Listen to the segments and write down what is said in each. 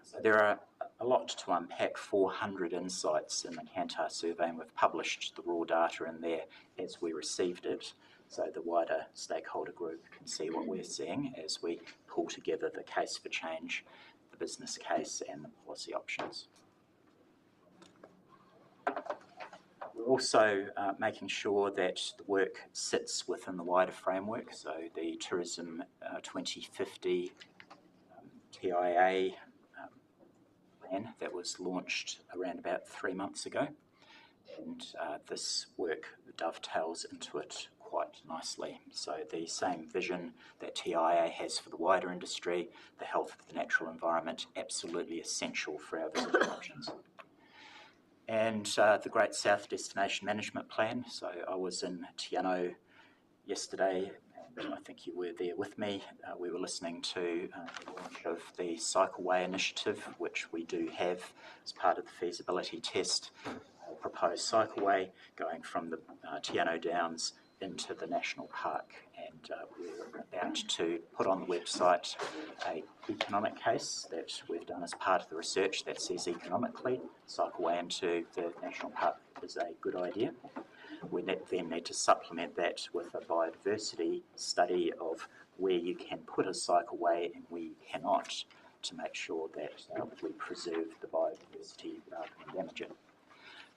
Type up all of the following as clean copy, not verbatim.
So there are a lot to unpack, 400 insights in the Kantar survey, and we've published the raw data in there as we received it, so the wider stakeholder group can see what we're seeing as we pull together the case for change, the business case and the policy options. We're also making sure that the work sits within the wider framework, so the Tourism 2050 TIA plan that was launched around about 3 months ago, and this work dovetails into it quite nicely. So the same vision that TIA has for the wider industry, the health of the natural environment, absolutely essential for our visitor options. And the Great South Destination Management Plan. So I was in Te Anau yesterday, and I think you were there with me. We were listening to the launch of the Cycleway initiative, which we do have as part of the feasibility test, proposed cycleway going from the Te Anau Downs into the National Park, and we're about to put on the website an economic case that we've done as part of the research that says economically cycleway into the National Park is a good idea. We then need to supplement that with a biodiversity study of where you can put a cycleway and where you cannot, to make sure that we preserve the biodiversity rather than damage it.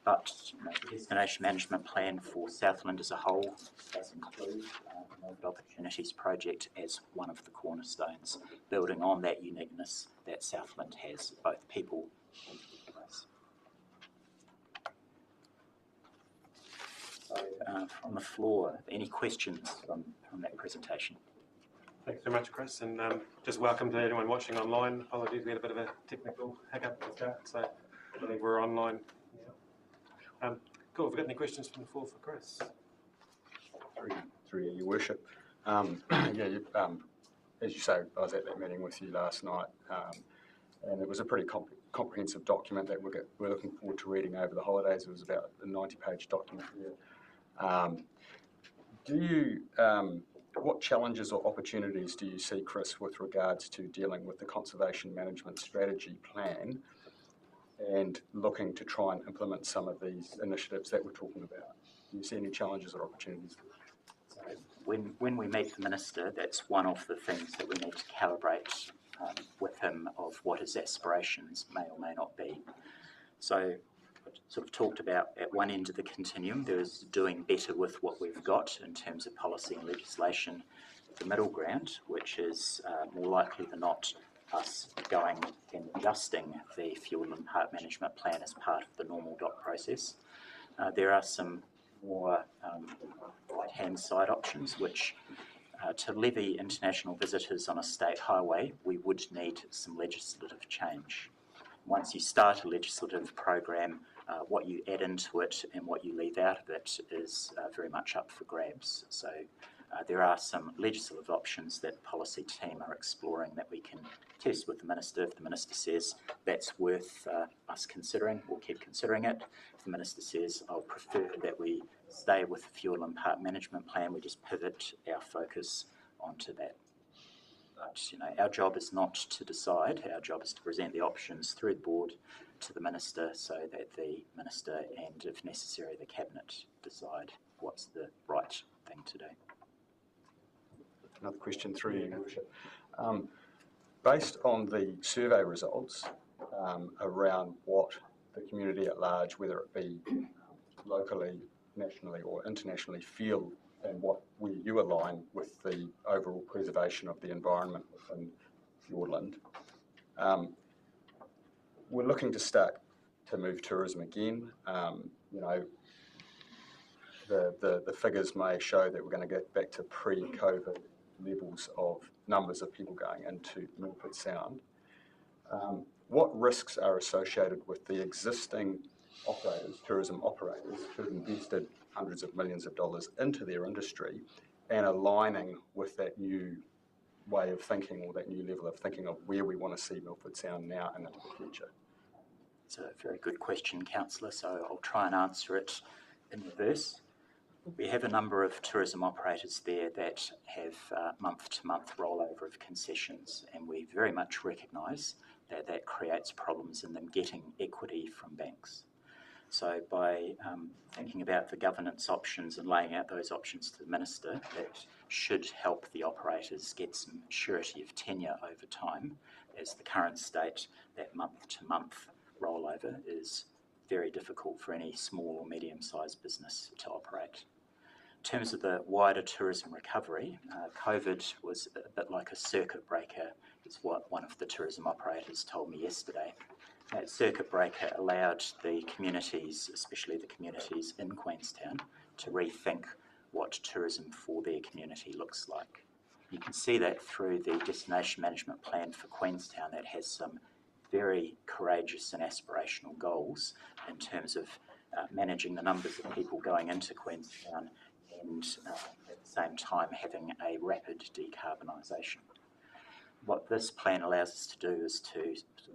But the Destination Management Plan for Southland as a whole does include the Market Opportunities Project as one of the cornerstones, building on that uniqueness that Southland has, both people and place. So from the floor, any questions from that presentation? Thanks very much, Chris, and just welcome to anyone watching online. Apologies, we had a bit of a technical hiccup at the start, so I think we're online. Cool. Have we got any questions from the floor for Chris? Through you, Your Worship. As you say, I was at that meeting with you last night, and it was a pretty comprehensive document that we're looking forward to reading over the holidays. It was about a 90-page document there. What challenges or opportunities do you see, Chris, with regards to dealing with the Conservation Management Strategy Plan and looking to try and implement some of these initiatives that we're talking about? Do you see any challenges or opportunities? So when we meet the Minister, that's one of the things that we need to calibrate with him, of what his aspirations may or may not be. So I sort of talked about at one end of the continuum, there is doing better with what we've got in terms of policy and legislation. The middle ground, which is more likely than not us going and adjusting the fuel and park management plan as part of the normal DOC process. There are some more right-hand side options, which to levy international visitors on a state highway, we would need some legislative change. Once you start a legislative program, what you add into it and what you leave out of it is very much up for grabs. So there are some legislative options that the policy team are exploring that we can test with the Minister. If the Minister says that's worth us considering, we'll keep considering it. If the Minister says, I'll prefer that we stay with the fuel and park management plan, we just pivot our focus onto that. But our job is not to decide, our job is to present the options through the board to the Minister, so that the Minister and, if necessary, the Cabinet decide what's the right thing to do. Another question through you, Your Worship. Based on the survey results around what the community at large, whether it be locally, nationally or internationally, feel and where you align with the overall preservation of the environment within Fiordland, we're looking to start to move tourism again. The figures may show that we're going to get back to pre-COVID levels of numbers of people going into Milford Sound. What risks are associated with the existing operators, tourism operators, who've invested hundreds of millions of dollars into their industry and aligning with that new way of thinking, or that new level of thinking of where we want to see Milford Sound now and into the future? It's a very good question, Councillor, so I'll try and answer it in reverse. We have a number of tourism operators there that have month-to-month rollover of concessions, and we very much recognise that creates problems in them getting equity from banks. So by thinking about the governance options and laying out those options to the Minister, that should help the operators get some surety of tenure over time, as the current state, that month-to-month rollover is very difficult for any small or medium-sized business to operate. In terms of the wider tourism recovery, COVID was a bit like a circuit breaker, is what one of the tourism operators told me yesterday. That circuit breaker allowed the communities, especially the communities in Queenstown, to rethink what tourism for their community looks like. You can see that through the Destination Management Plan for Queenstown that has some very courageous and aspirational goals in terms of managing the numbers of people going into Queenstown and at the same time having a rapid decarbonisation. What this plan allows us to do is to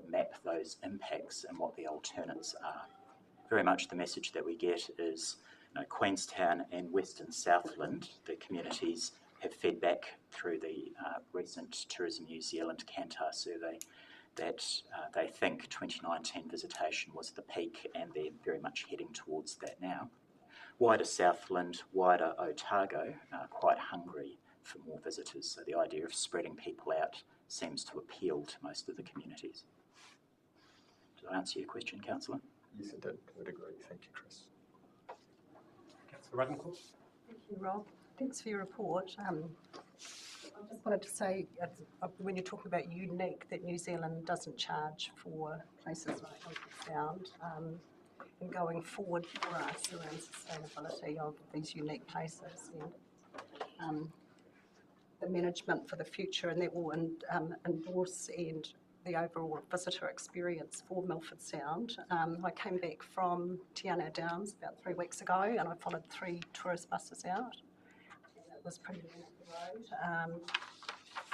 map those impacts and what the alternates are. Very much the message that we get is Queenstown and Western Southland, the communities have fed back through the recent Tourism New Zealand Kantar survey that they think 2019 visitation was the peak and they're very much heading towards that now. Wider Southland, wider Otago are quite hungry for more visitors, so the idea of spreading people out seems to appeal to most of the communities. Did I answer your question, Councillor? Yes, it did. I would agree. Thank you, Chris. Councillor Ruttencourt. Thank you, Rob. Thanks for your report. I just wanted to say, when you're talking about unique, that New Zealand doesn't charge for places like Milford Sound, and going forward for us around sustainability of these unique places and the management for the future, and that will endorse and the overall visitor experience for Milford Sound. I came back from Te Anau Downs about 3 weeks ago and I followed 3 tourist buses out. And it was pretty near the road.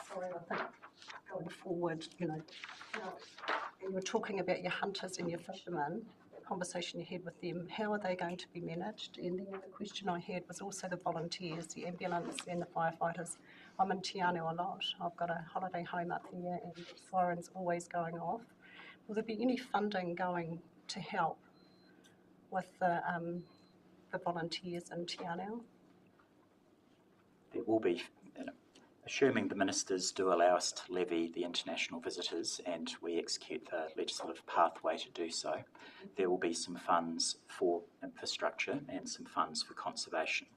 So I think going forward, you were talking about your hunters and your fishermen, the conversation you had with them, how are they going to be managed? And the other question I had was also the volunteers, the ambulance and the firefighters. I'm in Te Anau a lot. I've got a holiday home up here and the siren's always going off. Will there be any funding going to help with the volunteers in Te Anau? There will be, assuming the ministers do allow us to levy the international visitors and we execute the legislative pathway to do so, there will be some funds for infrastructure and some funds for conservation.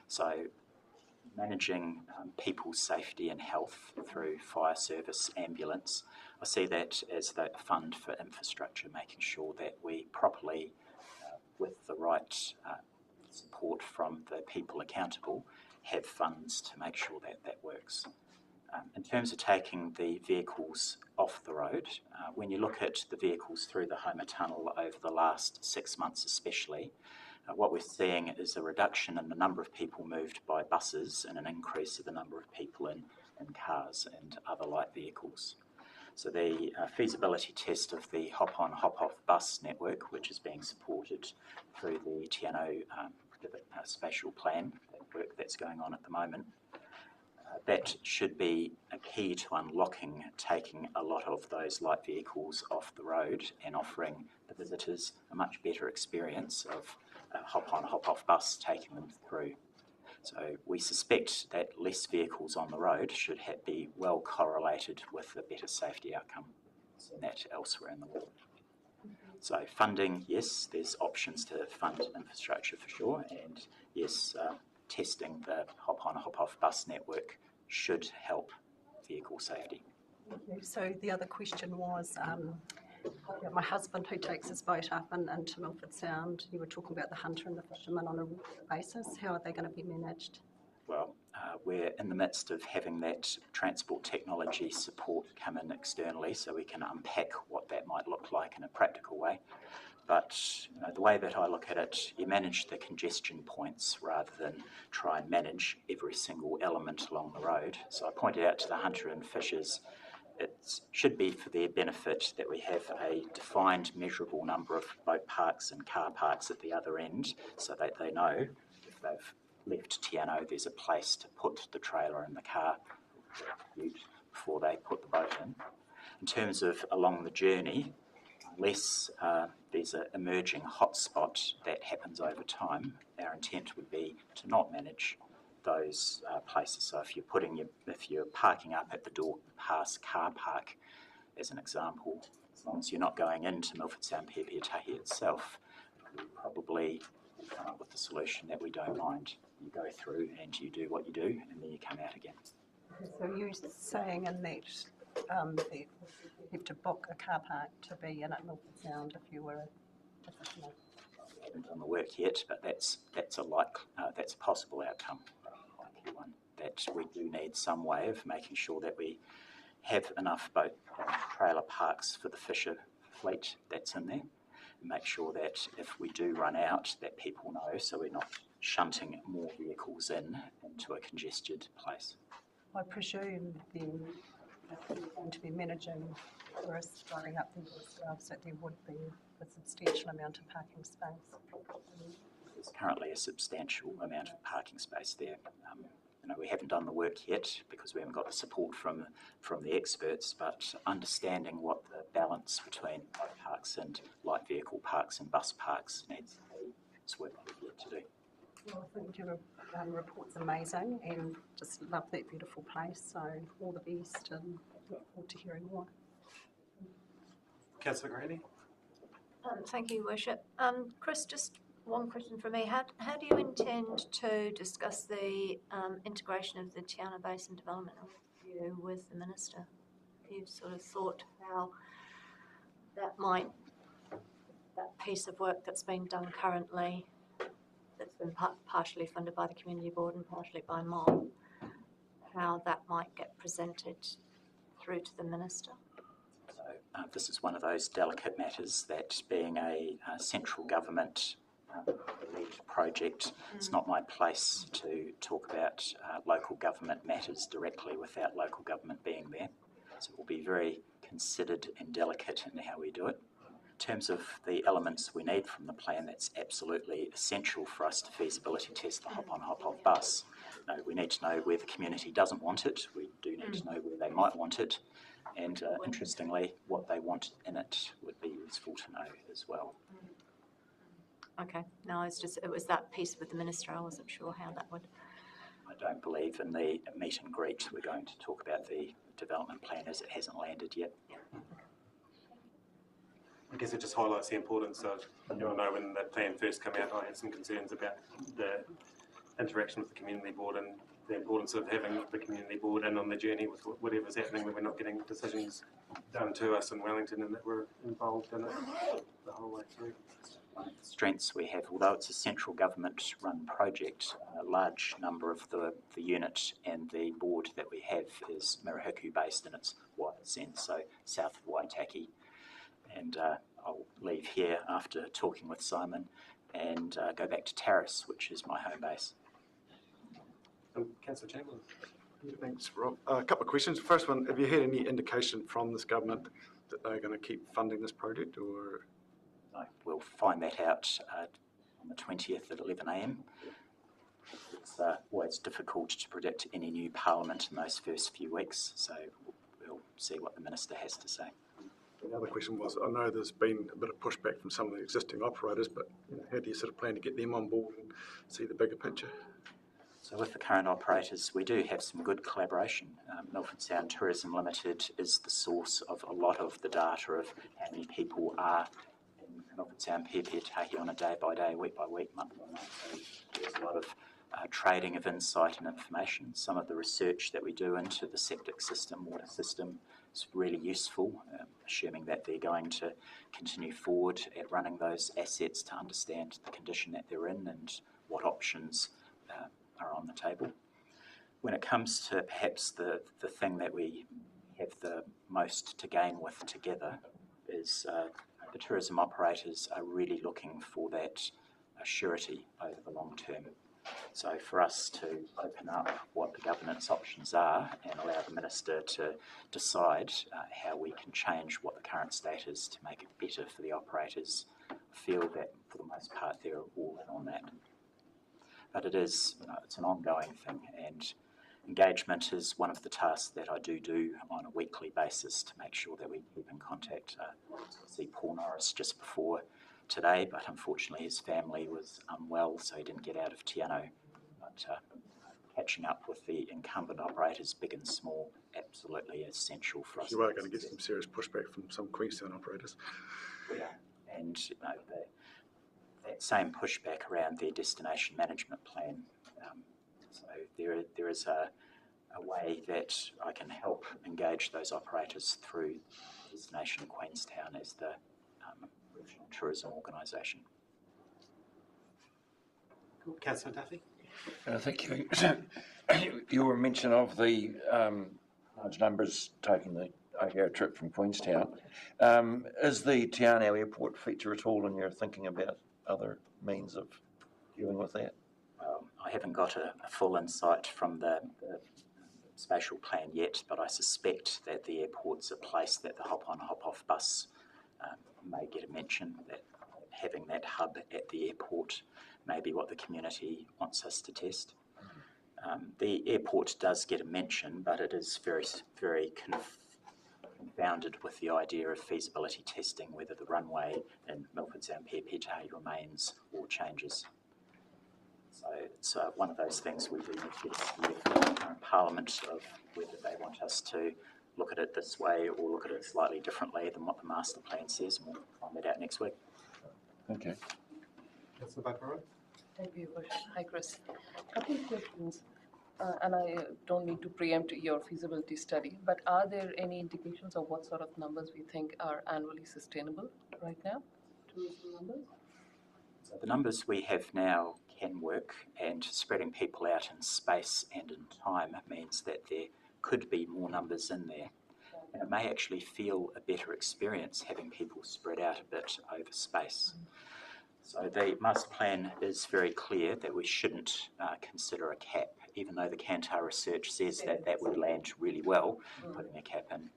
So managing people's safety and health through fire service, ambulance, I see that as the fund for infrastructure, making sure that we properly, with the right support from the people accountable, have funds to make sure that that works. In terms of taking the vehicles off the road, when you look at the vehicles through the Homer Tunnel over the last 6 months especially, what we're seeing is a reduction in the number of people moved by buses and an increase of the number of people in cars and other light vehicles. So the feasibility test of the hop-on, hop-off bus network, which is being supported through the Te Anau spatial plan, that work that's going on at the moment, that should be a key to unlocking, taking a lot of those light vehicles off the road and offering the visitors a much better experience of a hop-on, hop-off bus taking them through. So we suspect that less vehicles on the road should be well correlated with a better safety outcome than that elsewhere in the world. So funding, yes, there's options to fund infrastructure for sure, and yes, testing the hop-on, hop-off bus network should help vehicle safety. So the other question was, my husband who takes his boat up into Milford Sound, you were talking about the hunter and the fisherman on a regular basis. How are they going to be managed? Well, we're in the midst of having that transport technology support come in externally so we can unpack what that might look like in a practical way. But the way that I look at it, you manage the congestion points rather than try and manage every single element along the road. So I pointed out to the hunter and fishers, it should be for their benefit that we have a defined, measurable number of boat parks and car parks at the other end so that they know if they've left Te Anau, there's a place to put the trailer and the car before they put the boat in. In terms of along the journey, unless there's an emerging hotspot that happens over time, our intent would be to not manage those places. So if you're parking up at the door past car park, as an example, as long as you're not going into Milford Sound Pepe itself, we probably will come up with the solution that we don't mind. You go through and you do what you do, and then you come out again. So you're saying in that that you have to book a car park to be in at Milford Sound if you were a visitor? We haven't done the work yet, but that's a possible outcome, likely one. That we do need some way of making sure that we have enough boat trailer parks for the fisher fleet that's in there, and make sure that if we do run out, that people know, so we're not shunting more vehicles into a congested place. I presume then if you're going to be managing tourists driving up the yourselves that there would be a substantial amount of parking space. There's currently a substantial amount of parking space there. We haven't done the work yet because we haven't got the support from the experts, but understanding what the balance between boat parks and light vehicle parks and bus parks needs to be is work we've yet to do. Well, I think your report's amazing and just love that beautiful place, so all the best and look forward to hearing more. Councillor Graney? Thank you, Worship. Chris, just one question from me. How do you intend to discuss the integration of the Te Anau Basin Development Review with the Minister? Have you sort of thought how that piece of work that's being done currently, that's been partially funded by the Community Board and partially by MOB, how that might get presented through to the Minister? So this is one of those delicate matters that, being a central government lead project, it's not my place to talk about local government matters directly without local government being there. So we'll be very considered and delicate in how we do it. In terms of the elements we need from the plan, that's absolutely essential for us to feasibility test the hop-on, hop-off bus. No, we need to know where the community doesn't want it. We do need to know where they might want it. And interestingly, what they want in it would be useful to know as well. Okay, no, it was that piece with the Minister. I wasn't sure how that would. I don't believe in the meet and greet. We're going to talk about the development plan as it hasn't landed yet. I guess it just highlights the importance of, you'll know when the plan first came out, I had some concerns about the interaction with the Community Board and the importance of having the Community Board in on the journey with whatever's happening, that we're not getting decisions done to us in Wellington and that we're involved in it the whole way through. One of the strengths we have, although it's a central government run project, a large number of the unit and the board that we have is Murihiku based in its wider sense, so south of Waitaki. And I'll leave here after talking with Simon and go back to Terrace, which is my home base. Councillor Chamberlain. Thanks, Rob. A couple of questions. First one, have you had any indication from this government that they're going to keep funding this project, or? No, we'll find that out on the 20th at 11 a.m. It's always difficult to predict any new parliament in those first few weeks, so we'll see what the Minister has to say. The other question was, I know there's been a bit of pushback from some of the existing operators, but how do you sort of plan to get them on board and see the bigger picture? So with the current operators, we do have some good collaboration. Milford Sound Tourism Limited is the source of a lot of the data of how many people are in Milford Sound Pepe on a day-by-day, week-by-week, month-by-month. So there's a lot of trading of insight and information. Some of the research that we do into the septic system, water system, is really useful, assuming that they're going to continue forward at running those assets to understand the condition that they're in and what options are on the table. When it comes to perhaps the thing that we have the most to gain with together is the tourism operators are really looking for that surety over the long term. So for us to open up what the governance options are and allow the Minister to decide how we can change what the current state is to make it better for the operators, I feel that for the most part they're all in on that. But it is, it's an ongoing thing, and engagement is one of the tasks that I do on a weekly basis to make sure that we keep in contact. See Paul Norris just before today, but unfortunately his family was unwell, so he didn't get out of Te Anau. But catching up with the incumbent operators, big and small, absolutely essential for us. You are going to get some serious pushback from some Queenstown operators. Yeah, and that same pushback around their destination management plan. So there is a way that I can help engage those operators through Destination Queenstown as the regional tourism organisation. Councillor Duffy? Thank you. Your mention of the large numbers taking the OGO trip from Queenstown. Is the Te Anau airport feature at all in your thinking about other means of dealing with that? I haven't got a full insight from the spatial plan yet, but I suspect that the airport's a place that the hop-on, hop-off bus may get a mention, that having that hub at the airport may be what the community wants us to test. The airport does get a mention, but it is very, very confounded with the idea of feasibility testing, whether the runway in Milford Sound PPT remains or changes. So it's one of those things we do need to get from the current Parliament of whether they want us to look at it this way or look at it slightly differently than what the master plan says, and we'll find that out next week. Okay. Councillor Bakaro? Thank you, Worship. Hi, Chris. A couple of questions, and I don't need to preempt your feasibility study, but are there any indications of what sort of numbers we think are annually sustainable right now? Tourism numbers? So the numbers we have now can work, and spreading people out in space and in time means that there could be more numbers in there. And it may actually feel a better experience having people spread out a bit over space. So the master plan is very clear that we shouldn't consider a cap, even though the Kantar research says that that would land really well, putting a cap in.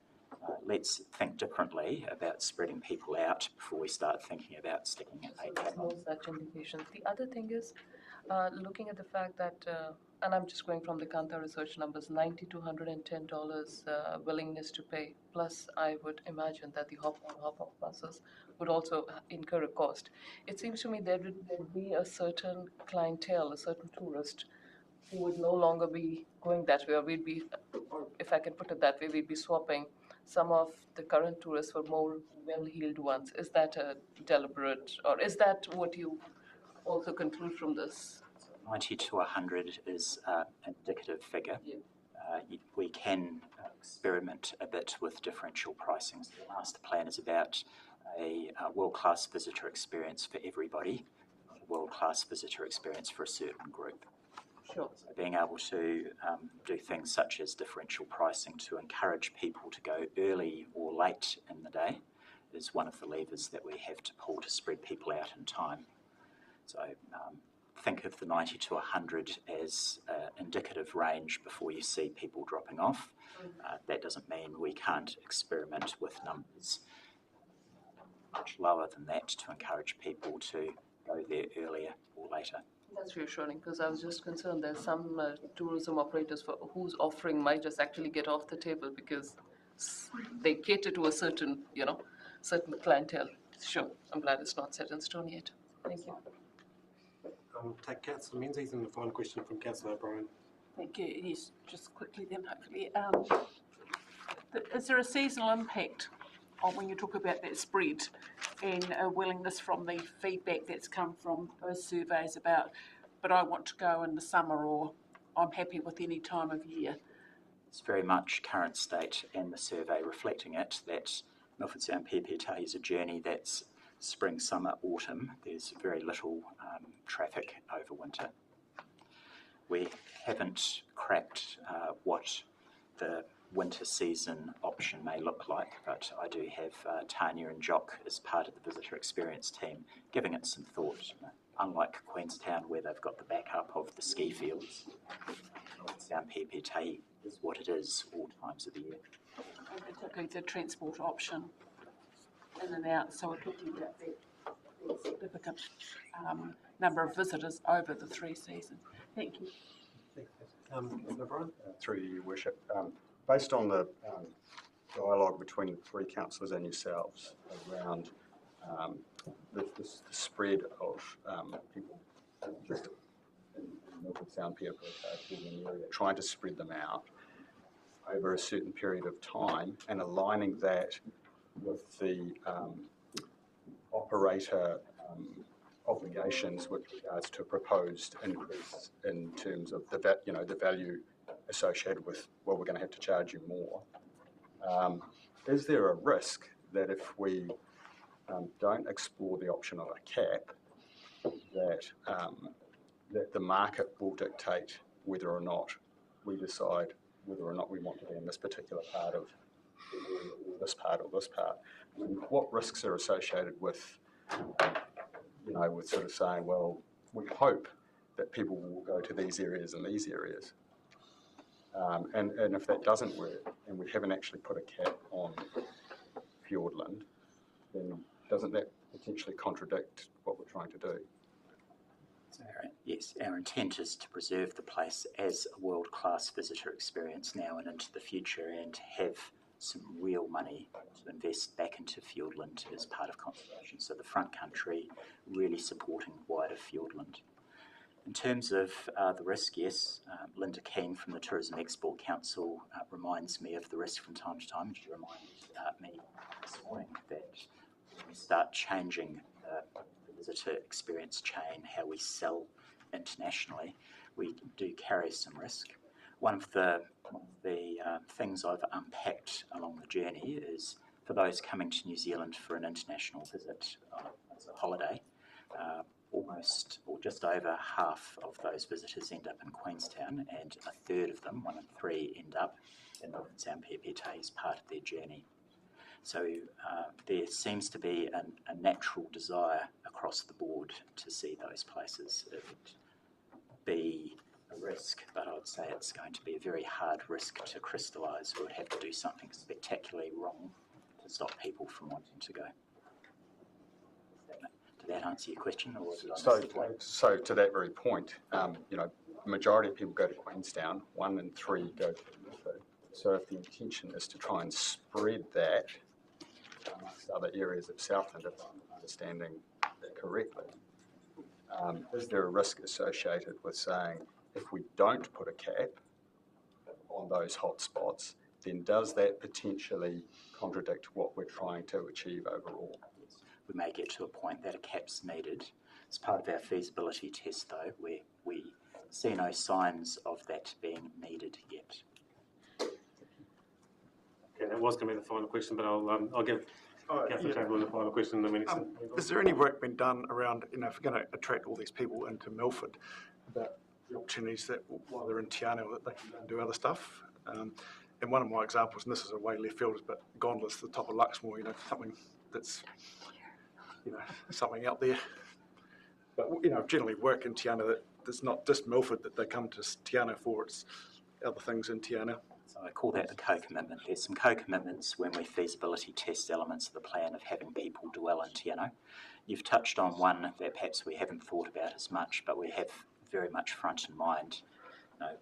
Let's think differently about spreading people out before we start thinking about sticking a cap on. No such indications. The other thing is, looking at the fact that, and I'm just going from the Kantar research numbers, $90 to $110 willingness to pay, plus I would imagine that the hop-on, hop-off buses would also incur a cost. It seems to me there would be a certain clientele, a certain tourist who would no longer be going that way, or we'd be, or if I can put it that way, we'd be swapping some of the current tourists for more well-heeled ones. Is that a deliberate, or is that what you also conclude from this? 90 to 100 is an indicative figure. Yeah. We can experiment a bit with differential pricing. So the master plan is about a world-class visitor experience for everybody, not a world-class visitor experience for a certain group. Sure. So being able to do things such as differential pricing to encourage people to go early or late in the day is one of the levers that we have to pull to spread people out in time. So think of the 90 to 100 as an indicative range before you see people dropping off. That doesn't mean we can't experiment with numbers much lower than that to encourage people to go there earlier or later. That's reassuring, because I was just concerned there's some tourism operators whose offering might just actually get off the table because they cater to a certain, certain clientele. Sure, I'm glad it's not set in stone yet. Thank you. Take Councillor Menzies and the final question from Councillor O'Brien. Thank you. Yes, just quickly then, hopefully. Is there a seasonal impact on when you talk about that spread and a willingness from the feedback that's come from those surveys about, but I want to go in the summer, or I'm happy with any time of year? It's very much current state and the survey reflecting it, that Milford Sound PPT is a journey that's spring, summer, autumn. There's very little traffic over winter. We haven't cracked what the winter season option may look like, but I do have Tanya and Jock as part of the visitor experience team giving it some thought. Unlike Queenstown, where they've got the backup of the ski fields, Sound PPT is what it is all times of the year. And particularly the transport option in and out, so we're talking about that significant number of visitors over the 3 seasons. Thank you. Councillor Brian? Through you, Your Worship. Based on the dialogue between the three councillors and yourselves around the spread of people just in Milford Sound, Peterborough, the area, trying to spread them out over a certain period of time and aligning that with the operator obligations with regards to a proposed increase in terms of the value associated with, well, we're going to have to charge you more. Is there a risk that if we don't explore the option of a cap, that the market will dictate whether or not we decide whether or not we want to be in this particular part of the area, or this part or this part? I mean, what risks are associated with, with sort of saying, well, we hope that people will go to these areas and these areas. And if that doesn't work, and we haven't actually put a cap on Fiordland, then doesn't that potentially contradict what we're trying to do? Yes, our intent is to preserve the place as a world-class visitor experience now and into the future, and have some real money to invest back into Fiordland as part of conservation. So the front country really supporting wider Fiordland. In terms of the risk, yes, Linda Keane from the Tourism Export Council reminds me of the risk from time to time. She reminded me this morning that when we start changing the visitor experience chain, how we sell internationally, we do carry some risk. One of the things I've unpacked along the journey is for those coming to New Zealand for an international visit as a holiday, almost or just over half of those visitors end up in Queenstown, and a third of them, 1 in 3, end up in Milford Sound PPT as part of their journey. So there seems to be a natural desire across the board to see those places. It would be a risk, but I would say it's going to be a very hard risk to crystallise. We would have to do something spectacularly wrong to stop people from wanting to go. Did that answer your question? Or so to that very point, the majority of people go to Queenstown, 1 in 3 go to Milford. So if the intention is to try and spread that amongst other areas of Southland, if I'm understanding that correctly, is there a risk associated with saying if we don't put a cap on those hotspots, then does that potentially contradict what we're trying to achieve overall? We may get to a point that a cap's needed. As part of our feasibility test, though, we see no signs of that being needed yet. Okay, that was going to be the final question, but I'll give Councillor Chamberlain the final question. Is there any work been done around, if we're going to attract all these people into Milford, about the opportunities that while they're in Te Anau that they can do other stuff? And one of my examples, and this is a way left field, but gondolas to the top of Luxmore, something that's, something out there. But, generally work in Te Anau that's not just Milford that they come to Te Anau for, it's other things in Te Anau. So I call that the co-commitment. There's some co-commitments when we feasibility test elements of the plan of having people dwell in Te Anau. You've touched on one that perhaps we haven't thought about as much, but we have very much front in mind.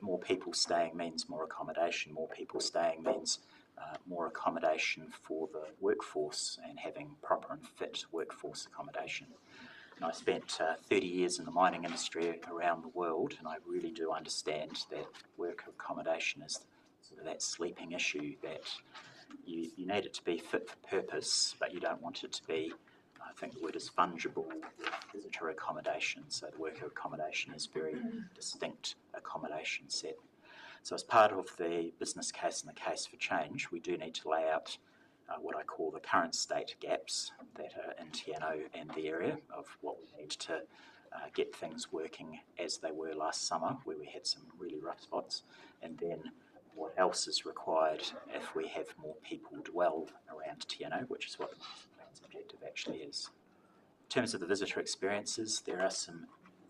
More people staying means more accommodation. More people staying means more accommodation for the workforce and having proper and fit workforce accommodation. And I spent 30 years in the mining industry around the world, and I really do understand that work accommodation is sort of that sleeping issue, that you need it to be fit for purpose, but you don't want it to be, I think the word is fungible, visitor accommodation. So the worker accommodation is very distinct accommodation set. So as part of the business case and the case for change, we do need to lay out what I call the current state gaps that are in Te Anau and the area of what we need to get things working as they were last summer, where we had some really rough spots, and then what else is required if we have more people dwell around Te Anau, which is what the plan's objective actually is. In terms of the visitor experiences, there are some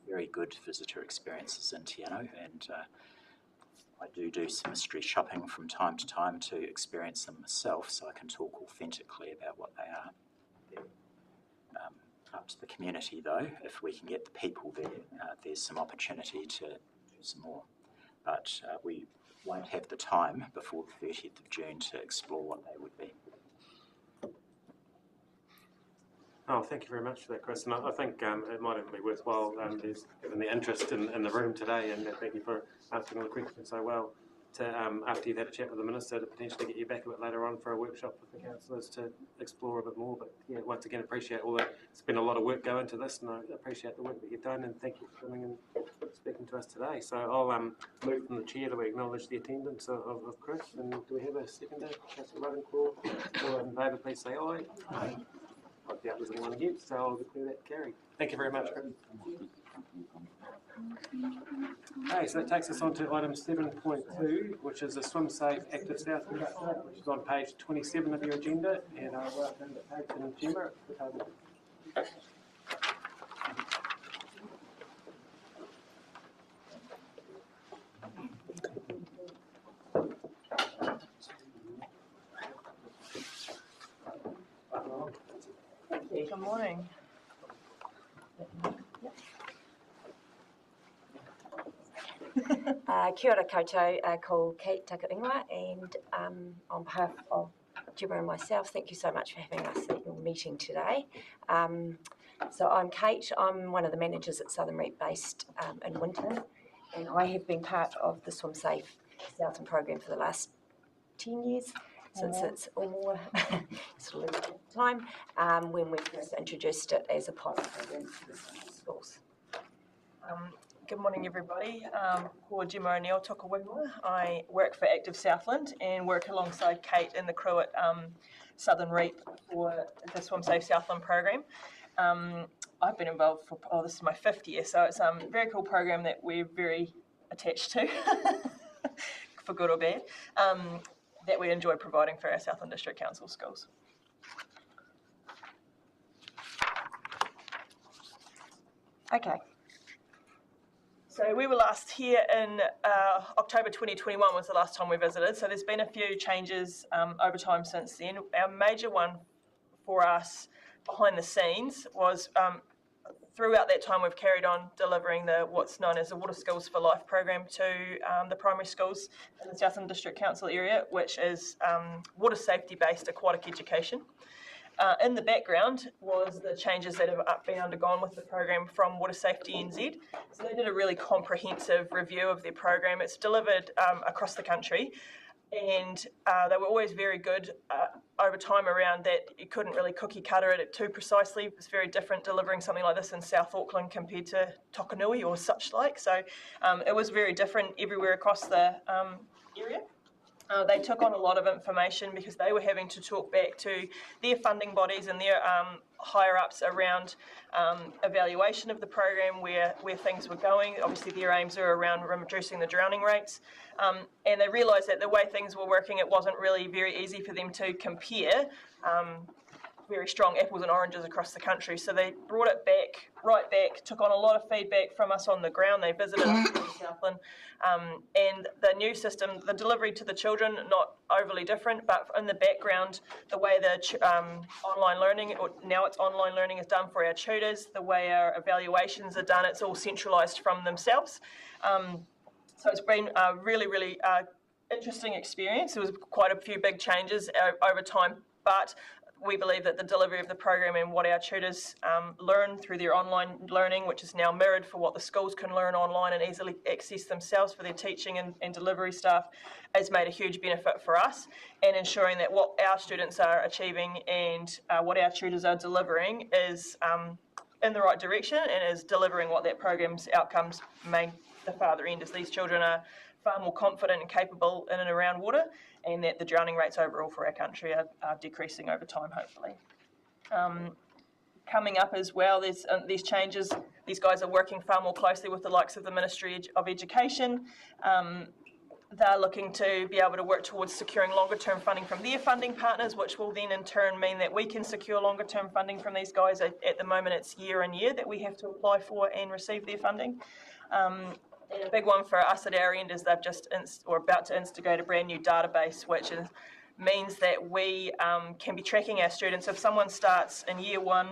very good visitor experiences in Te Anau, and I do some mystery shopping from time to time to experience them myself, so I can talk authentically about what they are. Up to the community, though, if we can get the people there, there's some opportunity to do some more. but we won't have the time before the 30th of June to explore what they would be. Oh, thank you very much for that, Chris. And I think it might even be worthwhile, given the interest in the room today, and thank you for asking all the questions so well, to, after you've had a chat with the Minister, to potentially get you back a bit later on for a workshop with the councillors to explore a bit more. But yeah, once again, appreciate it's been a lot of work go into this, and I appreciate the work that you've done, and thank you for coming and speaking to us today. So I'll move from the chair to acknowledge the attendance of Chris, and do we have a seconder? Councillor Ravenclaw, all in favour, please say aye. Aye. I doubt there's anyone against, so I'll declare that carried. Thank you very much, Chris. Okay, so that takes us on to item 7.2, which is the Swim Safe Active Southland update, which is on page 27 of your agenda, and I welcome Kate and Gemma at the table. Good morning. Kia ora koutou, ko Kate Takaingoa, and on behalf of Gemma and myself, thank you so much for having us at your meeting today. So I'm Kate, I'm one of the managers at Southern Reap based in Winton, and I have been part of the Swim Safe Southland program for the last 10 years, since it's all more sort of time, when we first introduced it as a pilot program for the schools. Good morning, everybody. Ko Gemma O'Neill, toka whenua. I work for Active Southland and work alongside Kate and the crew at Southern Reap for the Swim Safe Southland program. I've been involved for, this is my 5th year, so it's a very cool program that we're very attached to, for good or bad, that we enjoy providing for our Southland District Council schools. Okay. So we were last here in October 2021 was the last time we visited. So there's been a few changes over time since then. Our major one for us behind the scenes was throughout that time we've carried on delivering what's known as the Water Skills for Life program to the primary schools in the Southland District Council area, which is water safety based aquatic education. In the background was the changes that have been undergone with the program from Water Safety NZ. So they did a really comprehensive review of their program. It's delivered across the country, and they were always very good over time around that. You couldn't really cookie cutter it too precisely. It's very different delivering something like this in South Auckland compared to Tokanui or such like. So it was very different everywhere across the area. They took on a lot of information because they were having to talk back to their funding bodies and their higher-ups around evaluation of the program, where things were going. Obviously, their aims are around reducing the drowning rates. And they realised that the way things were working, it wasn't really very easy for them to compare very strong apples and oranges across the country. So they brought it right back, took on a lot of feedback from us on the ground. They visited us in Southland. And the new system, the delivery to the children, not overly different, but in the background, the way the online learning, or now it's online learning, is done for our tutors, the way our evaluations are done, it's all centralised from themselves. So it's been a really, really interesting experience. There was quite a few big changes over time, but we believe that the delivery of the program and what our tutors learn through their online learning, which is now mirrored for what the schools can learn online and easily access themselves for their teaching and delivery staff, has made a huge benefit for us, and ensuring that what our students are achieving and what our tutors are delivering is in the right direction and is delivering what that program's outcomes may the farther end, as these children are far more confident and capable in and around water, and that the drowning rates overall for our country are decreasing over time, hopefully. Coming up as well, there's these changes. These guys are working far more closely with the likes of the Ministry of Education. They're looking to be able to work towards securing longer term funding from their funding partners, which will then in turn mean that we can secure longer term funding from these guys. At the moment, it's year on year that we have to apply for and receive their funding. And a big one for us at our end is they've just about to instigate a brand new database, which means that we can be tracking our students. If someone starts in year 1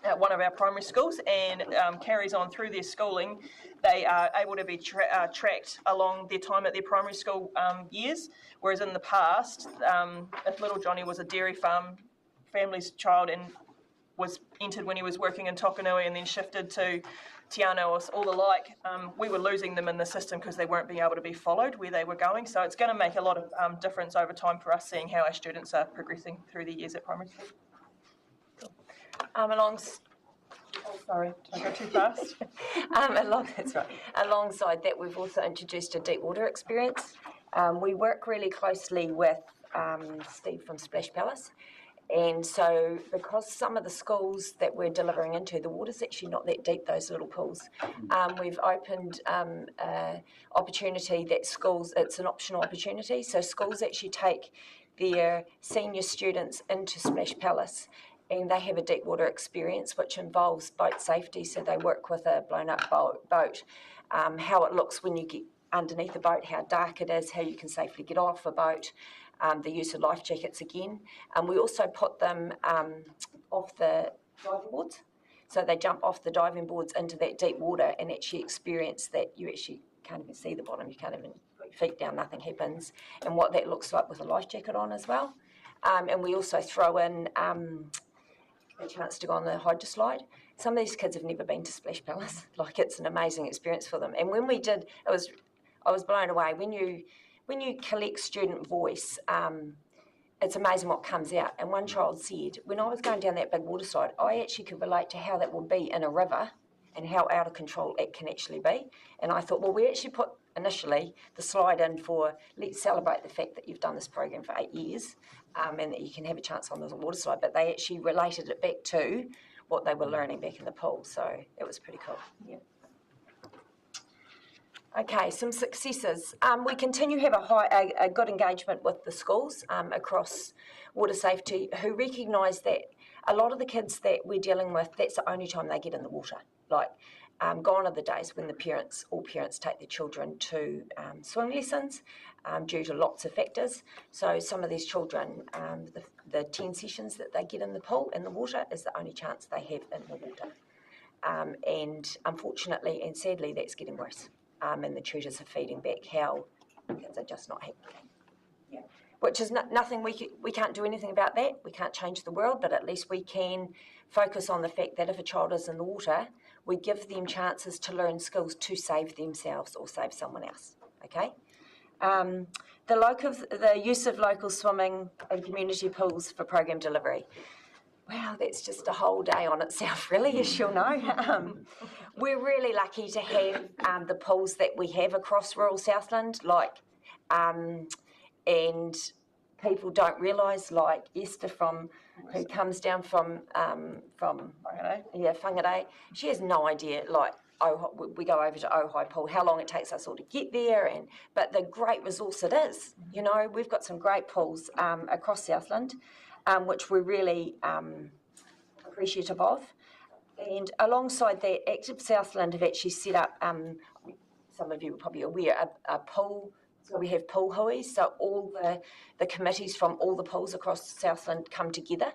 at one of our primary schools and carries on through their schooling, they are able to be tracked along their time at their primary school years, whereas in the past, if little Johnny was a dairy farm family's child and was entered when he was working in Tokanui and then shifted to Te Anau or the like, we were losing them in the system because they weren't being able to be followed where they were going. So it's going to make a lot of difference over time for us seeing how our students are progressing through their years at primary school. Sorry, did I go too fast? That's right. Alongside that, we've also introduced a deep water experience. We work really closely with Steve from Splash Palace. And so because some of the schools that we're delivering into, the water's actually not that deep, those little pools. We've opened an opportunity that schools, it's an optional opportunity, so schools actually take their senior students into Splash Palace and they have a deep water experience which involves boat safety, so they work with a blown up boat, how it looks when you get underneath the boat, how dark it is, how you can safely get off a boat, the use of life jackets again. And we also put them off the diving boards, so they jump off the diving boards into that deep water and actually experience that you actually can't even see the bottom, you can't even put your feet down, nothing happens, and what that looks like with a life jacket on as well. And we also throw in a chance to go on the hydroslide. Some of these kids have never been to Splash Palace. Like, it's an amazing experience for them. And when we did, I was blown away. When you collect student voice, it's amazing what comes out. And one child said, when I was going down that big water slide, I actually could relate to how that would be in a river and how out of control it can actually be. And I thought, well, we actually put initially the slide in for, let's celebrate the fact that you've done this program for 8 years, and that you can have a chance on the water slide, but they actually related it back to what they were learning back in the pool, so it was pretty cool. Yeah. Okay, some successes. We continue to have a good engagement with the schools across water safety, who recognise that a lot of the kids that we're dealing with, that's the only time they get in the water. Like, gone are the days when all parents take their children to swim lessons due to lots of factors. So some of these children, the 10 sessions that they get in the pool, in the water, is the only chance they have in the water. And unfortunately and sadly, that's getting worse. And the tutors are feeding back how kids are just not happy. Yeah. Which is nothing, we can't do anything about that. We can't change the world, but at least we can focus on the fact that if a child is in the water, we give them chances to learn skills to save themselves or save someone else, okay? The use of local swimming and community pools for program delivery. Wow, that's just a whole day on itself, really, as you'll know. We're really lucky to have the pools that we have across rural Southland, and people don't realise, like Esther who comes down from Whangarei, she has no idea, like, we go over to Ojai Pool, how long it takes us all to get there, but the great resource it is. You know, we've got some great pools across Southland, which we're really appreciative of. And alongside that, Active Southland have actually set up, some of you are probably aware, a pool. So we have pool huis, so all the committees from all the pools across Southland come together,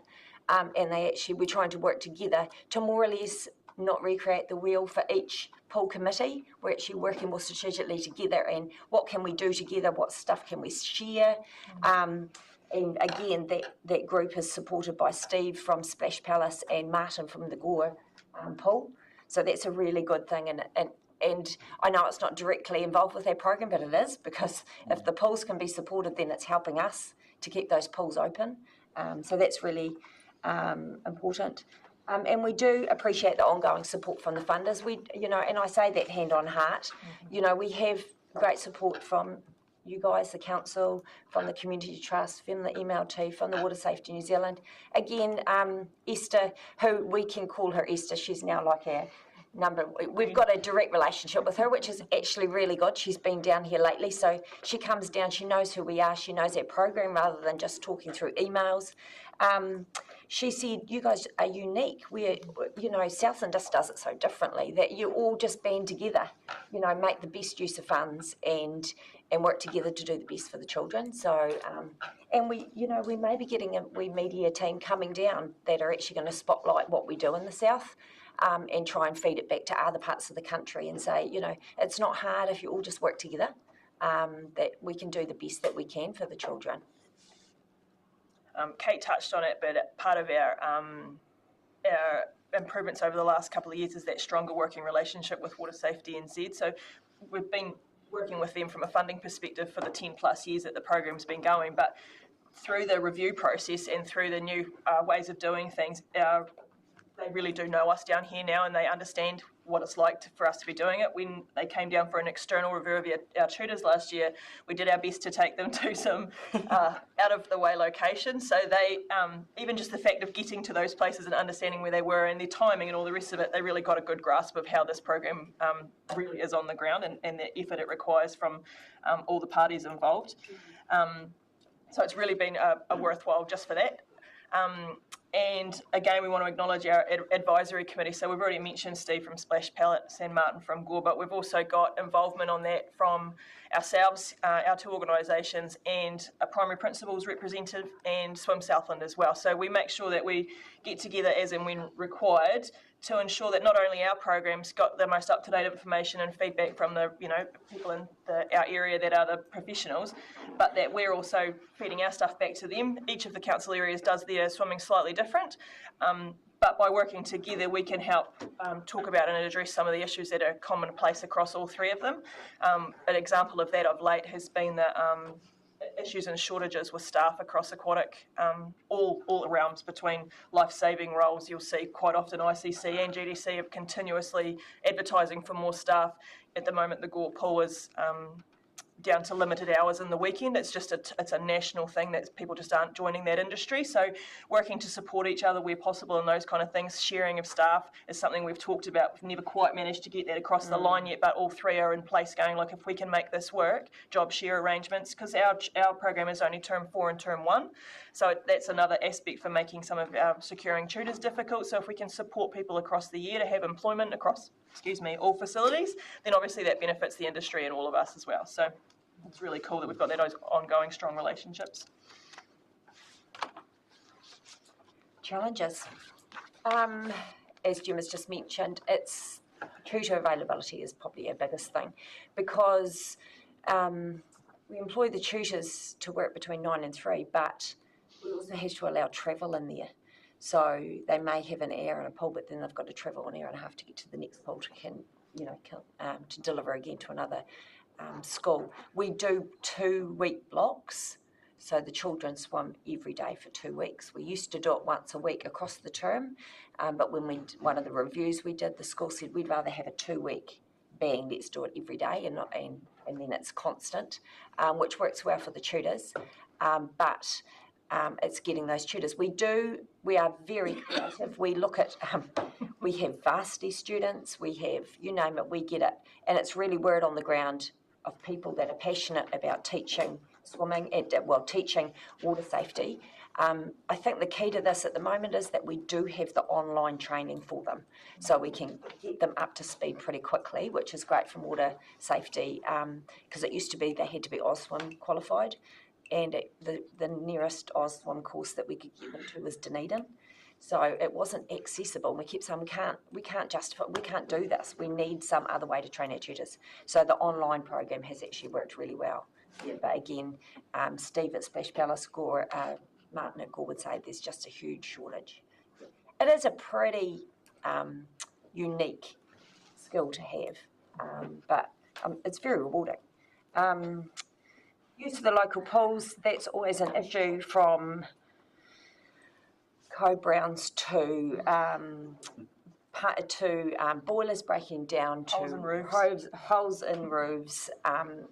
and we're trying to work together to more or less not recreate the wheel for each pool committee. We're actually working more strategically together, and what can we do together, what stuff can we share. And again, that group is supported by Steve from Splash Palace and Martin from the Gore pool. So that's a really good thing, and I know it's not directly involved with our program, but it is, because if the pools can be supported, then it's helping us to keep those pools open. So that's really important. And we do appreciate the ongoing support from the funders. And I say that hand on heart. You know, we have great support from you guys, the council, from the Community Trust, from the MLT, from the Water Safety New Zealand. Again, Esther, who we can call her Esther, she's now like our we've got a direct relationship with her, which is actually really good. She's been down here lately, so she comes down, she knows who we are, she knows our program rather than just talking through emails. she said, you guys are unique. Southland just does it so differently that you all just band together, make the best use of funds and work together to do the best for the children. So, and we may be getting a wee media team coming down that are actually going to spotlight what we do in the south. And try and feed it back to other parts of the country and say, it's not hard if you all just work together, that we can do the best that we can for the children. Kate touched on it, but part of our improvements over the last couple of years is that stronger working relationship with Water Safety NZ. So we've been working with them from a funding perspective for the 10 plus years that the program's been going, but through the review process and through the new ways of doing things, they really do know us down here now, and they understand what it's like for us to be doing it. When they came down for an external review of our tutors last year, we did our best to take them to some out-of-the-way locations. So they, even just the fact of getting to those places and understanding where they were and their timing and all the rest of it, they really got a good grasp of how this program really is on the ground and the effort it requires from all the parties involved. So it's really been a worthwhile just for that. And again, we want to acknowledge our advisory committee. So we've already mentioned Steve from Splash Pallet, San Martin from Gore, but we've also got involvement on that from ourselves, our two organisations, and a primary principals representative and Swim Southland as well. So we make sure that we get together as and when required to ensure that not only our program's got the most up-to-date information and feedback from the people in our area that are the professionals, but that we're also feeding our stuff back to them. Each of the council areas does their swimming slightly different, but by working together we can help talk about and address some of the issues that are commonplace across all three of them. An example of that of late has been the issues and shortages with staff across aquatic, all realms between life-saving roles. You'll see quite often ICC and GDC are continuously advertising for more staff. At the moment, the Gore pool is down to limited hours in the weekend. It's just it's a national thing that people just aren't joining that industry. So working to support each other where possible and those kind of things, sharing of staff is something we've talked about. We've never quite managed to get that across the line yet, but all three are in place going, look, if we can make this work, job share arrangements, because our program is only term 4 and term 1. So that's another aspect for making some of our securing tutors difficult. So if we can support people across the year to have employment across, all facilities, then obviously that benefits the industry and all of us as well. So it's really cool that we've got those ongoing strong relationships. Challenges. As Jim has just mentioned, it's tutor availability is probably our biggest thing, because we employ the tutors to work between 9 and 3, but we also have to allow travel in there. So they may have an hour in a pool, but then they've got to travel an hour and a half to get to the next pool to deliver again to another school. We do 2-week blocks, so the children swim every day for 2 weeks. We used to do it once a week across the term, but when one of the reviews we did, the school said we'd rather have a 2-week bang, let's do it every day, and then it's constant, which works well for the tutors. But it's getting those tutors. We are very creative. We look at, we have varsity students, we have, you name it, we get it. And it's really word on the ground of people that are passionate about teaching swimming, teaching water safety. I think the key to this at the moment is that we do have the online training for them. So we can get them up to speed pretty quickly, which is great from water safety, because it used to be they had to be OzSwim qualified. And the nearest OzSwim course that we could get them to was Dunedin. So it wasn't accessible. We kept saying, we can't justify, we can't do this. We need some other way to train our tutors. So the online program has actually worked really well. Yeah, but again, Steve at Splash Palace, Gore, Martin at Gore would say there's just a huge shortage. It is a pretty unique skill to have, but it's very rewarding. Use of the local pools, that's always an issue, from co-browns to boilers breaking down to holes in roofs.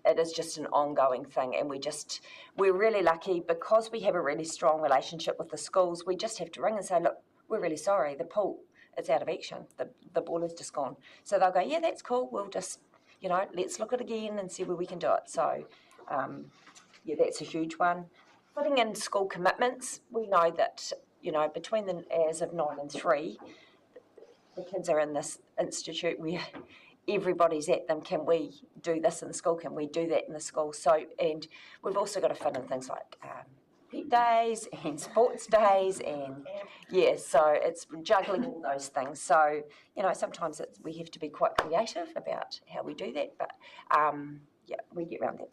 It is just an ongoing thing, and we're really lucky because we have a really strong relationship with the schools. We just have to ring and say, look, we're really sorry, the pool is out of action, the boiler's just gone. So they'll go, yeah, that's cool, we'll just, let's look at it again and see where we can do it. So that's a huge one. Putting in school commitments, we know that between the as of 9 and 3, the kids are in this institute where everybody's at them. Can we do this in the school? Can we do that in the school? So, and we've also got to fit in things like pet days and sports days, and so it's juggling all those things. So, sometimes we have to be quite creative about how we do that, but we get around that.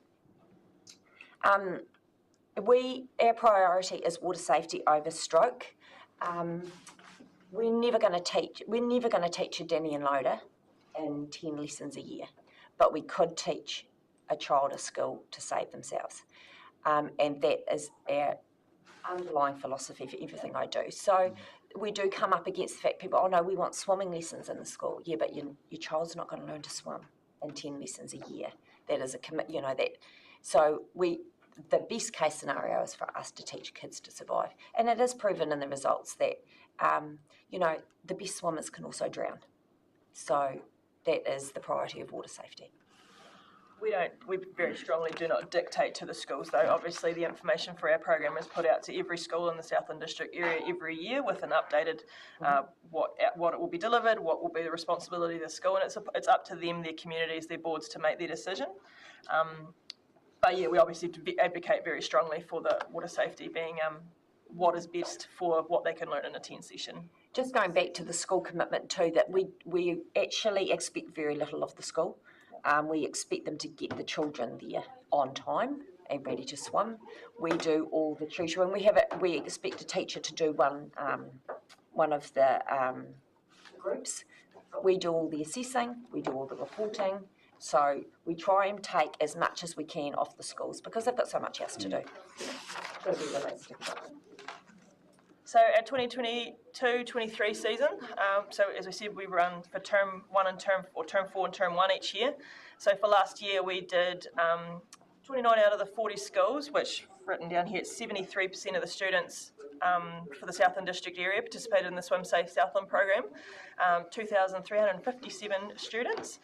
Our priority is water safety over stroke. We're never going to teach a Danny and Loader in 10 lessons a year, but we could teach a child a skill to save themselves. And that is our underlying philosophy for everything I do. So we do come up against the fact people, no, we want swimming lessons in the school. Yeah, but your child's not going to learn to swim in 10 lessons a year. That is a commit, that. So the best case scenario is for us to teach kids to survive. And it is proven in the results that, the best swimmers can also drown. So that is the priority of water safety. We very strongly do not dictate to the schools, though. Obviously, the information for our program is put out to every school in the Southland District area every year with an updated what it will be delivered, what will be the responsibility of the school, and it's up to them, their communities, their boards to make their decision. But we obviously advocate very strongly for the water safety being what is best for what they can learn in a 10 session. Just going back to the school commitment too, that we actually expect very little of the school. We expect them to get the children there on time and ready to swim. We do all the tutoring. We expect a teacher to do one of the groups. We do all the assessing. We do all the reporting. So we try and take as much as we can off the schools because they've got so much else to do. Got to be realistic. So our 2022-23 season, so as we said, we run for term 1 and term 4 and term 1 each year. So for last year we did 29 out of the 40 schools, which written down here, 73% of the students for the Southland District area participated in the Swim Safe Southland program, 2,357 students.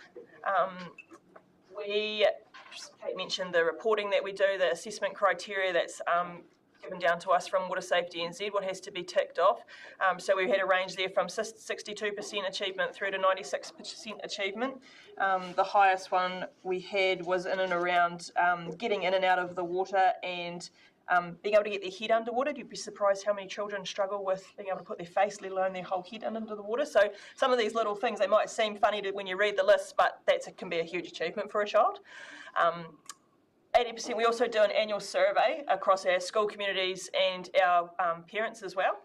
Kate mentioned the reporting that we do, the assessment criteria that's given down to us from Water Safety NZ, what has to be ticked off. So we had a range there from 62% achievement through to 96% achievement. The highest one we had was in and around getting in and out of the water and being able to get their head underwater. You'd be surprised how many children struggle with being able to put their face, let alone their whole head under the water. So some of these little things, they might seem funny when you read the list, but can be a huge achievement for a child. 80%, we also do an annual survey across our school communities and our parents as well.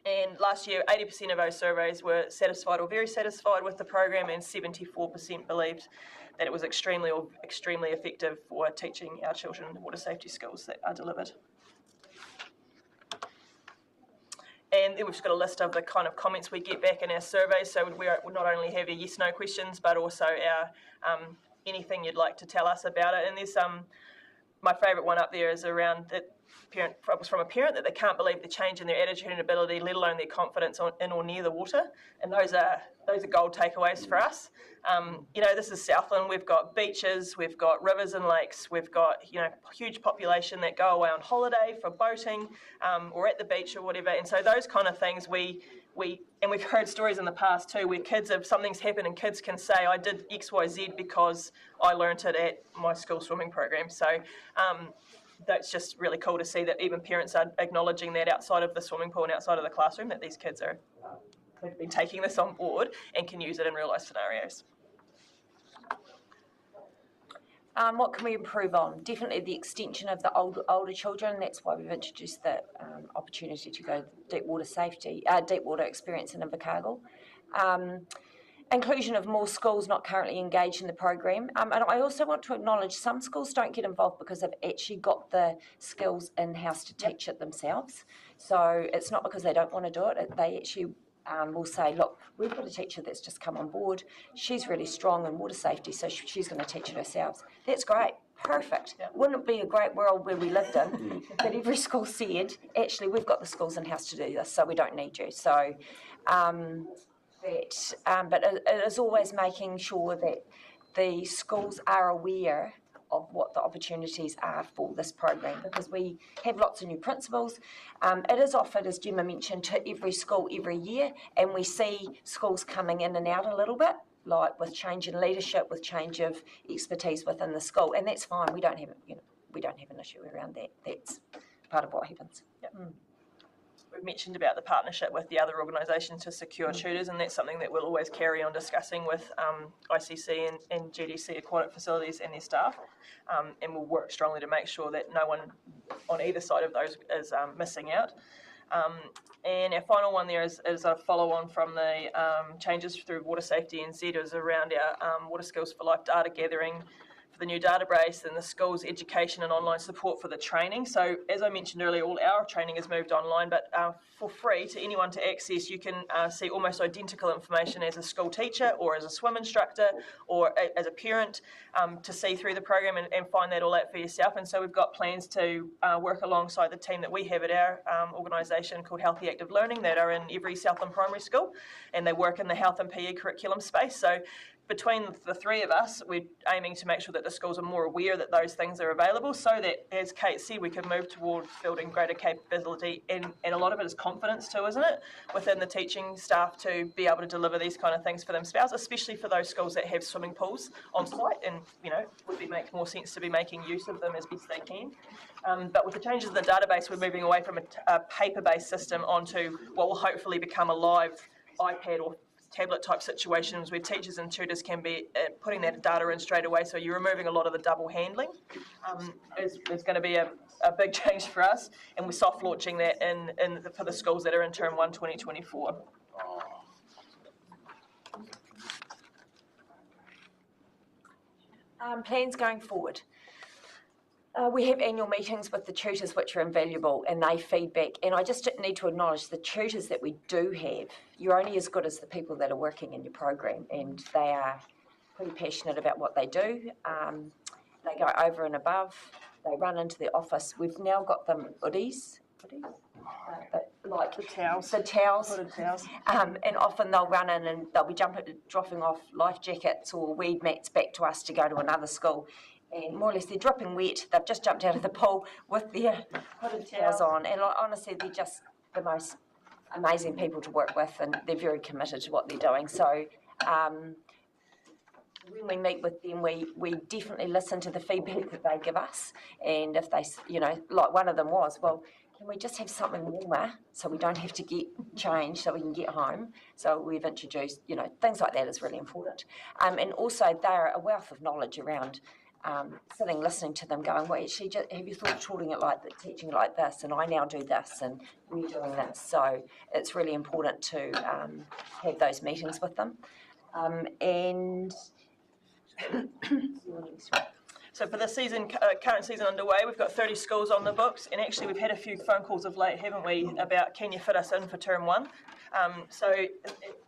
And last year, 80% of those surveys were satisfied or very satisfied with the program, and 74% believed that it was extremely effective for teaching our children the water safety skills that are delivered. And then we've just got a list of the kind of comments we get back in our surveys. So we not only have your yes/no questions, but also our anything you'd like to tell us about it. And there's my favourite one up there is around that parent, was from a parent that they can't believe the change in their attitude and ability, let alone their confidence in or near the water. And those are gold takeaways for us. This is Southland. We've got beaches, we've got rivers and lakes, we've got huge population that go away on holiday for boating or at the beach or whatever. And so those kind of things and we've heard stories in the past too where something's happened and kids can say, I did X, Y, Z because I learnt it at my school swimming program. So that's just really cool to see that even parents are acknowledging that outside of the swimming pool and outside of the classroom, that these kids have been taking this on board and can use it in real life scenarios. What can we improve on? Definitely the extension of the older children. That's why we've introduced the opportunity to go deep water experience in Invercargill. Inclusion of more schools not currently engaged in the program. And I also want to acknowledge some schools don't get involved because they've actually got the skills in-house to teach it themselves. So it's not because they don't want to do it. They actually will say, look, we've got a teacher that's just come on board. She's really strong in water safety, so she's going to teach it herself. That's great. Perfect. Yeah. Wouldn't it be a great world where we lived in that every school said, actually, we've got the schools in-house to do this, so we don't need you. So, but it is always making sure that the schools are aware what the opportunities are for this program, because we have lots of new principals. It is offered, as Gemma mentioned, to every school every year, and we see schools coming in and out a little bit, like with change in leadership, with change of expertise within the school, and that's fine. We don't have, we don't have an issue around that. That's part of what happens. Yep. We've mentioned about the partnership with the other organisations to secure tutors, and that's something that we'll always carry on discussing with ICC and GDC Aquatic Facilities and their staff, and we'll work strongly to make sure that no one on either side of those is missing out. And our final one there is a follow-on from the changes through Water Safety NZ, is around our Water Skills for Life data gathering, the new database, and the school's education and online support for the training. So as I mentioned earlier, all our training has moved online, but for free to anyone to access. You can see almost identical information as a school teacher or as a swim instructor or as a parent to see through the program and find that all out for yourself. And so we've got plans to work alongside the team that we have at our organisation called Healthy Active Learning, that are in every Southland primary school, and they work in the health and PE curriculum space. So between the three of us, we're aiming to make sure that the schools are more aware that those things are available, so that, as Kate said, we can move towards building greater capability, and a lot of it is confidence too, isn't it, within the teaching staff to be able to deliver these kind of things for themselves, especially for those schools that have swimming pools on site, and would make more sense to be making use of them as best they can. But with the changes in the database, we're moving away from a paper-based system onto what will hopefully become a live iPad or tablet type situations where teachers and tutors can be putting that data in straight away, so you're removing a lot of the double handling. It's going to be a big change for us, and we're soft launching that for the schools that are in Term 1 2024. Plans going forward. We have annual meetings with the tutors, which are invaluable, and they feedback. And I just need to acknowledge the tutors that we do have, you're only as good as the people that are working in your program, and they are pretty passionate about what they do. They go over and above. They run into the office. We've now got them hoodies. Like the towels. Hooded towels. And often they'll run in and they'll be dropping off life jackets or weed mats back to us to go to another school. And more or less they're dripping wet. They've just jumped out of the pool with their hooded towels on. And honestly, they're just the most amazing people to work with, and they're very committed to what they're doing. So when we meet with them, we definitely listen to the feedback that they give us. And if they, like one of them was, well, can we just have something warmer so we don't have to get changed so we can get home? So we've introduced, things like that is really important. And also they're a wealth of knowledge around sitting, listening to them, going, well, actually, have you thought of teaching it like this? And I now do this, and we're doing this. So it's really important to have those meetings with them. So for the current season underway, we've got 30 schools on the books, and actually we've had a few phone calls of late, haven't we, about can you fit us in for Term 1? So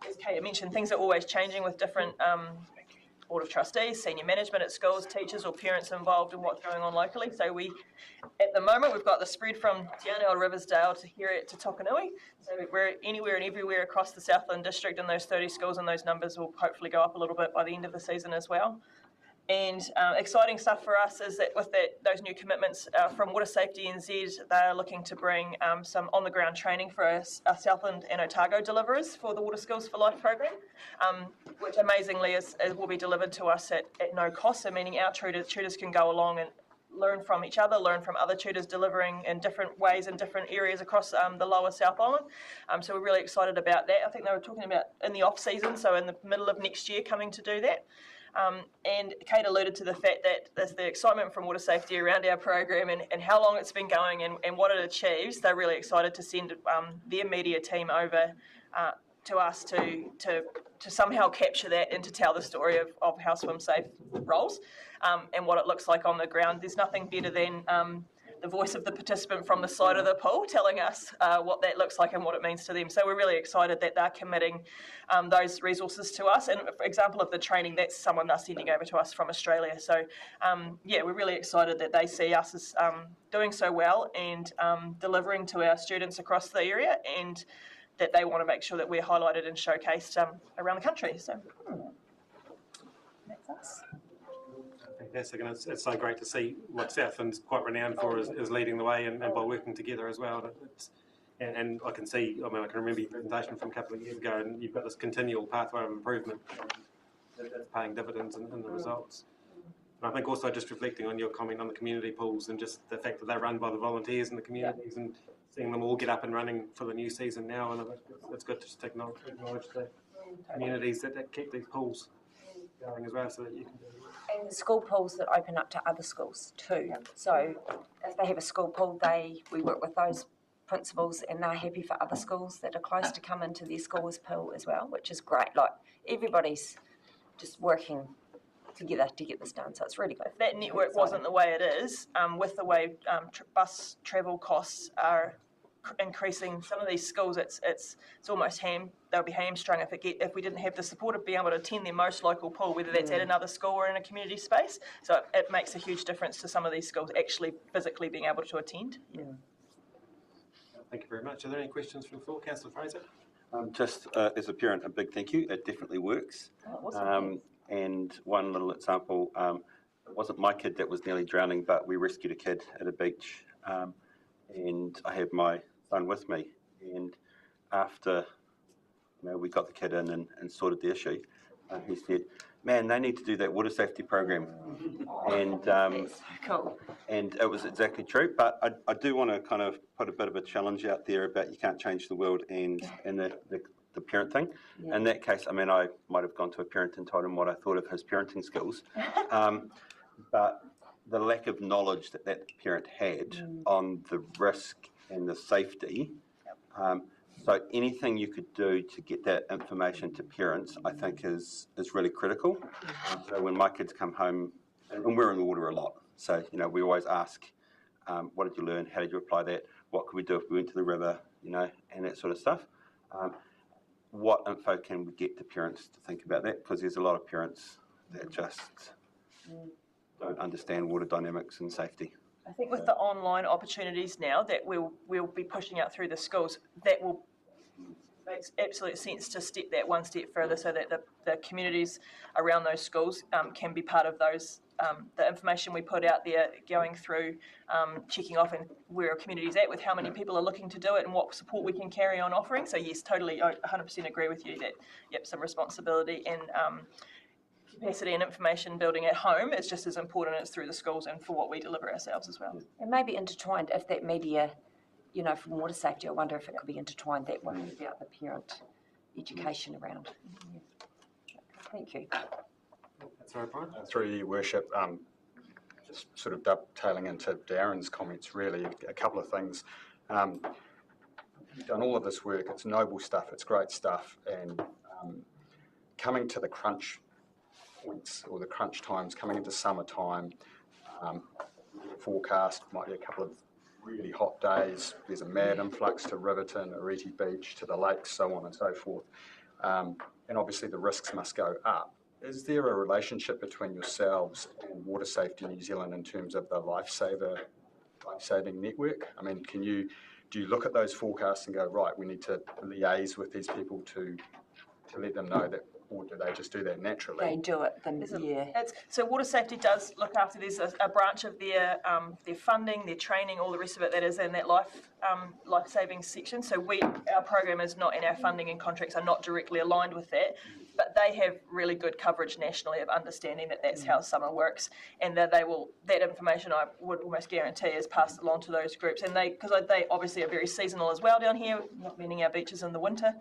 as Kate mentioned, things are always changing with different Board of Trustees, senior management at schools, teachers or parents involved in what's going on locally. So at the moment, we've got the spread from Te Anau, Riversdale to Heret to Tokanui. So we're anywhere and everywhere across the Southland district in those 30 schools, and those numbers will hopefully go up a little bit by the end of the season as well. And exciting stuff for us is that with those new commitments from Water Safety NZ, they're looking to bring some on-the-ground training for our Southland and Otago deliverers for the Water Skills for Life program, which amazingly will be delivered to us at no cost, so meaning our tutors can go along and learn from each other, learn from other tutors delivering in different ways in different areas across the lower South Island. So we're really excited about that. I think they were talking about in the off-season, so in the middle of next year, coming to do that. And Kate alluded to the fact that there's the excitement from Water Safety around our program and how long it's been going and what it achieves. They're really excited to send their media team over to us to somehow capture that and to tell the story of how Swim Safe rolls and what it looks like on the ground. There's nothing better than the voice of the participant from the side of the pool telling us what that looks like and what it means to them. So we're really excited that they're committing those resources to us. And for example of the training, that's someone they're sending over to us from Australia. So we're really excited that they see us as doing so well and delivering to our students across the area, and that they want to make sure that we're highlighted and showcased around the country. So that's us. Thank Fantastic, and it's so great to see what Southland's quite renowned for is leading the way and by working together as well. And I can see, I mean, I can remember your presentation from a couple of years ago, and you've got this continual pathway of improvement that's paying dividends in the results. And I think also just reflecting on your comment on the community pools and just the fact that they're run by the volunteers in the communities and seeing them all get up and running for the new season now, and it's good to just acknowledge the communities that keep these pools going as well, so that you can do it. And the school pools that open up to other schools too. So if they have a school pool, we work with those principals and they're happy for other schools that are close to come into their school's pool as well, which is great. Like everybody's just working together to get this done, so it's really good. If that network wasn't the way it is, with the way bus travel costs are increasing, some of these schools, it's almost they'll be hamstrung if we didn't have the support of being able to attend their most local pool, whether that's at another school or in a community space. So it makes a huge difference to some of these schools actually physically being able to attend. Yeah. Thank you very much. Are there any questions from the floor? Councillor Fraser? Just as a parent, a big thank you. It definitely works. Awesome. And one little example, it wasn't my kid that was nearly drowning, but we rescued a kid at a beach, and I had my son with me. And after we got the kid in and sorted the issue, he said, "Man, they need to do that water safety program." And Cool. and it was exactly true. But I do want to kind of put a bit of a challenge out there about you can't change the world and the parent thing. Yeah. In that case, I mean, I might have gone to a parent and told him what I thought of his parenting skills. But the lack of knowledge that parent had on the risk and the safety. So anything you could do to get that information to parents, I think is really critical. So when my kids come home, and we're in the water a lot, so we always ask, what did you learn? How did you apply that? What could we do if we went to the river? And that sort of stuff. What info can we get to parents to think about that? Because there's a lot of parents that just don't understand water dynamics and safety. I think with the online opportunities now that we'll be pushing out through the schools, that will makes absolute sense to step that one step further so that the communities around those schools can be part of those, the information we put out there, going through, checking off and where a community's at with how many people are looking to do it and what support we can carry on offering. So yes, totally, I 100% agree with you that, some responsibility and capacity and information building at home is just as important as through the schools and for what we deliver ourselves as well. And maybe intertwined if that media, from water safety, I wonder if it could be intertwined that way about the parent education around. Thank you. That's all right, Brian. Through your worship, just sort of dovetailing into Darren's comments, really, a couple of things. You've done all of this work, it's noble stuff, it's great stuff, and coming to the crunch points or the crunch times, coming into summertime, forecast might be a couple of really hot days, there's a mad influx to Riverton, Areti Beach, to the lakes, so on and so forth. And obviously the risks must go up. Is there a relationship between yourselves and Water Safety New Zealand in terms of the life-saving network? I mean, do you look at those forecasts and go, right, we need to liaise with these people to let them know that, or do they just do that naturally? They do it, So Water Safety does look after, there's a branch of their funding, their training, all the rest of it that is in that life-saving section. So our program is not, and our funding and contracts are not directly aligned with that, but they have really good coverage nationally of understanding that that's how summer works, and that that information I would almost guarantee is passed along to those groups, and because they obviously are very seasonal as well down here, not meaning our beaches in the winter,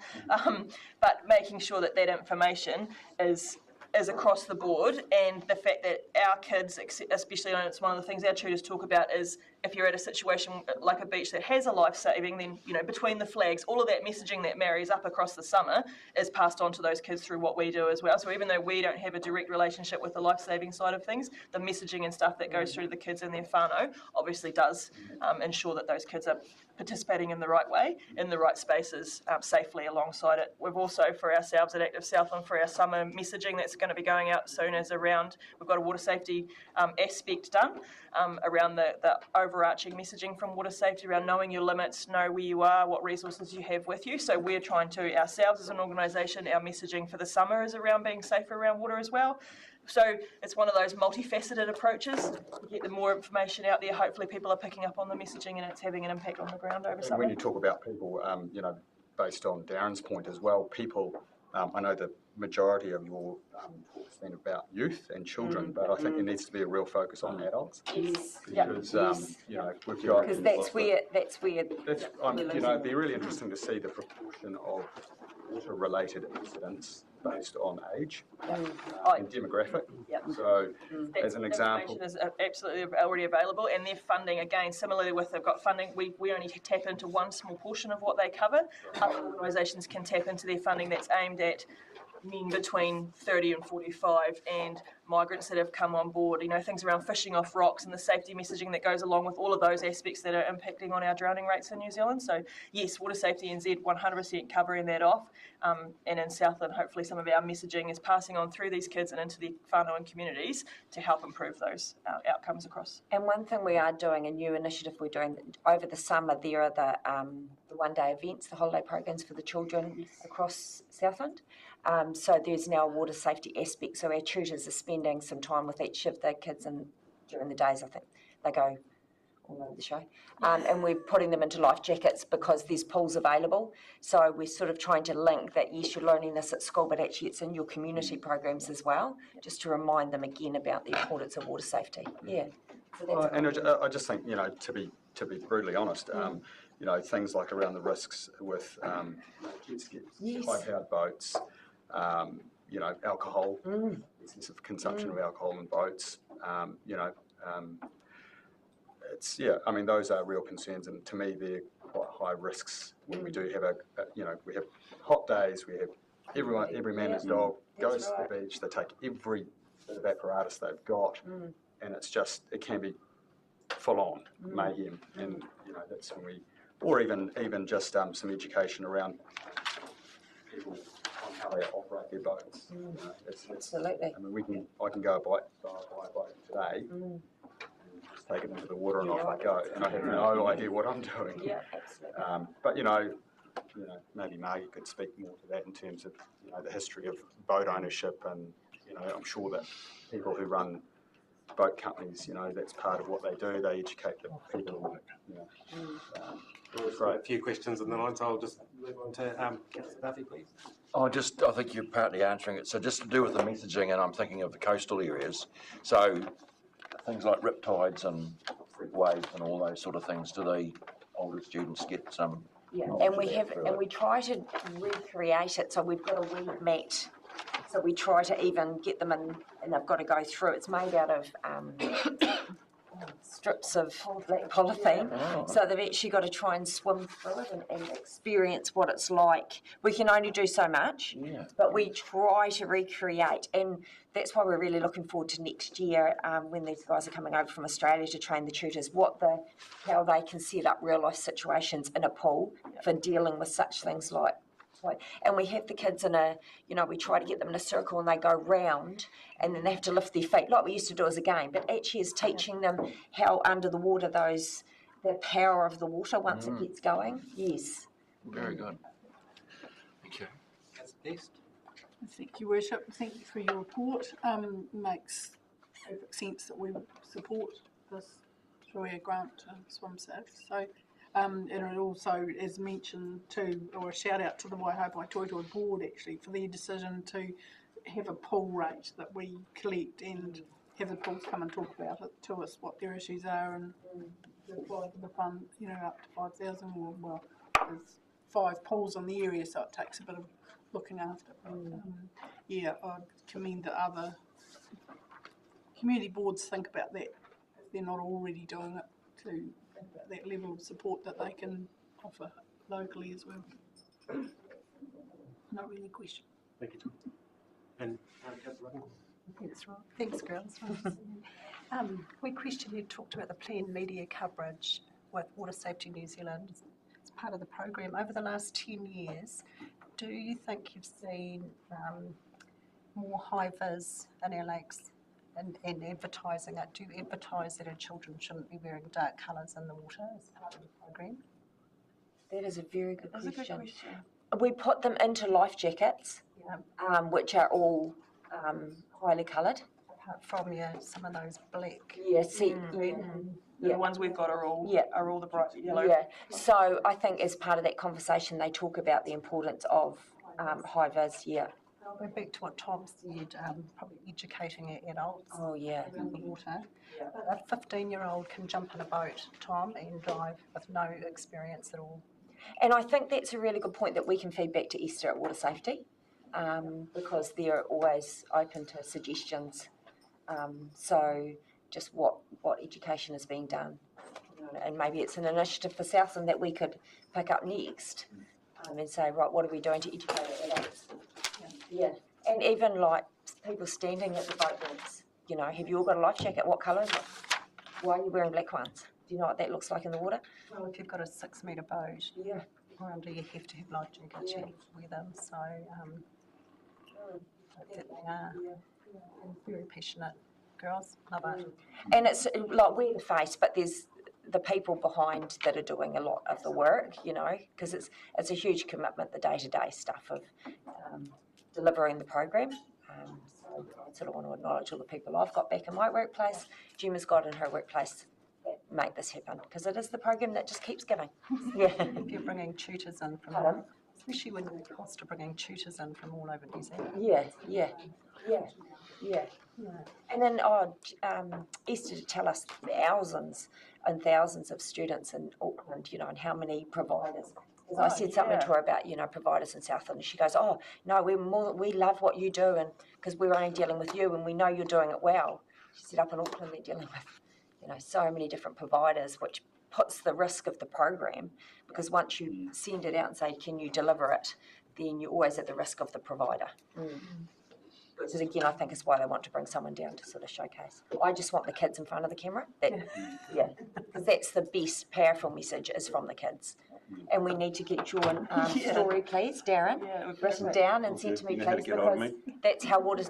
but making sure that information is across the board, and the fact that our kids, especially, and it's one of the things our tutors talk about, is if you're at a situation like a beach that has a life-saving, then, between the flags, all of that messaging that marries up across the summer is passed on to those kids through what we do as well. So even though we don't have a direct relationship with the life-saving side of things, the messaging and stuff that goes through to the kids in their whānau obviously does ensure that those kids are participating in the right way, in the right spaces, safely alongside it. We've also, for ourselves at Active Southland, for our summer messaging that's going to be going out soon, we've got a water safety aspect done around the overall overarching messaging from water safety around knowing your limits, know where you are, what resources you have with you. So we're trying to, ourselves as an organisation, our messaging for the summer is around being safer around water as well. So it's one of those multifaceted approaches to get the more information out there. Hopefully people are picking up on the messaging and it's having an impact on the ground over summer. When you talk about people, based on Darren's point as well, people, I know the majority of your talk has been about youth and children, but I think there needs to be a real focus on adults. Yes. Because, we've got... Because that's where it'd be really interesting to see the proportion of water-related incidents based on age and demographic. So, as an example... Information is absolutely already available, and their funding, again, similarly with they've got funding, we only tap into one small portion of what they cover. Other organisations can tap into their funding that's aimed at men between 30 and 45 and migrants that have come on board, things around fishing off rocks and the safety messaging that goes along with all of those aspects that are impacting on our drowning rates in New Zealand. So yes, Water Safety NZ 100% covering that off, and in Southland hopefully some of our messaging is passing on through these kids and into the whānau and communities to help improve those outcomes across. And one thing we are doing, a new initiative we're doing over the summer, there are the one-day events, the holiday programs for the children across Southland. So there's now a water safety aspect. So our tutors are spending some time with each of the kids, and during the days, I think they go all over the show. And we're putting them into life jackets because there's pools available. So we're sort of trying to link that, yes, you're learning this at school, but actually it's in your community programs as well, just to remind them again about the importance of water safety. Yeah. So and I just think, to be brutally honest, things like around the risks with jet skis, high-powered boats, alcohol, excessive consumption of alcohol in boats, those are real concerns, and to me they're quite high risks when we do have we have hot days, we have every man and his dog goes to the beach, they take every bit of apparatus they've got, and it can be full on mayhem, and that's when or even just some education around people on how they operate their boats. Absolutely. I can go buy a boat today, and just take it into the water and off I go, and I have no idea what I'm doing. Yeah, absolutely. But maybe Margie could speak more to that in terms of the history of boat ownership, and I'm sure that people who run boat companies, that's part of what they do. They educate the people. Right. A few questions in the line, so I'll just move on to Councillor Duffy, please. I think you're partly answering it. So just to do with the messaging, and I'm thinking of the coastal areas. So things like riptides and freak waves and all those sort of things, do the older students get some? Yeah, and we try to recreate it. So we've got a wee mat. So we try to even get them in, and they've got to go through. It's made out of strips of black polythene. So they've actually got to try and swim through it and experience what it's like. We can only do so much, but we try to recreate, and that's why we're really looking forward to next year when these guys are coming over from Australia to train the tutors, how they can set up real life situations in a pool for dealing with such things like. And we have the kids we try to get them in a circle and they go round and then they have to lift their feet like we used to do as a game, but actually is teaching them how under the water the power of the water once it gets going. Yes. Very good. Thank you. That's best. Thank you, Worship. Thank you for your report. Makes perfect sense that we support this through our grant Swim Safe. So, and it also is mentioned too, or a shout out to the Waihopai Toitoi board actually for their decision to have a pool rate that we collect and have the pools come and talk about it to us, what their issues are, and apply for the fund, up to 5,000 or there's 5 pools in the area, so it takes a bit of looking after. But, I'd commend that other community boards think about that if they're not already doing it, to think about that level of support that they can offer locally as well. Not really a question. Thank you, Tom. And Councillor Rutten. Thanks, Rob. Thanks, girls. We question you talked about the planned media coverage with Water Safety New Zealand as part of the program over the last 10 years. Do you think you've seen more high vis in our lakes and advertising it, do you advertise that our children shouldn't be wearing dark colours in the water as part of the program? That is a very good That's a question. good question. We put them into life jackets, Yeah. which are all highly coloured. Apart from some of those black. Yeah, see, The ones we've got are all the bright yellow. yeah. So I think as part of that conversation, they talk about the importance of high vis. Yeah. I'll go back to what Tom said, probably educating our adults Oh yeah. around the water. But a 15-year-old can jump in a boat, Tom, and dive with no experience at all. And I think that's a really good point that we can feed back to Esther at Water Safety, because they're always open to suggestions. So just what education is being done, and maybe it's an initiative for Southland that we could pick up next, and say, right, what are we doing to educate our adults? Yeah, and even like people standing at the boat ramps, have you all got a life jacket? What colour is it? Why are you wearing black ones? Do you know what that looks like in the water? Well, if you've got a 6-metre boat, around you have to have life jackets, you have to wear them. So that they are and very passionate girls, love it. And it's like we're the face, but there's the people behind that are doing a lot of the work, because it's a huge commitment, the day-to-day stuff of delivering the program. So I sort of want to acknowledge all the people I've got back in my workplace, Gemma's got in her workplace, that make this happen, because it is the program that just keeps giving. Yeah. If you're bringing tutors in from, especially when the cost of bringing tutors in from all over New Zealand. Yeah. And then Esther to tell us thousands and thousands of students in Auckland, and how many providers. I said something to her about, providers in Southland, and she goes, "Oh no, we love what you do, and because we're only dealing with you, and we know you're doing it well." She said, "Up in Auckland, they're dealing with, so many different providers, which puts the risk of the program, because once you send it out and say, can you deliver it, then you're always at the risk of the provider." Which is, again, I think is why they want to bring someone down to sort of showcase. I just want the kids in front of the camera. Because that's the best powerful message is from the kids. And we need to get your story, please, Darren, written down and sent to me, please, because that's how water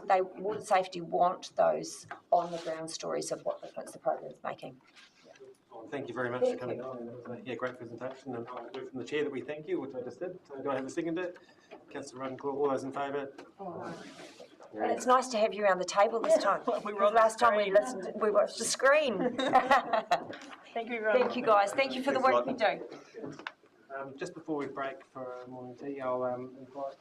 safety want those on the ground stories of what difference the program is making. Thank you very much for coming on. It was a great presentation, and I heard from the chair that we thank you, which I just did. So do I have a second to it? Councillor Runcorn, all those in favour? And it's nice to have you around the table this time. Last time we listened, we watched the screen. Thank you, everyone. Thank you, guys. Thank you for the work you do. Just before we break for morning tea, I'll invite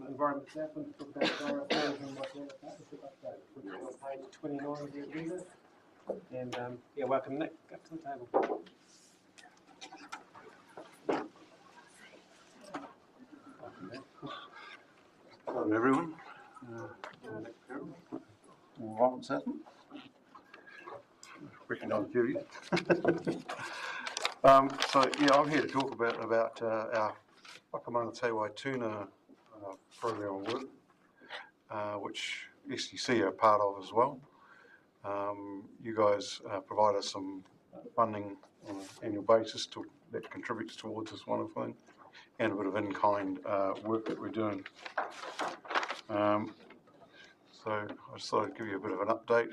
Environment Southland to talk about Environment and what's in the partnership update, which is on page 29 of the agenda. And welcome Nick up to the table. Hello everyone. Environment Southland. Recognise you. I'm here to talk about our Whakamana Te Wai Tuna program of work, which STC are part of as well. You guys provide us some funding on an annual basis that contributes towards this wonderful thing, and a bit of in-kind work that we're doing. So I just thought I'd give you a bit of an update.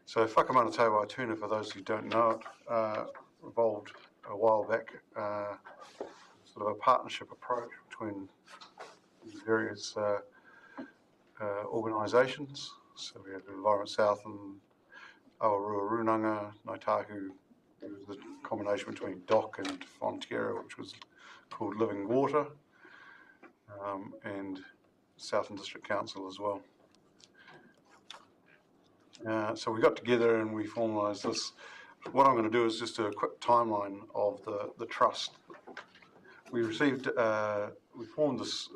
So Whakamana Te Wai Tuna, for those who don't know it, evolved a while back, sort of a partnership approach between various organisations. So we have Environment South and Awarua Runanga, Naitahu. It was the combination between DOC and Fonterra, which was called Living Water, and Southland District Council as well. So we got together and we formalised this. What I'm going to do is just do a quick timeline of the trust. We formed this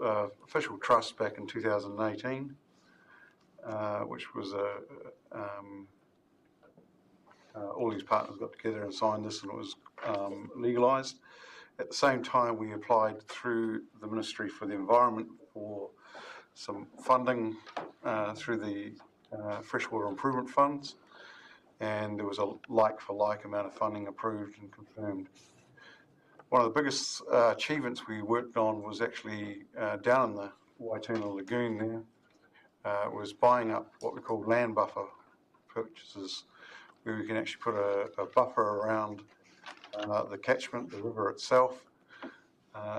official trust back in 2018, which was all these partners got together and signed this, and it was legalised. At the same time, we applied through the Ministry for the Environment for some funding through the freshwater improvement funds, and there was a like-for-like amount of funding approved and confirmed. One of the biggest achievements we worked on was actually down in the Waituna Lagoon there, was buying up what we call land buffer purchases where we can actually put a buffer around the catchment, the river itself,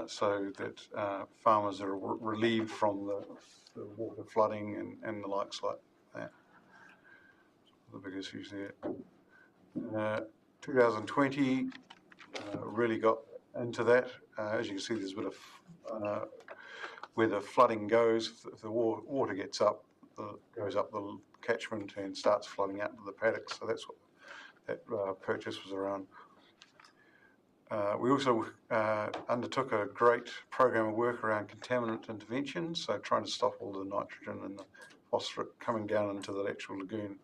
so that farmers are relieved from the water flooding and the likes like that. The big issues there. 2020 really got into that. As you can see, there's a bit of where the flooding goes. If the water gets up, goes up the catchment and starts flooding out to the paddocks. So that's what that purchase was around. We also undertook a great program of work around contaminant intervention, so trying to stop all the nitrogen and the phosphate coming down into the actual lagoon.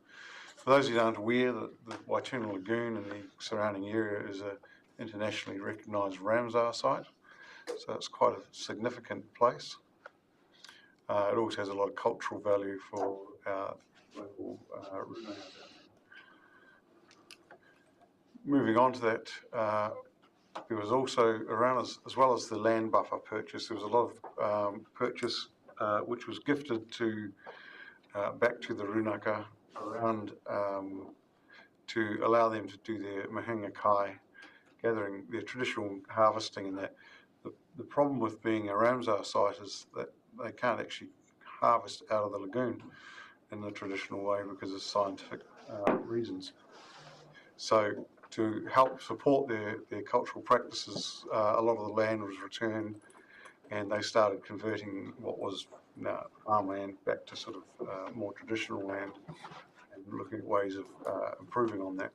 For those who aren't aware, the Waituna Lagoon and the surrounding area is an internationally recognised Ramsar site, so it's quite a significant place. It also has a lot of cultural value for our local Moving on to that, there was also around, as well as the land buffer purchase, there was a lot of purchase which was gifted to back to the Runaka around to allow them to do their mahinga kai gathering, their traditional harvesting. And that the problem with being a Ramsar site is that they can't actually harvest out of the lagoon in the traditional way because of scientific reasons. So to help support their cultural practices, a lot of the land was returned, and they started converting what was farmland back to sort of more traditional land and looking at ways of improving on that.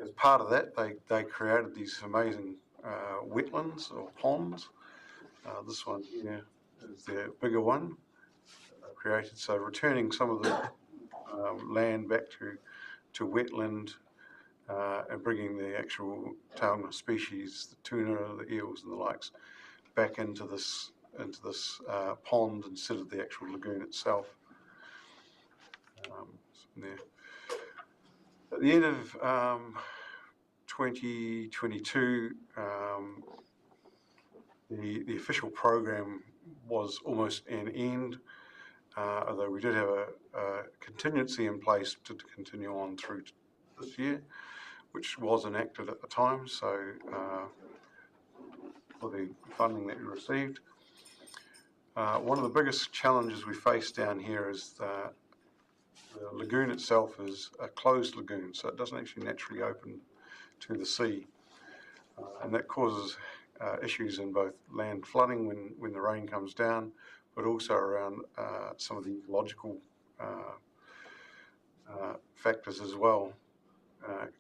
As part of that, they created these amazing wetlands or ponds. This one here is their bigger one created, so returning some of the land back to wetland and bringing the actual taonga species, the tuna, the eels and the likes, back into this pond instead of the actual lagoon itself. There. At the end of 2022, the official program was almost an end, although we did have a contingency in place to continue on through this year, which was enacted at the time, so for the funding that we received. One of the biggest challenges we face down here is the lagoon itself is a closed lagoon, so it doesn't actually naturally open to the sea, and that causes issues in both land flooding when the rain comes down, but also around some of the ecological factors as well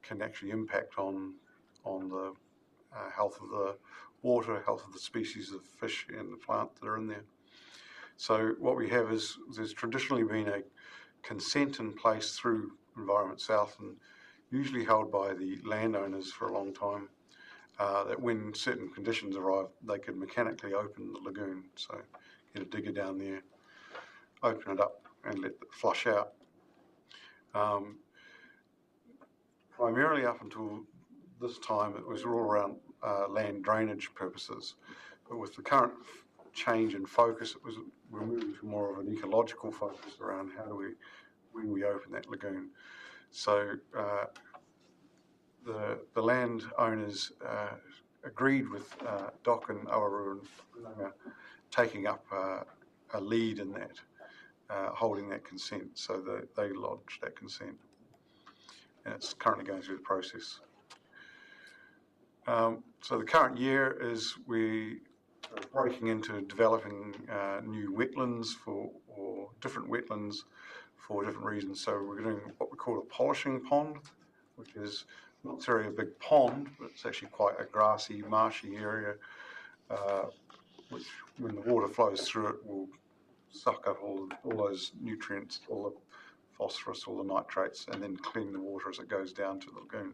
can actually impact on the health of the water, health of the species of fish and the plant that are in there. So what we have is there's traditionally been a consent in place through Environment South, and usually held by the landowners for a long time, that when certain conditions arrive, they could mechanically open the lagoon. So get a digger down there, open it up and let it flush out. Primarily up until this time, it was all around land drainage purposes. But with the current change in focus, we're moving to more of an ecological focus around when we open that lagoon. So the landowners agreed with DOC and Awaru and Runanga taking up a lead in that, holding that consent. So they lodged that consent, and it's currently going through the process. So the current year is we are breaking into developing new wetlands or different wetlands for different reasons. So we're doing what we call a polishing pond, which is not necessarily a big pond, but it's actually quite a grassy, marshy area, which when the water flows through it will suck up all those nutrients, all the phosphorus, all the nitrates, and then clean the water as it goes down to the lagoon.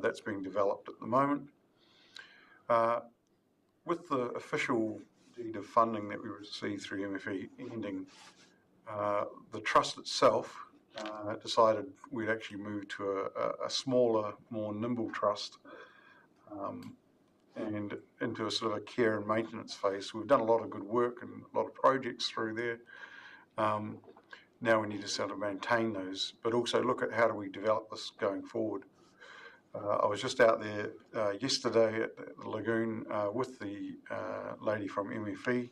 That's being developed at the moment. With the official deed of funding that we received through MFE ending, the trust itself decided we'd actually move to a smaller, more nimble trust and into a sort of a care and maintenance phase. So we've done a lot of good work and a lot of projects through there. Now we need to sort of maintain those, but also look at how do we develop this going forward. I was just out there yesterday at the lagoon with the lady from MFE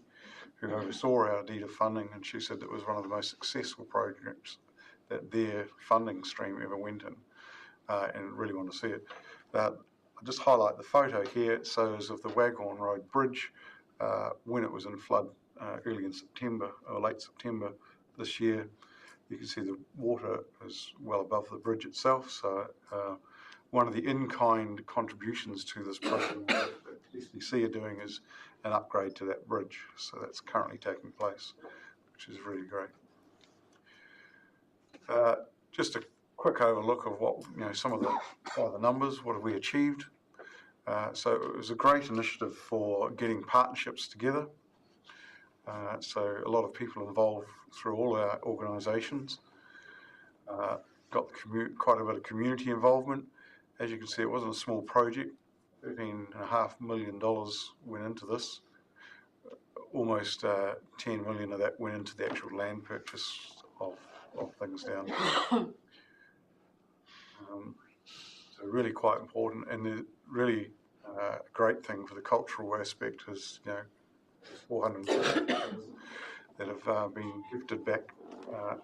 who oversaw our deed of funding, and she said that it was one of the most successful projects that their funding stream ever went in, and really want to see it. I'll just highlight the photo here. It shows of the Waghorn Road Bridge when it was in flood early in September or late September this year. You can see the water is well above the bridge itself, so one of the in-kind contributions to this program that SDC are doing is an upgrade to that bridge. So that's currently taking place, which is really great. Just a quick overlook of what, some of the numbers, what have we achieved. So it was a great initiative for getting partnerships together. So a lot of people involved through all our organisations. Got quite a bit of community involvement. As you can see, it wasn't a small project. $13.5 million went into this. Almost 10 million of that went into the actual land purchase of things down there. So really quite important, and the really great thing for the cultural aspect is, 450 that have been gifted back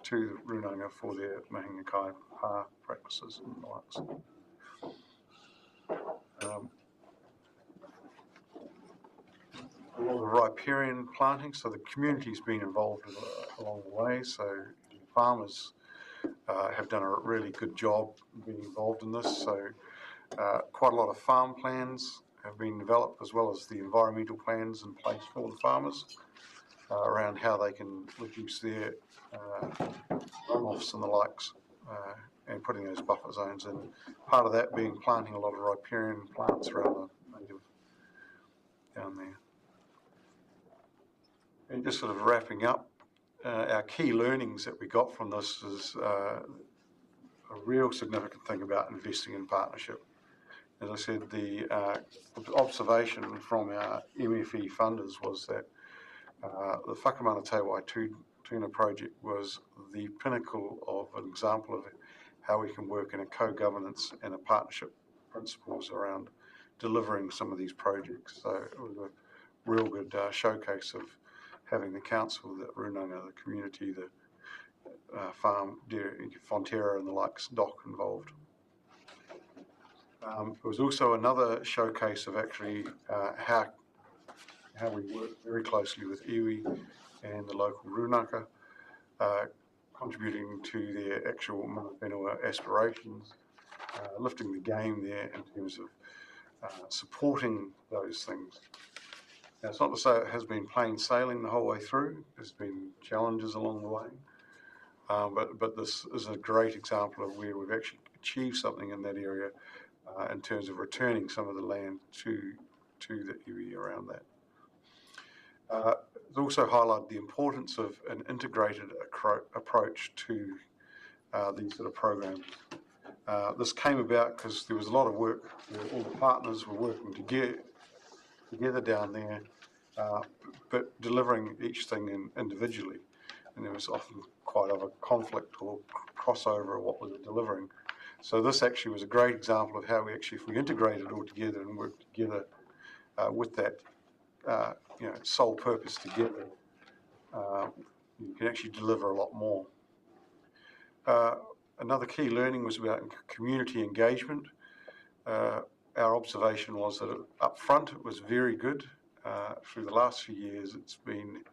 to Runanga for their mahinga kai pa practices and the likes. A lot of riparian planting, so the community's been involved along the way, so farmers have done a really good job being involved in this, so quite a lot of farm plans have been developed, as well as the environmental plans in place for the farmers around how they can reduce their runoffs and the likes, and putting those buffer zones in. Part of that being planting a lot of riparian plants around the native down there. And just sort of wrapping up, our key learnings that we got from this is a real significant thing about investing in partnership. As I said, the observation from our MFE funders was that the Whakamana Te Wai Tuna project was the pinnacle of an example of how we can work in a co-governance and a partnership principles around delivering some of these projects. So it was a real good showcase of having the council, the Runanga, the community, the farm, Fonterra and the likes, DOC involved. It was also another showcase of actually how we work very closely with iwi and the local Runanga, contributing to their actual mana whenua aspirations, lifting the game there in terms of supporting those things. Now, it's not to say it has been plain sailing the whole way through. There's been challenges along the way, but this is a great example of where we've actually achieved something in that area in terms of returning some of the land to the iwi around that. It's also highlighted the importance of an integrated approach to these sort of programs. This came about because there was a lot of work where all the partners were working together down there, but delivering each thing individually. And there was often quite a conflict or crossover of what we were delivering. So this actually was a great example of how we actually, if we integrated all together and worked together with that sole purpose together, you can actually deliver a lot more. Another key learning was about community engagement. Our observation was that up front it was very good. Through the last few years it's been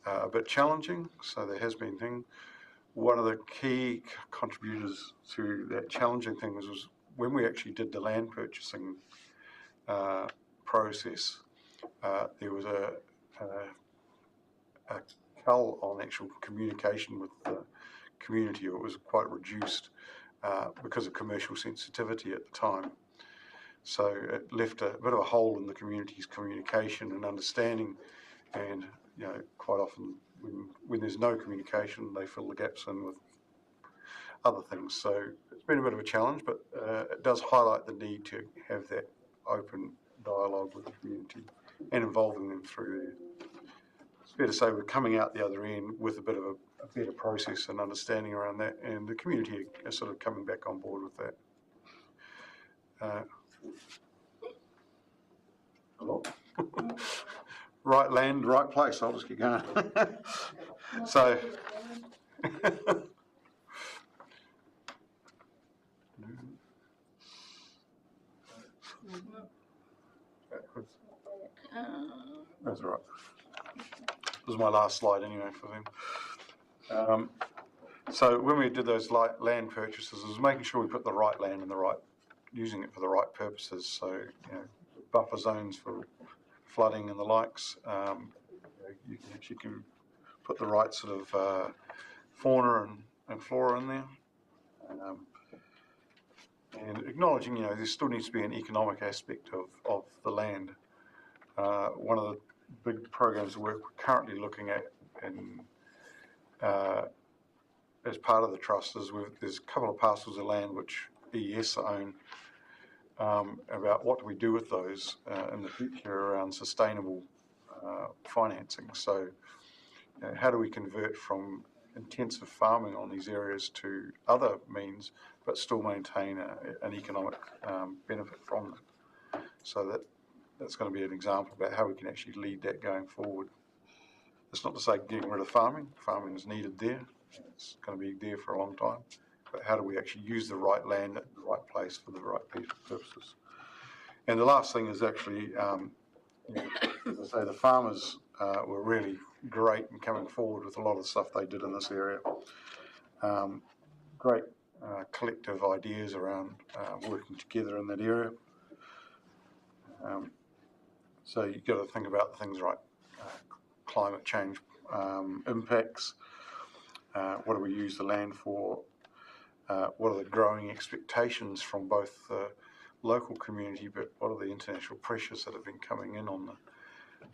a bit challenging, so there has been things. One of the key contributors to that challenging thing was when we actually did the land purchasing process, there was a cull on actual communication with the community. It was quite reduced because of commercial sensitivity at the time. So it left a bit of a hole in the community's communication and understanding, and quite often when there's no communication, they fill the gaps in with other things. So it's been a bit of a challenge, but it does highlight the need to have that open dialogue with the community and involving them through there. It's fair to say we're coming out the other end with a bit of a better process and understanding around that, and the community are sort of coming back on board with that. Right land, right place. I'll just keep going. So, that's right. This is my last slide anyway for them. So when we did those land purchases, it was making sure we put the right land in the right, using it for the right purposes. So, you know, buffer zones for flooding and the likes. You can actually put the right sort of fauna and flora in there. And acknowledging, you know, there still needs to be an economic aspect of the land. One of the big programs of work we're currently looking at in, as part of the trust is there's a couple of parcels of land which EES own, about what do we do with those in the future around sustainable financing. So, you know, how do we convert from intensive farming on these areas to other means, but still maintain an economic benefit from them? So that's going to be an example about how we can actually lead that going forward. It's not to say getting rid of farming. Farming is needed there. It's going to be there for a long time. But how do we actually use the right land at the right place for the right purposes? And the last thing is actually, you know, as I say, the farmers were really great in coming forward with a lot of the stuff they did in this area. Great collective ideas around working together in that area. So you've got to think about the things like climate change impacts. What do we use the land for? What are the growing expectations from both the local community, but what are the international pressures that have been coming in on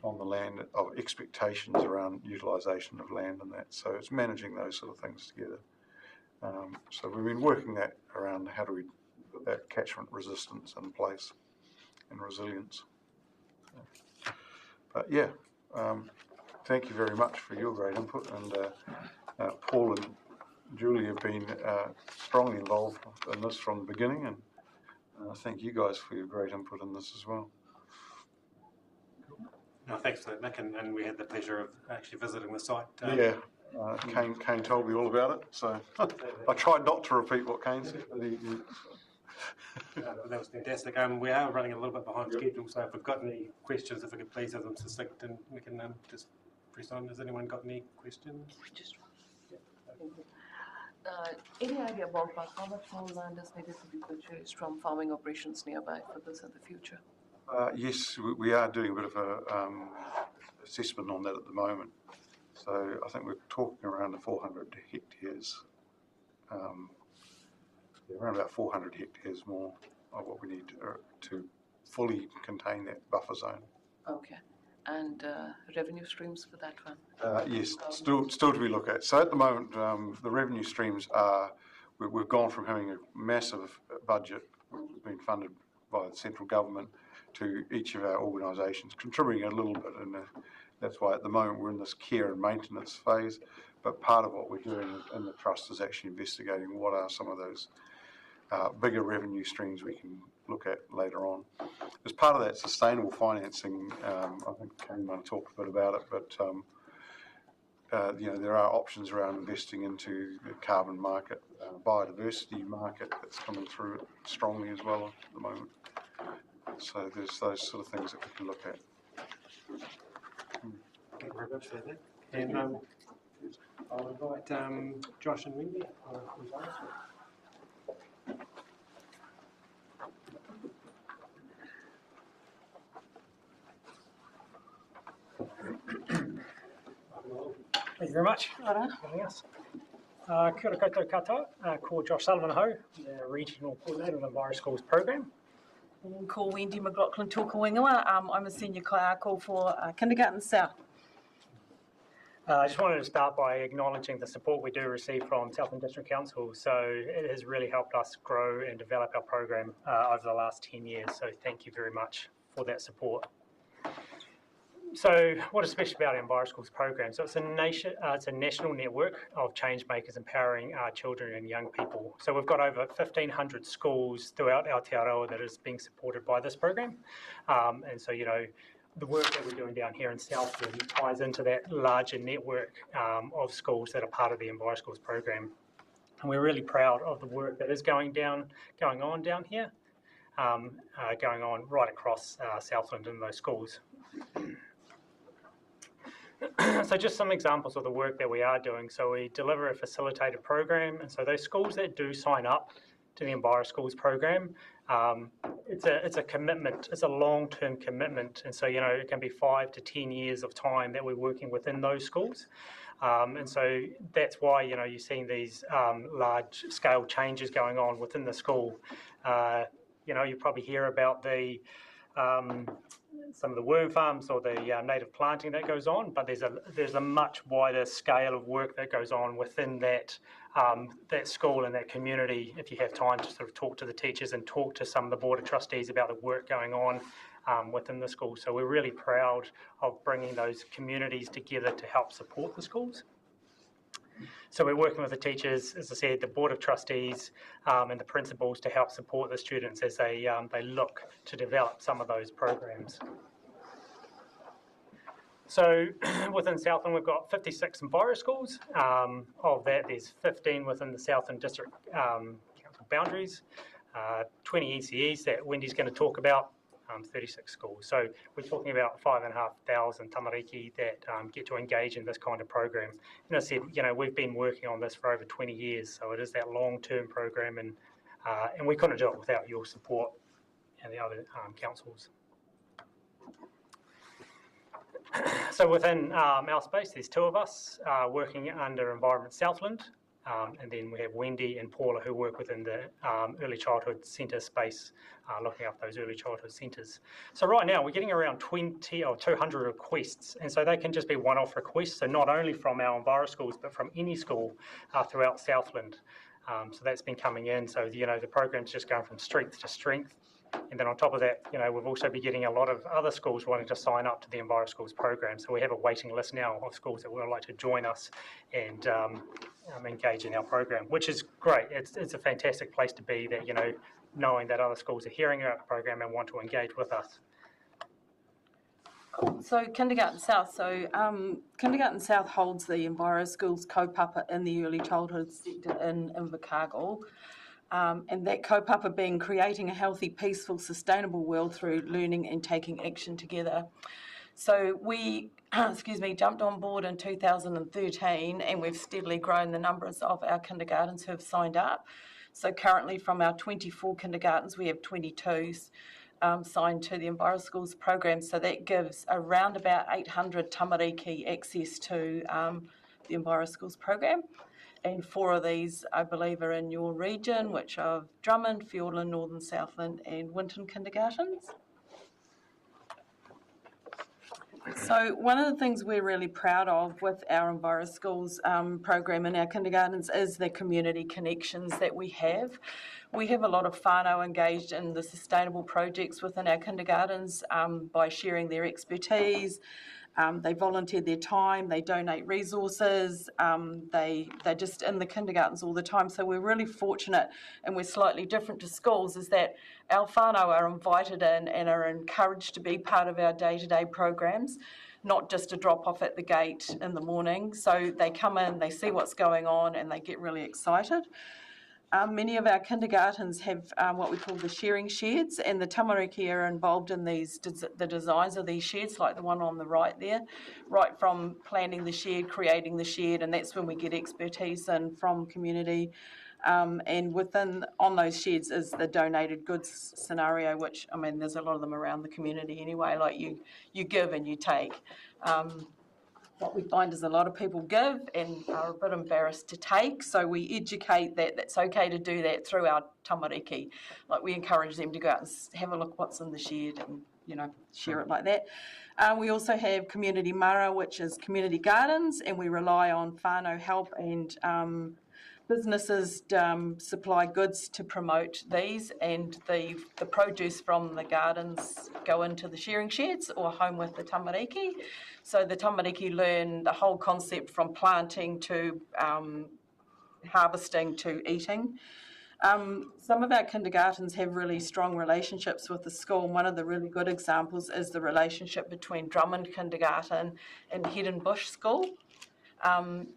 the land, of expectations around utilisation of land and that? So it's managing those sort of things together. So we've been working that around how do we put that catchment resistance in place and resilience. But yeah, thank you very much for your great input, and Paul and Julie have been strongly involved in this from the beginning, and thank you guys for your great input in this as well. No, thanks for that, Nick, and we had the pleasure of actually visiting the site. Yeah, Kane told me all about it, so I tried not to repeat what Kane said. That was fantastic. We are running a little bit behind schedule, so if we've got any questions, if we could please have them succinct, and we can just press on. Has anyone got any questions? Any idea ballpark how much more land is needed to be purchased from farming operations nearby for this in the future? Yes, we are doing a bit of a assessment on that at the moment. So I think we're talking around the 400 hectares, around about 400 hectares more of what we need to fully contain that buffer zone. Okay. And revenue streams for that one? Yes, still to be looked at. So at the moment, the revenue streams are, we've gone from having a massive budget, which has been funded by the central government, to each of our organisations contributing a little bit, and that's why at the moment we're in this care and maintenance phase. But part of what we're doing in the trust is actually investigating what are some of those bigger revenue streams we can look at later on. As part of that sustainable financing, I think Kane might have talked a bit about it, but you know, there are options around investing into the carbon market, biodiversity market that's coming through strongly as well at the moment. So there's those sort of things that we can look at. Thank you very much for that. And I'll invite Josh and Wendy. Thank you very much. Anything else? Kia ora koutou katoa, ko Josh Sullivan ho, the Regional Coordinator of the Virus Schools Program. Ko Wendy McLaughlin tōka wingua. I'm a senior kaiako for Kindergarten South. I just wanted to start by acknowledging the support we do receive from Southland District Council. So it has really helped us grow and develop our program over the last 10 years. So thank you very much for that support. So what is special about our EnviroSchools program? So it's a national network of change makers empowering children and young people. So we've got over 1,500 schools throughout Aotearoa that is being supported by this program. And so, the work that we're doing down here in Southland ties into that larger network of schools that are part of the EnviroSchools program. And we're really proud of the work that is going on down here, going on right across Southland in those schools. So just some examples of the work that we are doing. So we deliver a facilitated program, and so those schools that do sign up to the EnviroSchools program, it's a commitment, it's a long-term commitment, and so it can be 5 to 10 years of time that we're working within those schools. And so that's why you're seeing these large-scale changes going on within the school. You probably hear about the some of the worm farms or the native planting that goes on, but there's a much wider scale of work that goes on within that school and that community. If you have time to sort of talk to the teachers and talk to some of the board of trustees about the work going on within the school. So we're really proud of bringing those communities together to help support the schools. So we're working with the teachers, as I said, the board of trustees and the principals to help support the students as they look to develop some of those programs. So within Southland, we've got 56 EnviroSchools. Of that, there's 15 within the Southland District Council boundaries, 20 ECEs that Wendy's going to talk about, 36 schools. So we're talking about 5,500 tamariki that get to engage in this kind of program. And as I said, we've been working on this for over 20 years, so it is that long-term program, and we couldn't do it without your support and the other councils. So within our space, there's 2 of us working under Environment Southland, and then we have Wendy and Paula who work within the early childhood centre space, looking after those early childhood centres. So right now we're getting around 20 or 200 requests, and so they can just be one-off requests, so not only from our EnviroSchools but from any school throughout Southland. So that's been coming in, so the program's just going from strength to strength. And then on top of that, we've also been getting a lot of other schools wanting to sign up to the EnviroSchools program. So we have a waiting list now of schools that would like to join us and engage in our program, which is great. It's a fantastic place to be, that knowing that other schools are hearing about the program and want to engage with us. So Kindergarten South. So Kindergarten South holds the EnviroSchools kaupapa in the early childhood sector in Invercargill. And that kaupapa being creating a healthy, peaceful, sustainable world through learning and taking action together. So we, jumped on board in 2013, and we've steadily grown the numbers of our kindergartens who have signed up. So currently from our 24 kindergartens, we have 22s signed to the EnviroSchools program. So that gives around about 800 tamariki access to the EnviroSchools program. And 4 of these, I believe, are in your region, which are Drummond, Fiordland, Northern Southland and Winton kindergartens. So one of the things we're really proud of with our EnviroSchools program in our kindergartens is the community connections that we have. We have a lot of whānau engaged in the sustainable projects within our kindergartens by sharing their expertise. They volunteer their time, they donate resources, they're just in the kindergartens all the time. So we're really fortunate, and we're slightly different to schools, is that our whānau are invited in and are encouraged to be part of our day-to-day programs, not just a drop-off at the gate in the morning. So they come in, they see what's going on, and they get really excited. Many of our kindergartens have what we call the sharing sheds, and the tamariki are involved in the designs of these sheds, like the one on the right there, right from planning the shed, creating the shed, and that's when we get expertise in from community. And on those sheds is the donated goods scenario, which, there's a lot of them around the community anyway, like you give and you take. What we find is a lot of people give and are a bit embarrassed to take, so we educate that that's okay to do that through our tamariki. Like, we encourage them to go out and have a look what's in the shed and, share it like that. We also have community mara, which is community gardens, and we rely on whānau help and businesses supply goods to promote these, and the produce from the gardens go into the shearing sheds or home with the tamariki. So the tamariki learn the whole concept from planting to harvesting to eating. Some of our kindergartens have really strong relationships with the school. One of the really good examples is the relationship between Drummond Kindergarten and Head Bush School. The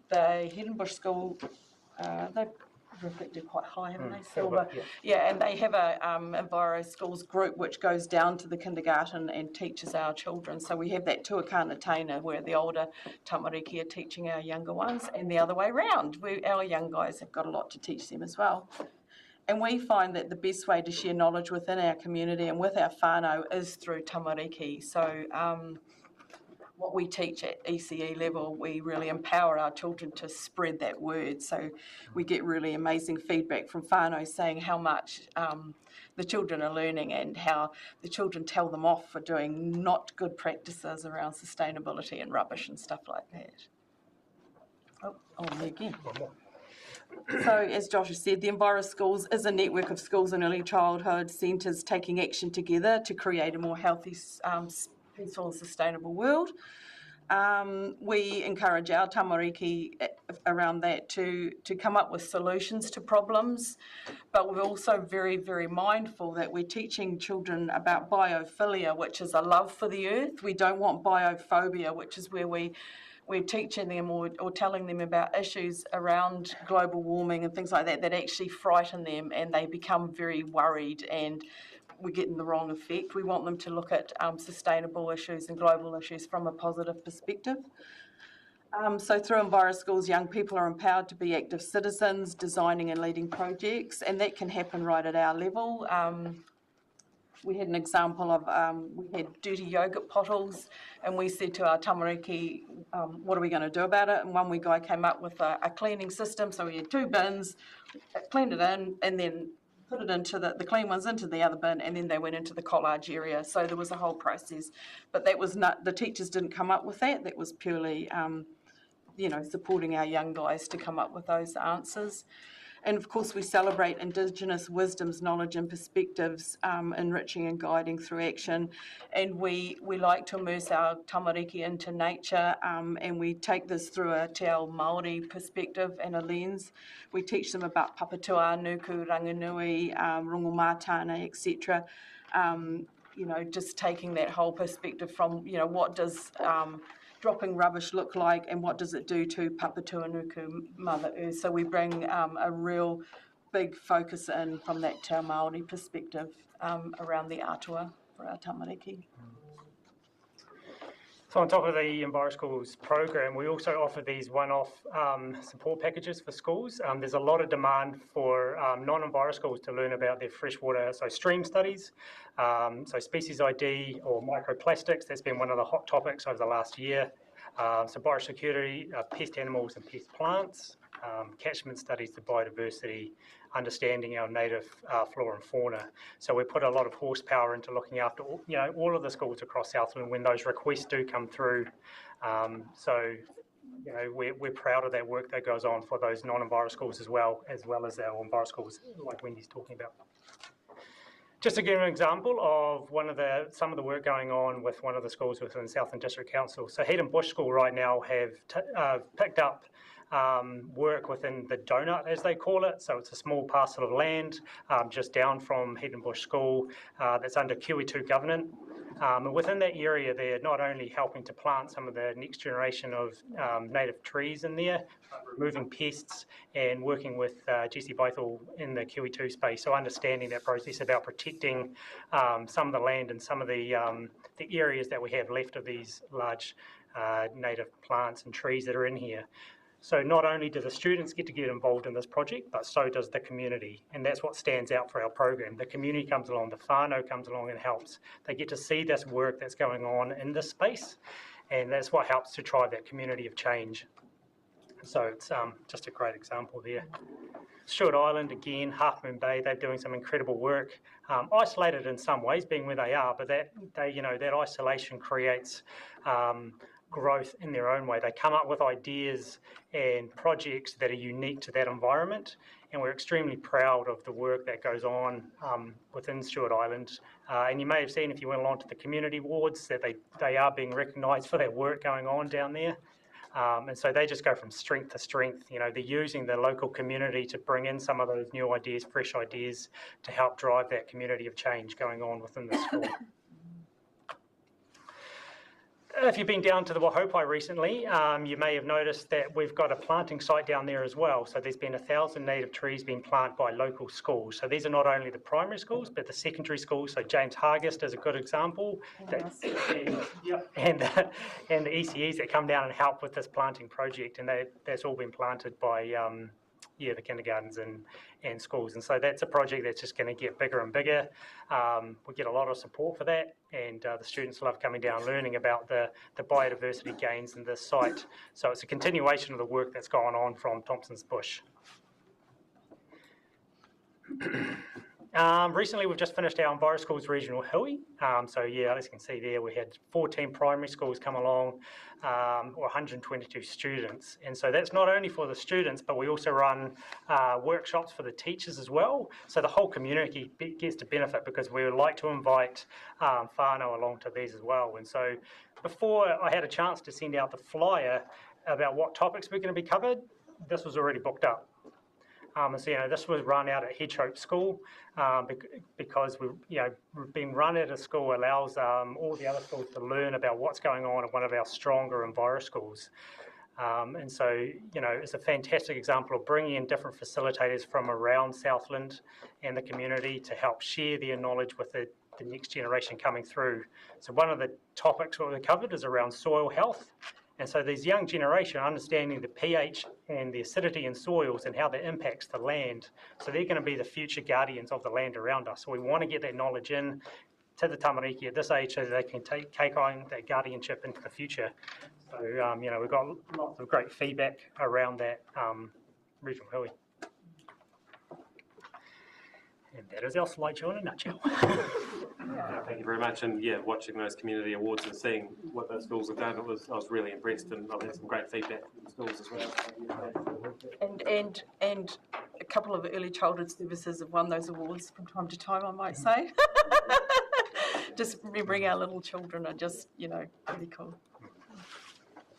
Head Bush School, they've reflected quite high, haven't they? Silver. Yeah, and they have a Enviro Schools group which goes down to the kindergarten and teaches our children. So we have that tuakana taina where the older tamariki are teaching our younger ones, and the other way round. Our young guys have got a lot to teach them as well. And we find that the best way to share knowledge within our community and with our whānau is through tamariki. So what we teach at ECE level, we really empower our children to spread that word. So we get really amazing feedback from whānau saying how much the children are learning and how the children tell them off for doing not good practices around sustainability and rubbish and stuff like that. Oh, me again. So, as Josh has said, the Enviro Schools is a network of schools and early childhood centres taking action together to create a more healthy, peaceful and sustainable world. We encourage our tamariki around that to come up with solutions to problems, but we're also very, very mindful that we're teaching children about biophilia, which is a love for the earth. We don't want biophobia, which is where we're teaching them or telling them about issues around global warming and things like that that actually frighten them and they become very worried and we're getting the wrong effect. We want them to look at sustainable issues and global issues from a positive perspective. So through Enviro Schools, young people are empowered to be active citizens, designing and leading projects, and that can happen right at our level. We had an example of, we had dirty yogurt bottles, and we said to our tamariki, what are we going to do about it? And one wee guy came up with a cleaning system, so we had 2 bins, cleaned it in, and then put it into the clean ones into the other bin, and then they went into the collage area. So there was a whole process. But that was not, the teachers didn't come up with that. That was purely, supporting our young guys to come up with those answers. And of course, we celebrate Indigenous wisdoms, knowledge and perspectives, enriching and guiding through action. And we like to immerse our tamariki into nature, and we take this through a te ao Māori perspective and a lens. We teach them about papatua, nuku, ranganui, rongomatane, etc. Just taking that whole perspective from, what does dropping rubbish look like and what does it do to papatua nuku, Mother Earth. So we bring a real big focus in from that te ao Māori perspective around the atua for our tamariki. So on top of the Enviro Schools program, we also offer these one-off support packages for schools. There's a lot of demand for non-Enviro schools to learn about their freshwater, so stream studies, so species ID or microplastics. That's been one of the hot topics over the last year. So biosecurity, pest animals and pest plants, catchment studies to biodiversity, understanding our native flora and fauna. So we put a lot of horsepower into looking after all of the schools across Southland when those requests do come through. We're proud of that work that goes on for those non-Enviro schools as well as our Enviro schools like Wendy's talking about. Just to give an example of some of the work going on with one of the schools within Southland District Council. So Head Bush School right now have picked up work within the donut, as they call it. So it's a small parcel of land just down from Head Bush School that's under QE2 governance. And within that area, they're not only helping to plant some of the next generation of native trees in there, but removing pests and working with GC Bythell in the QE2 space. So understanding that process about protecting some of the land and some of the areas that we have left of these large native plants and trees that are in here. So not only do the students get involved in this project, but so does the community. And that's what stands out for our program. The community comes along, the whānau comes along and helps. They get to see this work that's going on in this space. And that's what helps to drive that community of change. So it's just a great example there. Stewart Island, again, Half Moon Bay, they're doing some incredible work. Isolated in some ways, being where they are, but that isolation creates growth in their own way. They come up with ideas and projects that are unique to that environment, and we're extremely proud of the work that goes on within Stewart Island. And you may have seen, if you went along to the community wards, that they are being recognised for their work going on down there. And so they just go from strength to strength. You know, they're using the local community to bring in some of those new ideas, fresh ideas, to help drive that community of change going on within the school. If you've been down to the Wahaupai recently, you may have noticed that we've got a planting site down there as well. So there's been 1,000 native trees being planted by local schools. So these are not only the primary schools, but the secondary schools. So James Hargest is a good example. And the ECEs that come down and help with this planting project. And that's all been planted by the kindergartens and schools. And so that's a project that's just going to get bigger and bigger. We get a lot of support for that, and the students love coming down, learning about the biodiversity gains in this site. So it's a continuation of the work that's gone on from Thompson's Bush. Recently, we've just finished our EnviroSchools Regional Hui. So yeah, as you can see there, we had 14 primary schools come along, or 122 students. And so that's not only for the students, but we also run workshops for the teachers as well. So the whole community gets to benefit, because we would like to invite whānau along to these as well. And so before I had a chance to send out the flyer about what topics we're going to be covered, this was already booked up. So, this was run out at Hedgehope School because being run at a school allows all the other schools to learn about what's going on at one of our stronger EnviroSchools. And so, it's a fantastic example of bringing in different facilitators from around Southland and the community to help share their knowledge with the next generation coming through. So one of the topics that we covered is around soil health. And so these young generation understanding the pH and the acidity in soils and how that impacts the land. So they're going to be the future guardians of the land around us. So we want to get that knowledge in to the tamariki at this age so that they can take on that guardianship into the future. So, we've got lots of great feedback around that regional hui. And that is our slideshow in a nutshell. Thank you very much. And watching those community awards and seeing what those schools have done, I was really impressed, and I've had some great feedback from the schools as well. And a couple of early childhood services have won those awards from time to time, I might say. Just remembering our little children are just, really cool.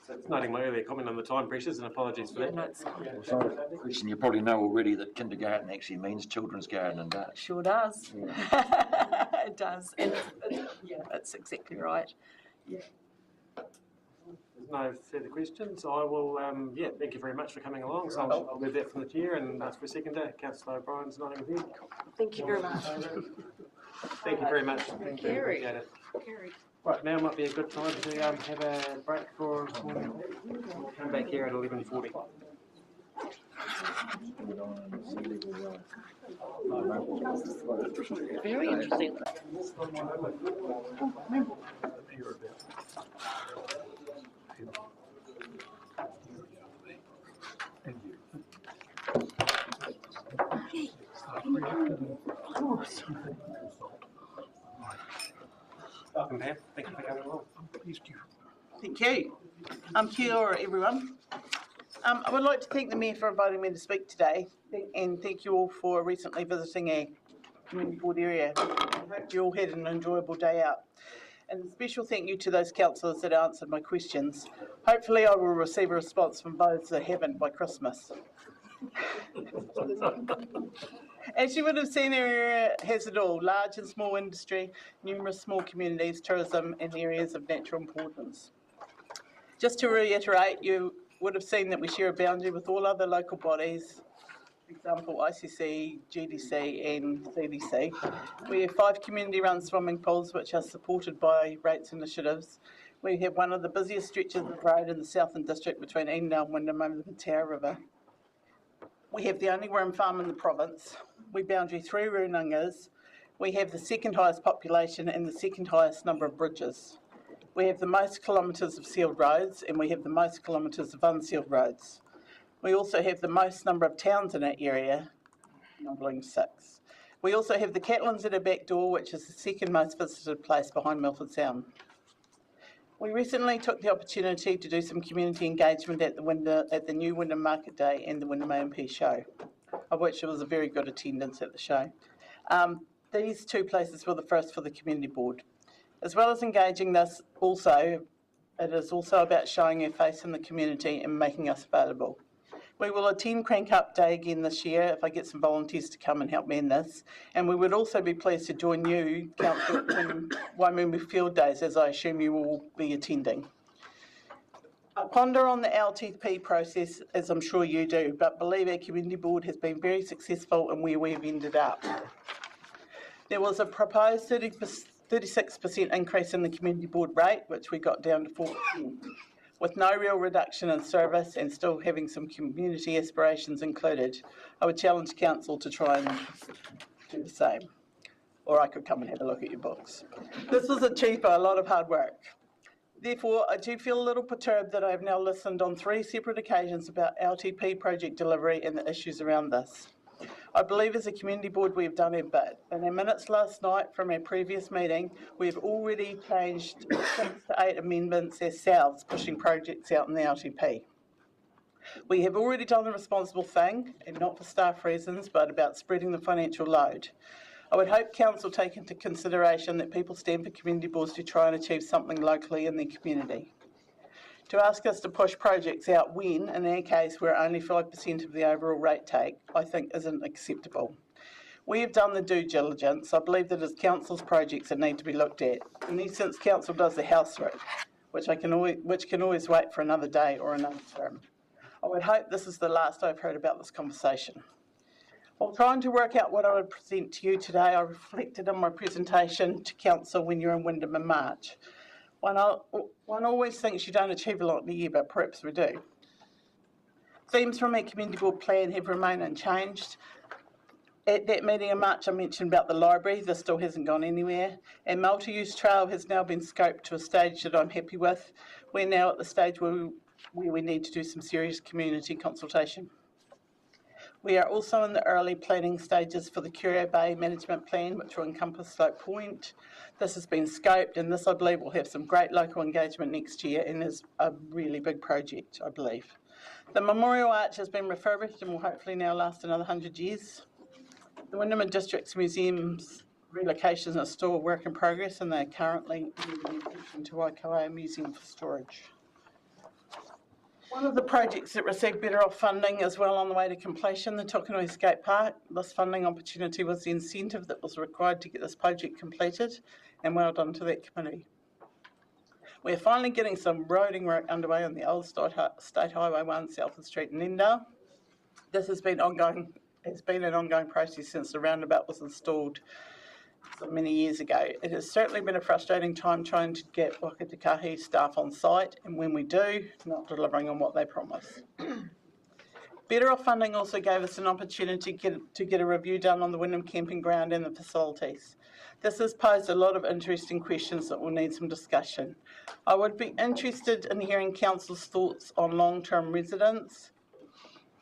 So it's noting my earlier comment on the time pressures, and apologies for that. No, it's So, Christian, you probably know already that kindergarten actually means children's garden, and that. Sure does. It does. And that's exactly right. Yeah. There's no further questions. I will, thank you very much for coming along. So I'll move that from the chair and ask for a seconder. Councillor O'Brien's nodding his head. Thank you very much. Thank you very much. Thank you. Appreciate it. Right, now might be a good time to have a break for a morning. We'll come back here at 11:40. Very interesting. Welcome, Pam. Thank you for coming along. Thank you. Kia ora, everyone. I would like to thank the Mayor for inviting me to speak today, and thank you all for recently visiting our community board area. I hope you all had an enjoyable day out. And a special thank you to those councillors that answered my questions. Hopefully I will receive a response from those that haven't by Christmas. As you would have seen, our area has it all: large and small industry, numerous small communities, tourism, and areas of natural importance. Just to reiterate, you would have seen that we share a boundary with all other local bodies, for example, ICC, GDC, and CDC. We have 5 community-run swimming pools which are supported by rates initiatives. We have one of the busiest stretches of road in the Southland district between Edendale and Wyndham over the Tower River. We have the only worm farm in the province. We boundary 3 runungas. We have the second highest population and the second highest number of bridges. We have the most kilometres of sealed roads, and we have the most kilometres of unsealed roads. We also have the most number of towns in our area, numbering 6. We also have the Catlins at our back door, which is the second most visited place behind Milford Sound. We recently took the opportunity to do some community engagement at the new Wyndham Market Day and the Wyndham AMP show, of which there was a very good attendance at the show. These two places were the first for the community board. As well as engaging this, it is also about showing our face in the community and making us available. We will attend Crank Up Day again this year if I get some volunteers to come and help me in this. And we would also be pleased to join you, Council, in Waimumu Field Days, as I assume you will be attending. I ponder on the LTP process, as I'm sure you do, but believe our community board has been very successful in where we've ended up. There was a proposed 36% increase in the community board rate, which we got down to 4%. With no real reduction in service and still having some community aspirations included. I would challenge council to try and do the same. Or I could come and have a look at your books. This was achieved by a lot of hard work. Therefore, I do feel a little perturbed that I have now listened on 3 separate occasions about LTP project delivery and the issues around this. I believe as a community board we have done our bit. In our minutes last night from our previous meeting, we have already changed 6 to 8 amendments ourselves, pushing projects out in the LTP. We have already done the responsible thing, and not for staff reasons, but about spreading the financial load. I would hope council take into consideration that people stand for community boards to try and achieve something locally in their community. To ask us to push projects out when, in our case, we're only 5% of the overall rate take, I think isn't acceptable. We have done the due diligence. I believe that it's council's projects that need to be looked at. In essence, council does the house route, which can always wait for another day or another term. I would hope this is the last I've heard about this conversation. While trying to work out what I would present to you today, I reflected on my presentation to council when you're in Wyndham in March. One always thinks you don't achieve a lot in a year, but perhaps we do. Themes from our community board plan have remained unchanged. At that meeting in March, I mentioned about the library. This still hasn't gone anywhere. Our multi-use trail has now been scoped to a stage that I'm happy with. We're now at the stage where we need to do some serious community consultation. We are also in the early planning stages for the Curio Bay Management Plan, which will encompass Slope Point. This has been scoped, and this, I believe, will have some great local engagement next year and is a really big project, I believe. The Memorial Arch has been refurbished and will hopefully now last another 100 years. The Wyndham and Districts Museum's relocations are still a work in progress, and they are currently moving to Waikawa Museum for storage. One of the projects that received Better Off funding is well on the way to completion, the Tukanui Skate Park. This funding opportunity was the incentive that was required to get this project completed, and well done to that committee. We're finally getting some roading work underway on the old State Highway 1 south of Street in Endale. This has been an ongoing process since the roundabout was installed so many years ago. It has certainly been a frustrating time trying to get Waka Te Kahi staff on site, and when we do, not delivering on what they promise. Better Off funding also gave us an opportunity to get a review done on the Wyndham camping ground and the facilities. This has posed a lot of interesting questions that will need some discussion. I would be interested in hearing council's thoughts on long-term residents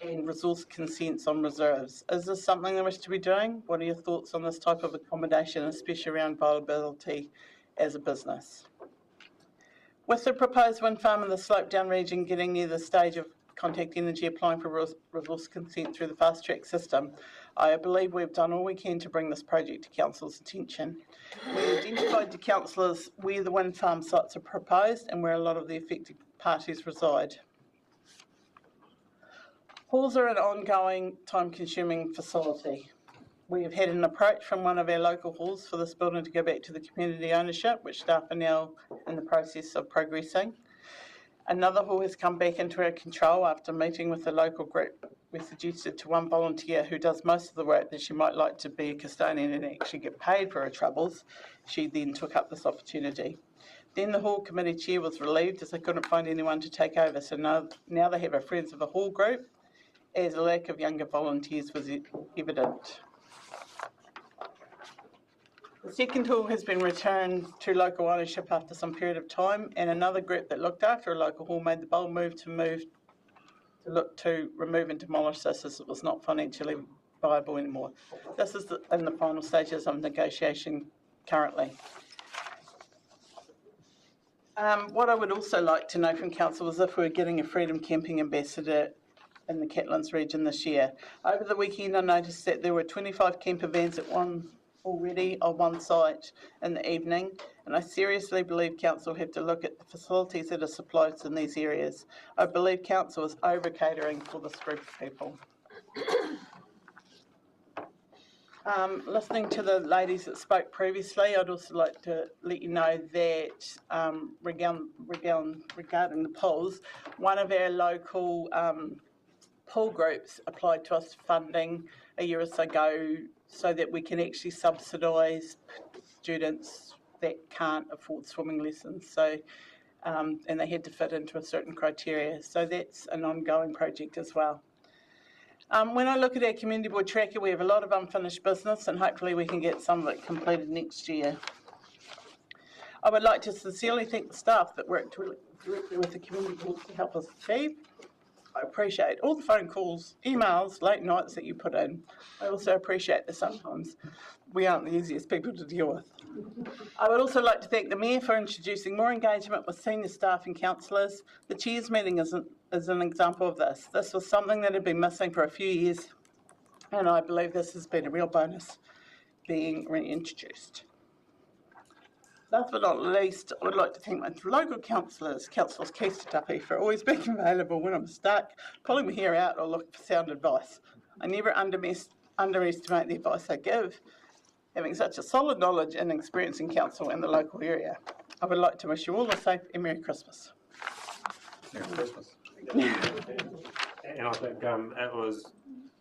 and resource consents on reserves. Is this something they wish to be doing? What are your thoughts on this type of accommodation, especially around viability as a business? With the proposed wind farm in the slope down region getting near the stage of Contact Energy applying for resource consent through the fast track system, I believe we've done all we can to bring this project to council's attention. We identified to councillors where the wind farm sites are proposed and where a lot of the affected parties reside. Halls are an ongoing, time-consuming facility. We have had an approach from one of our local halls for this building to go back to the community ownership, which staff are now in the process of progressing. Another hall has come back into our control after meeting with the local group. We suggested to one volunteer who does most of the work that she might like to be a custodian and actually get paid for her troubles. She then took up this opportunity. Then the hall committee chair was relieved as they couldn't find anyone to take over, so now they have a Friends of the Hall group, as a lack of younger volunteers was evident. The second hall has been returned to local ownership after some period of time, and another group that looked after a local hall made the bold move to look to remove and demolish this as it was not financially viable anymore. This is in the final stages of negotiation currently. What I would also like to know from council is if we're getting a Freedom Camping ambassador in the Catlins region this year. Over the weekend, I noticed that there were 25 camper vans already on one site in the evening, and I seriously believe council have to look at the facilities that are supplied in these areas. I believe council is over catering for this group of people. Listening to the ladies that spoke previously, I'd also like to let you know that regarding the pools, one of our local pool groups applied to us funding a year or so ago so that we can actually subsidise students that can't afford swimming lessons. So, and they had to fit into a certain criteria. So that's an ongoing project as well. When I look at our community board tracker, we have a lot of unfinished business and hopefully we can get some of it completed next year. I would like to sincerely thank the staff that worked directly with the community board to help us achieve. I appreciate all the phone calls, emails, late nights that you put in. I also appreciate that sometimes we aren't the easiest people to deal with. I would also like to thank the Mayor for introducing more engagement with senior staff and councillors. The Chairs meeting is an example of this. This was something that had been missing for a few years, and I believe this has been a real bonus being reintroduced. Last but not least, I would like to thank my local councillors, Councillors Keith and Duffy, for always being available when I'm stuck, pulling my hair out or looking for sound advice. I never underestimate the advice they give, having such a solid knowledge and experience in council in the local area. I would like to wish you all a safe and Merry Christmas. Merry Christmas. And I think it was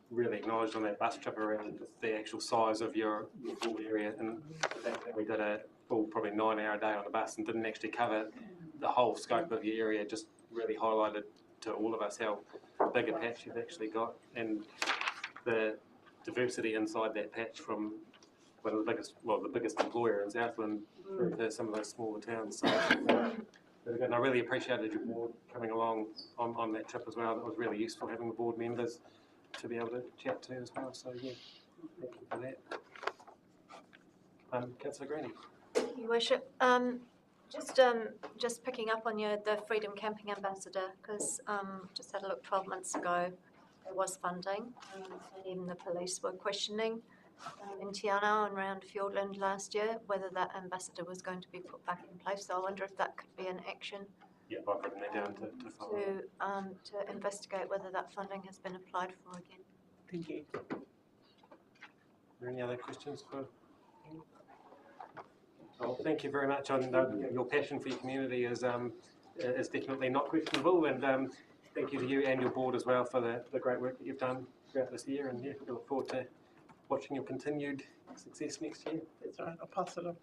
really acknowledged on that bus trip around the actual size of your pool area, and the fact that we did a full probably 9-hour day on the bus and didn't actually cover the whole scope of your area just really highlighted to all of us how big a patch you've actually got and the diversity inside that patch from one of the biggest employer in Southland through to some of those smaller towns. So and I really appreciated your board coming along on that trip as well. That was really useful having the board members to be able to chat to as well. So yeah, thank you for that. Councillor Greenie. Thank you, Worship. Just picking up on the Freedom Camping Ambassador, because just had a look 12 months ago, there was funding, and even the police were questioning in Te Anau and around Fiordland last year whether that ambassador was going to be put back in place. So I wonder if that could be an action Yeah, I've written that down to follow. to investigate whether that funding has been applied for again. Thank you. Are there any other questions for? Well, thank you very much. Your passion for your community is definitely not questionable, and thank you to you and your board as well for the great work that you've done throughout this year, and yeah, we look forward to watching your continued success next year. That's all right, I'll pass it on.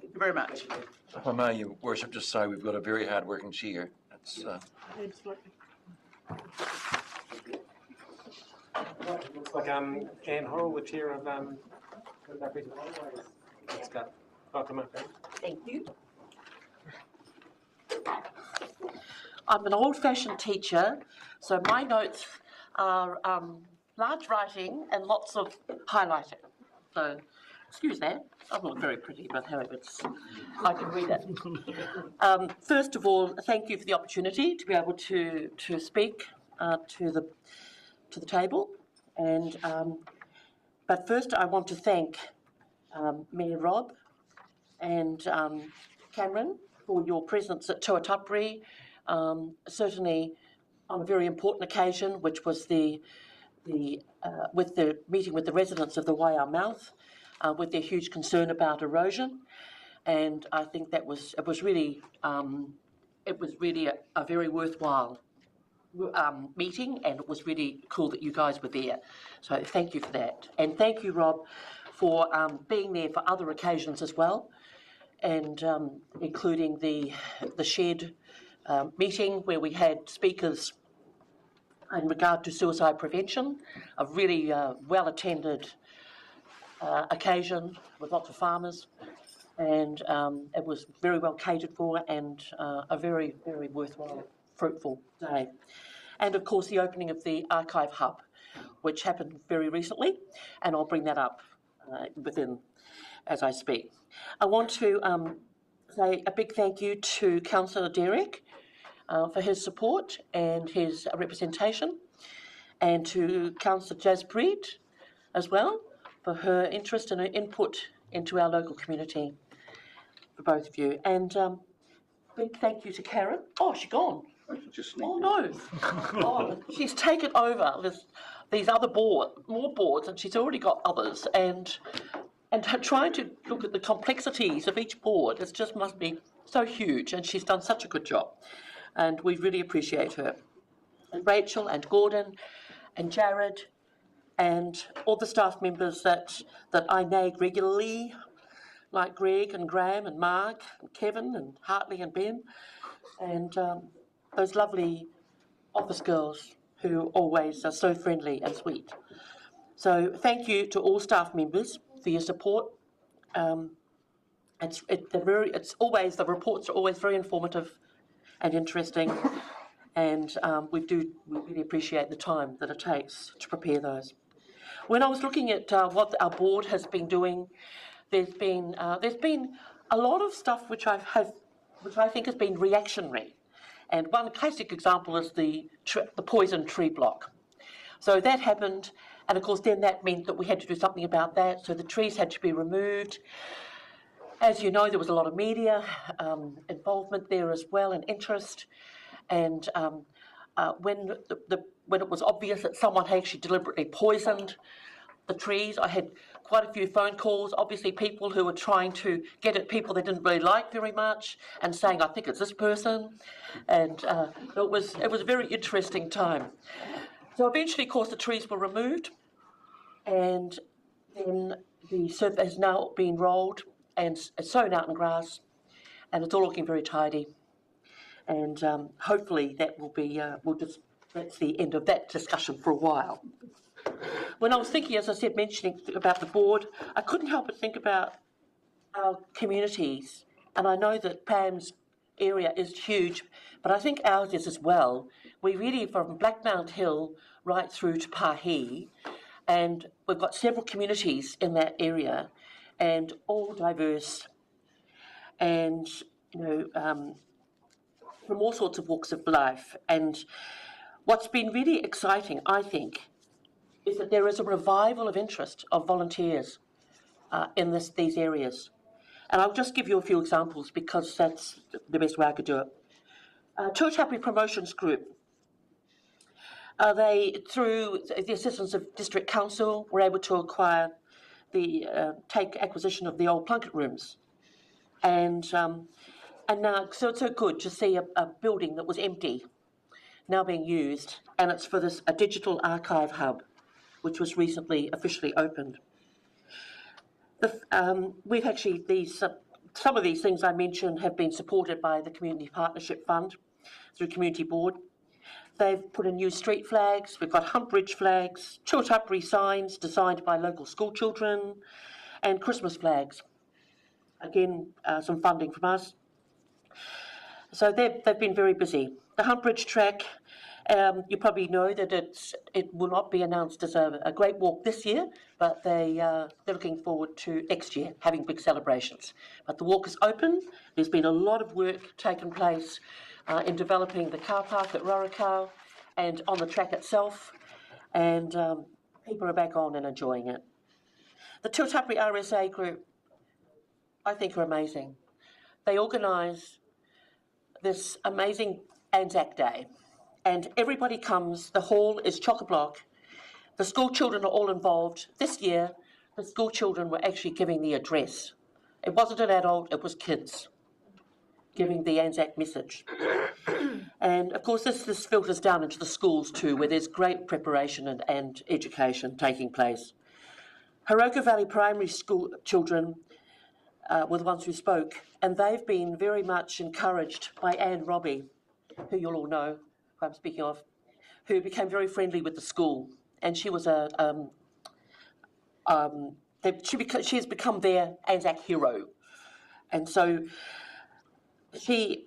Thank you very much. If I may, Your Worship, just say we've got a very hard-working chair. It's, Absolutely. Looks like Anne Horrell, the chair of Let's go. Welcome up, Anne. Thank you. I'm an old-fashioned teacher, so my notes are large writing and lots of highlighting. So, excuse that. I'm not very pretty, but however, I can read it. First of all, thank you for the opportunity to be able to speak to the table. And but first, I want to thank Mayor Rob and Cameron for your presence at Tuatapere, certainly on a very important occasion, which was with the meeting with the residents of the Waiau Mouth, with their huge concern about erosion, and I think it was really a very worthwhile meeting, and it was really cool that you guys were there. So thank you for that, and thank you, Rob, for being there for other occasions as well, and including the shed meeting where we had speakers in regard to suicide prevention, a really well-attended occasion with lots of farmers, and it was very well catered for and a very, very worthwhile, fruitful day. And of course the opening of the Archive Hub, which happened very recently, and I'll bring that up as I speak. I want to say a big thank you to Councillor Derek for his support and his representation, and to Councillor Jaspreet as well for her interest and her input into our local community, for both of you. And big thank you to Karen. Oh, she's gone. Oh no! Oh, she's taken over these other more boards, and she's already got others. And trying to look at the complexities of each board, it just must be so huge. And she's done such a good job, and we really appreciate her. And Rachel and Gordon and Jared and all the staff members that I nag regularly, like Greg and Graham and Mark and Kevin and Hartley and Ben, and those lovely office girls who always are so friendly and sweet. So thank you to all staff members for your support. It's always, the reports are always very informative and interesting, and we really appreciate the time that it takes to prepare those. When I was looking at what our board has been doing, there's been a lot of stuff which I think has been reactionary. And one classic example is the poison tree block. So that happened, and of course then that meant that we had to do something about that, so the trees had to be removed. As you know, there was a lot of media involvement there as well, and interest. And when it was obvious that someone had actually deliberately poisoned the trees, I had quite a few phone calls, obviously people who were trying to get at people they didn't really like very much and saying, I think it's this person. And it was a very interesting time. So eventually, of course, the trees were removed, and then the surface has now been rolled and sown out in grass, and it's all looking very tidy. And hopefully that will be, that's the end of that discussion for a while. When I was thinking, as I said, mentioning about the board, I couldn't help but think about our communities. And I know that Pam's area is huge, but I think ours is as well. We really, from Blackmount Hill right through to Pahi, and we've got several communities in that area, and all diverse, and from all sorts of walks of life. And what's been really exciting, I think, is that there is a revival of interest of volunteers in these areas. And I'll just give you a few examples because that's the best way I could do it. Tuatapere Promotions Group, they, through the assistance of District Council, were able to acquire take acquisition of the old Plunket rooms. And now, so it's so good to see a building that was empty now being used, and it's for a digital archive hub, which was recently officially opened. We've actually, some of these things I mentioned have been supported by the Community Partnership Fund through Community Board. They've put in new street flags, we've got hump bridge flags, Tuatapere signs designed by local school children, and Christmas flags. Again, some funding from us. So they've been very busy. The hump bridge track, you probably know that it will not be announced as a great walk this year, but they're looking forward to next year having big celebrations. But the walk is open. There's been a lot of work taken place in developing the car park at Rorikau and on the track itself, and people are back on and enjoying it. The Tuatapere RSA group, I think, are amazing. They organise this amazing Anzac Day, and everybody comes. The hall is chock-a-block. The school children are all involved. This year, the school children were actually giving the address. It wasn't an adult, it was kids giving the Anzac message. And of course, this filters down into the schools too, where there's great preparation and education taking place. Haroka Valley Primary School children were the ones who spoke, and they've been very much encouraged by Anne Robbie, who you'll all know who I'm speaking of, who became very friendly with the school, and she was she has become their Anzac hero, and so she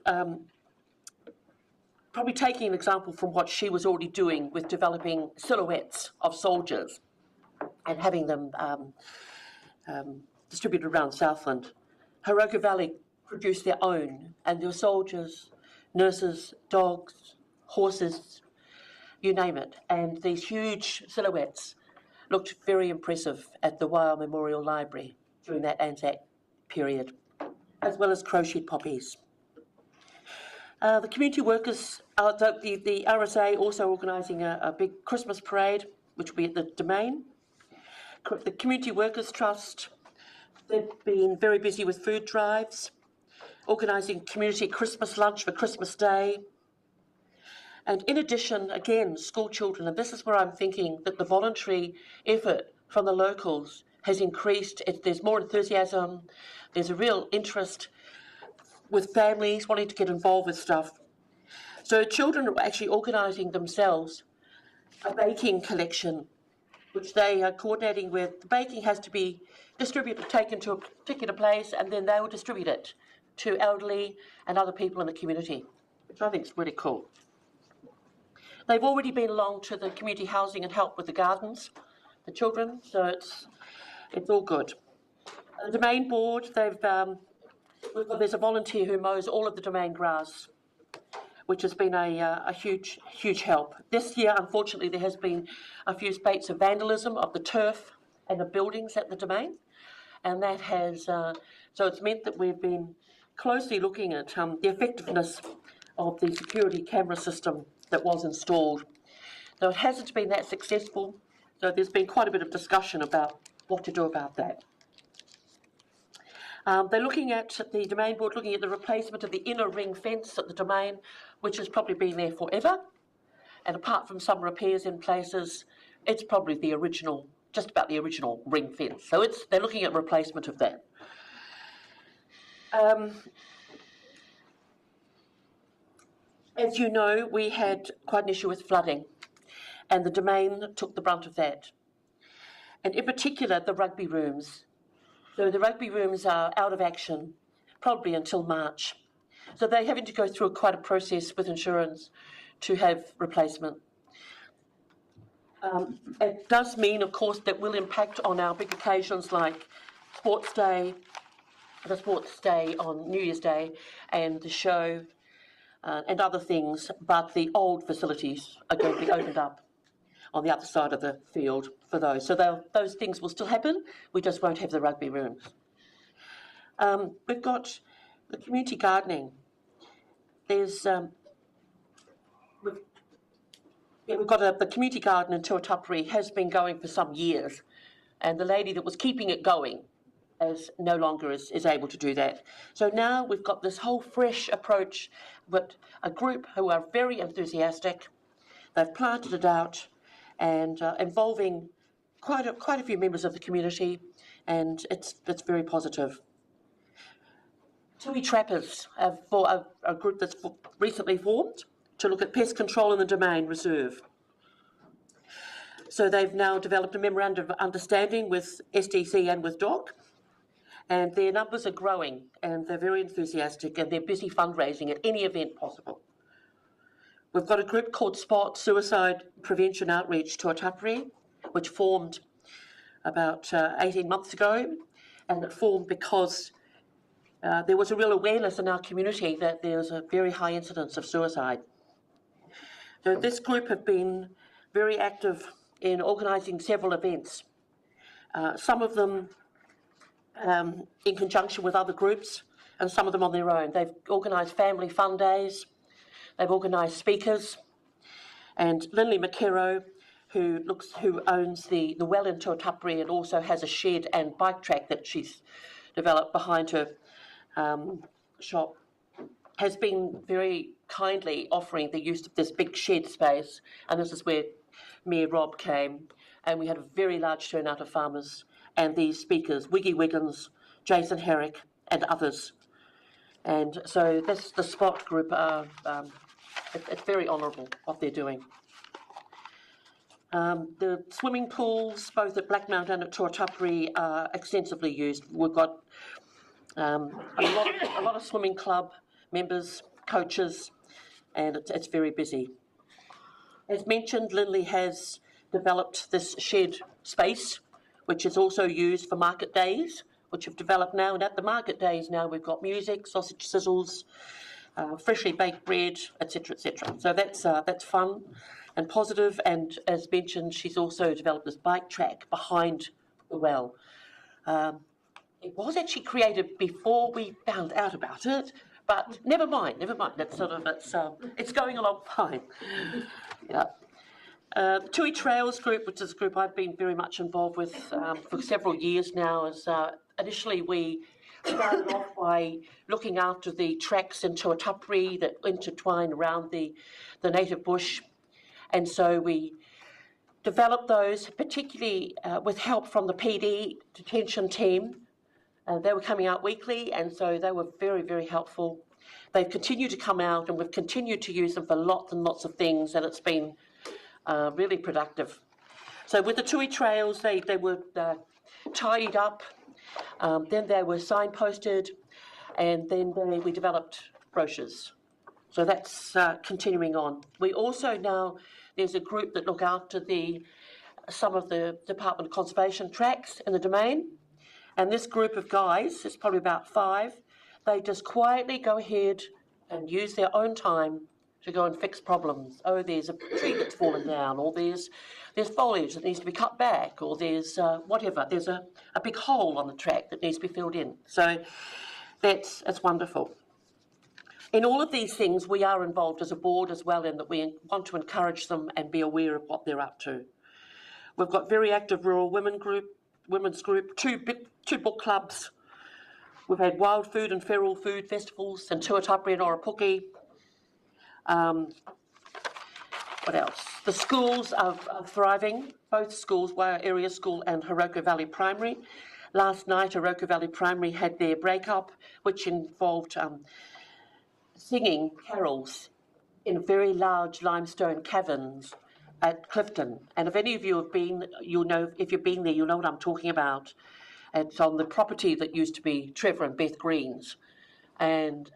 probably taking an example from what she was already doing with developing silhouettes of soldiers and having them distributed around Southland. Haroka Valley produce their own, and there were soldiers, nurses, dogs, horses, you name it. And these huge silhouettes looked very impressive at the Waiau Memorial Library during that Anzac period, as well as crochet poppies. The community workers, the RSA also organising a big Christmas parade, which will be at the Domain. The Community Workers Trust, they've been very busy with food drives, organising community Christmas lunch for Christmas Day. And in addition, again, school children, and this is where I'm thinking that the voluntary effort from the locals has increased. There's more enthusiasm, there's a real interest with families wanting to get involved with stuff. So children are actually organising themselves a baking collection, which they are coordinating with. The baking has to be distributed, taken to a particular place, and then they will distribute it to elderly and other people in the community, which I think is really cool. They've already been along to the community housing and helped with the gardens, the children, so it's all good. The Domain Board, there's a volunteer who mows all of the Domain grass, which has been a huge, huge help. This year, unfortunately, there has been a few spates of vandalism of the turf and the buildings at the Domain, and that has, so it's meant that we've been closely looking at the effectiveness of the security camera system that was installed. So it hasn't been that successful, so there's been quite a bit of discussion about what to do about that. They're looking at, the Domain Board, looking at the replacement of the inner ring fence at the Domain, which has probably been there forever. And apart from some repairs in places, it's probably the original, just about the original ring fence. So they're looking at replacement of that. As you know, we had quite an issue with flooding, and the Domain took the brunt of that. And in particular, the rugby rooms. So the rugby rooms are out of action, probably until March. So they're having to go through quite a process with insurance to have replacement. It does mean, of course, that will impact on our big occasions like Sports Day, the Sports Day on New Year's Day, and the show, and other things, but the old facilities are going to be opened up on the other side of the field for those. So those things will still happen, we just won't have the rugby rooms. We've got the community gardening. There's, we've got the community garden in Tuatapere has been going for some years, and the lady that was keeping it going is no longer is able to do that. So now we've got this whole fresh approach with a group who are very enthusiastic. They've planted it out and involving quite a few members of the community, and it's very positive. Tui Trappers have a group that's recently formed to look at pest control in the Domain Reserve. So they've now developed a memorandum of understanding with SDC and with DOC, and their numbers are growing, and they're very enthusiastic, and they're busy fundraising at any event possible. We've got a group called Spot Suicide Prevention Outreach Tuatapere, which formed about 18 months ago, and it formed because there was a real awareness in our community that there's a very high incidence of suicide. So this group have been very active in organising several events, some of them in conjunction with other groups, and some of them on their own. They've organised family fun days, they've organised speakers, and Lindley McKerrow, who owns the well in Tuatapere and also has a shed and bike track that she's developed behind her shop, has been very kindly offering the use of this big shed space, and this is where Mayor Rob came, and we had a very large turnout of farmers and these speakers, Wiggy Wiggins, Jason Herrick, and others. And so the Spot group, it's very honourable what they're doing. The swimming pools, both at Blackmount and at Tuatapere, are extensively used. We've got a lot of swimming club members, coaches, and it's very busy. As mentioned, Lindley has developed this shed space, which is also used for market days, which have developed now, and at the market days now we've got music, sausage sizzles, freshly baked bread, etc., etc. So that's fun and positive. And as mentioned, she's also developed this bike track behind the well. It was actually created before we found out about it, but never mind. It's going along fine. Yeah. The Tui Trails group, which is a group I've been very much involved with for several years now, is initially we started off by looking after the tracks in Tuatapere that intertwine around the native bush. And so we developed those, particularly with help from the PD detention team. They were coming out weekly, and so they were very, very helpful. They've continued to come out, and we've continued to use them for lots and lots of things, and it's been really productive. So with the Tui Trails, they were tidied up, then they were signposted, and then we developed brochures. So that's continuing on. We also now, there's a group that look after some of the Department of Conservation tracks in the domain. And this group of guys, it's probably about 5, they just quietly go ahead and use their own time to go and fix problems. Oh, there's a tree that's fallen down, or there's foliage that needs to be cut back, or there's whatever. There's a big hole on the track that needs to be filled in. So that's wonderful. In all of these things, we are involved as a board as well, in that we want to encourage them and be aware of what they're up to. We've got very active rural women's group, 2 book clubs. We've had wild food and feral food festivals in Tuatapere and Oropuki. What else? The schools are thriving. Both schools, Waiau Area School and Hauroko Valley Primary. Last night, Hauroko Valley Primary had their break-up, which involved singing carols in very large limestone caverns at Clifton. And if any of you have been, you'll know, if you've been there, you'll know what I'm talking about. It's on the property that used to be Trevor and Beth Green's. And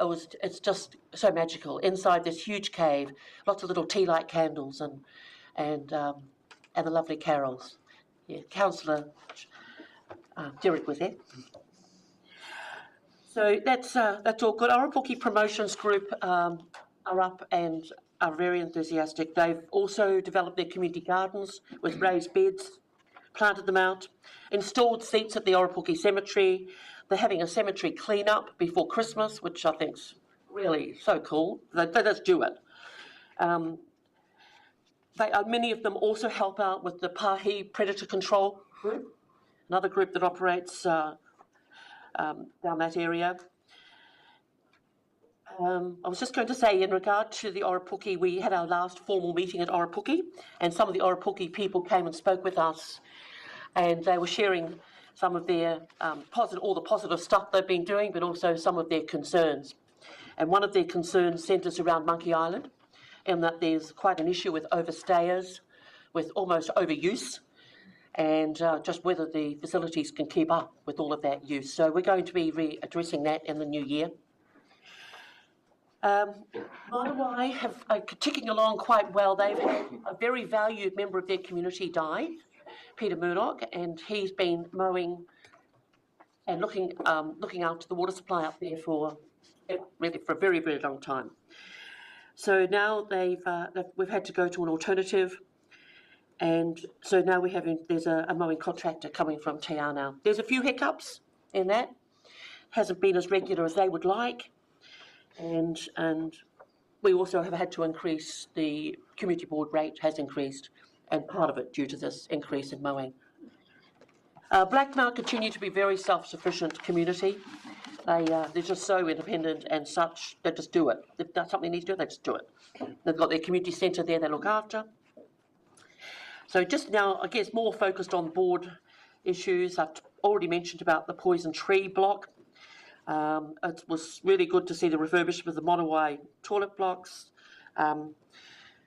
it's just so magical. Inside this huge cave, lots of little tea-light candles and the lovely carols. Yeah, Councillor Derek was there. So that's all good. Oropuki Promotions Group are up and are very enthusiastic. They've also developed their community gardens with raised beds, planted them out, installed seats at the Oropuki Cemetery. They're having a cemetery clean-up before Christmas, which I think's really so cool. They just do it. Many of them also help out with the Pahi Predator Control Group, another group that operates down that area. I was just going to say, in regard to the Oropuki, we had our last formal meeting at Oropuki, and some of the Oropuki people came and spoke with us, and they were sharing some of their all the positive stuff they've been doing, but also some of their concerns. And one of their concerns centres around Monkey Island, in that there's quite an issue with overstayers, with almost overuse, and just whether the facilities can keep up with all of that use. So we're going to be addressing that in the new year. Manawa are ticking along quite well. They've had a very valued member of their community die, Peter Murdoch, and he's been mowing and looking after the water supply up there for a very, very long time. So now we've had to go to an alternative, and so now there's a mowing contractor coming from Te Anau. There's a few hiccups in that. Hasn't been as regular as they would like. And we also have had to increase the community board rate, has increased, and part of it due to this increase in mowing. Blackmount continue to be a very self-sufficient community. They're just so independent and such, they just do it. If that's something they need to do, they just do it. They've got their community centre there they look after. So just now, I guess, more focused on board issues. I've already mentioned about the poison tree block. It was really good to see the refurbishment of the Monowai toilet blocks.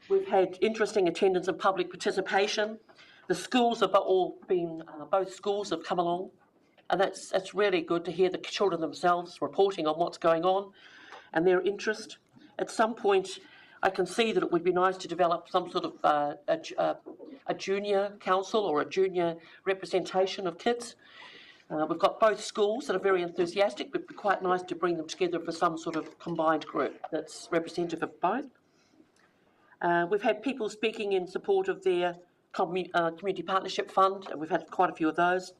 We've had interesting attendance and public participation. The schools have all been, both schools have come along, and that's really good to hear the children themselves reporting on what's going on and their interest. At some point, I can see that it would be nice to develop some sort of a junior council or a junior representation of kids. We've got both schools that are very enthusiastic, but it'd be quite nice to bring them together for some sort of combined group that's representative of both. We've had people speaking in support of their community partnership fund, and we've had quite a few of those.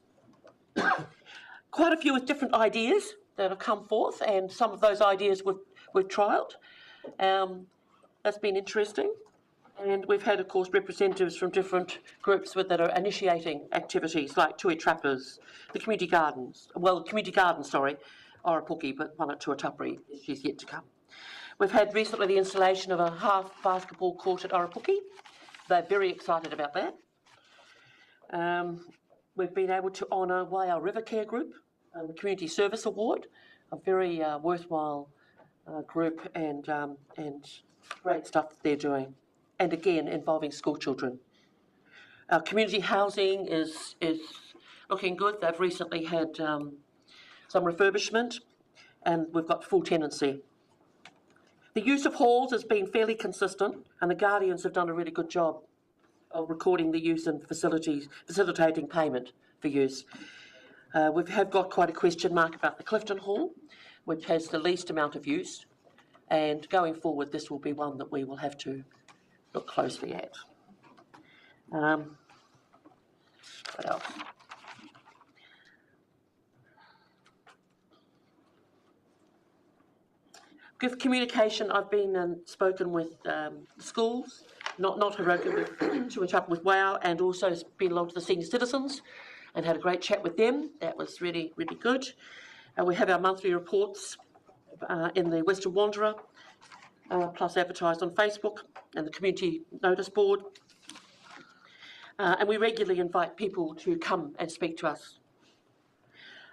Quite a few with different ideas that have come forth, and some of those ideas we've trialled. That's been interesting. And we've had, of course, representatives from different groups that are initiating activities like Tui Trappers, the community gardens, Oropuki, but one at Tuatapere, she's yet to come. We've had recently the installation of a half basketball court at Oropuki. They're very excited about that. We've been able to honour Waiau River Care Group, the Community Service Award, a very worthwhile group and great stuff that they're doing. And again, involving school children. Community housing is looking good. They've recently had some refurbishment, and we've got full tenancy. The use of halls has been fairly consistent, and the Guardians have done a really good job of recording the use and facilitating payment for use. We have got quite a question mark about the Clifton Hall, which has the least amount of use, and going forward, this will be one that we will have to look closely at. What else? With communication, I've been and spoken with schools, not Haroka, but Tuatapere with Waiau, and also been along to the senior citizens and had a great chat with them. That was really, really good. We have our monthly reports in the Western Wanderer, plus advertised on Facebook and the community notice board. And we regularly invite people to come and speak to us.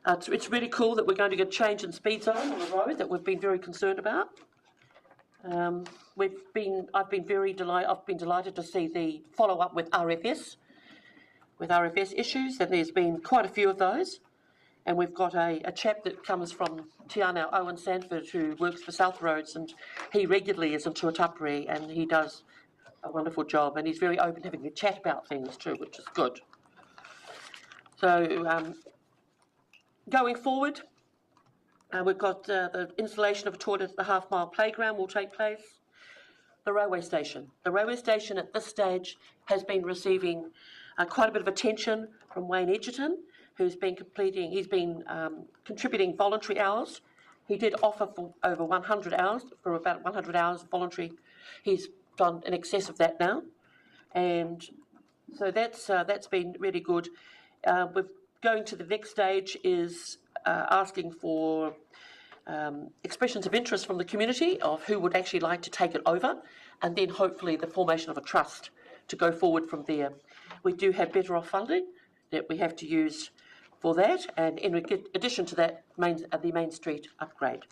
It's really cool that we're going to get a change in speed zone on the road that we've been very concerned about. I've been delighted to see the follow-up with RFS issues, and there's been quite a few of those. And we've got a chap that comes from Tiana, Owen Sanford, who works for South Roads, and he regularly is in Tuatapere, and he does a wonderful job, and he's very open to having a chat about things too, which is good. So going forward, we've got the installation of a toilet at the half-mile playground will take place. The railway station. The railway station at this stage has been receiving quite a bit of attention from Wayne Edgerton, who's been contributing voluntary hours. He did offer for over 100 hours, for about 100 hours voluntary. He's done in excess of that now. And so that's been really good. We're going to the next stage is asking for expressions of interest from the community of who would actually like to take it over, and then hopefully the formation of a trust to go forward from there. We do have better off funding that we have to use for that, and in addition to that, the Main Street upgrade.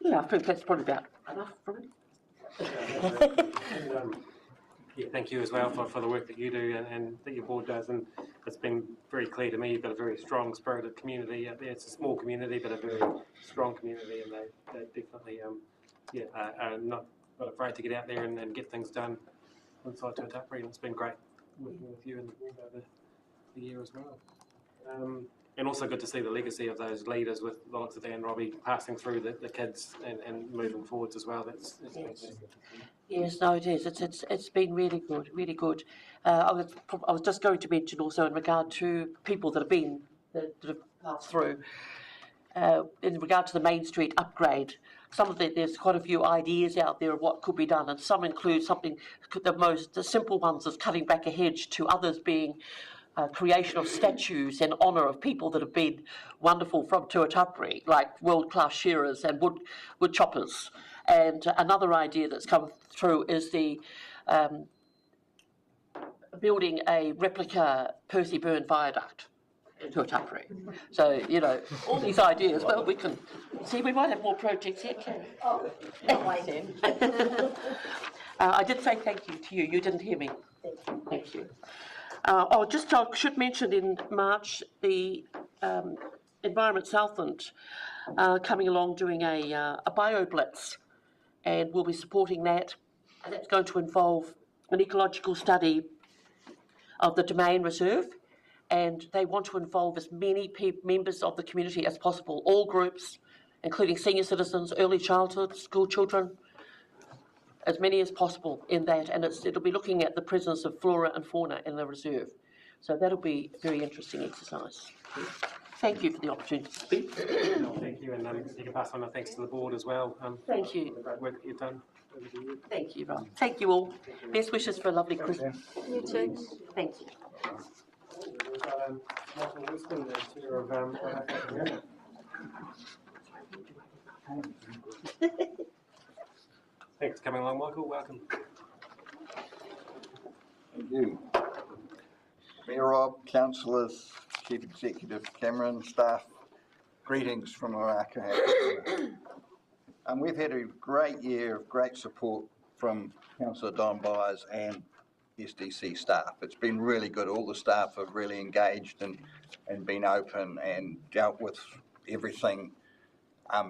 Yeah, I think that's probably about enough from it. Yeah, thank you as well for the work that you do and that your board does, and it's been very clear to me you've got a very strong spirited community out there. It's a small community, but a very strong community, and they definitely are not afraid to get out there and get things done inside Tuatapere, and it's been great working with you and over the year as well. And also good to see the legacy of those leaders with the likes of Dan Robbie passing through the kids and moving forwards as well. That's Yes, no, it is. It's been really good, really good. I was just going to mention also in regard to people that have passed through. In regard to the Main Street upgrade, there's quite a few ideas out there of what could be done, and some include something. The simple ones is cutting back a hedge, to others being creation of statues in honour of people that have been wonderful from Tuatapere, like world-class shearers and wood choppers. And another idea that's come through is the building a replica Percy Byrne viaduct in Tuatapere. So, all these ideas, well, we can see, we might have more projects here. Oh, I did say thank you to you. You didn't hear me. Thank you. I should mention in March the Environment Southland coming along doing a bio blitz, and we'll be supporting that and that's going to involve an ecological study of the domain reserve, and they want to involve as many members of the community as possible, all groups, including senior citizens, early childhood, school children, as many as possible in that, and it'll be looking at the presence of flora and fauna in the reserve. So that'll be a very interesting exercise. Thank you for the opportunity to speak. Thank you, and you can pass on our thanks to the board as well. Thank you. For the great work that you've done. Thank you, Rob. Thank you all. Best wishes for a lovely Christmas. You too. Thank you. We've got Michael Weston, the chair of Waiaka. Thanks for coming along, Michael. Welcome. Thank you. Mayor Rob, councillors, Chief Executive Cameron, staff, greetings from Waiaka. We've had a great year of great support from Councillor Don Byers and SDC staff. It's been really good. All the staff have really engaged and been open and dealt with everything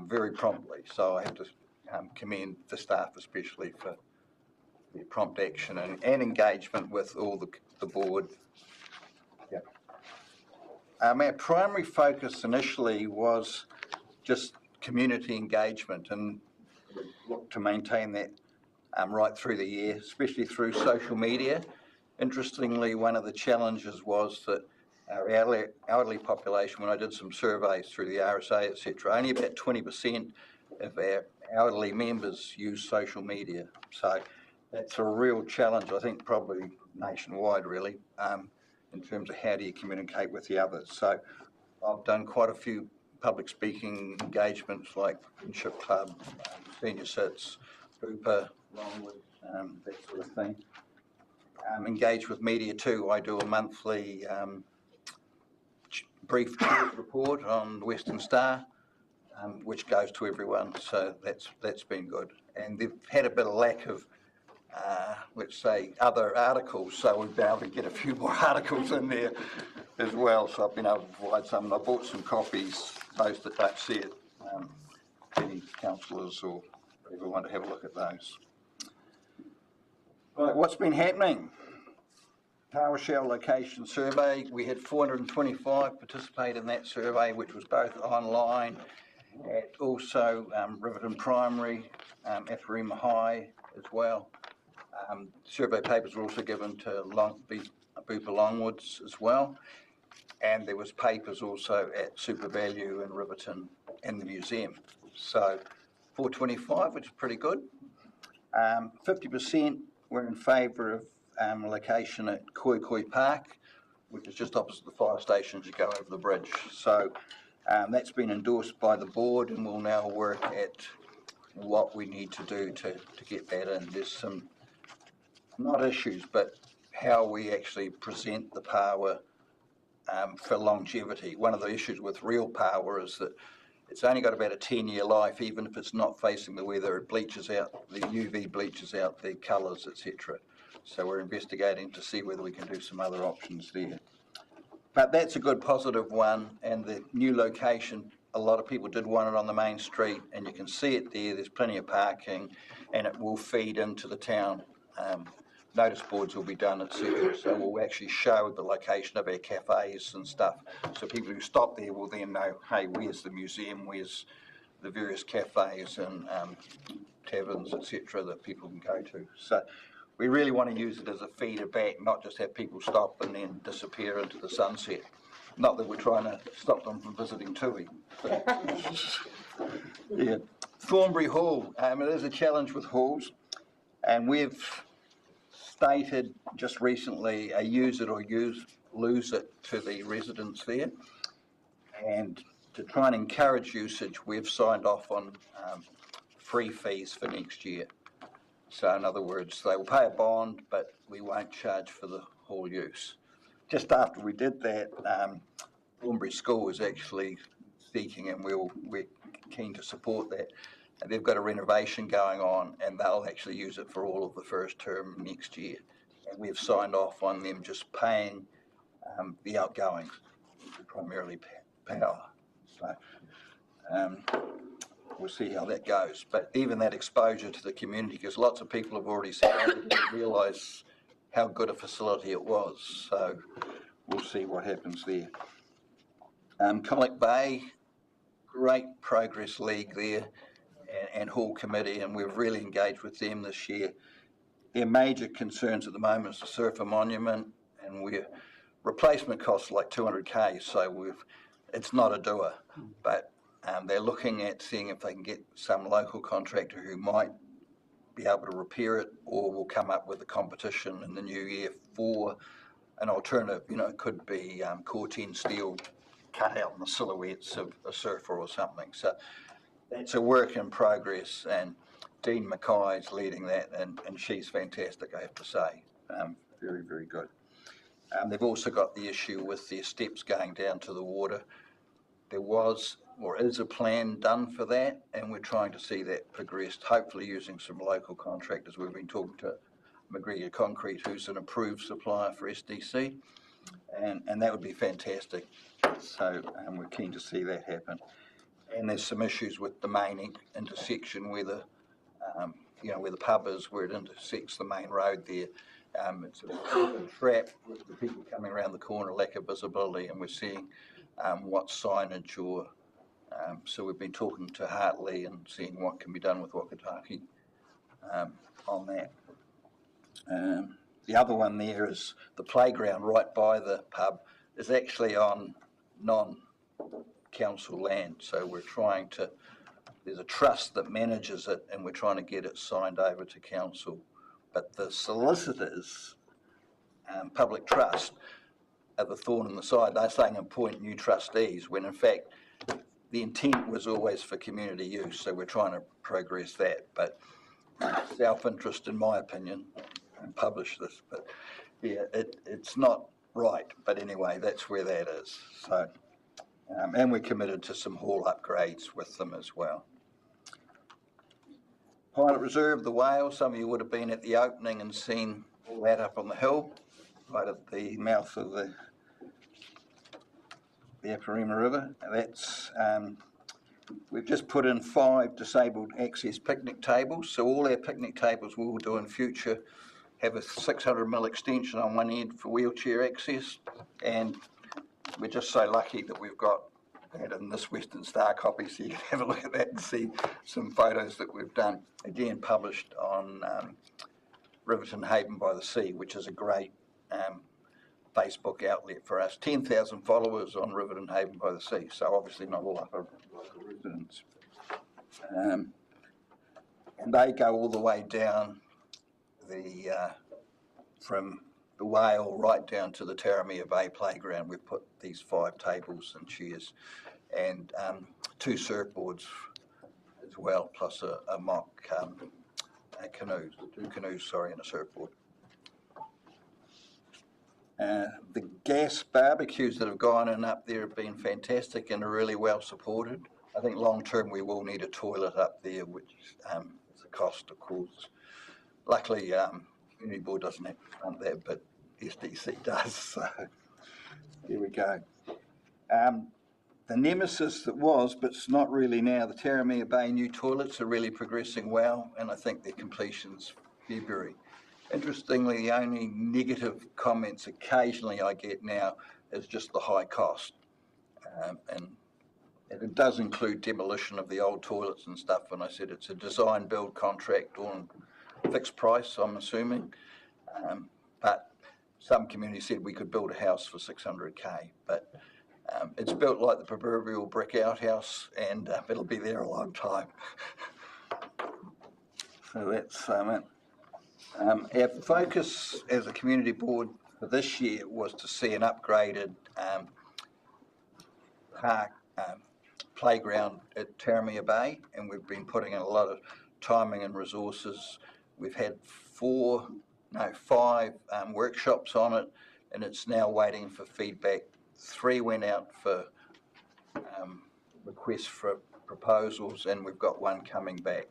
very promptly. So I have to commend the staff especially for their prompt action and engagement with all the board. Yeah. Our primary focus initially was just community engagement, and look to maintain that right through the year, especially through social media. Interestingly, one of the challenges was that our elderly population, when I did some surveys through the RSA, etc., only about 20% of our elderly members use social media. So that's a real challenge, I think, probably nationwide, really, in terms of how do you communicate with the others. So I've done quite a few public speaking engagements like Friendship Club, Senior Sits, Hooper, Longwood, that sort of thing. Engage with media too. I do a monthly brief report on the Western Star, which goes to everyone, so that's been good. And they've had a bit of lack of, let's say, other articles, so we've been able to get a few more articles in there as well. So I've been able to provide some, and I bought some copies, those that don't see it, any councillors or people want to have a look at those. Right, what's been happening? Tower Shell Location Survey, we had 425 participate in that survey, which was both online and also Riverton Primary, Atharima High as well. Survey papers were also given to Bupa Longwoods as well, and there was papers also at Super Value in Riverton and the museum. So 425, which is pretty good. 50% were in favour of location at Koi Koi Park, which is just opposite the fire station as you go over the bridge. So that's been endorsed by the board, and we'll now work at what we need to do to get that in. There's some, not issues, but how we actually present the power for longevity. One of the issues with real power is that it's only got about a 10-year life, even if it's not facing the weather. It bleaches out, the UV bleaches out the colours, etc. So we're investigating to see whether we can do some other options there. But that's a good positive one, and the new location, a lot of people did want it on the main street, and you can see it there. There's plenty of parking, and it will feed into the town. Notice boards will be done, etc. So we'll actually show the location of our cafes and stuff. So people who stop there will then know, hey, where's the museum, where's the various cafes and taverns, etc. that people can go to. So we really want to use it as a feeder back, not just have people stop and then disappear into the sunset. Not that we're trying to stop them from visiting Tui. Yeah. Thornbury Hall, it is a challenge with halls, and we've stated just recently a use it or lose it to the residents there, and to try and encourage usage, we've signed off on free fees for next year. So in other words, they will pay a bond, but we won't charge for the hall use. Just after we did that, Thornbury School is actually seeking, and we're keen to support that. And they've got a renovation going on, and they'll actually use it for all of the first term next year. And we've signed off on them just paying the outgoings, primarily power. So we'll see how that goes. But even that exposure to the community, because lots of people have already said they didn't realise how good a facility it was. So we'll see what happens there. Colac Bay, great progress league there, and Hall Committee, and we've really engaged with them this year. Their major concerns at the moment is the surfer monument, and we're replacement costs like 200K, so it's not a doer, but they're looking at seeing if they can get some local contractor who might be able to repair it, or will come up with a competition in the new year for an alternative. You know, it could be Corten steel cut out in the silhouettes of a surfer or something. So that's a work in progress, and Dean Mackay's leading that, and she's fantastic, I have to say. Very, very good. They've also got the issue with their steps going down to the water. There was or is a plan done for that, and we're trying to see that progressed, hopefully using some local contractors. We've been talking to McGregor Concrete, who's an approved supplier for SDC, and that would be fantastic. So we're keen to see that happen. And there's some issues with the main intersection where the where the pub is, where it intersects the main road there. It's a trap with the people coming around the corner, lack of visibility, and we're seeing what signage or so we've been talking to Hartley and seeing what can be done with Wakataki on that. The other one there is the playground right by the pub is actually on non-council land, so we're trying to, there's a trust that manages it, and we're trying to get it signed over to council. But the solicitors, public trust, are the thorn in the side. They're saying appoint new trustees, when in fact the intent was always for community use, so we're trying to progress that. But self-interest, in my opinion, and publish this, but yeah, it's not right. But anyway, that's where that is. So, and we're committed to some hall upgrades with them as well. Pilot Reserve, the whale, some of you would have been at the opening and seen all that up on the hill, right at the mouth of the Aparima River. That's, we've just put in 5 disabled access picnic tables, so all our picnic tables we will do in future have a 600mm extension on one end for wheelchair access, and we're just so lucky that we've got that in this Western Star copy, so you can have a look at that and see some photos that we've done, again published on Riverton Haven by the Sea, which is a great Facebook outlet for us. 10,000 followers on Riverton Haven by the Sea, so obviously not all upper local residents. And they go all the way down from the whale right down to the Taramia Bay playground. We've put these 5 tables and chairs and 2 surfboards as well, plus a mock canoe, 2 canoes, sorry, and a surfboard. The gas barbecues that have gone in up there have been fantastic and are really well supported. I think long term we will need a toilet up there, which is a cost, of course. Luckily, Community Board doesn't have to fund that, but SDC does, so here we go. The nemesis that was, but it's not really now, the Taramia Bay new toilets are really progressing well, and I think their completion's February. Interestingly, the only negative comments occasionally I get now is just the high cost. And it does include demolition of the old toilets and stuff, and I said it's a design build contract on fixed price, I'm assuming. But some communities said we could build a house for 600K, but it's built like the proverbial brick outhouse, and it'll be there a long time. So that's it. Our focus as a community board for this year was to see an upgraded park playground at Taramia Bay, and we've been putting in a lot of timing and resources. We've had 5 workshops on it, and it's now waiting for feedback. 3 went out for requests for proposals, and we've got 1 coming back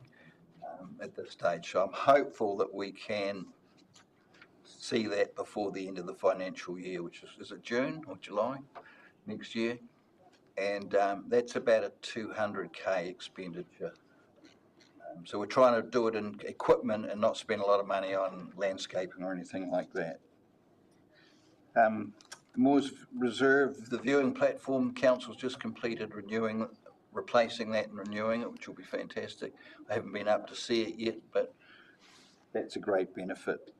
at this stage. So I'm hopeful that we can see that before the end of the financial year, which is it June or July next year? and that's about a 200K expenditure. So we're trying to do it in equipment and not spend a lot of money on landscaping or anything like that. Moore's Reserve, the viewing platform, council's just completed replacing that and renewing it, which will be fantastic. I haven't been up to see it yet, but that's a great benefit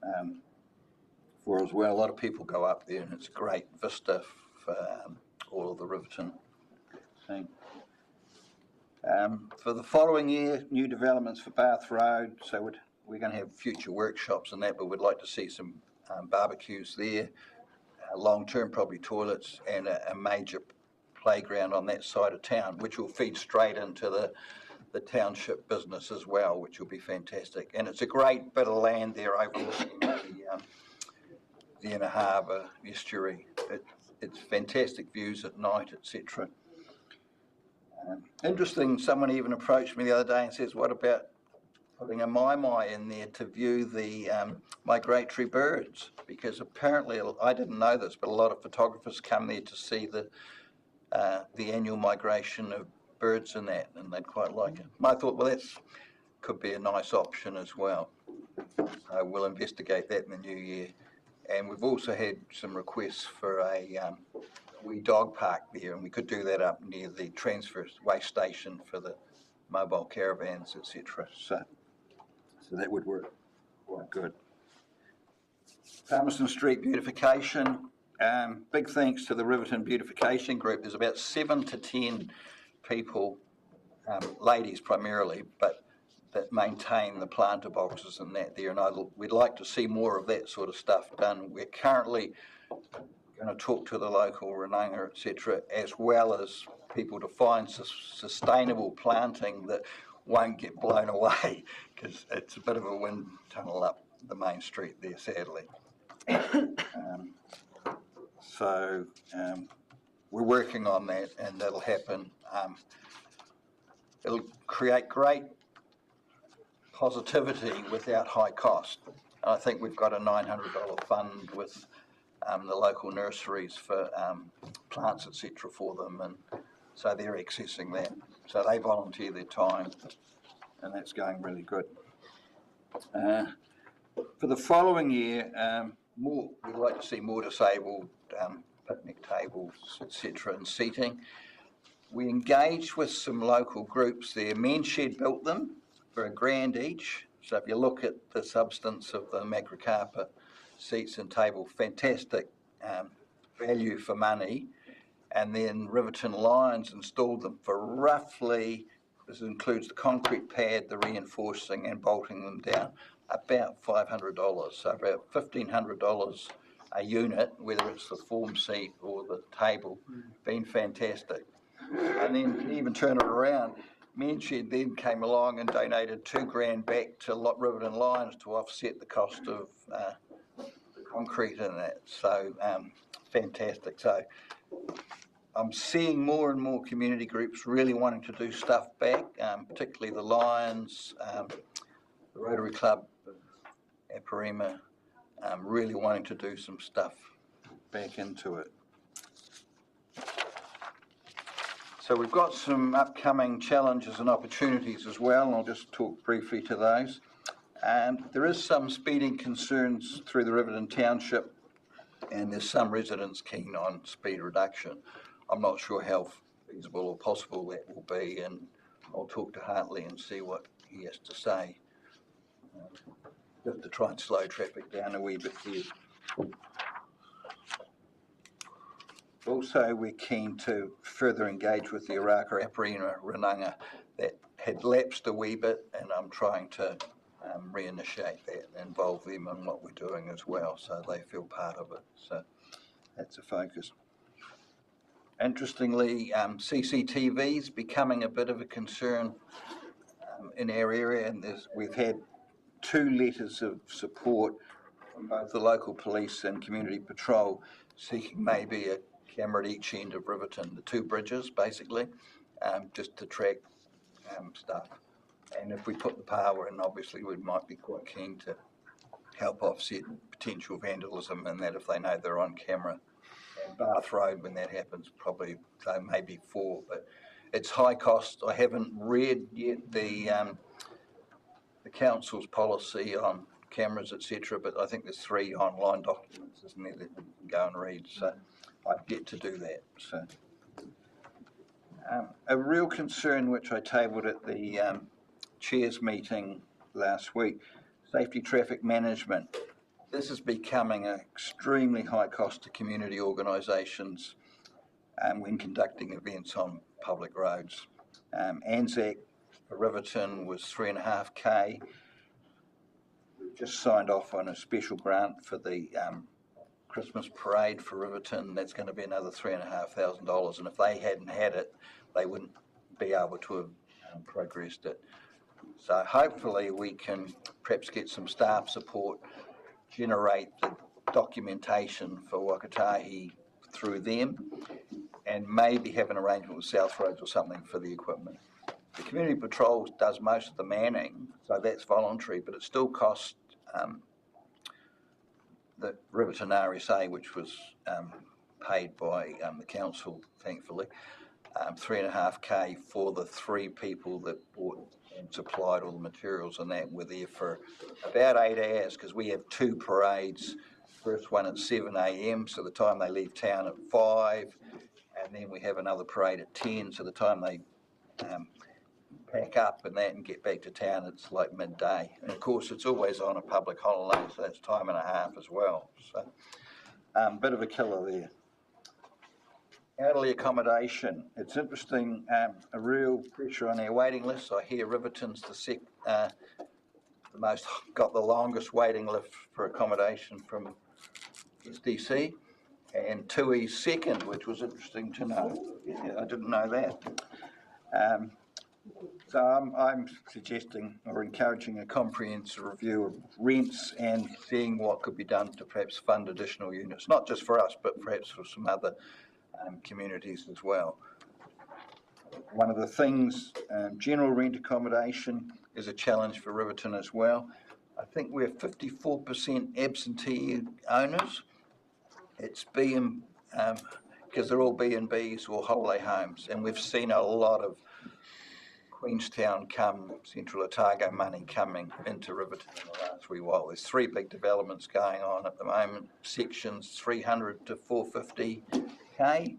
for us. Well, a lot of people go up there, and it's a great vista for all of the Riverton thing. For the following year, new developments for Bath Road. So we're going to have future workshops and that, but we'd like to see some barbecues there. Long-term, probably toilets and a major playground on that side of town, which will feed straight into the township business as well, which will be fantastic. And it's a great bit of land there overlooking the Inner Harbour estuary. It's fantastic views at night, etc. Interesting, someone even approached me the other day and says, what about putting a mai in there to view the migratory birds? Because apparently, I didn't know this, but a lot of photographers come there to see the annual migration of birds and that, and they'd quite like it. I thought, well, that could be a nice option as well. So we'll investigate that in the new year. And we've also had some requests for a wee dog park there, and we could do that up near the transfer waste station for the mobile caravans, etc. So that would work quite good. Palmerston Street beautification. Big thanks to the Riverton Beautification Group. There's about 7 to 10 people, ladies primarily, but that maintain the planter boxes and that there. And we'd like to see more of that sort of stuff done. We're currently going to talk to the local Renanga, etc., as well as people to find sustainable planting that won't get blown away, because it's a bit of a wind tunnel up the main street there, sadly. So we're working on that, and that'll happen. It'll create great positivity without high cost. And I think we've got a $900 fund with the local nurseries for plants, etc., for them, and so they're accessing that. So they volunteer their time, and that's going really good. For the following year, we'd like to see more disabled picnic tables, etc., and seating. We engaged with some local groups there. Men Shed built them for $1,000 each. So if you look at the substance of the macrocarpa seats and table, fantastic value for money. And then Riverton Lions installed them for roughly, this includes the concrete pad, the reinforcing and bolting them down, about $500. So about $1,500 a unit, whether it's the form seat or the table, been fantastic. And then even turn it around, Menshed then came along and donated $2,000 back to Riverton Lions to offset the cost of the concrete in that. So fantastic. So I'm seeing more and more community groups really wanting to do stuff back, particularly the Lions, the Rotary Club, Aparima, really wanting to do some stuff back into it. So we've got some upcoming challenges and opportunities as well, and I'll just talk briefly to those. There is some speeding concerns through the Riverton Township, and there's some residents keen on speed reduction. I'm not sure how feasible or possible that will be, and I'll talk to Hartley and see what he has to say. Just to try and slow traffic down a wee bit here. Also, we're keen to further engage with the Oraka Aparina Renanga that had lapsed a wee bit, and I'm trying to reinitiate that and involve them in what we're doing as well, so they feel part of it. So that's a focus. Interestingly, CCTV is becoming a bit of a concern in our area, and we've had 2 letters of support from both the local police and community patrol seeking maybe a camera at each end of Riverton, the 2 bridges basically, just to track stuff. And if we put the power in, obviously we might be quite keen to help offset potential vandalism and that if they know they're on camera. and Bath Road when that happens, probably so maybe 4, but it's high cost. I haven't read yet the council's policy on cameras, etc., but I think there's 3 online documents, isn't there, that you can go and read, so I've yet to do that. So a real concern which I tabled at the chairs meeting last week, safety traffic management. This is becoming an extremely high cost to community organisations when conducting events on public roads. Anzac for Riverton was 3.5K. We've just signed off on a special grant for the Christmas parade for Riverton. That's going to be another $3,500, and if they hadn't had it, they wouldn't be able to have progressed it. So hopefully we can perhaps get some staff support, generate the documentation for Wakatahi through them, and maybe have an arrangement with South Roads or something for the equipment. The Community Patrol does most of the manning, so that's voluntary, but it still costs the Riverton RSA, which was paid by the council, thankfully, 3.5K for the 3 people that bought and supplied all the materials, and that were there for about 8 hours, because we have 2 parades. First one at 7 a.m, so the time they leave town at 5, and then we have another parade at 10, so the time they pack up and that and get back to town, it's like midday. And of course, it's always on a public holiday, so that's time and a half as well. So, bit of a killer there. Elderly accommodation. It's interesting, a real pressure on our waiting list. I hear Riverton's got the longest waiting list for accommodation from SDC, and Tui's second, which was interesting to know. Yeah, I didn't know that. So I'm suggesting or encouraging a comprehensive review of rents and seeing what could be done to perhaps fund additional units, not just for us, but perhaps for some other communities as well. One of the things, general rent accommodation is a challenge for Riverton as well. I think we're 54% absentee owners. It's because they're all B&Bs or holiday homes, and we've seen a lot of Queenstown Central Otago money coming into Riverton in the last wee while. There's 3 big developments going on at the moment, sections 300 to 450K,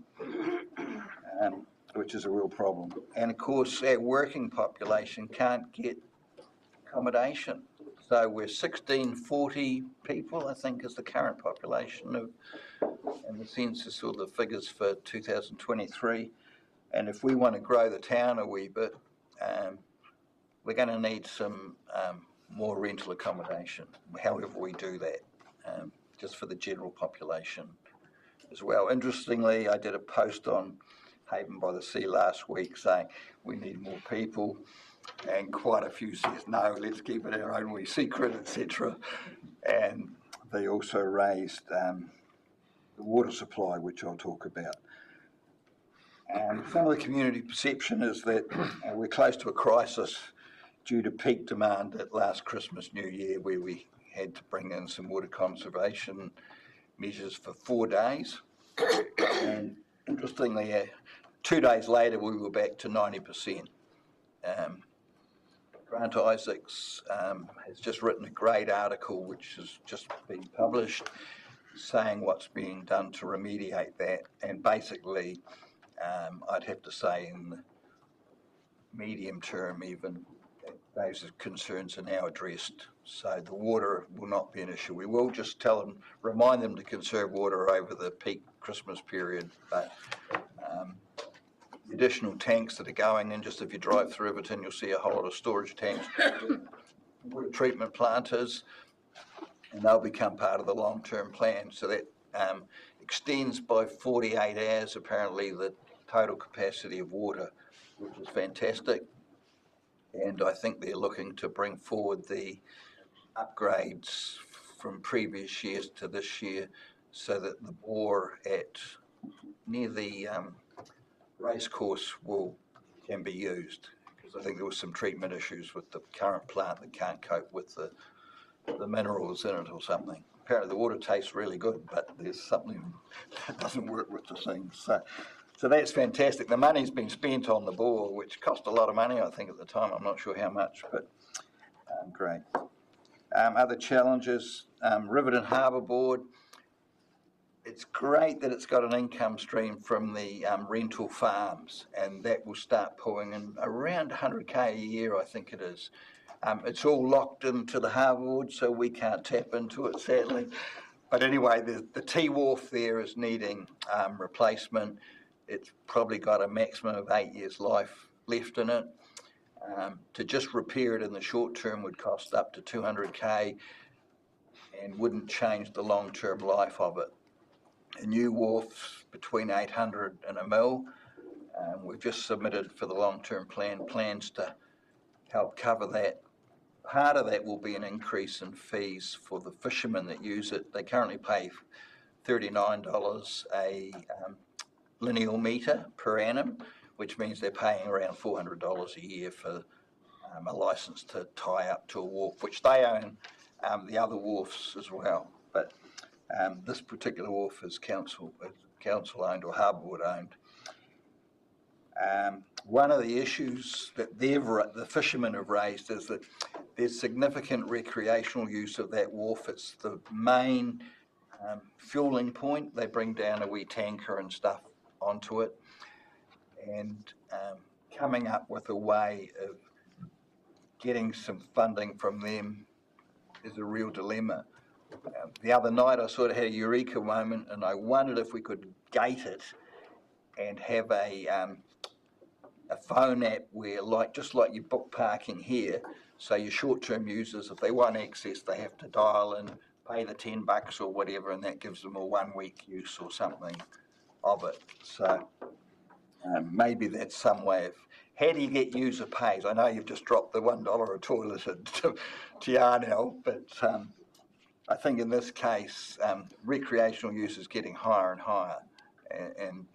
which is a real problem. And of course, our working population can't get accommodation. So we're 1640 people, I think, is the current population and the census or the figures for 2023. And if we want to grow the town a wee bit, we're going to need some more rental accommodation, however we do that, just for the general population as well. Interestingly, I did a post on Haven by the Sea last week saying we need more people, and quite a few says, no, let's keep it our own wee secret, etc. And they also raised the water supply, which I'll talk about. Some of the community perception is that we're close to a crisis due to peak demand at last Christmas, New Year, where we had to bring in some water conservation measures for 4 days. And interestingly, 2 days later, we were back to 90%. Grant Isaacs has just written a great article, which has just been published, saying what's being done to remediate that. And basically, I'd have to say in the medium term even, those concerns are now addressed. So the water will not be an issue. We will just remind them to conserve water over the peak Christmas period, but the additional tanks that are going in, just if you drive through Riverton, you'll see a whole lot of storage tanks, water treatment planters, and they'll become part of the long-term plan. So that extends by 48 hours, apparently, the total capacity of water, which is fantastic. And I think they're looking to bring forward the upgrades from previous years to this year so that the bore near the racecourse can be used. Because I think there was some treatment issues with the current plant that can't cope with the minerals in it or something. apparently the water tastes really good, but there's something that doesn't work with the thing. So that's fantastic. The money's been spent on the bore, which cost a lot of money, I think, at the time. I'm not sure how much, but great. Other challenges, Riverton Harbour Board. It's great that it's got an income stream from the rental farms, and that will start pulling in around 100K a year, I think it is. It's all locked into the Harbour Board, so we can't tap into it, sadly. But anyway, the T-Wharf there is needing replacement. It's probably got a maximum of 8 years life left in it. To just repair it in the short term would cost up to 200K and wouldn't change the long-term life of it. A new wharf's between 800 and $1 million. We've just submitted for the long-term plans to help cover that. Part of that will be an increase in fees for the fishermen that use it. They currently pay $39 a lineal metre per annum, which means they're paying around $400 a year for a licence to tie up to a wharf, which they own the other wharfs as well. But this particular wharf is council owned or Harbour Board owned. One of the issues that the fishermen have raised is that there's significant recreational use of that wharf. It's the main fueling point. They bring down a wee tanker and stuff onto it, and coming up with a way of getting some funding from them is a real dilemma. The other night I sort of had a eureka moment, and I wondered if we could gate it and have a phone app where, just like you book parking here, so your short-term users, if they want access, they have to dial in, pay the $10 or whatever, and that gives them a 1 week use or something of it. So maybe that's some way of, how do you get user pays? I know you've just dropped the $1 a toilet to Yarnell, but I think in this case, recreational use is getting higher and higher, and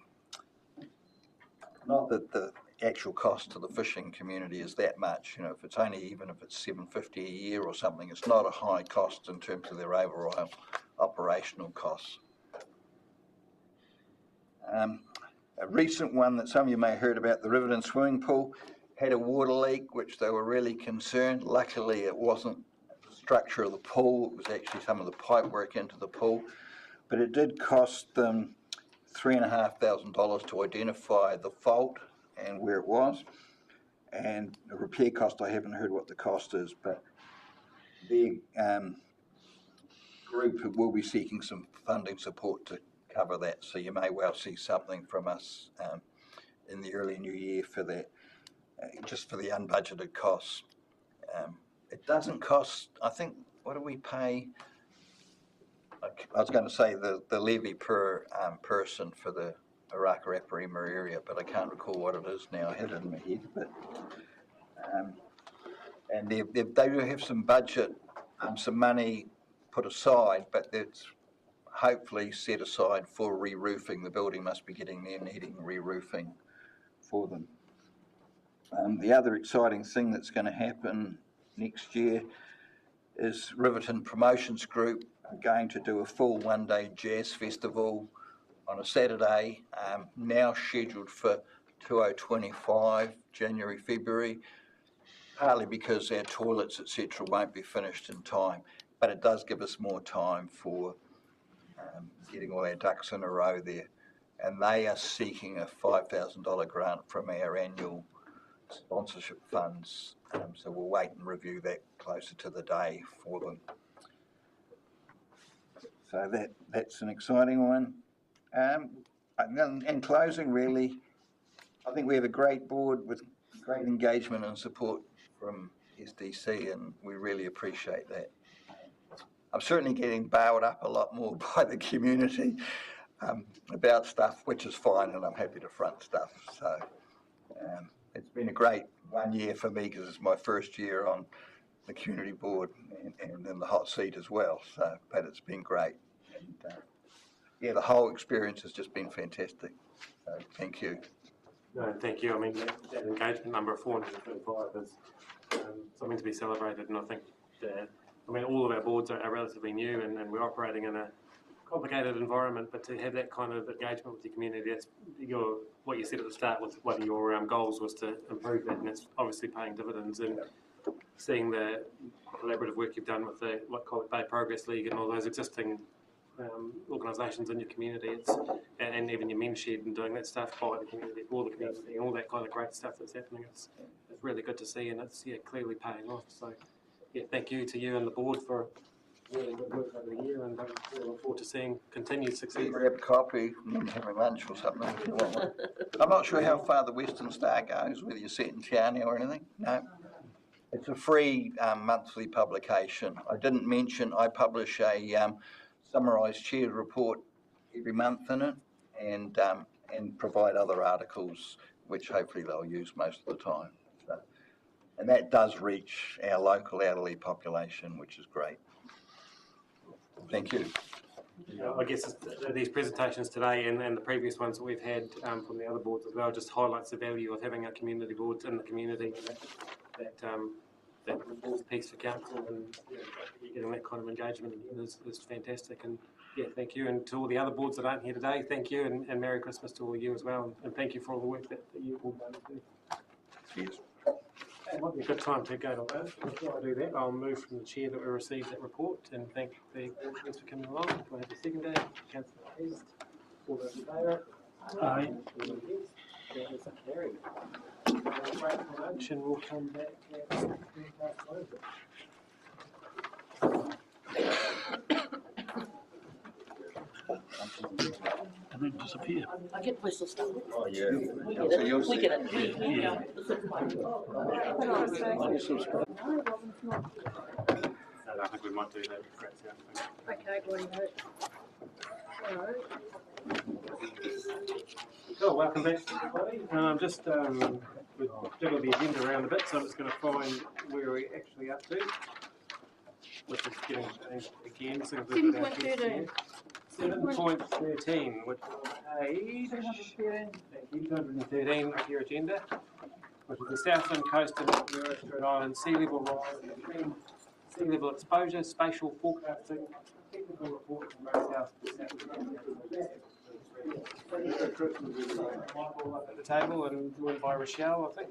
not that the actual cost to the fishing community is that much. You know, if it's only, even if it's $750 a year or something, it's not a high cost in terms of their overall operational costs. A recent one that some of you may have heard about, the Riverton swimming pool had a water leak, which they were really concerned. Luckily, it wasn't the structure of the pool, it was actually some of the pipe work into the pool. But it did cost them $3,500 to identify the fault and where it was. And the repair cost, I haven't heard what the cost is, but the group will be seeking some funding support to cover that. So you may well see something from us in the early new year for that, just for the unbudgeted costs. It doesn't cost, I think, what do we pay? I was going to say the levy per person for the Araka-Aparima area, but I can't recall what it is now. I had it in my head, but and they do have some budget, some money put aside, but it's hopefully set aside for re-roofing. The building must be getting there, needing re-roofing for them. The other exciting thing that's going to happen next year is Riverton Promotions Group are going to do a full one-day jazz festival on a Saturday, now scheduled for 2025, January, February, partly because our toilets, etc., won't be finished in time, but it does give us more time for getting all our ducks in a row there. And they are seeking a $5,000 grant from our annual sponsorship funds, so we'll wait and review that closer to the day for them. So that's an exciting one. In closing, really, I think we have a great board with great engagement and support from SDC, and we really appreciate that. I'm certainly getting bailed up a lot more by the community about stuff, which is fine, and I'm happy to front stuff. So it's been a great 1 year for me because it's my first year on the community board and in the hot seat as well. So, but it's been great. And, yeah, the whole experience has just been fantastic. So thank you. No, thank you. I mean, that engagement number of 425 is something to be celebrated, and I think I mean, all of our boards are relatively new and we're operating in a complicated environment, but to have that kind of engagement with your community, that's what you said at the start with one of your goals was to improve that, and it's obviously paying dividends. And seeing the collaborative work you've done with the Call It Bay Progress League and all those existing organisations in your community, and even your men's shed and doing that stuff by the community, for the community, and all that kind of great stuff that's happening, it's really good to see, and it's clearly paying off. So thank you to you and the board for really good work over the year, and we look forward to seeing continued success. Grab a copy and have a lunch or something if you want one. I'm not sure how far the Western Star goes, whether you're set in Tiani or anything. No. It's a free monthly publication. I didn't mention I publish a summarised shared report every month in it, and provide other articles which hopefully they'll use most of the time. So, and that does reach our local elderly population, which is great. Thank you. I guess these presentations today and the previous ones that we've had from the other boards as well just highlights the value of having our community boards in the community. That piece for council, and getting that kind of engagement is fantastic. And thank you. And to all the other boards that aren't here today, thank you, and Merry Christmas to all of you as well. And thank you for all the work that you've all done too. Cheers. It might be a good time to go to vote. Before I do that, I'll move from the chair that we received that report and thank the board for coming along. Do I have a second day? Councillor East. All those in favour? Aye. That is carried. We'll break for lunch and we'll come back at And then disappear. I get whistle stuff. Oh, yeah. We get it. We get it. I think we might do that. Okay, good. Cool, welcome back everybody. Just we've jiggled the agenda around a bit, so I'm just going to find where we're actually up to. Which is getting changed again. So 7.13. 7.13, which is page 213 of your agenda, which is the Southland Coast and North Strait Island sea level rise, extreme sea level exposure, spatial forecasting, technical report from both South to South. Michael up at the table and joined by Rochelle, I think.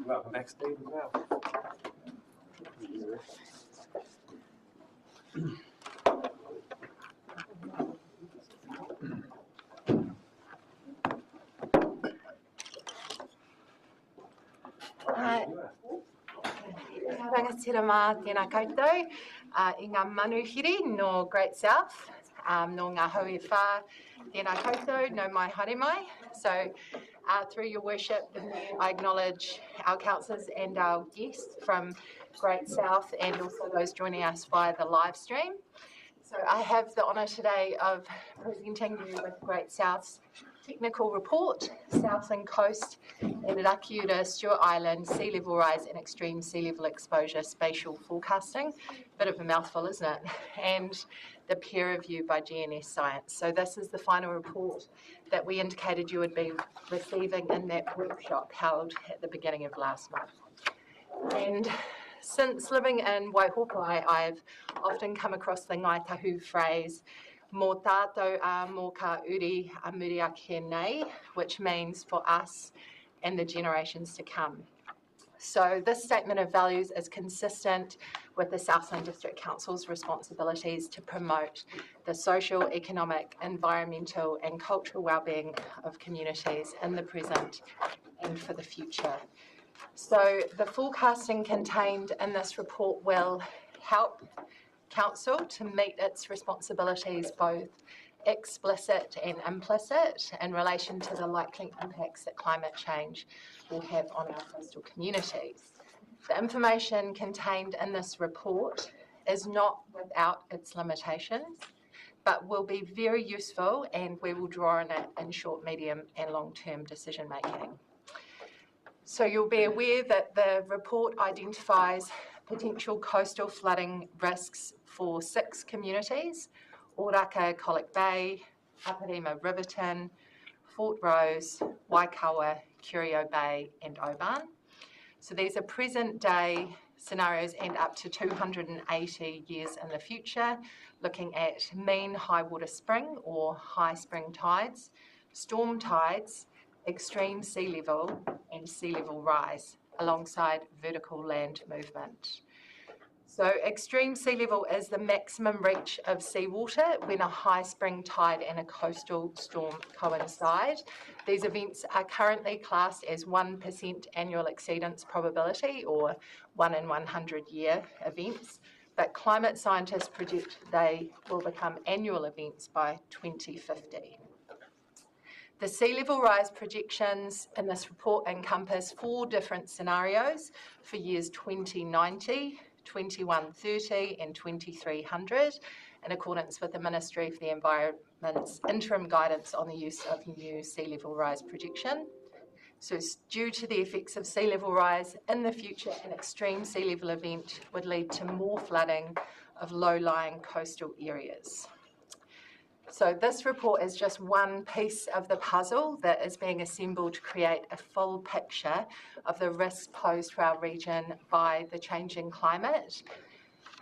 Welcome back, Steve, as well. Rangatira mā tēnā koutou, I ngā manuhiri no Great South, no ngā hui whā, tēnā koutou, no mai haere mai. So through your worship, I acknowledge our councillors and our guests from Great South and also those joining us via the live stream. So I have the honour today of presenting you with Great South's technical report, Southland Coast and Rakiura Stewart Island sea level rise and extreme sea level exposure spatial forecasting. Bit of a mouthful, isn't it? And the peer review by GNS Science. So this is the final report that we indicated you would be receiving in that workshop held at the beginning of last month. And since living in Waihopai, I've often come across the Ngai Tahu phrase, mō tātou a mō ka uri a muri ake nei, which means for us and the generations to come. So this statement of values is consistent with the Southland District Council's responsibilities to promote the social, economic, environmental and cultural wellbeing of communities in the present and for the future. So the forecasting contained in this report will help Council to meet its responsibilities, both explicit and implicit, in relation to the likely impacts that climate change will have on our coastal communities. The information contained in this report is not without its limitations, but will be very useful, and we will draw on it in short, medium and long-term decision making. So you'll be aware that the report identifies potential coastal flooding risks for 6 communities: Oraka, Colic Bay, Aparima, Riverton, Fort Rose, Waikawa, Curio Bay and Oban. So these are present day scenarios and up to 280 years in the future, looking at mean high water spring or high spring tides, storm tides, extreme sea level and sea level rise alongside vertical land movement. So extreme sea level is the maximum reach of seawater when a high spring tide and a coastal storm coincide. These events are currently classed as 1% annual exceedance probability, or 1 in 100 year events, but climate scientists predict they will become annual events by 2050. The sea level rise projections in this report encompass 4 different scenarios for years 2090, 2130 and 2300 in accordance with the Ministry for the Environment's interim guidance on the use of new sea level rise projection. So due to the effects of sea level rise in the future, an extreme sea level event would lead to more flooding of low-lying coastal areas. So this report is just one piece of the puzzle that is being assembled to create a full picture of the risks posed to our region by the changing climate.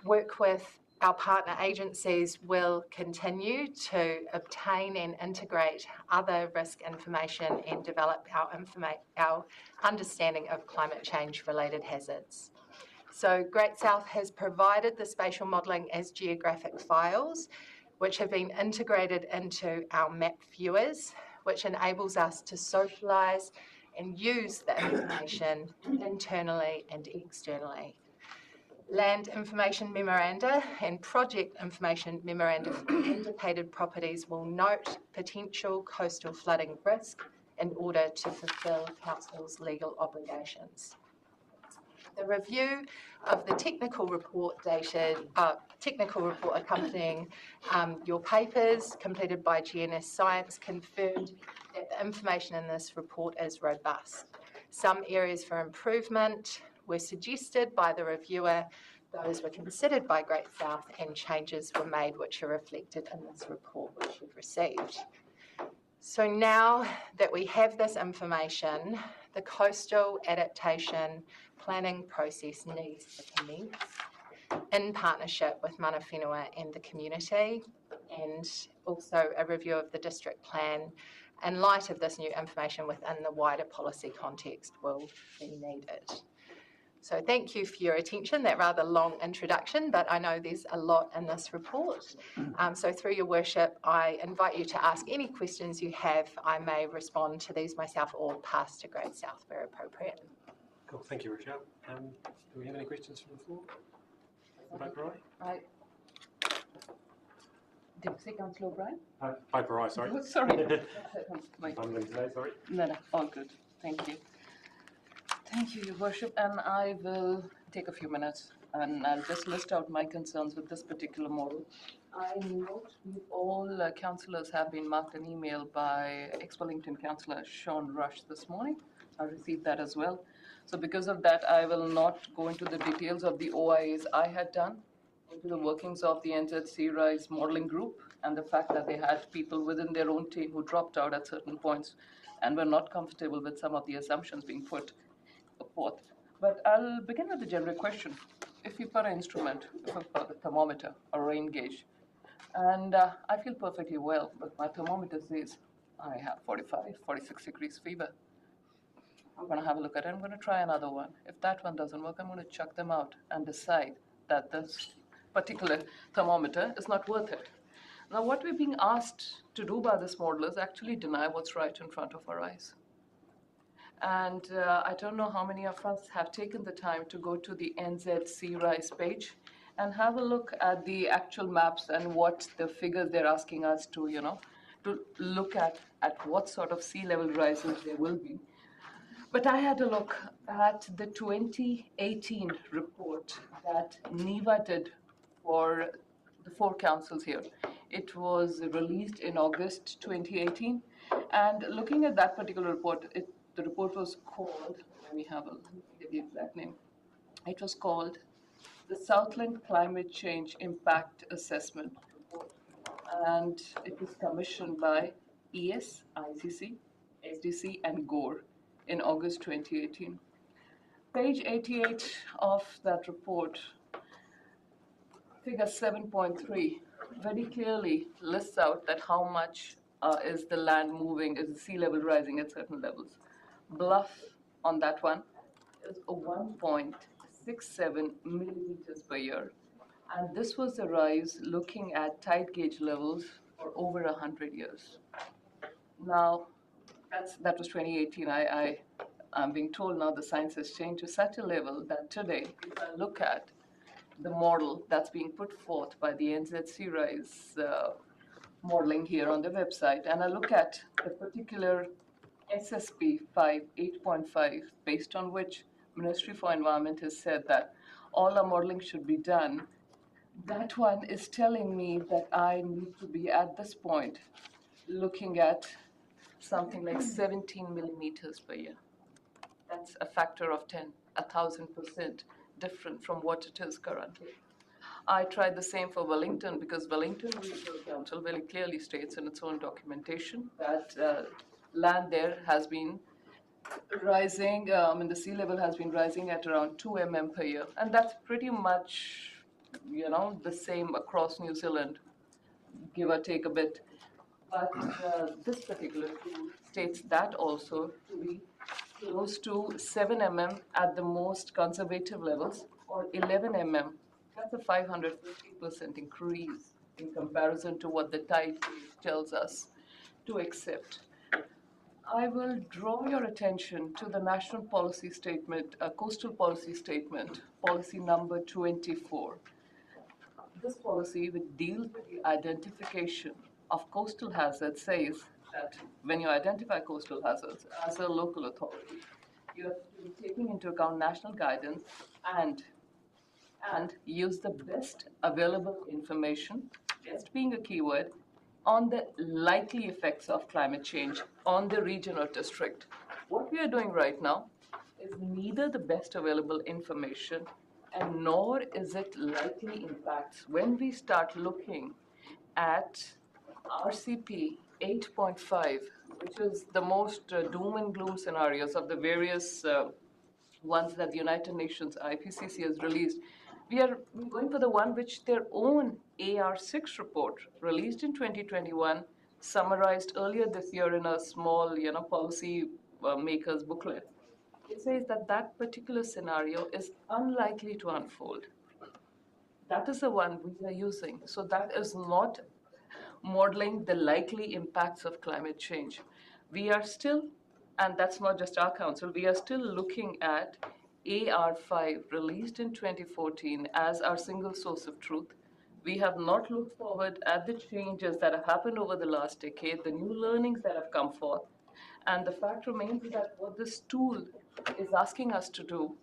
Work with our partner agencies will continue to obtain and integrate other risk information and develop our understanding of climate change related hazards. So Great South has provided the spatial modelling as geographic files, which have been integrated into our map viewers, which enables us to socialise and use the information internally and externally. Land information memoranda and project information memoranda for indicated properties will note potential coastal flooding risk in order to fulfil Council's legal obligations. The review of the technical report accompanying your papers completed by GNS Science confirmed that the information in this report is robust. Some areas for improvement were suggested by the reviewer, those were considered by Great South, and changes were made which are reflected in this report which you've received. So now that we have this information, the coastal adaptation planning process needs to commence in partnership with mana whenua and the community, and also a review of the district plan in light of this new information within the wider policy context will be needed. So thank you for your attention, that rather long introduction, but I know there's a lot in this report. So through your worship, I invite you to ask any questions you have. I may respond to these myself or pass to Great South where appropriate. Cool, thank you, Rochelle. Do we have any questions from the floor? Did you say Councillor O'Brien? Piper Eye, sorry. Oh, sorry. I'm them today, sorry. No, all good. Thank you. Thank you, Your Worship. And I will take a few minutes and I'll just list out my concerns with this particular model. I note all councillors have been marked an email by ex-Wellington councillor Sean Rush this morning. I received that as well. So because of that, I will not go into the details of the OIAs I had done, into the workings of the NZ Rise modelling group, and the fact that they had people within their own team who dropped out at certain points and were not comfortable with some of the assumptions being put forth. But I'll begin with the generic question. If you've got an instrument, if you've got a thermometer or a rain gauge, and I feel perfectly well, but my thermometer says I have 45, 46 degrees fever. I'm going to have a look at it. I'm going to try another one. If that one doesn't work, I'm going to chuck them out and decide that this particular thermometer is not worth it. Now, what we're being asked to do by this model is actually deny what's right in front of our eyes. And I don't know how many of us have taken the time to go to the NZ Rise page and have a look at the actual maps and what the figures they're asking us to, to look at what sort of sea level rises there will be. But I had a look at the 2018 report that NEVA did for the 4 councils here. It was released in August 2018. And looking at that particular report, the report was called, let me give the exact name. It was called the Southland Climate Change Impact Assessment report, and it was commissioned by ES, ICC, SDC, and GORE in August 2018. Page 88 of that report, figure 7.3, very clearly lists out that how much is the land moving, is the sea level rising at certain levels. Bluff on that one is a 1.67 millimeters per year. And this was the rise looking at tide gauge levels for over 100 years. Now, that was 2018. I'm being told now the science has changed to such a level that today, if I look at the model that's being put forth by the NZ Sea Rise modeling here on the website, and I look at the particular SSP 8.5, based on which Ministry for Environment has said that all our modeling should be done, that one is telling me that I need to be at this point looking at something like 17 millimeters per year. That's a factor of 10, 1,000% different from what it is currently. I tried the same for Wellington because Wellington Regional Council very clearly states in its own documentation that land there has been rising, and the sea level has been rising at around 2 mm per year. And that's pretty much, the same across New Zealand, give or take a bit. But this particular tool states that also to be close to 7 mm at the most conservative levels, or 11 mm. That's a 550% increase in comparison to what the tide tells us to accept. I will draw your attention to the National Policy Statement, Coastal Policy Statement, policy number 24. This policy, which deals with the identification of coastal hazards, says that when you identify coastal hazards as a local authority, you have to be taking into account national guidance and use the best available information, best being a keyword, on the likely effects of climate change on the region or district. What we are doing right now is neither the best available information and nor is it likely impacts. When we start looking at RCP 8.5, which is the most doom and gloom scenarios of the various ones that the United Nations IPCC has released, we're going for the one which their own AR6 report, released in 2021, summarized earlier this year in a small, policy makers booklet. It says that that particular scenario is unlikely to unfold. That is the one we are using. So that is not modeling the likely impacts of climate change. We are still, and that's not just our council, we are still looking at AR5, released in 2014, as our single source of truth. We have not looked forward at the changes that have happened over the last decade, the new learnings that have come forth. And the fact remains that what this tool is asking us to do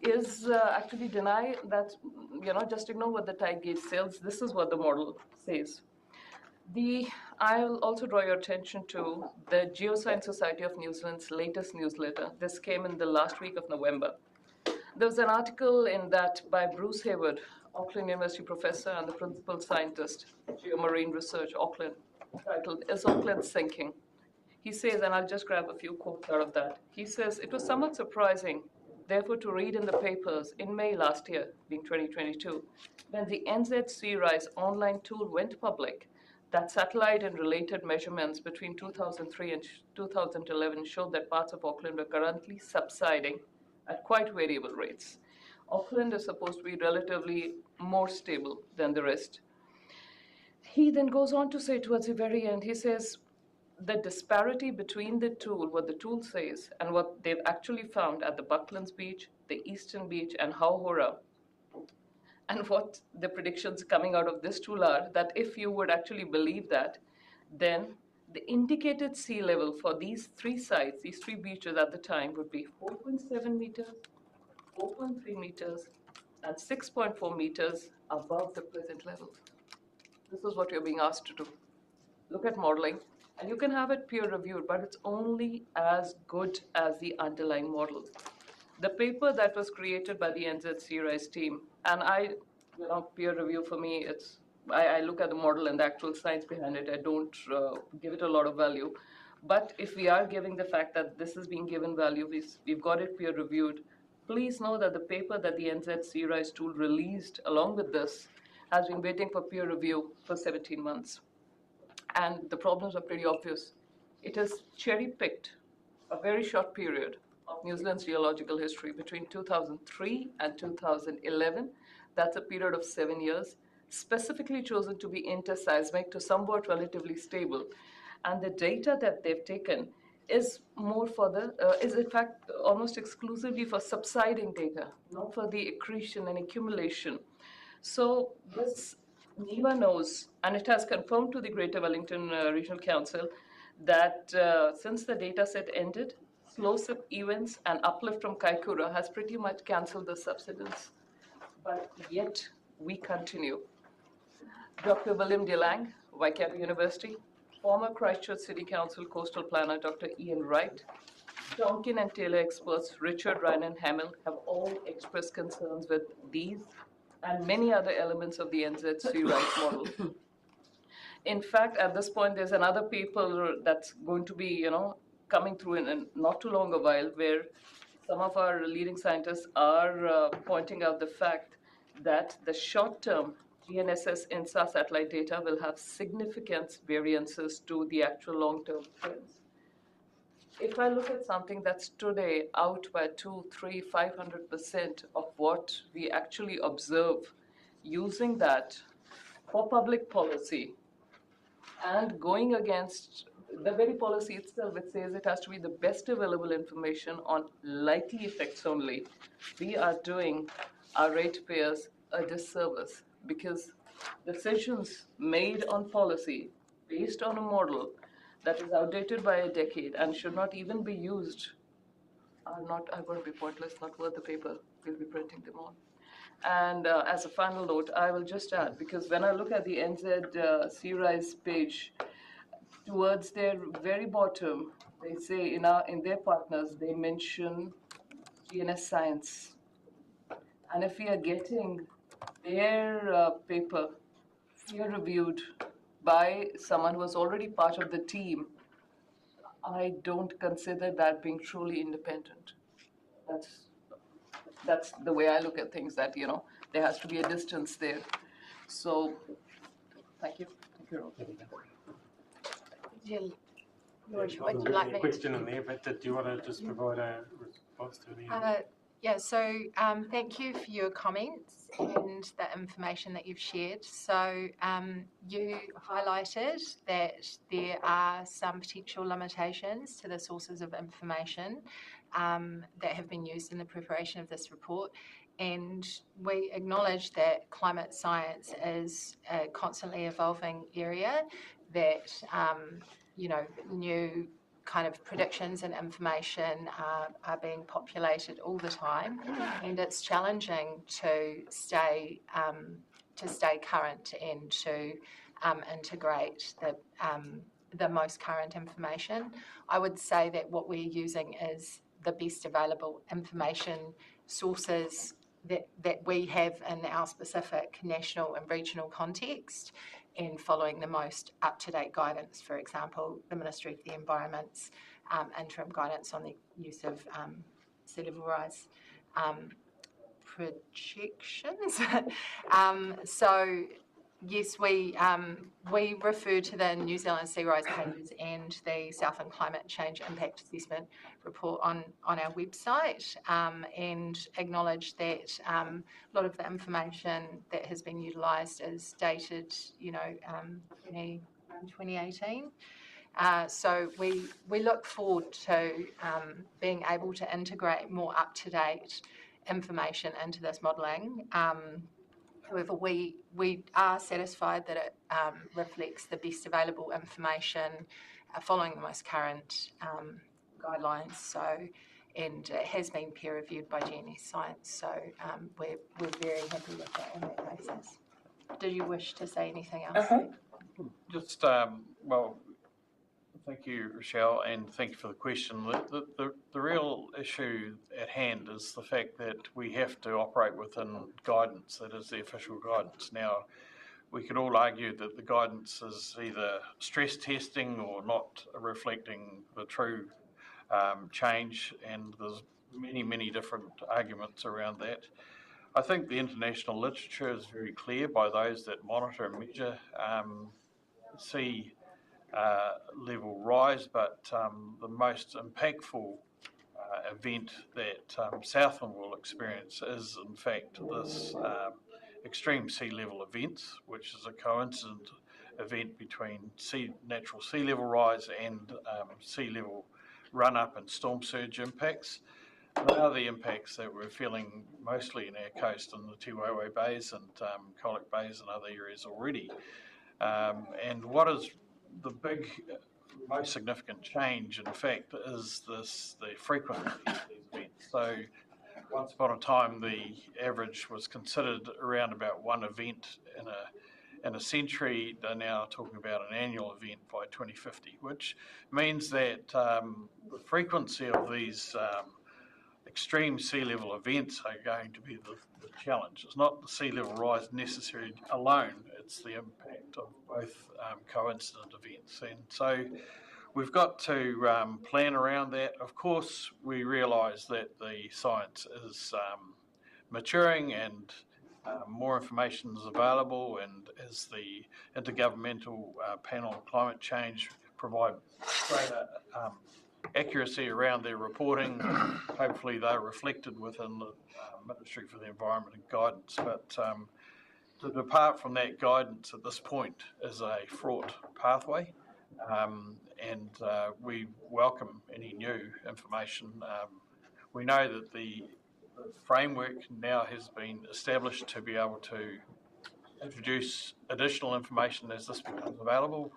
is actually deny that, just ignore what the tide gauge says. This is what the model says. I'll also draw your attention to the Geoscience Society of New Zealand's latest newsletter. This came in the last week of November. There was an article in that by Bruce Hayward, Auckland University professor and the principal scientist, Geomarine Research, Auckland, titled, "Is Auckland Sinking?" He says, and I'll just grab a few quotes out of that. He says, "It was somewhat surprising, therefore, to read in the papers in May last year, being 2022, when the NZ Sea Rise online tool went public, that satellite and related measurements between 2003 and 2011 showed that parts of Auckland were currently subsiding at quite variable rates. Auckland is supposed to be relatively more stable than the rest." He then goes on to say towards the very end, he says, the disparity between the tool, what the tool says, and what they've actually found at the Bucklands Beach, the Eastern Beach, and Hauhora, and what the predictions coming out of this tool are, that if you would actually believe that, then the indicated sea level for these three sites, these three beaches at the time, would be 4.7 meters, 4.3 meters, and 6.4 meters above the present level. This is what you're being asked to do. Look at modeling, and you can have it peer reviewed, but it's only as good as the underlying model. The paper that was created by the NZ Rise team, and peer review for me, I look at the model and the actual science behind it. I don't give it a lot of value. But if we are giving the fact that this is being given value, we've got it peer reviewed, please know that the paper that the NZ Rise tool released along with this has been waiting for peer review for 17 months. And the problems are pretty obvious. It is cherry-picked a very short period of New Zealand's geological history between 2003 and 2011. That's a period of 7 years, specifically chosen to be interseismic to somewhat relatively stable. And the data that they've taken is more for is in fact almost exclusively for subsiding data, not for the accretion and accumulation. So this NEWA knows, and it has confirmed to the Greater Wellington Regional Council, that since the data set ended, slow-sip events and uplift from Kaikoura has pretty much cancelled the subsidence. But yet, we continue. Dr. William DeLange, Waikato University, former Christchurch City Council coastal planner Dr. Ian Wright, Tonkin and Taylor experts Richard, Ryan, and Hamill have all expressed concerns with these and many other elements of the NZ Rise model. In fact, at this point, there's another paper that's going to be, coming through in not too long a while, where some of our leading scientists are pointing out the fact that the short-term GNSS INSA satellite data will have significant variances to the actual long-term trends. If I look at something that's today out by 200, 300, 500% of what we actually observe, using that for public policy and going against the very policy itself, which says it has to be the best available information on likely effects only, we are doing our ratepayers a disservice, because decisions made on policy based on a model that is outdated by a decade and should not even be used are going to be pointless, not worth the paper we'll be printing them on. And as a final note, I will just add, because when I look at the NZ Rise page, towards their very bottom, they say in their partners, they mention GNS Science. And if we are getting their paper peer-reviewed by someone who was already part of the team, I don't consider that being truly independent. That's the way I look at things, that, there has to be a distance there. So, thank you. Thank you. Would you like me? Question in there, but did you want to just provide a response to the Yeah, so thank you for your comments and the information that you've shared. So you highlighted that there are some potential limitations to the sources of information that have been used in the preparation of this report. And we acknowledge that climate science is a constantly evolving area, that, new kind of predictions and information are being populated all the time, and it's challenging to stay current and to integrate the most current information. I would say that what we're using is the best available information sources that we have in our specific national and regional context, and following the most up-to-date guidance. For example, the Ministry for the Environment's interim guidance on the use of sea level rise projections. So yes, we refer to the New Zealand Sea Rise pages and the Southland Climate Change Impact Assessment report on our website, and acknowledge that a lot of the information that has been utilised is dated, 2018. So we look forward to being able to integrate more up-to-date information into this modelling. However, we are satisfied that it reflects the best available information following the most current guidelines. So, and it has been peer reviewed by GNS Science. So we're very happy with that on that basis. Do you wish to say anything else? Just Thank you, Rochelle, and thank you for the question. The real issue at hand is the fact that we have to operate within guidance, that is the official guidance. Now, we could all argue that the guidance is either stress testing or not reflecting the true change, and there's many different arguments around that. I think the international literature is very clear by those that monitor and measure sea level rise, but the most impactful event that Southland will experience is in fact this extreme sea level events, which is a coincident event between natural sea level rise and sea level run up and storm surge impacts. They are the impacts that we're feeling mostly in our coast in the Tiwawe Bays and Colac Bays and other areas already. And what is the big, most significant change, in fact, is the frequency of these events. So once upon a time, the average was considered around about one event in a century. They're now talking about an annual event by 2050, which means that the frequency of these extreme sea level events are going to be the challenge. It's not the sea level rise necessarily alone, it's the impact of both coincident events. And so we've got to plan around that. Of course, we realise that the science is maturing and more information is available, and as the Intergovernmental Panel on Climate Change provide greater accuracy around their reporting, hopefully they're reflected within the Ministry for the Environment and Guidance. But to depart from that guidance at this point is a fraught pathway, and we welcome any new information. We know that the framework now has been established to be able to introduce additional information as this becomes available.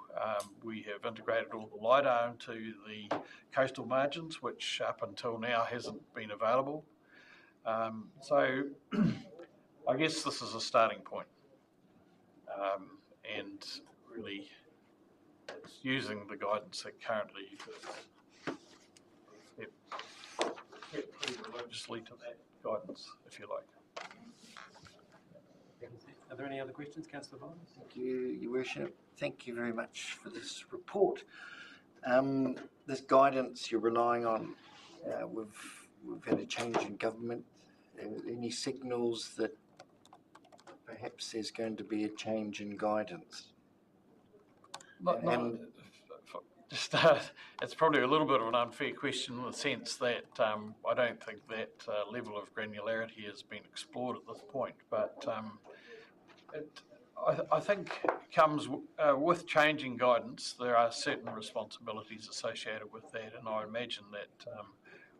We have integrated all the LiDAR into the coastal margins, which up until now hasn't been available. So I guess this is a starting point. And really it's using the guidance that currently exists. Get pretty religiously to that guidance, if you like. Are there any other questions, Councillor Vines? Thank you, Your Worship. Thank you very much for this report. This guidance you're relying on, we've had a change in government. Any signals that perhaps there's going to be a change in guidance? It's probably a little bit of an unfair question in the sense that I don't think that level of granularity has been explored at this point, but I think comes with changing guidance. There are certain responsibilities associated with that, and I imagine that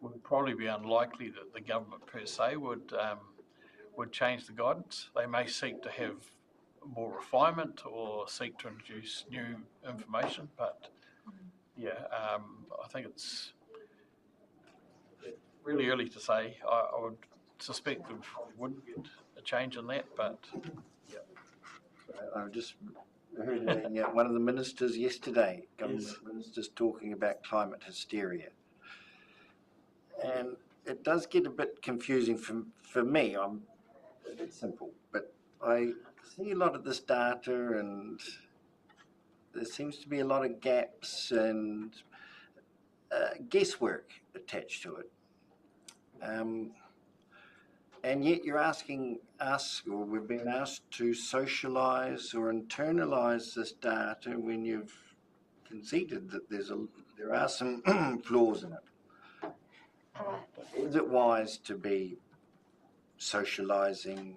would probably be unlikely that the government per se would change the guidance. They may seek to have more refinement or seek to introduce new information, but yeah, I think it's really early to say. I would suspect that we wouldn't get a change in that, but yeah. I just heard one of the ministers yesterday, government ministers, talking about climate hysteria. And it does get a bit confusing for me. I'm a bit simple, but I see a lot of this data and there seems to be a lot of gaps and guesswork attached to it. And yet you're asking us, or we've been asked to socialise or internalise this data when you've conceded that there are some flaws in it. Is it wise to be socialising,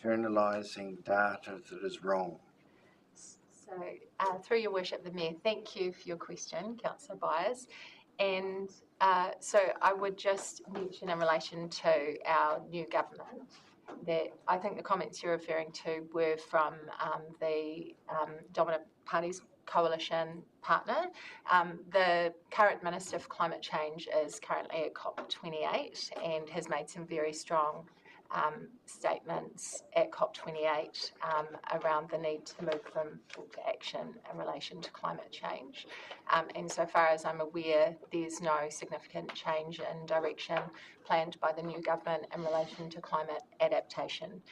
internalising data that is wrong? So, through your worship, the Mayor, thank you for your question, Councillor Byers. And so I would just mention in relation to our new government that I think the comments you're referring to were from the dominant parties coalition partner. The current Minister for Climate Change is currently at COP28 and has made some very strong statements at COP28 around the need to move from talk to action in relation to climate change. And so far as I'm aware, there's no significant change in direction planned by the new government in relation to climate adaptation.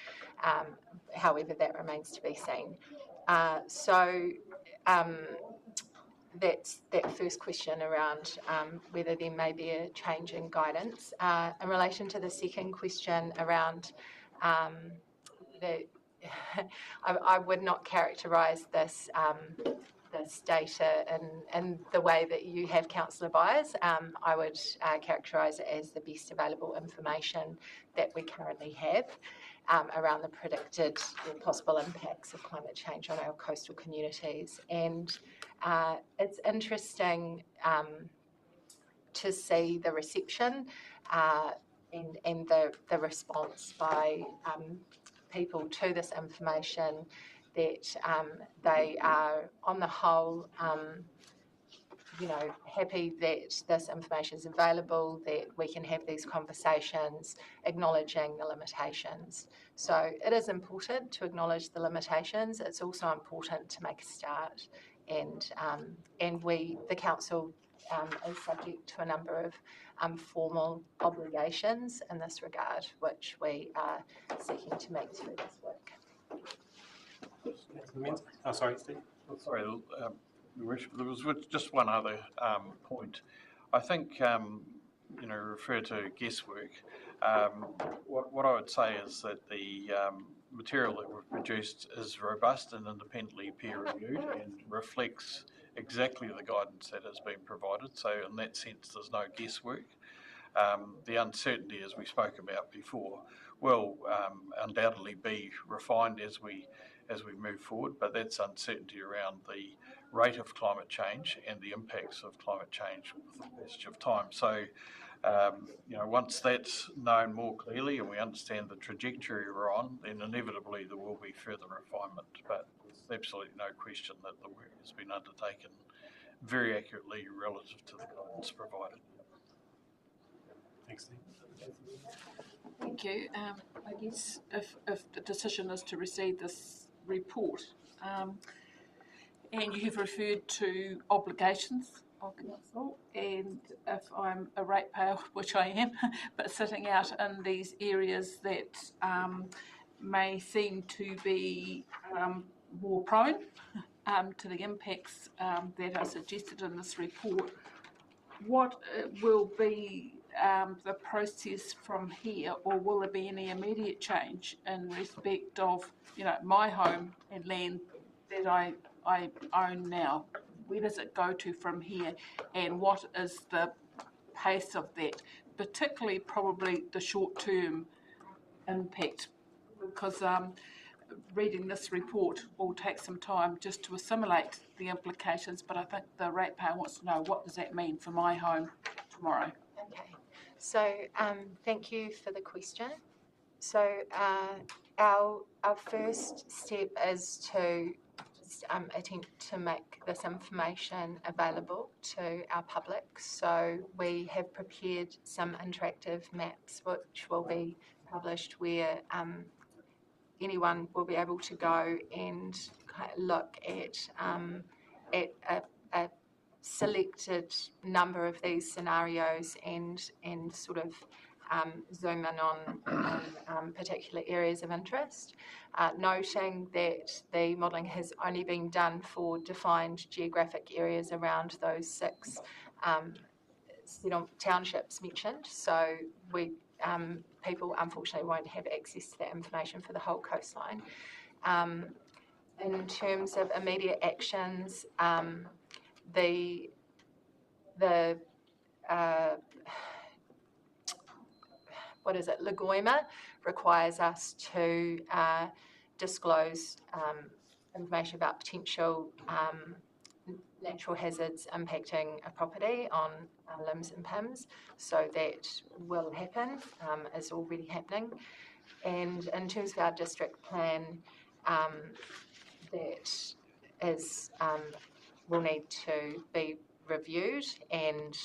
However, that remains to be seen. That's that first question around whether there may be a change in guidance. In relation to the second question around I would not characterise this data in the way that you have, Councillor Byers. I would characterise it as the best available information that we currently have around the predicted or possible impacts of climate change on our coastal communities. And it's interesting to see the reception and the response by people to this information, that they are on the whole happy that this information is available, that we can have these conversations, acknowledging the limitations. So it is important to acknowledge the limitations. It's also important to make a start, and we, the council, is subject to a number of formal obligations in this regard, which we are seeking to meet through this work. Oh, sorry, Steve. Sorry, there was just one other point. I think, refer to guesswork. What I would say is that the material that we've produced is robust and independently peer-reviewed and reflects exactly the guidance that has been provided. So in that sense, there's no guesswork. The uncertainty, as we spoke about before, will undoubtedly be refined as we move forward, but that's uncertainty around the rate of climate change and the impacts of climate change with the passage of time. So, once that's known more clearly and we understand the trajectory we're on, then inevitably there will be further refinement. But there's absolutely no question that the work has been undertaken very accurately relative to the guidance provided. Thanks, Steve. Thank you. I guess if the decision is to receive this report, and you have referred to obligations of council, and if I'm a ratepayer, which I am, but sitting out in these areas that may seem to be more prone to the impacts that are suggested in this report, what will be the process from here, or will there be any immediate change in respect of, my home and land that I own now? Where does it go to from here, and what is the pace of that, particularly probably the short-term impact? Because reading this report will take some time just to assimilate the implications, but I think the ratepayer wants to know, what does that mean for my home tomorrow? Okay, so thank you for the question. So our first step is to attempt to make this information available to our public. So we have prepared some interactive maps which will be published, where anyone will be able to go and look at a selected number of these scenarios and sort of zoom in on particular areas of interest, noting that the modelling has only been done for defined geographic areas around those 6 townships mentioned. So people unfortunately won't have access to that information for the whole coastline. In terms of immediate actions, Lagoima requires us to disclose information about potential natural hazards impacting a property on limbs and PIMs. So that will happen, is already happening. And in terms of our district plan, that is will need to be reviewed, and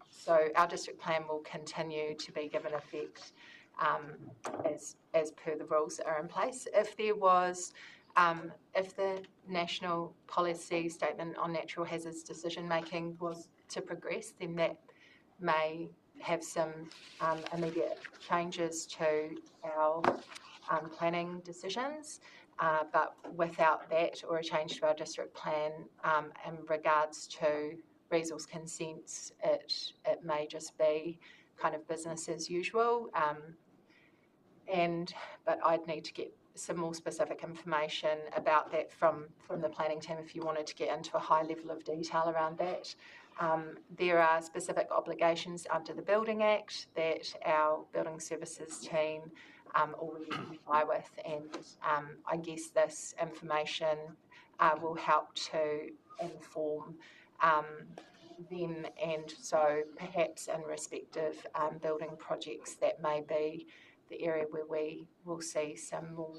so our district plan will continue to be given effect as per the rules that are in place. If there was, if the national policy statement on natural hazards decision making was to progress, then that may have some immediate changes to our planning decisions. But without that, or a change to our district plan in regards to resource consents, it may just be kind of business as usual. But I'd need to get some more specific information about that from the planning team if you wanted to get into a high level of detail around that. There are specific obligations under the Building Act that our building services team already comply with, and I guess this information will help to inform them, and so perhaps in respective building projects that may be the area where we will see some more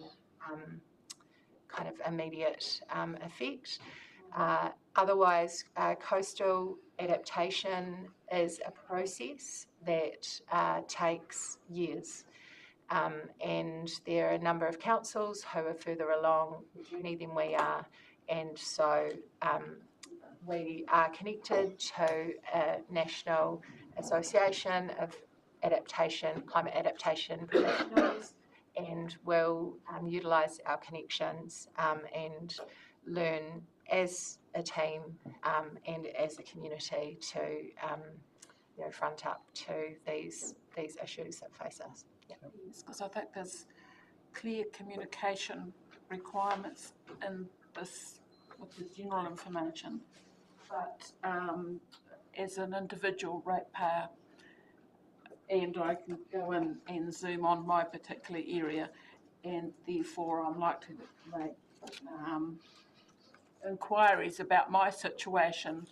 kind of immediate effect. Otherwise, coastal adaptation is a process that takes years. And there are a number of councils who are further along the journey than we are, and so we are connected to a national association of climate adaptation professionals, and will utilise our connections and learn as a team and as a community to front up to these issues that face us. Because I think there's clear communication requirements in this with the general information, but as an individual ratepayer, and I can go in and zoom on my particular area, and therefore I'm likely to make inquiries about my situation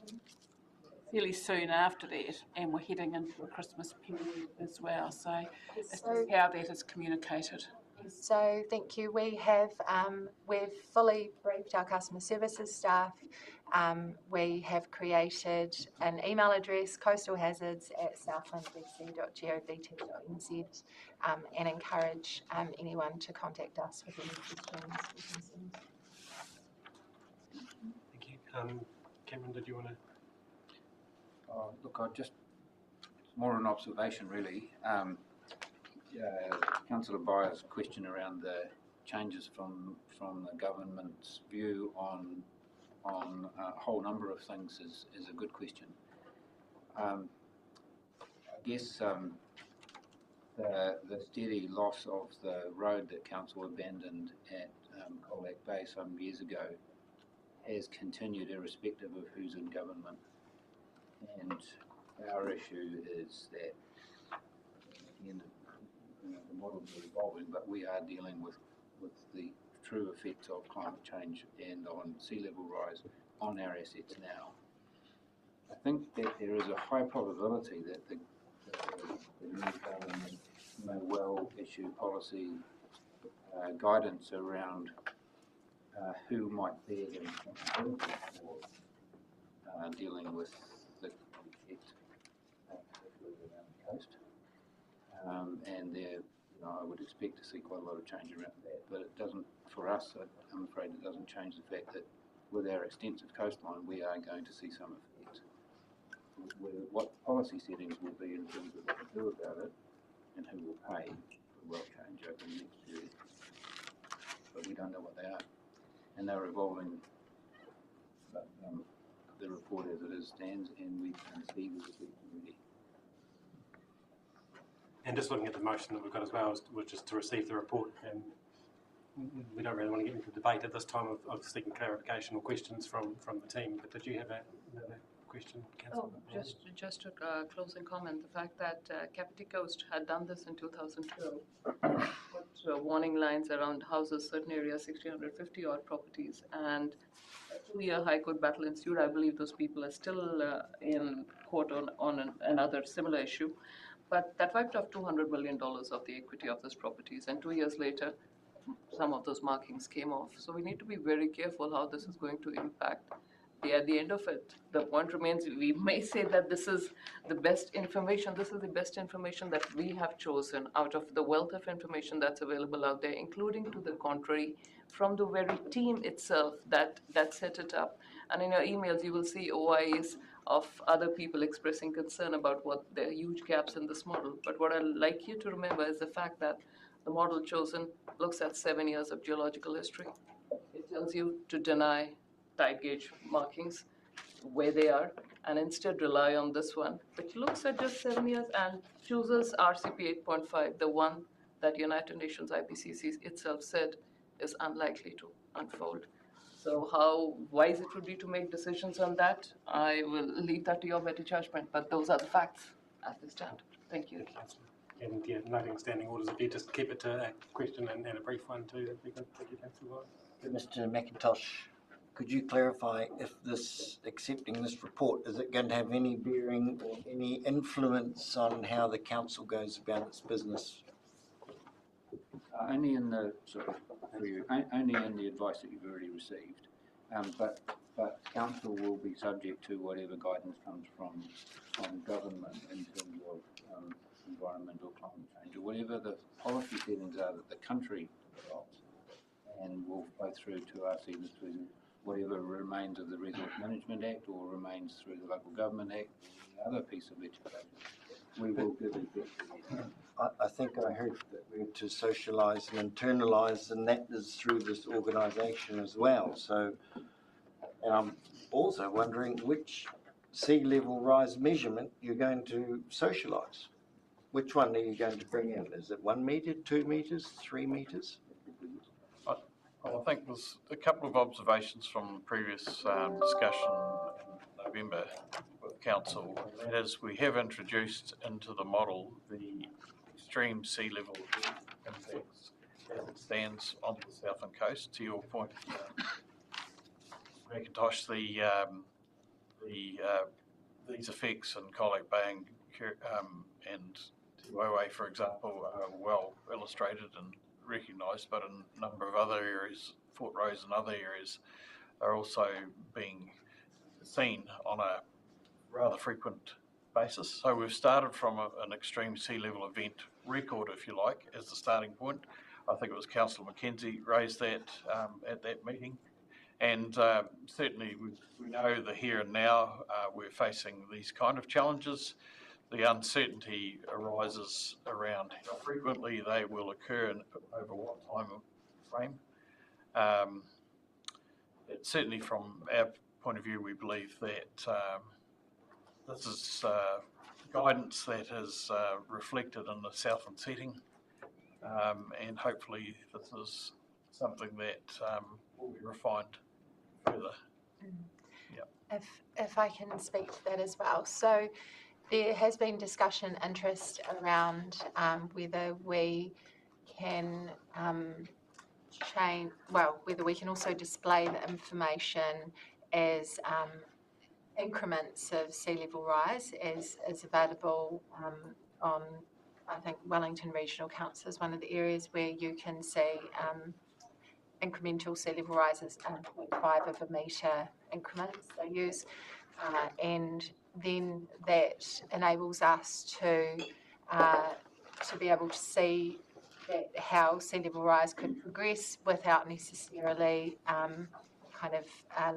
fairly soon after that, and we're heading into a Christmas period as well, so it's just how that is communicated. So thank you. We have we've fully briefed our customer services staff. We have created an email address, coastalhazards@southlandbc.gov.nz, and encourage anyone to contact us with any questions. Thank you. Cameron, did you want to? Look, it's more an observation really. Councillor Byers' question around the changes from the government's view on a whole number of things is a good question. I guess the steady loss of the road that council abandoned at Colac Bay some years ago has continued irrespective of who's in government. And our issue is that, again, the models are evolving, but we are dealing with the true effects of climate change and on sea level rise on our assets now. I think that there is a high probability that the new government may well issue policy guidance around who might bear the responsibility for dealing with the effect, particularly around the coast. And there, I would expect to see quite a lot of change around that, but it doesn't, for us, I'm afraid it doesn't change the fact that with our extensive coastline, we are going to see some effect. What policy settings will be in terms of what to do about it and who will pay will change over the next period, but we don't know what they are, and they're evolving. But the report as it is stands, and we can see the effect already. And just looking at the motion that we've got as well, which is to receive the report, and we don't really want to get into debate at this time of seeking clarification or questions from the team. But did you have another question, Councillor? Just a closing comment. The fact that Kapiti Coast had done this in 2012, put warning lines around houses, certain areas, 1,650 odd properties, and a 2-year High Court battle ensued. I believe those people are still in court on another similar issue. But that wiped off $200 million of the equity of those properties, and 2 years later, some of those markings came off. So we need to be very careful how this is going to impact at the end of it, the point remains, we may say that this is the best information that we have chosen out of the wealth of information that's available out there, including to the contrary, from the very team itself that set it up. And in your emails, you will see OIs of other people expressing concern about what the huge gaps in this model. But what I'd like you to remember is the fact that the model chosen looks at 7 years of geological history. It tells you to deny tide gauge markings where they are and instead rely on this one, which looks at just 7 years and chooses RCP 8.5, the one that United Nations IPCC itself said is unlikely to unfold. So how wise it would be to make decisions on that, I will leave that to your better judgment, but those are the facts as they stand. Thank you. And yeah, noting standing orders, if you just keep it to a question and a brief one too, that'd be good. Thank you, Councillor. Mr. McIntosh, could you clarify if accepting this report, is it going to have any bearing or any influence on how the council goes about its business? Only in the only in the advice that you've already received, but council will be subject to whatever guidance comes from government in terms of environmental climate change or whatever the policy settings are that the country adopts, and will flow through to us either through whatever remains of the Resource Management Act or remains through the Local Government Act or any other piece of legislation. We will give it. I think I heard that we're to socialise and internalise, and that is through this organisation as well. So, and I'm also wondering which sea level rise measurement you're going to socialise. Which one are you going to bring in? Is it 1 metre, 2 metres, 3 metres? I think there's a couple of observations from the previous discussion in November with Council. That is, we have introduced into the model the extreme sea level impacts as it stands on the Southland coast. To your point, McIntosh, these effects in Colac Bay and Te Wairau, for example, are well illustrated and recognised, but in a number of other areas, Fort Rose and other areas, are also being seen on a rather frequent basis. So we've started from an extreme sea level event record, if you like, as the starting point. I think it was Councillor Mackenzie raised that at that meeting. And certainly we know the here and now we're facing these kind of challenges. The uncertainty arises around how frequently they will occur and over what time frame. Certainly from our point of view, we believe that this is guidance that is reflected in the Southland setting, and hopefully this is something that will be refined further. Yeah. If I can speak to that as well. So there has been discussion, interest around whether we can whether we can also display the information as increments of sea level rise as available on, I think, Wellington Regional Council is one of the areas where you can see incremental sea level rises, 0.5 of a metre increments they use, and then that enables us to be able to see how sea level rise could progress without necessarily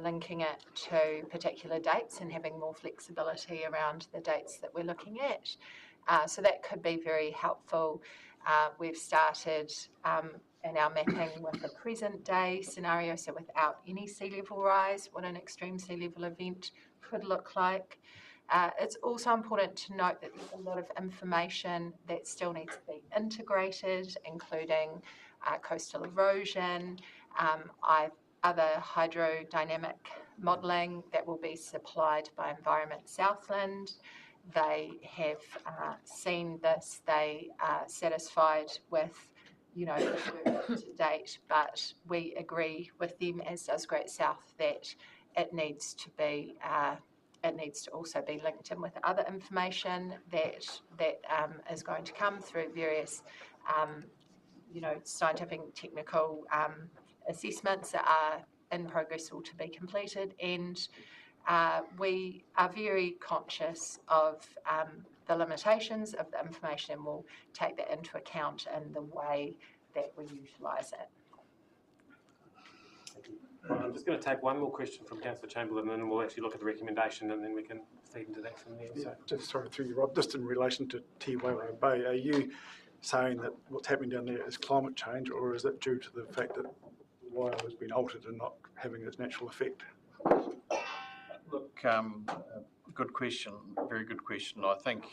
linking it to particular dates and having more flexibility around the dates that we're looking at. So that could be very helpful. We've started in our mapping with the present day scenario, so without any sea level rise, what an extreme sea level event could look like. It's also important to note that there's a lot of information that still needs to be integrated, including coastal erosion, other hydrodynamic modelling that will be supplied by Environment Southland. They have seen this, they are satisfied with the work to date, but we agree with them, as does Great South, that it needs to be also be linked in with other information that is going to come through various scientific and technical assessments that are in progress or to be completed, and we are very conscious of the limitations of the information, and we'll take that into account in the way that we utilise it. Well, I'm just going to take one more question from Councillor Chamberlain, and then we'll actually look at the recommendation, and then we can feed into that from there. Yeah, So. just sorry through you, Rob, just in relation to Te Wairau Bay, are you saying that what's happening down there is climate change, or is it due to the fact that the waiau has been altered and not having its natural effect? Look, good question, very good question. I think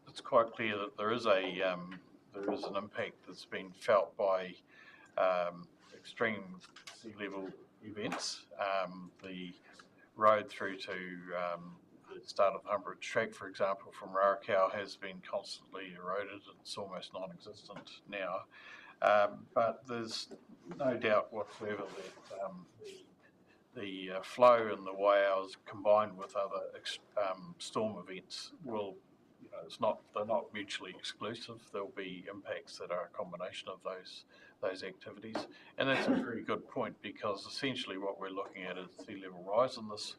it's quite clear that there is an impact that's been felt by extreme sea level events. The road through to the start of the Humberidge Track, for example, from Rarakau has been constantly eroded. It's almost non-existent now. But there's no doubt whatsoever that the flow in the waiaus combined with other storm events will, they're not mutually exclusive. There'll be impacts that are a combination of those activities. And that's a very good point, because essentially what we're looking at is sea level rise in this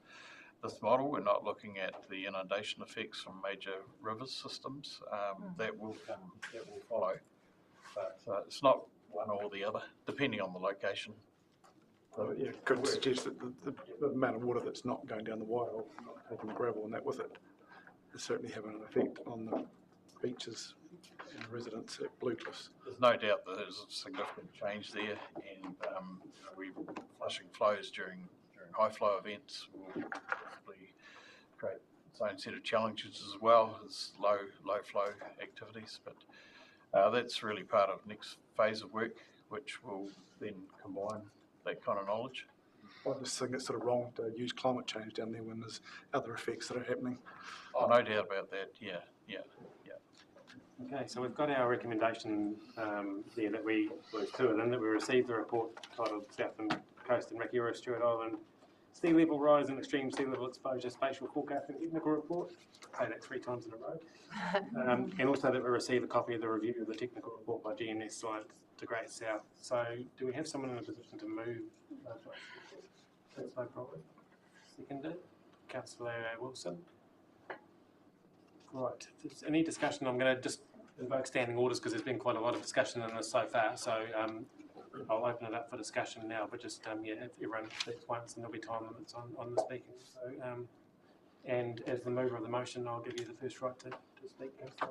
model. We're not looking at the inundation effects from major river systems. That will follow. But it's not one or the other, depending on the location. Yeah, could suggest that the amount of water that's not going down the waiau, not taking the gravel and that with it, is certainly having an effect on the beaches and residents at Blue Cliffs. There's no doubt that there's a significant change there, and flushing flows during high flow events will probably create its own set of challenges as well as low flow activities. But that's really part of next phase of work, which will then combine that kind of knowledge. I just think it's sort of wrong to use climate change down there when there's other effects that are happening. Oh, no doubt about that. Yeah. Okay, so we've got our recommendation there that there's two of them, that we received the report titled Southland Coast and Rakiura Stewart Island Sea Level Rise and Extreme Sea Level Exposure Spatial Forecasting Technical Report. Say that 3 times in a row. And also that we received a copy of the review of the technical report by GNS Science to Great South. So do we have someone in a position to move those? That's no problem. Seconded. Councillor Wilson. Right, if there's any discussion, I'm going to just invoke standing orders because there's been quite a lot of discussion on this so far. So I'll open it up for discussion now, but just, if everyone speaks once, and there'll be time limits on the speaking. So, and as the mover of the motion, I'll give you the first right to speak, Councillor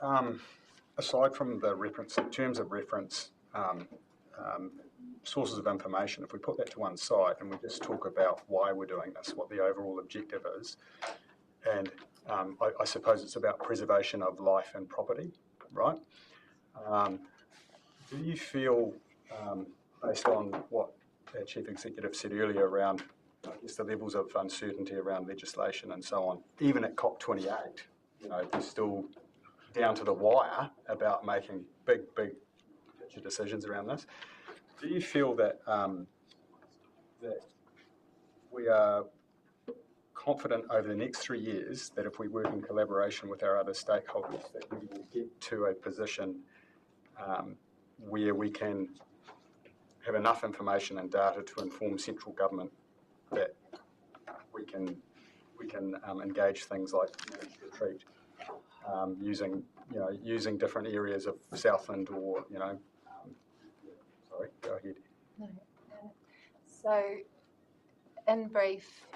O'Brien. Aside from the reference, in terms of reference, sources of information, if we put that to one side and we just talk about why we're doing this, what the overall objective is, and I suppose it's about preservation of life and property, right? Do you feel, based on what our Chief Executive said earlier around, I guess, the levels of uncertainty around legislation and so on, even at COP28, they're still down to the wire about making big picture decisions around this. Do you feel that that we are confident over the next 3 years that if we work in collaboration with our other stakeholders, that we will get to a position where we can have enough information and data to inform central government that we can engage things like managed retreat, using different areas of Southland or sorry, go ahead. No. So, in brief,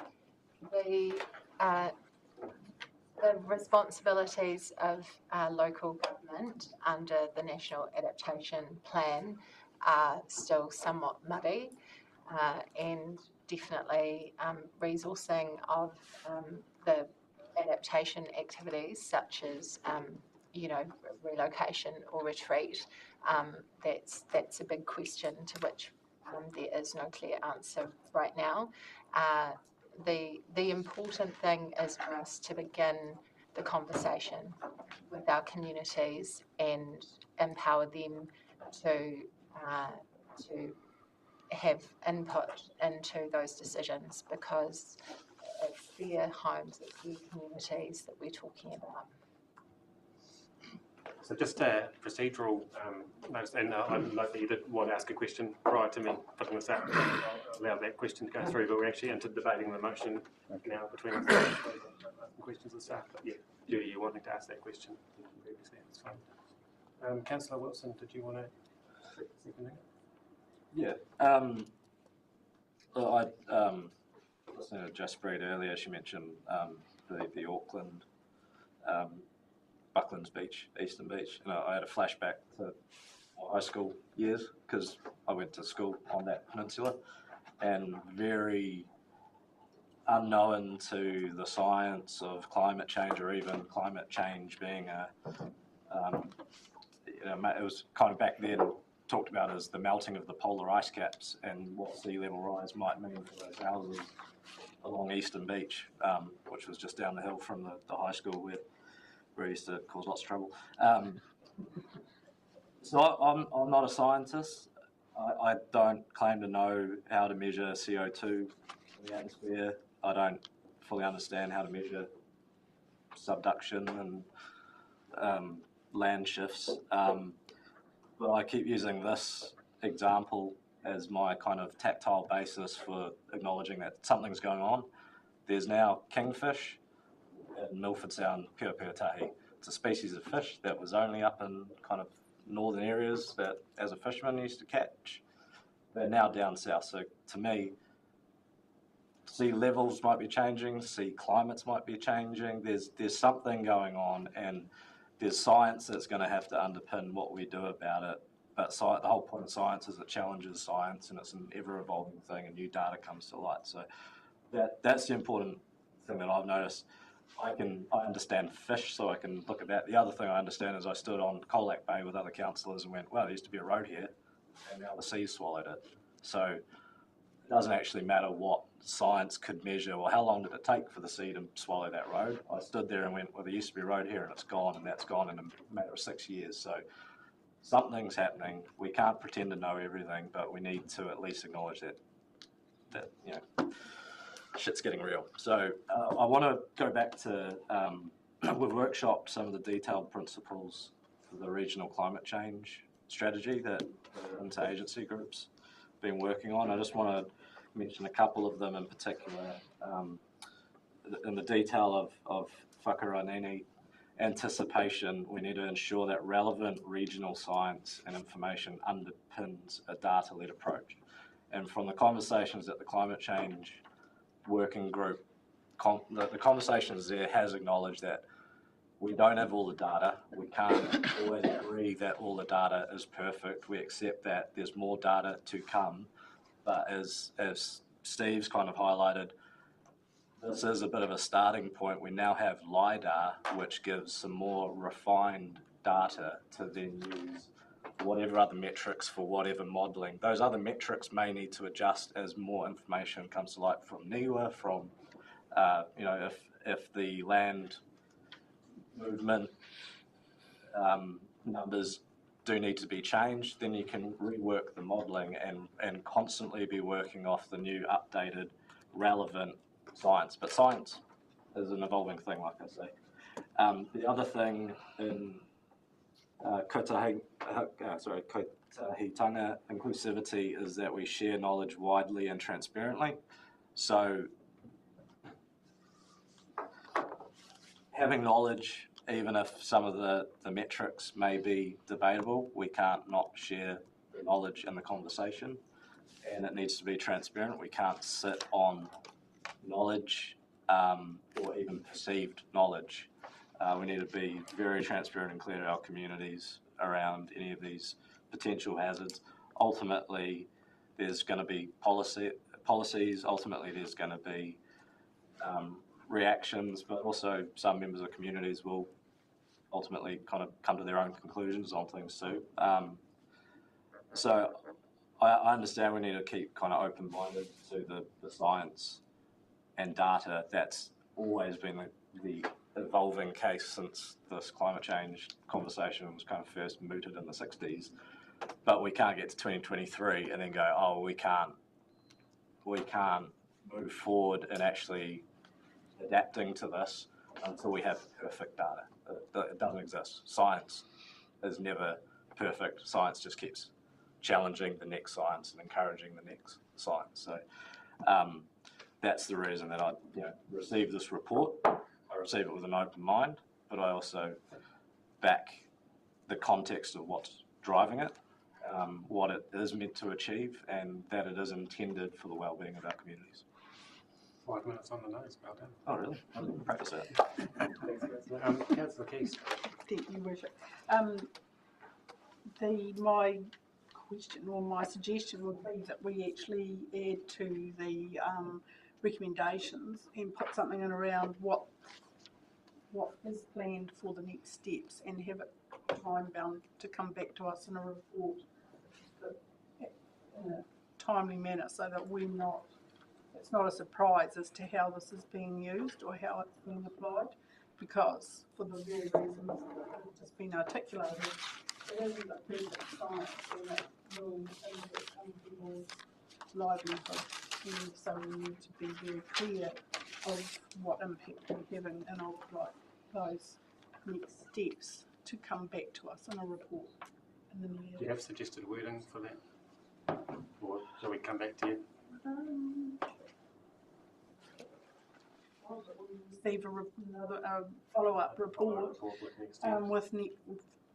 the responsibilities of local government under the National Adaptation Plan are still somewhat muddy, and definitely resourcing of the adaptation activities such as relocation or retreat, that's a big question to which there is no clear answer right now. The important thing is for us to begin the conversation with our communities and empower them to have input into those decisions, because it's their homes, it's their communities that we're talking about. So just a procedural notice, and I note that you did want to ask a question prior to me putting this out. I'll allow that question to go through, but we're actually into debating the motion now between us. Asking questions of staff, but yeah, Judy, you wanting to ask that question previously, that's fine. Councillor Wilson, did you want to second that? Yeah. Well, I listening to Jess Breed earlier, she mentioned the Auckland, Bucklands Beach, Eastern Beach, and I had a flashback to my high school years because I went to school on that peninsula, and very unknown to the science of climate change, or even climate change being it was kind of back then talked about as the melting of the polar ice caps and what sea level rise might mean for those houses along Eastern Beach, which was just down the hill from the high school where I used to cause lots of trouble. So I'm not a scientist. I don't claim to know how to measure CO2 in the atmosphere. I don't fully understand how to measure subduction and land shifts. But I keep using this example as my kind of tactile basis for acknowledging that something's going on. There's now kingfish in Milford Sound, Puaputahi. It's a species of fish that was only up in kind of northern areas that, as a fisherman, used to catch. They're now down south. So to me, sea levels might be changing, sea climates might be changing. There's something going on, and there's science that's going to have to underpin what we do about it. But the whole point of science is it challenges science, and it's an ever-evolving thing, and new data comes to light. So that's the important thing that I've noticed. I understand fish, so I can look at that. The other thing I understand is I stood on Colac Bay with other councillors and went, well, there used to be a road here, and now the sea's swallowed it. So it doesn't actually matter what science could measure, or how long did it take for the sea to swallow that road. I stood there and went, well, there used to be a road here, and it's gone, and that's gone in a matter of 6 years. So something's happening. We can't pretend to know everything, but we need to at least acknowledge that shit's getting real. So I want to go back to, we've workshopped some of the detailed principles for the regional climate change strategy that the inter-agency groups been working on. I just want to mention a couple of them in particular. In the detail of whakaranini anticipation, we need to ensure that relevant regional science and information underpins a data-led approach. And from the conversations at the climate change working group, the conversations there has acknowledged that we don't have all the data. We can't always agree that all the data is perfect. We accept that there's more data to come. But as Steve's kind of highlighted, this is a bit of a starting point. We now have LiDAR, which gives some more refined data to then use whatever other metrics for whatever modelling. Those other metrics may need to adjust as more information comes to light from NIWA, from, if the land movement numbers do need to be changed, then you can rework the modelling and constantly be working off the new updated relevant science. But science is an evolving thing, like I say. The other thing in kotahitanga inclusivity is that we share knowledge widely and transparently. So having knowledge, even if some of the metrics may be debatable, we can't not share the knowledge in the conversation, and it needs to be transparent. We can't sit on knowledge or even perceived knowledge. We need to be very transparent and clear to our communities around any of these potential hazards. Ultimately, there's going to be policies. Ultimately, there's going to be reactions, but also some members of communities will ultimately kind of come to their own conclusions on things too. So I understand we need to keep kind of open-minded to the science and data. That's always been the evolving case since this climate change conversation was kind of first mooted in the 60s. But we can't get to 2023 and then go, oh, we can't move forward in actually adapting to this until we have perfect data. It doesn't exist. Science is never perfect. Science just keeps challenging the next science and encouraging the next science. So that's the reason that I received this report. I receive it with an open mind, but I also back the context of what's driving it, what it is meant to achieve, and that it is intended for the well-being of our communities. 5 minutes on the nose, well done. Oh, really? I didn't practice that. Councillor Keys. Thank you, Worship. My question or my suggestion would be that we actually add to the recommendations and put something in around what is planned for the next steps and have it time bound to come back to us in a report in a timely manner so that it's not a surprise as to how this is being used or how it's being applied, because for the very reasons that have just been articulated, it isn't a perfect science and it will impact on people's livelihood, and so we need to be very clear of what impact we're having, and I would like those next steps to come back to us in a report in the near. Do you have suggested wording for that? Or shall we come back to you? Receive another follow-up report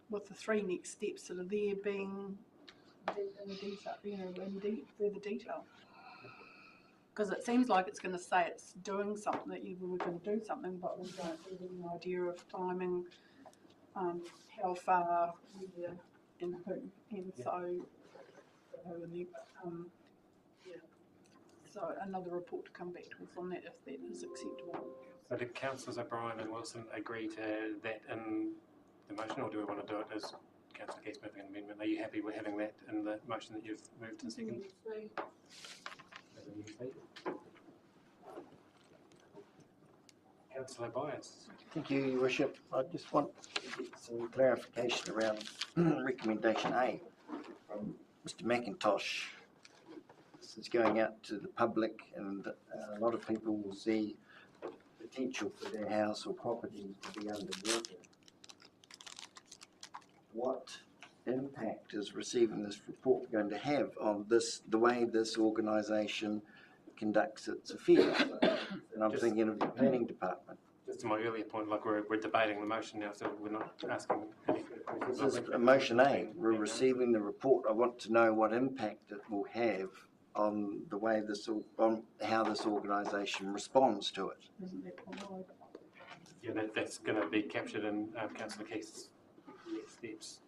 with the 3 next steps that are there being in detail, in further detail. Because it seems like it's going to say it's doing something, that we're going to do something, but we don't have any idea of timing, how far, where, and who. And so another report to come back to us on that if that is acceptable. So did Councillors O'Brien and Wilson agree to that in the motion, or do we want to do it as Councillor Keys moving an amendment? Are you happy with having that in the motion that you've moved to second? Councillor Byers. Thank you, Your Worship. I just want to get some clarification around recommendation A from Mr. McIntosh. This is going out to the public, and a lot of people will see potential for their house or property to be underwater. What impact is receiving this report going to have on the way this organisation conducts its affairs? And I'm thinking of the planning department. Just to my earlier point, like we're debating the motion now, so we're not asking any questions. This is motion A. We're receiving the report. I want to know what impact it will have on the way on how this organisation responds to it. Yeah, that's going to be captured in Councillor Keith's next steps.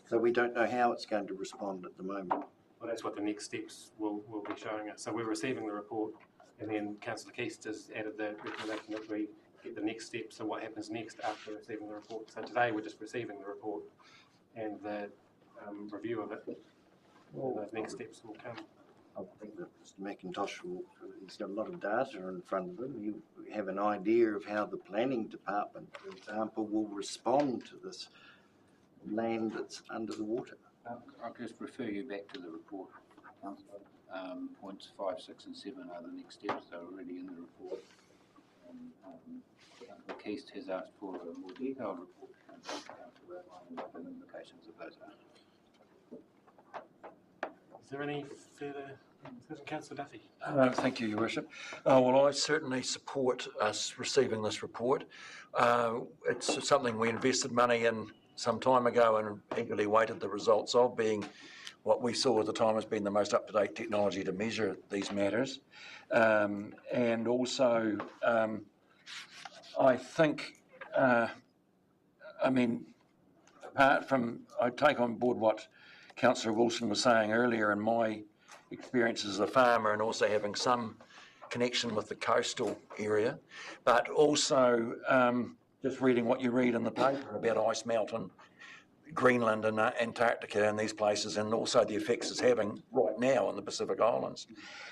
So we don't know how it's going to respond at the moment. Well, that's what the next steps will be showing us. So we're receiving the report, and then Councillor Keith has added the recommendation that we get the next steps and what happens next after receiving the report. So today we're just receiving the report and the review of it. And those next steps will come. I think that Mr. McIntosh he's got a lot of data in front of him. You have an idea of how the planning department, for example, will respond to this land that's under the water. I'll just refer you back to the report, Councillor. Points 5, 6 and 7 are the next steps. They're already in the report. Councillor Keith has asked for a more detailed report. What the implications of those are. Is there any further? Councillor Duffy. Thank you, Your Worship. Well, I certainly support us receiving this report. It's something we invested money in some time ago and eagerly waited the results of, being what we saw at the time as being the most up-to-date technology to measure these matters. And also, I think, apart from, I take on board what Councillor Wilson was saying earlier, in my experience as a farmer and also having some connection with the coastal area, but also just reading what you read in the paper about ice melt in Greenland and Antarctica and these places, and also the effects it's having right now in the Pacific Islands.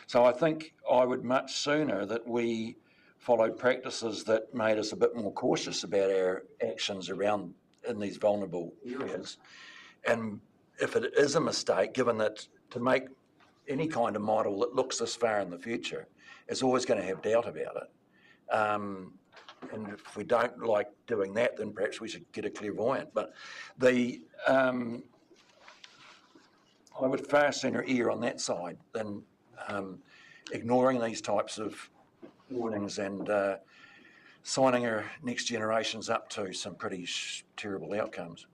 So I think I would much sooner that we followed practices that made us a bit more cautious about our actions around in these vulnerable areas. And if it is a mistake, given that to make any kind of model that looks this far in the future is always going to have doubt about it. and if we don't like doing that, then perhaps we should get a clairvoyant. But I would far sooner err on that side than ignoring these types of warnings and signing our next generations up to some pretty terrible outcomes.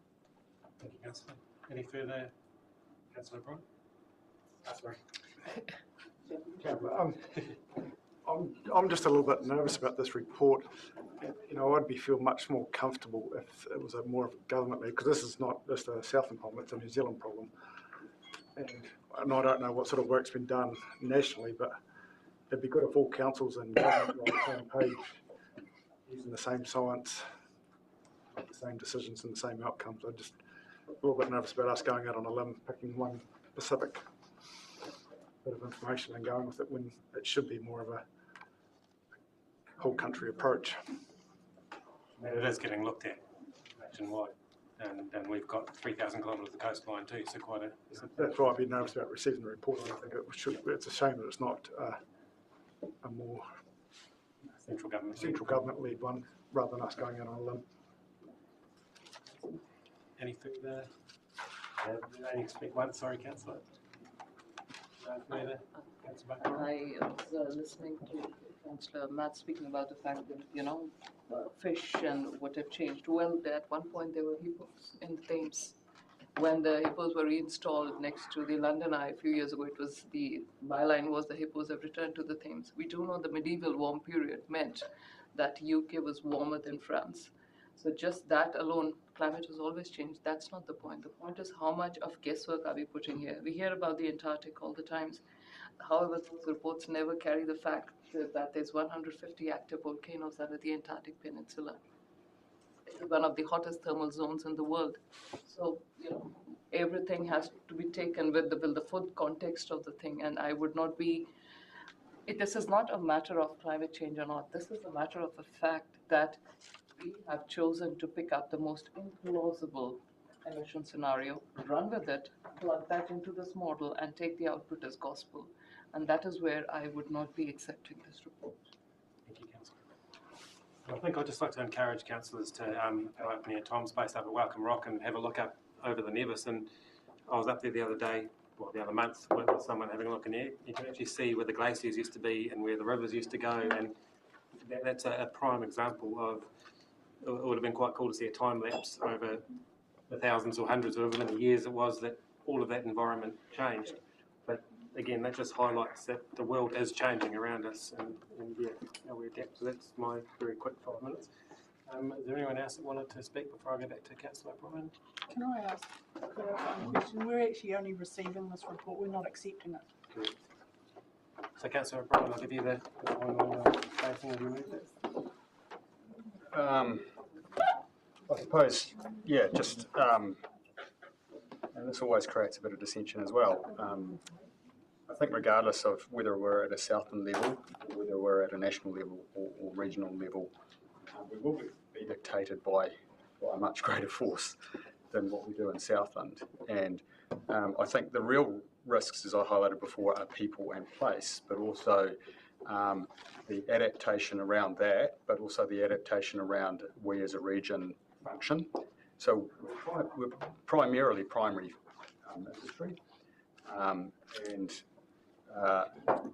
Thank you, Councillor. Any further, Councillor Bryan? Sorry. I'm just a little bit nervous about this report. You know, I'd feel much more comfortable if it was more of a government lead, because this is not just a Southland problem, it's a New Zealand problem. And I don't know what sort of work's been done nationally, but it'd be good if all councils and government were on the same page, using the same science, the same decisions and the same outcomes. I'm just a little bit nervous about us going out on a limb, picking one specific bit of information and going with it when it should be more of a whole country approach. It is getting looked at nationwide, and we've got 3,000 kilometres of coastline too, so quite a... That's why I'd be nervous about receiving the report. I think it's a shame that it's not a more central government led one, rather than us going out on a limb. Any further? Only speak once, sorry, Councillor. I was listening to Councillor Matt speaking about the fact that, you know, fish and what have changed. Well, at one point there were hippos in the Thames. When the hippos were reinstalled next to the London Eye a few years ago, it was the byline was the hippos have returned to the Thames. We do know the medieval warm period meant that UK was warmer than France. So just that alone, climate has always changed. That's not the point. The point is how much of guesswork are we putting here? We hear about the Antarctic all the times. However, those reports never carry the fact that there's 150 active volcanoes under the Antarctic Peninsula. It's one of the hottest thermal zones in the world. So, you know, everything has to be taken with the full context of the thing. And I would not be... This is not a matter of climate change or not. This is a matter of the fact that we have chosen to pick up the most implausible emission scenario, run with it, plug that into this model, and take the output as gospel. And that is where I would not be accepting this report. Thank you, Councillor. I think I'd just like to encourage councillors to go up near Tom's place up at Welcome Rock and have a look up over the Nevis. And I was up there the other day, well, the other month, with someone having a look in there. You can actually see where the glaciers used to be and where the rivers used to go, and that's a prime example of... It would have been quite cool to see a time lapse over the thousands or hundreds or however many years it was that all of that environment changed. But again, that just highlights that the world is changing around us, and yeah, how we adapt. So that's my very quick 5 minutes. Is there anyone else that wanted to speak before I go back to Councillor Bryan? Can I ask a clarifying question? We're actually only receiving this report, we're not accepting it. Correct. So Councillor Bryan, I'll give you the final statement of your move. I suppose, yeah, just, and this always creates a bit of dissension as well. I think regardless of whether we're at a Southland level, or whether we're at a national level or regional level, we will be dictated by a much greater force than what we do in Southland. And I think the real risks, as I highlighted before, are people and place, but also the adaptation around that, but also the adaptation around we as a region function. So we're primarily primary industry, and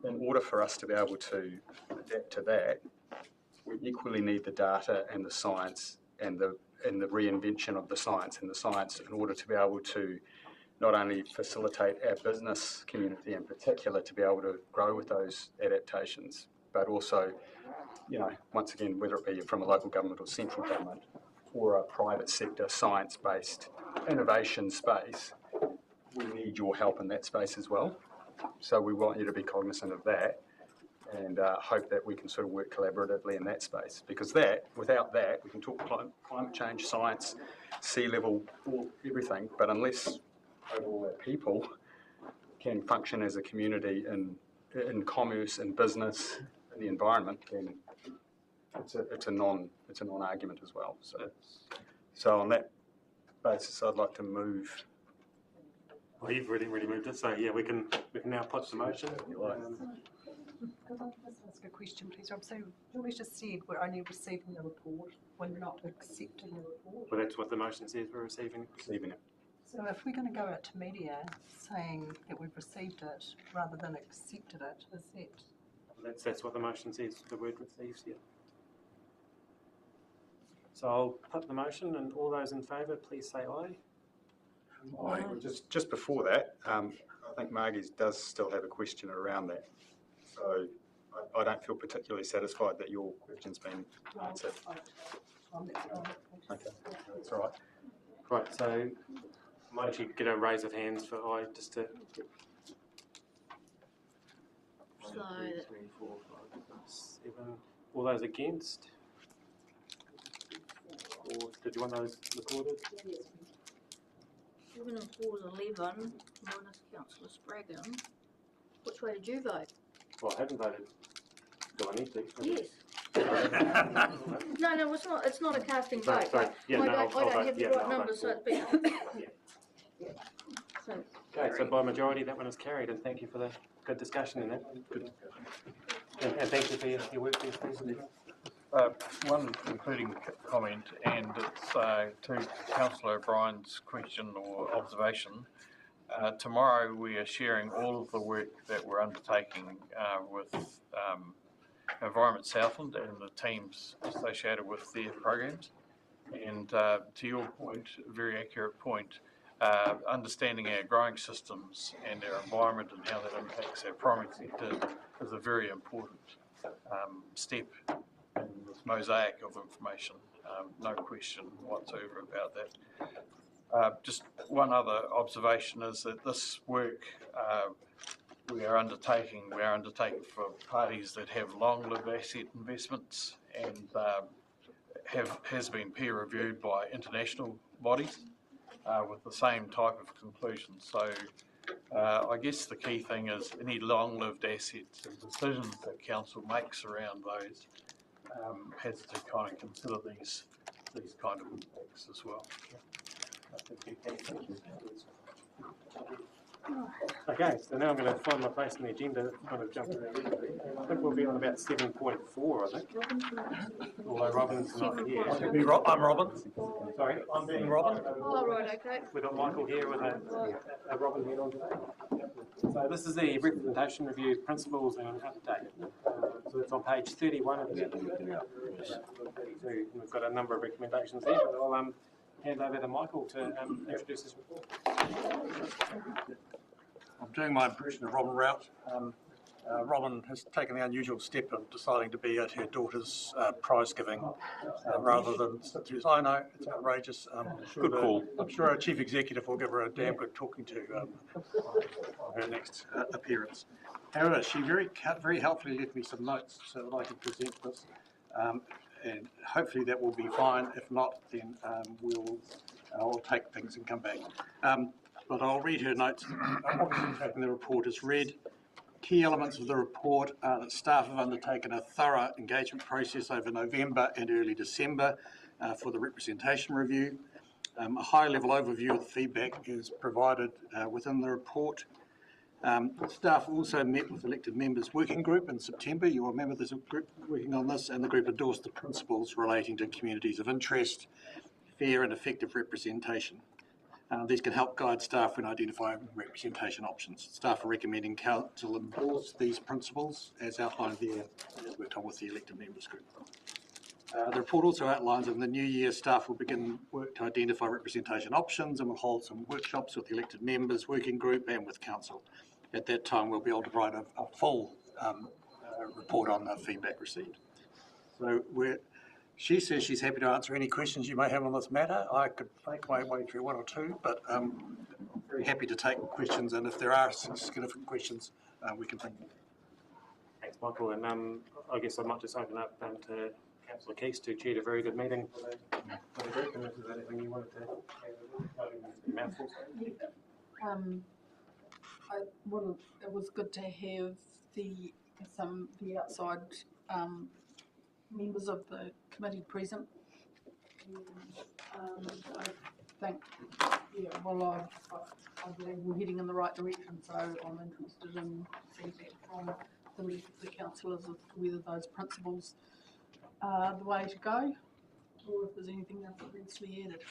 in order for us to be able to adapt to that, we equally need the data and the science and the reinvention of the science and the science in order to be able to not only facilitate our business community in particular to be able to grow with those adaptations, but also, you know, once again, whether it be from a local government or central government or a private sector science-based innovation space, we need your help in that space as well. So we want you to be cognizant of that and hope that we can sort of work collaboratively in that space. Because without that, we can talk climate change, science, sea level, everything, but unless overall our people can function as a community in commerce and business and the environment, then it's a non-argument as well. So on that basis, I'd like to move. Well, you've really moved it, so yeah, we can now put the motion. Could I just ask a question, please, Rob? So Julie just said we're only receiving the report, we're not accepting the report. Well, that's what the motion says, we're receiving it. So if we're going to go out to media saying that we've received it rather than accepted it, is that? That's what the motion says, the word receives, yeah. So I'll put the motion, and all those in favour, please say aye. Just before that, I think Margie's does still have a question around that. So I don't feel particularly satisfied that your question's been answered. Okay, that's all right. Right, so might actually get a raise of hands for aye, just to... So, 1, 2, 3, 4, 5, 7. All those against? Or did you want those recorded? 7 and 4 is 11, minus Councillor Spraggan. Which way did you vote? Well, I haven't voted. Do I need to? Yes. No, it's not a casting Sorry, vote. sorry. Yeah, I no, don't I'll have vote. the Yeah, right no, I'll number, vote so for. it's been. So, Okay, so by majority, that one is carried, and thank you for the good discussion in that. Good. And thank you for your work there, Stephen. One concluding comment, and it's to Councillor O'Brien's question or observation. Tomorrow we are sharing all of the work that we're undertaking with Environment Southland and the teams associated with their programs. And to your point, very accurate point, understanding our growing systems and our environment and how that impacts our primary sector is a very important step in this mosaic of information, no question whatsoever about that. Just one other observation is that this work we are undertaking for parties that have long-lived asset investments and has been peer reviewed by international bodies with the same type of conclusions. So I guess the key thing is any long-lived assets and decisions that council makes around those has to kind of consider these kind of impacts as well. Okay, so now I'm going to find my place in the agenda, kind of jump around. I think we'll be on about 7.4, I think. Although Robin's not here. I'm Robin. Sorry? I'm being Robin. oh, right, okay. We've got Michael here with a Robin head on today. So this is the representation review principles and update. So it's on page 31 of the agenda. We've got a number of recommendations there, but I'll hand over to Michael to introduce his report. I'm doing my impression of Robin Rout. Robin has taken the unusual step of deciding to be at her daughter's prize giving rather than sit through. I know, it's outrageous. Good call. I'm sure our chief executive will give her a damn good talking to on her next appearance. However, she very helpfully left me some notes so that I can present this. And hopefully that will be fine. If not, then I'll take things and come back. But I'll read her notes. Obviously, taking the report as read. Key elements of the report are that staff have undertaken a thorough engagement process over November and early December for the representation review. A high-level overview of the feedback is provided within the report. Staff also met with elected members working group in September. You will remember there's a group working on this, and the group endorsed the principles relating to communities of interest, fair and effective representation. These can help guide staff when identifying representation options. Staff are recommending council endorse these principles as outlined there, as worked on with the elected members group. The report also outlines that in the new year, staff will begin work to identify representation options and will hold some workshops with the elected members working group and with council. At that time, we'll be able to provide a full report on the feedback received. So she says she's happy to answer any questions you may have on this matter. I could make my way through one or two, but I'm very happy to take questions, and if there are significant questions, we can bring them. Thanks, Michael. And I guess I might just open up to Councillor Keast, who chaired a very good meeting for the group, and if there's anything you wanted to add. Well, it was good to have the outside members of the committee present. I think, I believe we're heading in the right direction, so I'm interested in feedback from belief of the councillors of whether those principles are the way to go, or if there's anything else that needs to be added.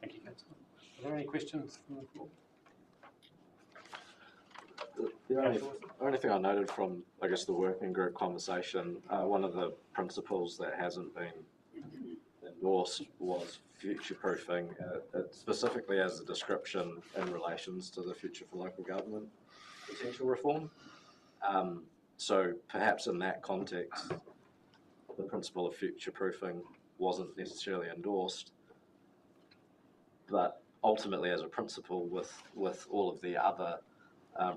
Thank you, Councillor. Are there any questions from the floor? The only thing I noted from, I guess, the working group conversation, one of the principles that hasn't been endorsed was future-proofing, specifically as a description in relations to the future for local government potential reform. So perhaps in that context, the principle of future-proofing wasn't necessarily endorsed, but ultimately as a principle with all of the other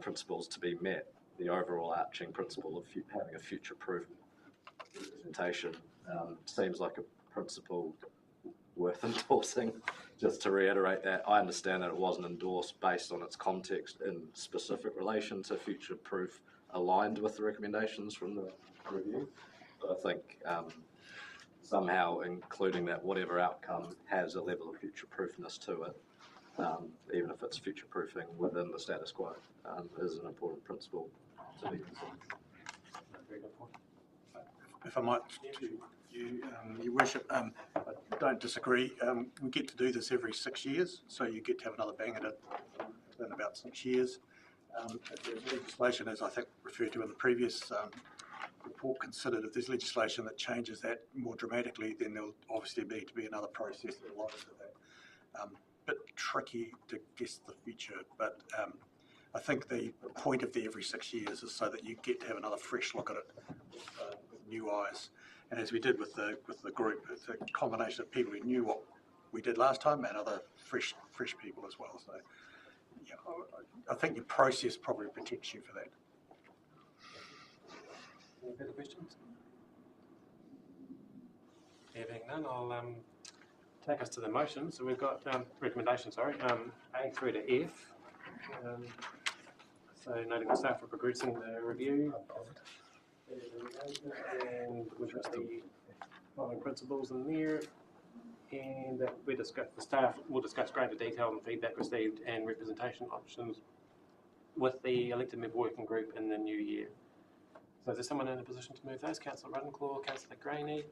principles to be met, the overall arching principle of having a future-proof representation seems like a principle worth endorsing. Just to reiterate that, I understand that it wasn't endorsed based on its context in specific relation to future-proof aligned with the recommendations from the review, but I think somehow including that whatever outcome has a level of future-proofness to it, even if it's future-proofing within the status quo, is an important principle to be considered. If I might, to you, Your Worship, I don't disagree. We get to do this every 6 years, so you get to have another bang at it in about 6 years. If there's legislation, as I think referred to in the previous report, considered, if there's legislation that changes that more dramatically, then there'll obviously need to be another process that aligns with that. Bit tricky to guess the future, but I think the point of the every 6 years is so that you get to have another fresh look at it with new eyes. And as we did with the group, it's a combination of people who knew what we did last time and other fresh people as well. So yeah, I think your process probably protects you for that. Any further questions? There being none, I'll take us to the motion. So we've got recommendations, A through to F. So noting the staff are progressing the review, and we've got the following principles in there, and that we discuss, the staff will discuss greater detail on feedback received and representation options with the elected member working group in the new year. So is there someone in a position to move those? Councillor Runclaw, Councillor Graney.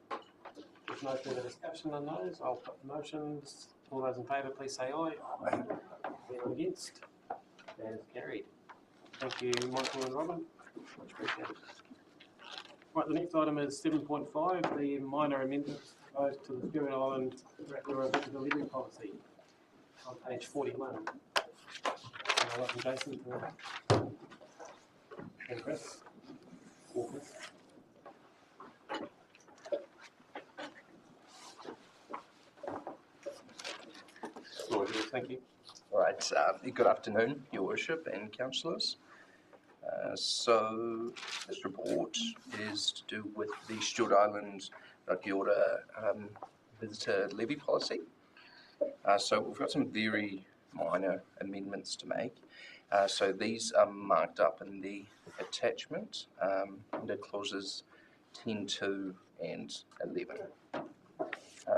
If no further discussion on those, I'll put the motions. All those in favour, please say aye. Anyone against? That is carried. Thank you, Michael and Robin. Much appreciated. Right, the next item is 7.5, the minor amendments proposed to the Stewart Island Regular Visitor Levy Policy on page 41. And welcome Jason and Chris. Thank you. All right, good afternoon, Your Worship and councillors. So this report is to do with the Stewart Island Regular Visitor Levy Policy. So we've got some very minor amendments to make. So these are marked up in the attachment under clauses 10.2 and 11.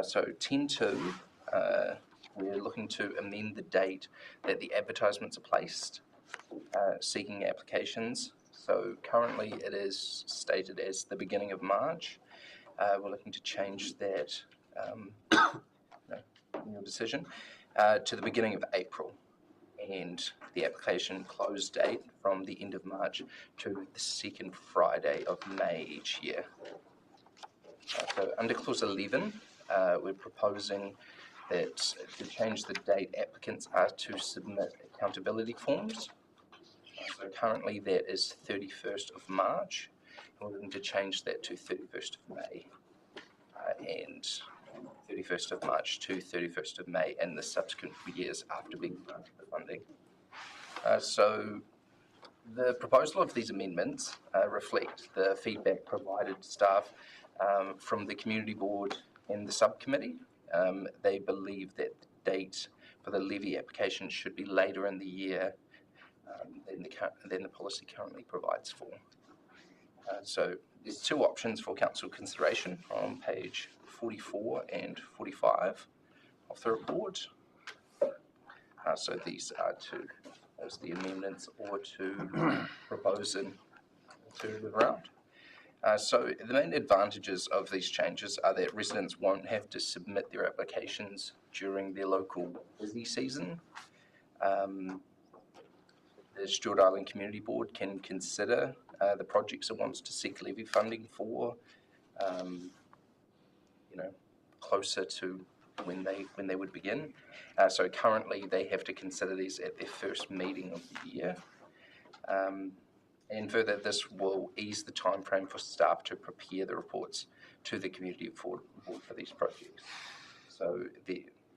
So 10.2, we're looking to amend the date that the advertisements are placed, seeking applications. So currently it is stated as the beginning of March. We're looking to change that, in your decision, to the beginning of April, and the application close date from the end of March to the second Friday of May each year. So under clause 11, we're proposing that to change the date applicants are to submit accountability forms. So currently that is 31st of March, and we're looking to change that to 31st of May, and 31st of March to 31st of May in the subsequent years after being granted the funding. So the proposal of these amendments reflect the feedback provided to staff from the Community Board and the subcommittee. They believe that the date for the levy application should be later in the year than the policy currently provides for. So there's two options for council consideration on page 44 and 45 of the report. So these are to, as the amendments, or to propose an third around. So the main advantages of these changes are that residents won't have to submit their applications during their local busy season. The Stewart Island Community Board can consider the projects it wants to seek levy funding for, closer to when they would begin. So currently they have to consider these at their first meeting of the year. And further, this will ease the time frame for staff to prepare the reports to the Community Board for these projects. So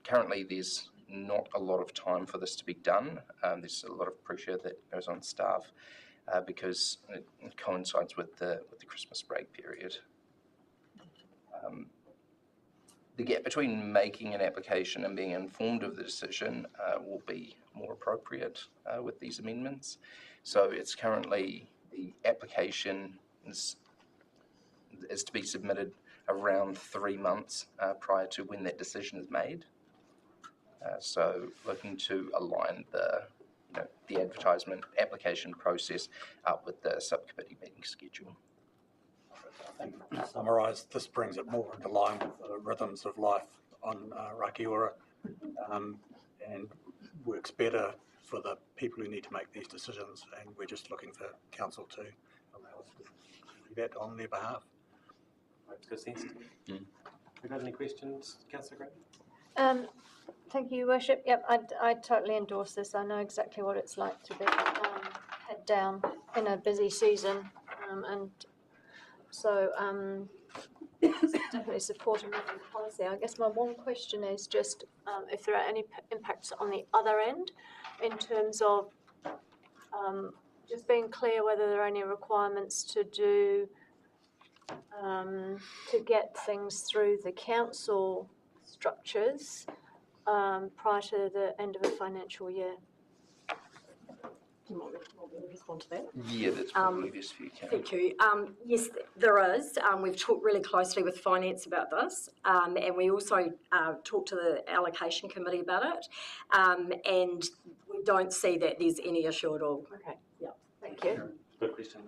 currently there's not a lot of time for this to be done. There's a lot of pressure that goes on staff because it coincides with the Christmas break period. The gap between making an application and being informed of the decision will be more appropriate with these amendments. So it's currently, the application is to be submitted around 3 months prior to when that decision is made. So looking to align the advertisement application process up with the subcommittee meeting schedule. I think to summarise, this brings it more into line with the rhythms of life on Rakiura, and works better for the people who need to make these decisions, and we're just looking for council to allow us to do that on their behalf. Makes good sense. Have you got any questions, Councillor Gray? Thank you, Your Worship. Yep, I totally endorse this. I know exactly what it's like to be head down in a busy season, and so definitely support a moving policy. I guess my one question is just if there are any impacts on the other end in terms of just being clear whether there are any requirements to do to get things through the council structures prior to the end of a financial year. Do you want me to respond to that? Yeah, that's probably best for you, Karen. Thank you. Yes, there is. We've talked really closely with Finance about this, and we also talked to the Allocation Committee about it, and we don't see that there's any issue at all. Okay. Yeah. Thank you. Good question.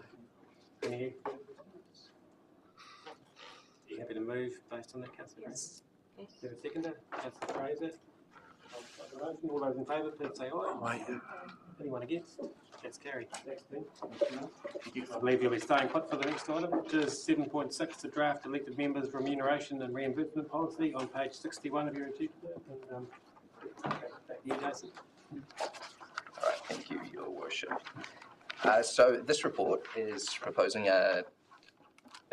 Any questions? Are you happy to move based on that, Councillor? Yes. Yes. Do you have a seconder? Councillor Fraser? All those in favour, please say aye. Anyone against? That's carried. Next thing. I believe you'll be staying put for the next item, which is 7.6, the draft elected members' remuneration and reimbursement policy on page 61 of your agenda. And back to you, Jason. All right, thank you, Your Worship. So this report is proposing a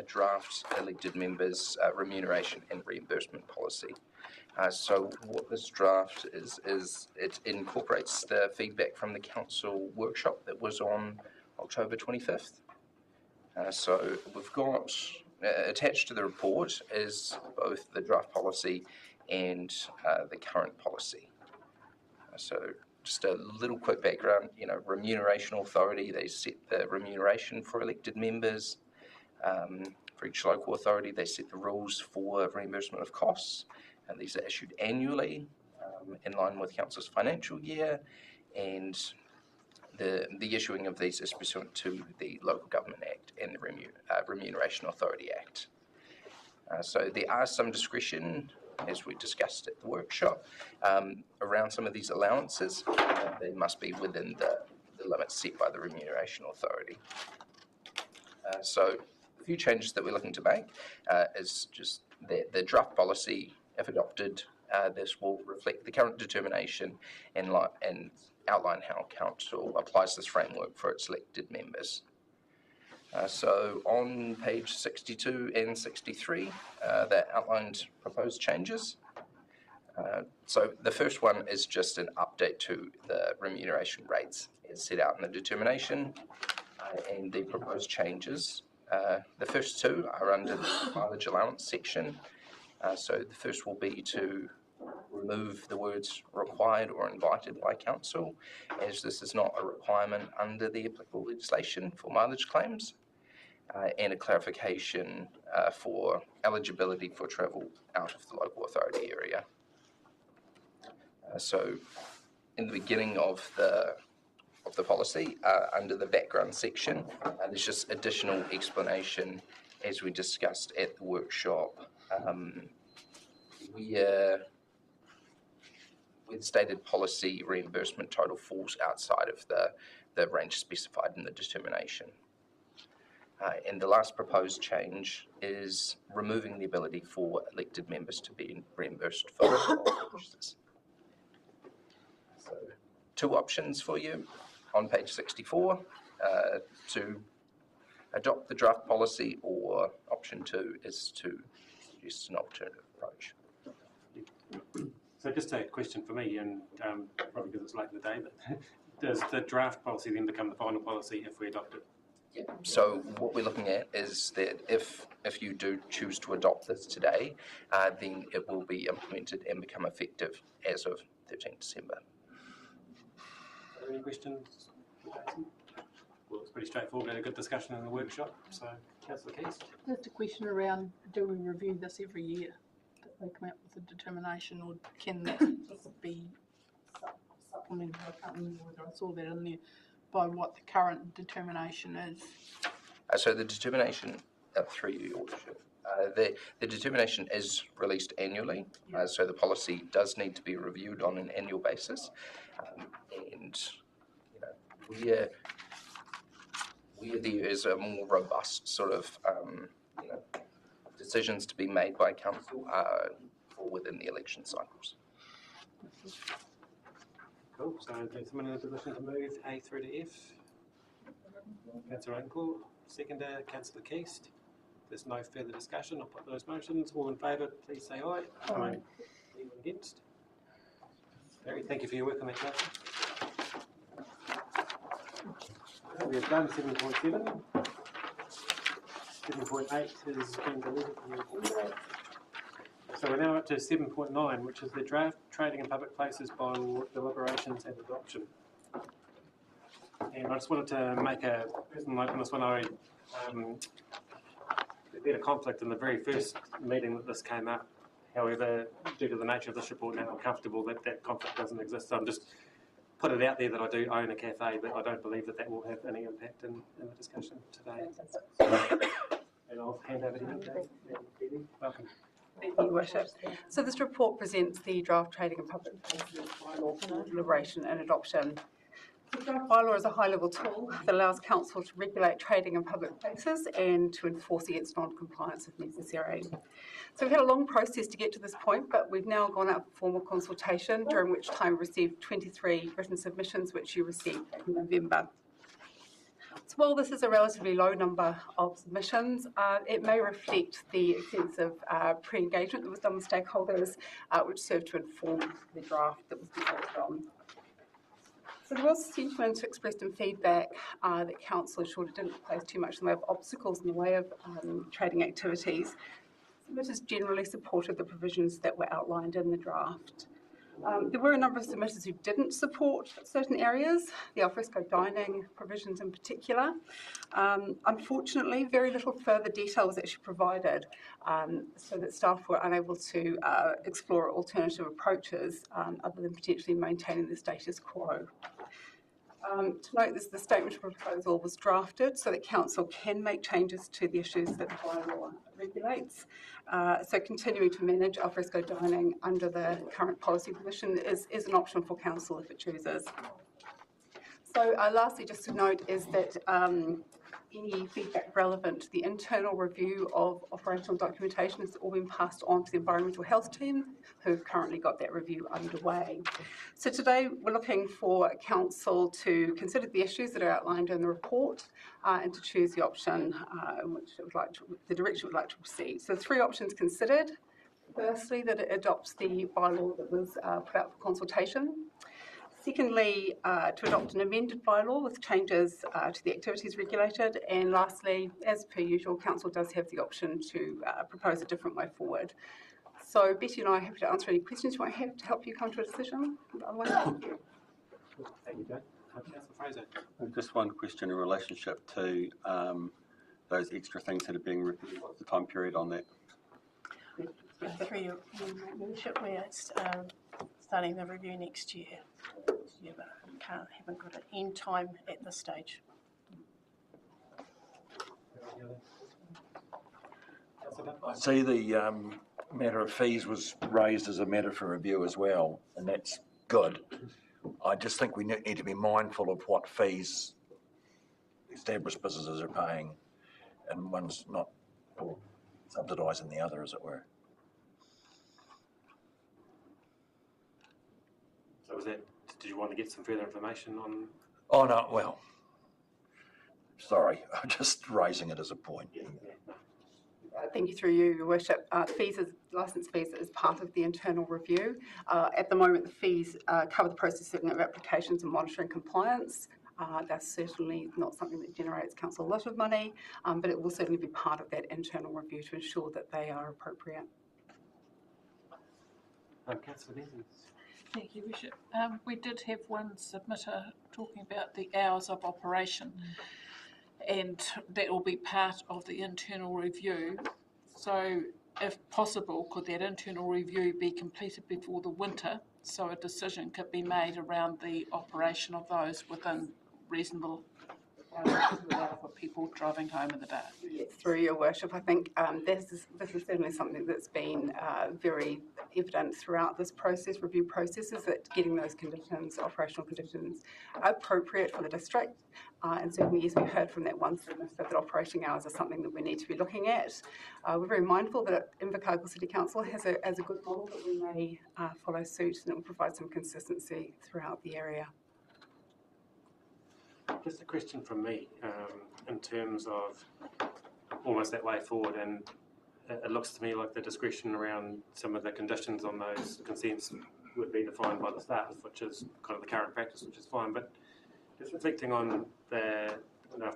draft elected members' remuneration and reimbursement policy. So what this draft is it incorporates the feedback from the council workshop that was on October 25th. So we've got attached to the report is both the draft policy and the current policy. So just a little quick background, Remuneration Authority, they set the remuneration for elected members. For each local authority, they set the rules for reimbursement of costs, and these are issued annually in line with Council's financial year, and the issuing of these is pursuant to the Local Government Act and the Remuneration Authority Act. So there are some discretion, as we discussed at the workshop, around some of these allowances. They must be within the limits set by the Remuneration Authority. So a few changes that we're looking to make is just the draft policy, if adopted, this will reflect the current determination and outline how Council applies this framework for its elected members. So on page 62 and 63, that outlined proposed changes. So the first one is just an update to the remuneration rates as set out in the determination and the proposed changes. The first two are under the mileage allowance section. So the first will be to remove the words required or invited by council, as this is not a requirement under the applicable legislation for mileage claims, and a clarification for eligibility for travel out of the local authority area. So in the beginning of the of the policy under the background section. There's just additional explanation as we discussed at the workshop. Where the stated policy reimbursement total falls outside of the range specified in the determination. And the last proposed change is removing the ability for elected members to be reimbursed for purchases. So, two options for you on page 64 to adopt the draft policy, or option 2 is to suggest an alternative approach. So just a question for me, and probably because it's late in the day, but does the draft policy then become the final policy if we adopt it? Yeah. So what we're looking at is that if you do choose to adopt this today, then it will be implemented and become effective as of 13th December. Are there any questions? Well, it's pretty straightforward. We had a good discussion in the workshop. So, Councillor Keys. Just a question around, do we review this every year? Do they come out with a determination, or can that just be supplemented? I can't remember whether I saw that in there, by what the current determination is. So the determination, through your worship, the determination is released annually. So the policy does need to be reviewed on an annual basis, and where there is a more robust sort of decisions to be made by council fall within the election cycles. Cool. So, is someone in a position to move A through to F? Councillor Raincourt, seconder, Councillor Keast. There's no further discussion. I'll put those motions. All in favour, please say aye. Aye. Anyone against? Barry, thank you for your work on that, Councillor. Okay, we have done 7.7. 7.8 is being deleted from the agenda. So we're now up to 7.9, which is the draft trading in public places bylaw deliberations and adoption. And I just wanted to make a personal note on this one. I had a conflict in the very first meeting that this came up. However, due to the nature of this report now, I'm comfortable that that conflict doesn't exist. So I'm just put it out there that I do own a cafe, but I don't believe that that will have any impact in the discussion today. And I'll hand over to you, welcome. Thank you, Worship. So this report presents the draft trading and public places bylaw for deliberation and adoption. The draft bylaw is a high-level tool that allows council to regulate trading in public places and to enforce against non-compliance if necessary. So we've had a long process to get to this point, but we've now gone out for formal consultation, during which time we received 23 written submissions, which you received in November. So while this is a relatively low number of submissions, it may reflect the extensive pre-engagement that was done with stakeholders, which served to inform the draft that was developed on. So there was sentiment expressed in feedback that council ensured it didn't place too much in the way of obstacles in the way of trading activities. Submitters generally supported the provisions that were outlined in the draft. There were a number of submitters who didn't support certain areas, the alfresco dining provisions in particular. Unfortunately, very little further detail was actually provided, so that staff were unable to explore alternative approaches other than potentially maintaining the status quo. To note this, the statement of proposal was drafted so that council can make changes to the issues that the bylaw regulates. So continuing to manage alfresco dining under the current policy position is an option for council if it chooses. So lastly, just to note is that any feedback relevant to the internal review of operational documentation has all been passed on to the environmental health team, who've currently got that review underway. So today we're looking for council to consider the issues that are outlined in the report and to choose the option in which it would like to, the direction it would like to proceed. So 3 options considered. Firstly, that it adopts the bylaw that was put out for consultation. Secondly, to adopt an amended bylaw with changes to the activities regulated. And lastly, as per usual, council does have the option to propose a different way forward. So Betty and I are happy to answer any questions you might have to help you come to a decision. Otherwise, thank you. Thank you, Jane. Councillor Fraser. Just one question in relationship to those extra things that are being reviewed. What's the time period on that? Through your membership, we're starting the review next year. haven't got an end time at this stage. I see the matter of fees was raised as a matter for review as well, and that's good. I just think we need to be mindful of what fees established businesses are paying, and one's not subsidising the other, as it were. So did you want to get some further information on? Oh, no, well, sorry, I'm just raising it as a point. Thank you through you, Your Worship. Licence fees is part of the internal review. At the moment, the fees cover the processing of applications and monitoring compliance. That's certainly not something that generates council a lot of money, but it will certainly be part of that internal review to ensure that they are appropriate. Councillor Benson. Thank you, Bishop. We did have one submitter talking about the hours of operation, and that will be part of the internal review. So, if possible, could that internal review be completed before the winter so a decision could be made around the operation of those within reasonable hours to allow for people driving home in the dark? Yes, through Your Worship, I think this is certainly something that's been very evident throughout this review process, is that getting those conditions, operational conditions, appropriate for the district. And certainly, as we heard from that one submitter, that operating hours are something that we need to be looking at. We're very mindful that Invercargill City Council has a good model that we may follow suit, and it will provide some consistency throughout the area. Just a question from me in terms of almost that way forward, and it looks to me like the discretion around some of the conditions on those consents would be defined by the staff, which is kind of the current practice, which is fine. But just reflecting on the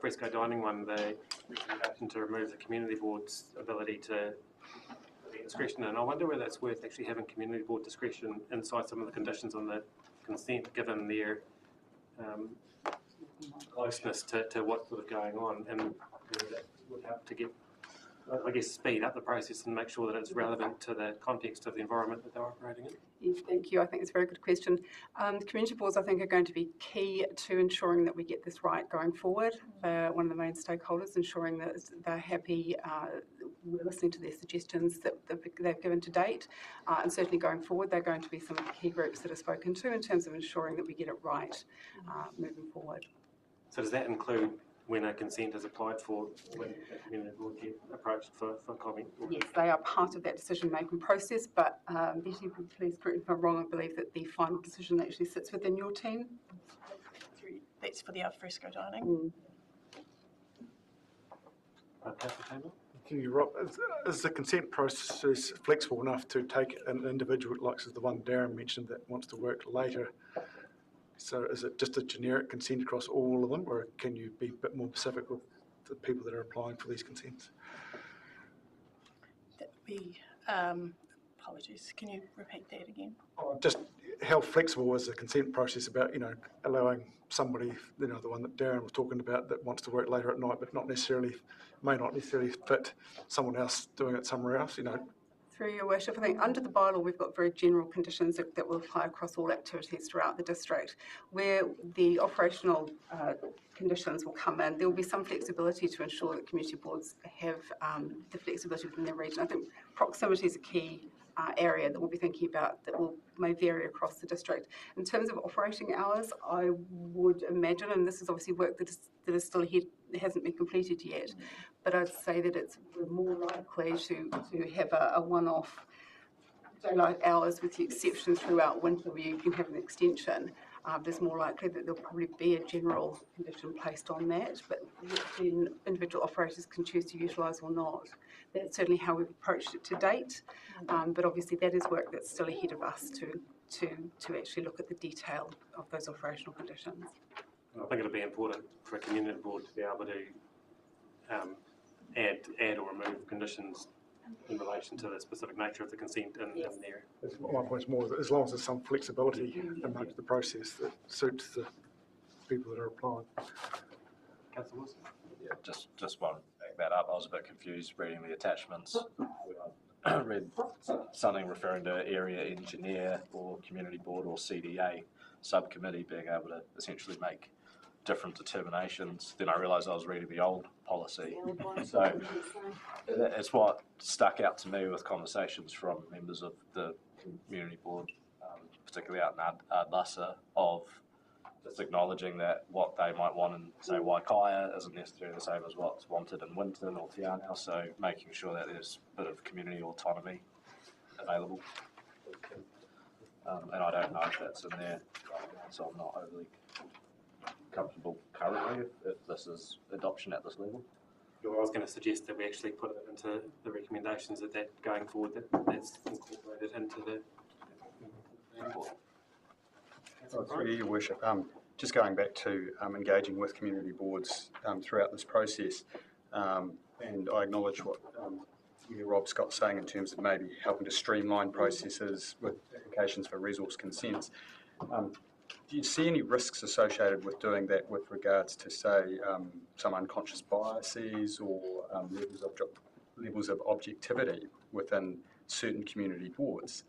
fresco dining one, the recommendation to remove the community board's ability to discretion, and I wonder whether it's worth actually having community board discretion inside some of the conditions on the consent, given their closeness to what's sort of going on, and that would have to get, I guess, speed up the process and make sure that it's relevant to the context of the environment that they're operating in. Yes, thank you. I think it's a very good question. Community boards, I think, are going to be key to ensuring that we get this right going forward. One of the main stakeholders, ensuring that they're happy, we're listening to their suggestions that they've given to date, and certainly going forward, they're going to be some of the key groups that are spoken to in terms of ensuring that we get it right moving forward. So does that include when a consent is applied for, when the community board get approached for comment? Yes, they are part of that decision-making process, but Betty, please correct me if I'm wrong, I believe that the final decision actually sits within your team. That's for the alfresco dining. Councillor Taylor? Thank you, Rob. Is the consent process flexible enough to take an individual, like the one Darren mentioned, that wants to work later? So is it just a generic consent across all of them, or can you be a bit more specific with the people that are applying for these consents? That would be, apologies, can you repeat that again? Just how flexible is the consent process about, allowing somebody, the one that Darren was talking about, that wants to work later at night, but may not necessarily fit someone else doing it somewhere else, Through Your Worship, I think under the bylaw we've got very general conditions that will apply across all activities throughout the district. Where the operational conditions will come in, there will be some flexibility to ensure that community boards have the flexibility within their region. I think proximity is a key area that we'll be thinking about that may vary across the district. In terms of operating hours, I would imagine, and this is obviously work that is still ahead, hasn't been completed yet, but I'd say that it's more likely to have a one-off daylight hours, with the exception throughout winter where you can have an extension. There's more likely that there'll probably be a general condition placed on that, but then individual operators can choose to utilise or not. That's certainly how we've approached it to date, but obviously that is work that's still ahead of us to actually look at the detail of those operational conditions. I think it'll be important for a community board to be able to add or remove conditions in relation to the specific nature of the consent in there. My point is more that as long as there's some flexibility amongst the process that suits the people that are applying. Councillor Wilson? Yeah, just want to back that up. I was a bit confused reading the attachments. I read something referring to area engineer or community board or CDA. subcommittee being able to essentially make different determinations. Then I realised I was reading the old policy. So it's what stuck out to me with conversations from members of the community board, particularly out in Ardlassa, of just acknowledging that what they might want in, say, Waikaia isn't necessarily the same as what's wanted in Winton or Te Anau, so making sure that there's a bit of community autonomy available. And I don't know if that's in there, so I'm not overly comfortable currently if this is adoption at this level. Well, I was going to suggest that we actually put it into the recommendations that going forward, that's incorporated into the report. Through your worship, just going back to engaging with community boards throughout this process, and I acknowledge what Rob Scott's saying in terms of maybe helping to streamline processes with applications for resource consents. Do you see any risks associated with doing that with regards to, say, some unconscious biases or levels of objectivity within certain community boards?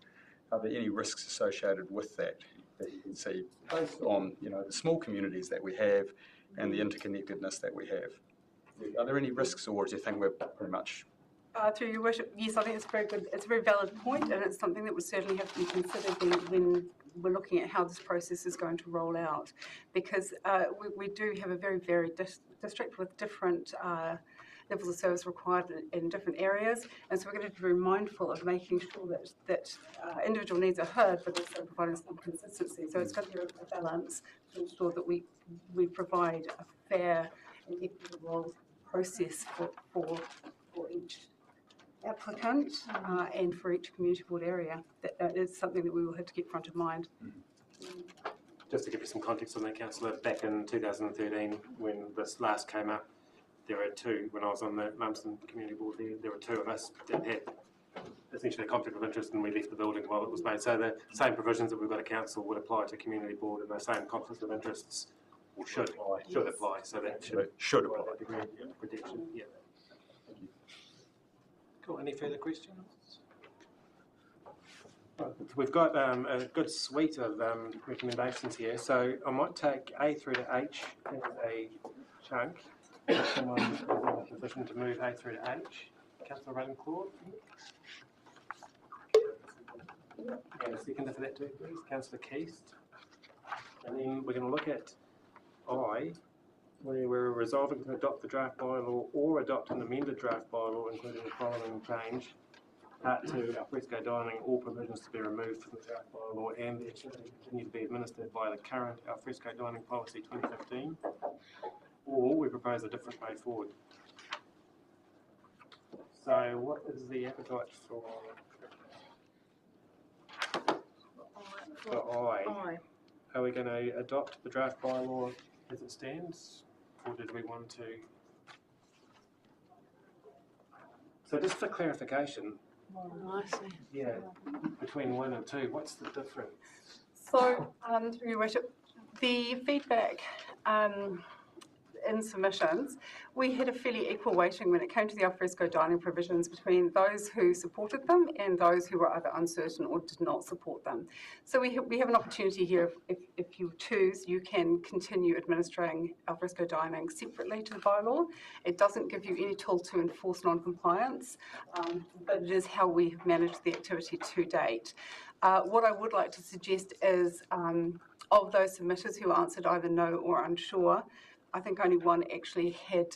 Are there any risks associated with that you can see based on the small communities that we have and the interconnectedness that we have? Are there any risks, or do you think we're pretty much? Through your worship, yes, I think it's very good. It's a very valid point, and it's something that would certainly have to be considered when we're looking at how this process is going to roll out, because we do have a very varied district with different levels of service required in different areas, and so we're going to be very mindful of making sure that individual needs are heard, but also providing some consistency. So it's going to be a balance to ensure that we provide a fair and equitable process for each applicant and for each community board area. That is something that we will have to keep front of mind. Just to give you some context on that, Councillor, back in 2013 when this last came up, there were two, when I was on the Lumsden Community Board there were two of us that had essentially a conflict of interest, and we left the building while it was made. So the same provisions that we've got at council would apply to community board, and the same conflicts of interests should apply. So that should apply that degree of protection. Yeah. Cool. Any further questions? We've got a good suite of recommendations here, so I might take A through to H as a chunk. If someone is in a position to move A through to H. Councillor Ravenclaw. And a seconder for that too, please. Councillor Keast. And then we're going to look at I, where we're resolving to adopt the draft bylaw or adopt an amended draft bylaw, including the following change. Part 2, alfresco dining, all provisions to be removed from the draft bylaw and the activity continue to be administered by the current alfresco dining policy 2015. Or we propose a different way forward. So what is the appetite for I? Are we going to adopt the draft bylaw as it stands, or did we want to? So just for clarification, yeah, between 1 and 2, what's the difference? So, through your worship, the feedback in submissions, we had a fairly equal weighting when it came to the alfresco dining provisions between those who supported them and those who were either uncertain or did not support them. So we have an opportunity here, if you choose, you can continue administering alfresco dining separately to the bylaw. It doesn't give you any tool to enforce non-compliance, but it is how we have managed the activity to date. What I would like to suggest is, of those submitters who answered either no or unsure, I think only one actually had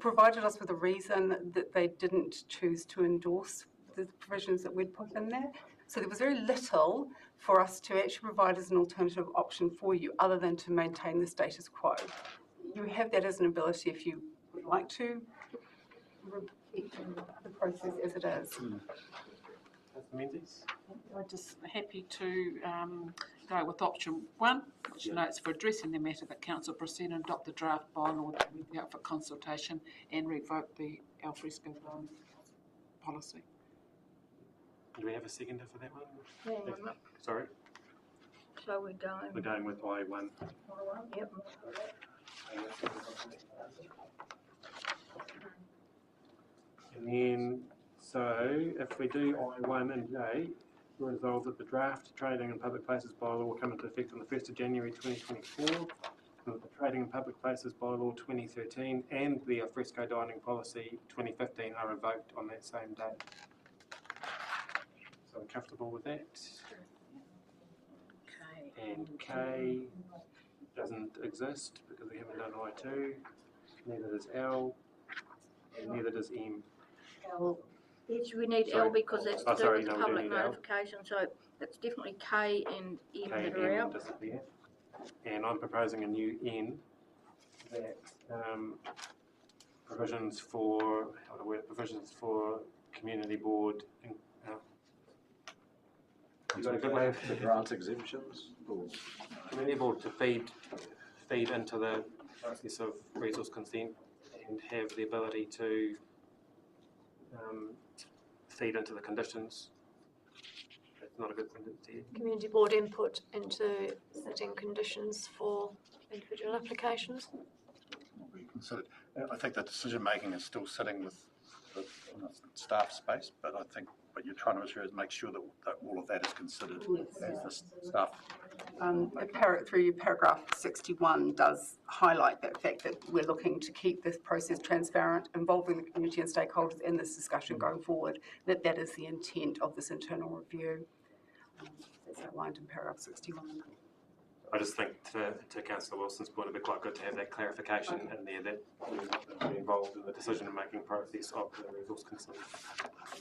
provided us with a reason that they didn't choose to endorse the provisions that we'd put in there. So there was very little for us to actually provide as an alternative option for you other than to maintain the status quo. You have that as an ability if you would like to repeat the process as it is. I'm just happy to go with option 1, which notes for addressing the matter that council proceed and adopt the draft bylaw to be out for consultation and revoke the alfresco dining policy. Do we have a seconder for that one? Yeah, Sorry? So we're going. We're going with I1. Yep. And then, so if we do I1 and J, resolved that the draft Trading in Public Places bylaw will come into effect on the 1st of January 2024, and that the Trading in Public Places bylaw 2013 and the alfresco dining policy 2015 are revoked on that same date. So I'm comfortable with that. And K doesn't exist because we haven't done I2, neither does L, and neither does M. L. Yes, we need Sorry. L because that's to Oh, do sorry, with no, the we do public need L. notification, so it's definitely K and M K that and are M out. disappear. And I'm proposing a new N that provisions for, how do I word it, provisions for community board. You got a good way of The grant exemptions? Or? community board to feed into the process of resource consent and have the ability to feed into the conditions. That's not a good sentence here. Community board input into setting conditions for individual applications. Considered. I think the decision making is still sitting with the staff space, but I think what you're trying to ensure is make sure that all of that is considered as the staff. Through paragraph 61 does highlight that fact that we're looking to keep this process transparent, involving the community and stakeholders in this discussion going forward, that is the intent of this internal review. That's outlined in paragraph 61. I just think to Councillor Wilson's point, it'd be quite good to have that clarification in there that we're involved in the decision-making process of the resource consent,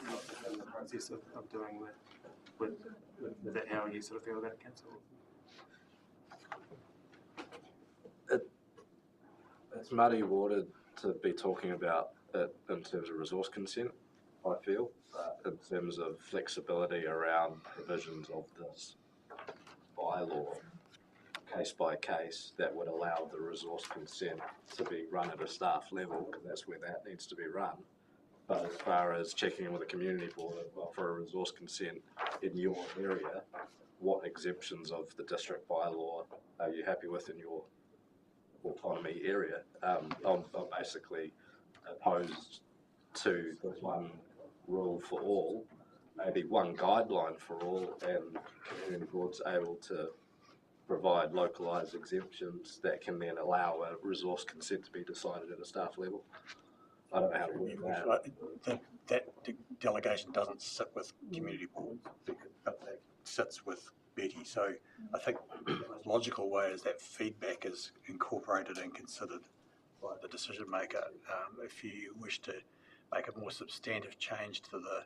not in the process of doing that. Is that how you sort of feel about it, Councillor Wilson? It's muddy water to be talking about it in terms of resource consent, I feel, in terms of flexibility around provisions of this bylaw, case by case, that would allow the resource consent to be run at a staff level, because that's where that needs to be run. But as far as checking in with the community board for a resource consent in your area, what exemptions of the district bylaw are you happy with in your autonomy area? I'm basically opposed to the one rule for all, maybe one guideline for all, and community boards able to provide localised exemptions that can then allow a resource consent to be decided at a staff level. I don't know how to work that. That delegation doesn't sit with community boards, but it sits with Betty. So I think the most logical way is that feedback is incorporated and considered by the decision maker. If you wish to make a more substantive change to the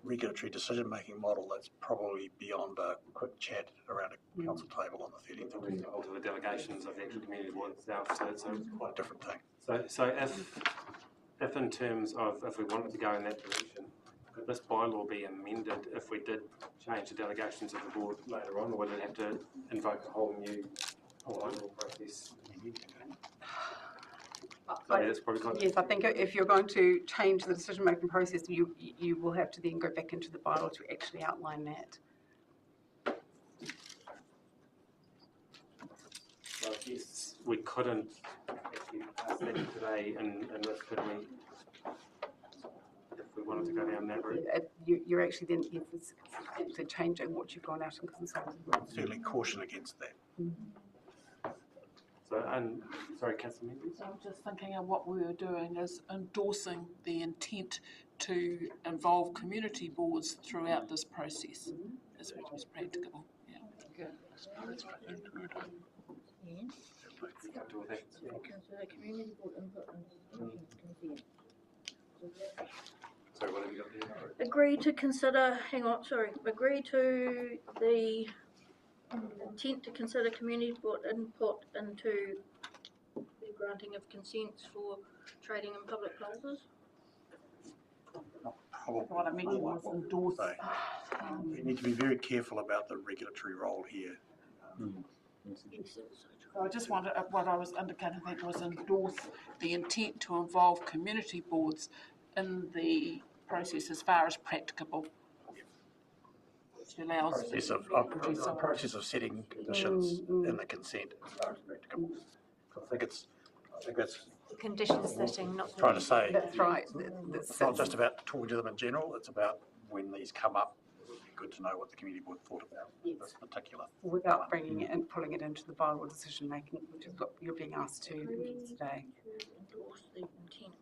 regulatory decision-making model, that's probably beyond a quick chat around a council table on the 13th of December. To the delegations of the actual community board itself, so it's quite a different thing. So if in terms of, if we wanted to go in that direction, could this bylaw be amended if we did change the delegations of the board later on, or would it have to invoke a whole new process? Yes, I think if you're going to change the decision-making process, you will have to then go back into the bylaw to actually outline that. So I guess we couldn't actually pass that today, and this could we, if we wanted to go down that route? You're actually then it's actually changing what you've gone out and consulted. Certainly caution against that. So, sorry, Councillor Mendes? I'm just thinking of what we were doing is endorsing the intent to involve community boards throughout this process, as much as practicable. Yeah. Sorry, what have you got there? Agree to consider, agree to the intent to consider community board input into the granting of consents for trading in public places. What I mentioned was endorse. We need to be very careful about the regulatory role here. So I just wanted, what I was indicating that was endorse the intent to involve community boards in the process as far as practicable. Which allows process of setting conditions in the consent as far as practicable. I think that's The condition setting, not trying to say. That's right. It's not just about talking to them in general, it's about when these come up, good to know what the community board thought about this particular. Without bringing it and pulling it into the bylaw decision making, which is what you're being asked to do today. Endorse the intent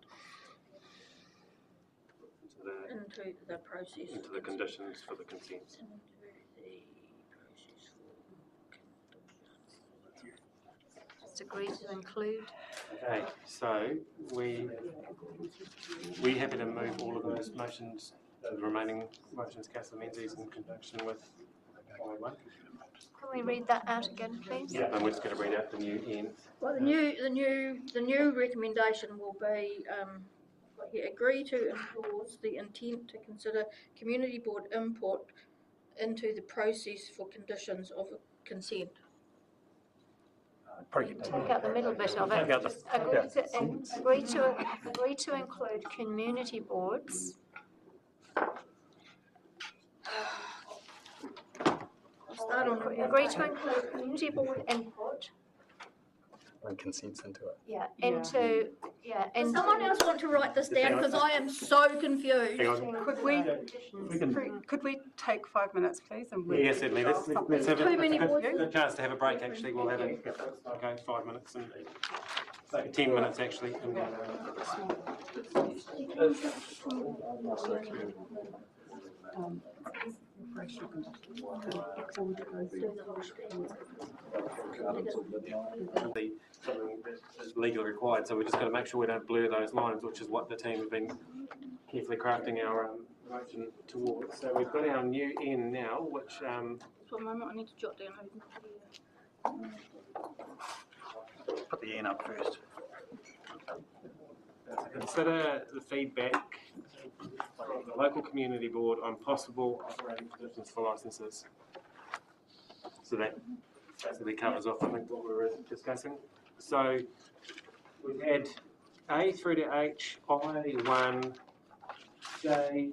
into the process. Into the conditions for the consent. Just agree to include. Okay, so we happy to move all of those motions, the remaining motions, Councillor Menzies, in conjunction with I1. Can we read that out again, please? Yeah, and we're just going to read out the new N. Well, the new recommendation will be agree to endorse the intent to consider community board input into the process for conditions of consent. Take out the middle bit of it. Agree to include community boards. Agree to include community board input. And consents into it. Yeah, Does someone else want to write this down, because I am so confused. Could we take 5 minutes, please? And Yes, certainly. Let's have a chance to have a break, actually. We'll have a 5 minutes and 10 minutes, actually. Something that is legally required, so we're just going to make sure we don't blur those lines, which is what the team have been carefully crafting our motion towards. So we've got our new N now, which For a moment, I need to jot down Put the N up first. consider the feedback from the local community board on possible operating conditions for licences. So that basically covers off, I think, what we were discussing. So we've had A through to H, I1, J,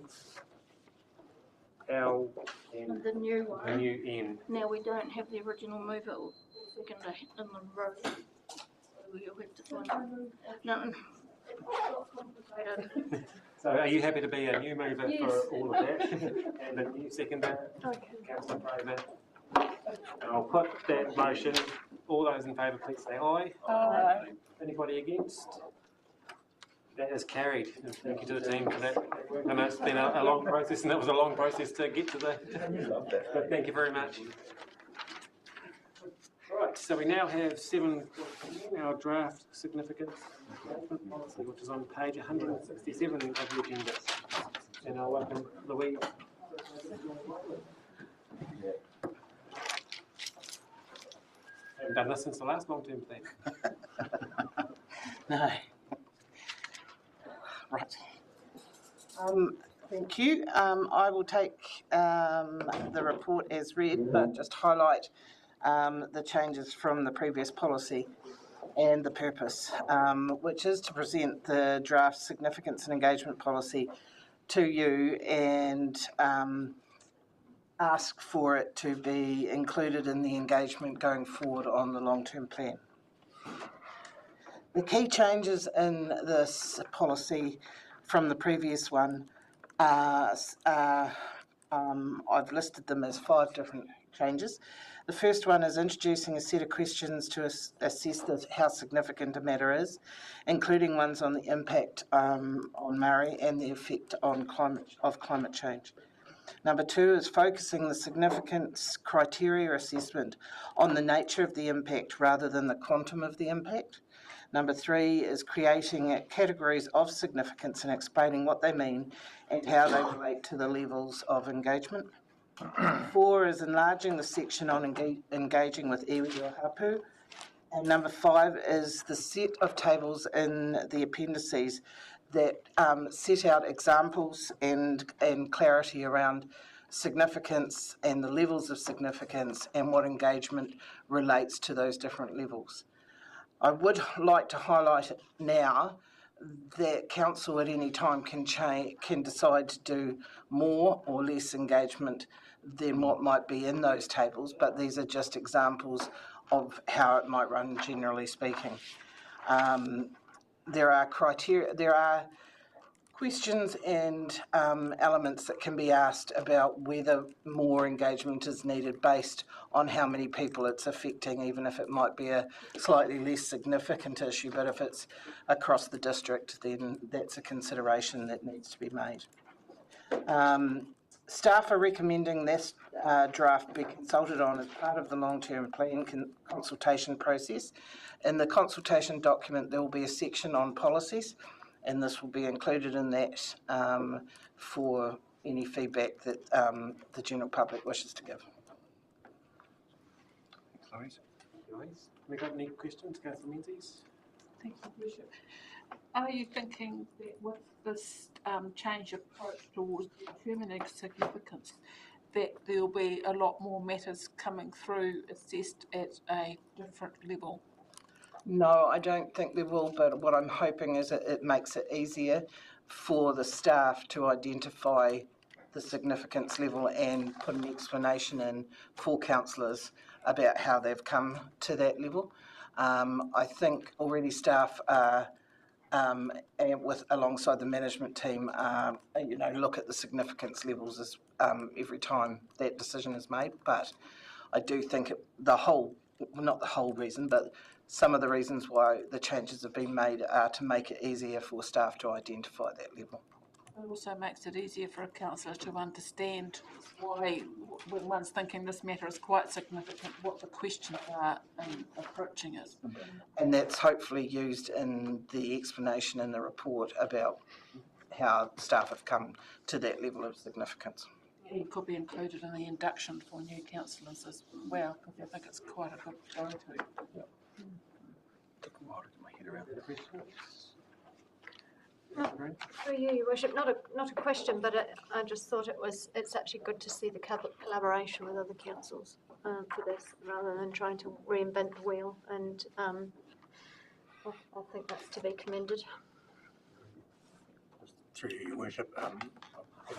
L, and the new one. The new N. Now we don't have the original mover or seconder in the row. So we'll have to find no. So are you happy to be a new mover for all of that? And a new seconder? Okay. Councillor Fraser. And I'll put that motion. All those in favour, please say aye. Aye. Anybody against? That is carried. And thank you to the team for that. I know it's been a long process, and it was a long process to get to the. But thank you very much. Right, so we now have 7.10, our draft significance engagement policy, which is on page 167 of the agenda. And I'll welcome Louise. Haven't done this since the last long-term plan. No. Right. Thank you. I will take the report as read, but just highlight the changes from the previous policy and the purpose, which is to present the draft significance and engagement policy to you and ask for it to be included in the engagement going forward on the long-term plan. The key changes in this policy from the previous one I've listed them as 5 different changes. The first one is introducing a set of questions to assess how significant a matter is, including ones on the impact on Maori and the effect on climate change. Number 2 is focusing the significance criteria assessment on the nature of the impact rather than the quantum of the impact. Number 3 is creating categories of significance and explaining what they mean and how they relate to the levels of engagement. 4 is enlarging the section on engaging with iwi or hapu. And number 5 is the set of tables in the appendices that set out examples and clarity around significance and the levels of significance and what engagement relates to those different levels. I would like to highlight now that council at any time can decide to do more or less engagement than what might be in those tables, but these are just examples of how it might run, generally speaking. There are questions and elements that can be asked about whether more engagement is needed based on how many people it's affecting, even if it might be a slightly less significant issue, but if it's across the district, then that's a consideration that needs to be made. Staff are recommending this draft be consulted on as part of the long-term plan consultation process. In the consultation document, there will be a section on policies, and this will be included in that for any feedback that the general public wishes to give. Louise? Louise? We got any questions, Councillor Menzies? Thank you, Bishop. Are you thinking that with this change of approach towards determining significance, that there'll be a lot more matters coming through assessed at a different level? No, I don't think there will, but what I'm hoping is that it makes it easier for the staff to identify the significance level and put an explanation in for councillors about how they've come to that level. I think already staff are, and alongside the management team, look at the significance levels as, every time that decision is made. But I do think not the whole reason, but some of the reasons why the changes have been made are to make it easier for staff to identify that level. It also makes it easier for a councillor to understand why, when one's thinking this matter is quite significant, what the questions are in approaching it. And that's hopefully used in the explanation in the report about how staff have come to that level of significance. It could be included in the induction for new councillors as well, because I think it's quite a good go-to. Yep. Took a while to get my head around the question. For you, Your Worship, not a question, but I just thought it's actually good to see the collaboration with other councils for this, rather than trying to reinvent the wheel, and I think that's to be commended. Through you, Your Worship, I've been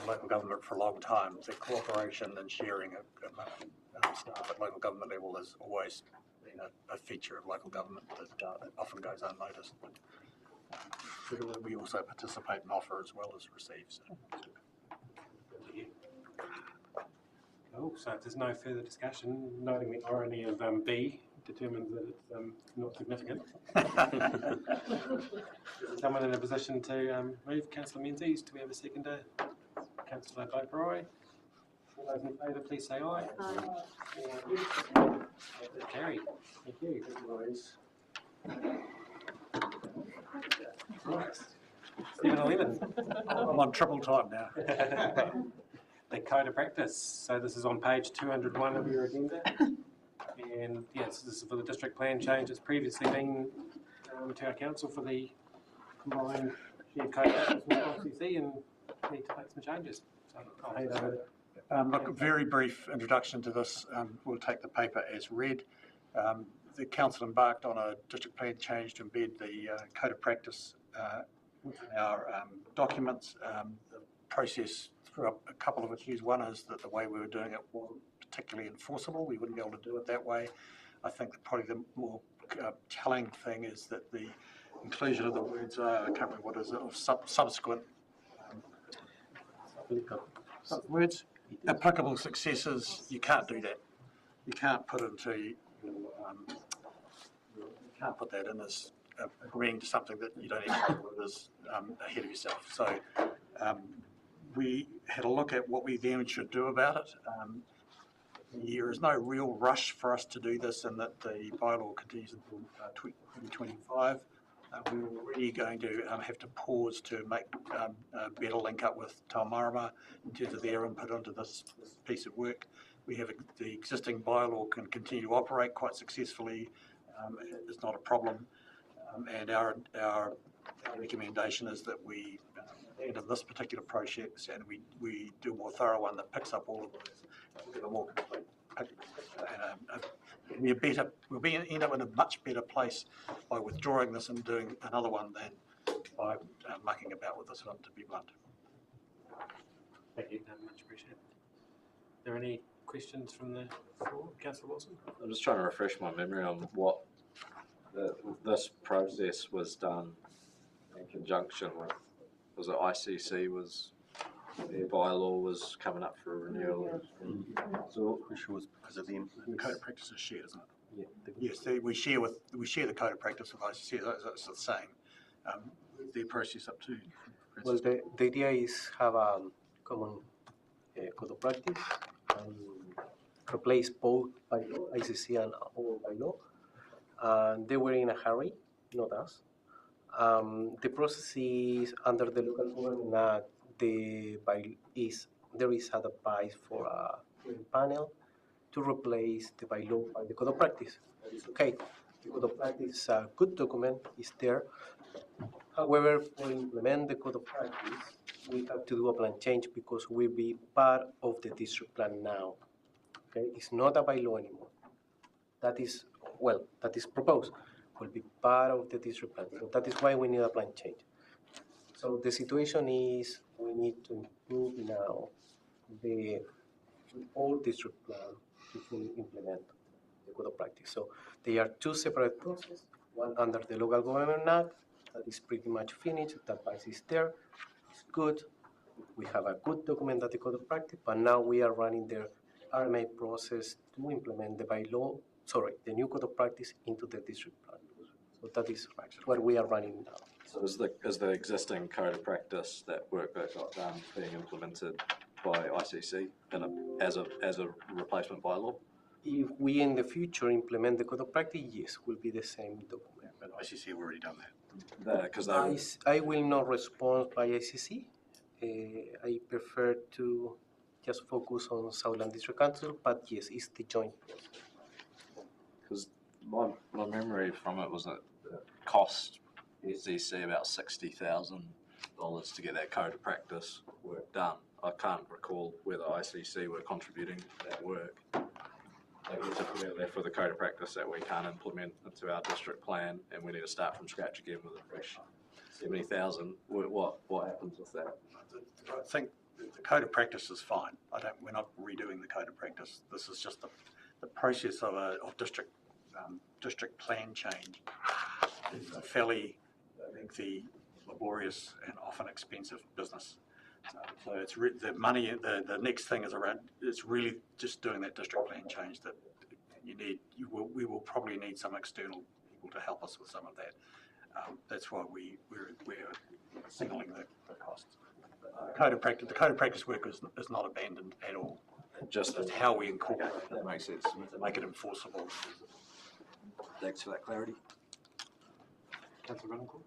in local government for a long time. The cooperation and sharing of staff at local government level has always been a feature of local government that often goes unnoticed. We also participate and offer as well as receive. So. Cool. So if there's no further discussion, noting the irony of B determines that it's not significant. Is someone in a position to move? Councillor Menzies, do we have a seconder? Councillor Boperoy. All those in favour, please say aye. Aye. Carried. Thank you. Thank you, Louise. Right. 7:11. I'm on triple time now. The code of practice. So this is on page 201 of your agenda. And yes, this is for the district plan change that's previously been to our council for the combined shared code of practice with LCC, and need to make some changes. So I'll hand over. Look, a very brief introduction to this. We'll take the paper as read. The council embarked on a district plan change to embed the code of practice within our documents. The process threw up a couple of issues. One is that the way we were doing it wasn't particularly enforceable. We wouldn't be able to do it that way. I think that probably the more telling thing is that the inclusion of the words, I can't remember what is it, of subsequent words, applicable successors. You can't do that. You can't put into you can't put that in as agreeing to something that you don't actually do as ahead of yourself. So we had a look at what we then should do about it. There is no real rush for us to do this, and that the bylaw continues until 2025. We're already going to have to pause to make a better link up with Taumarama in terms of their input into this piece of work. We have the existing bylaw can continue to operate quite successfully. It's not a problem, and our recommendation is that we end this particular process and we do a more thorough one that picks up all of this, give a more complete picture. We'll end up in a much better place by withdrawing this and doing another one than by mucking about with this one, to be blunt. Thank you, much appreciated. Are there any questions from the floor? Councillor Wilson? I'm just trying to refresh my memory on what this process was done in conjunction with was it ICC was, their bylaw was coming up for renewal. So, which was because of the Code of practice is shared, isn't it? Yeah. Yes, we share the code of practice with ICC, that's the same. Their process up to. Well, the idea is have a common code of practice and replace both by law, ICC and all by law. And they were in a hurry, not us. The process is under the local government act. There is an advice for a panel to replace the bylaw by the code of practice. That is okay. The code of practice is a good document, it's there. However, to implement the code of practice, we have to do a plan change because we'll be part of the district plan now. Okay, it's not a bylaw anymore. That is proposed. Will be part of the district plan. So that is why we need a plan change. So the situation is we need to improve now the old district plan to fully implement the code of practice. So they are two separate processes. One under the local government act that is pretty much finished. The advice is there. It's good. We have a good document at the code of practice, but now we are running the RMA process to implement the new code of practice into the district plan. So that is what we are running now. So is the existing code of practice, that work that got done, being implemented by ICC as a replacement bylaw? If we in the future implement the code of practice, yes, will be the same document. But ICC have already done that. I will not respond by ICC. I prefer to just focus on Southland District Council, but yes, it's the joint process. Because my memory from it was that it cost SDC about $60,000 to get that code of practice work done. I can't recall whether ICC were contributing that work. For the code of practice that we can't implement into our district plan, and we need to start from scratch again with a fresh 70,000. What happens with that? I think the code of practice is fine. We're not redoing the code of practice. This is just the process of district plan change. It's a fairly lengthy, laborious, and often expensive business. So it's the money. The next thing is around. It's really just doing that district plan change that you need. We will probably need some external people to help us with some of that. That's why we're signalling the costs. The code of practice work is not abandoned at all. Just how we incorporate it. That makes sense. To make it enforceable. Thanks for that clarity. Councillor Runnicott?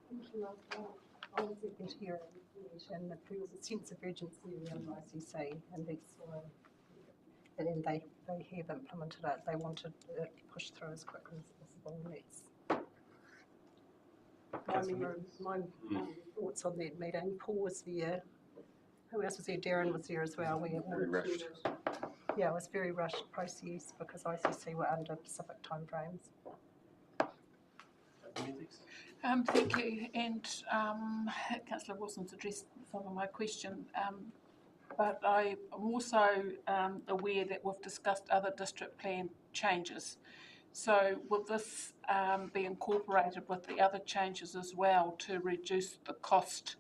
I was at that hearing and there was a sense of urgency around ICC, and that's why, and then they have implemented it. They wanted it pushed through as quickly as possible, and that's my thoughts on that meeting. Paul was there. Who else was there? Darren was there as well. We very rushed. Yeah, it was a very rushed process because ICC were under specific timeframes. Thank you, and Councillor Wilson's addressed some of my question, but I'm also aware that we've discussed other district plan changes. So will this be incorporated with the other changes as well to reduce the cost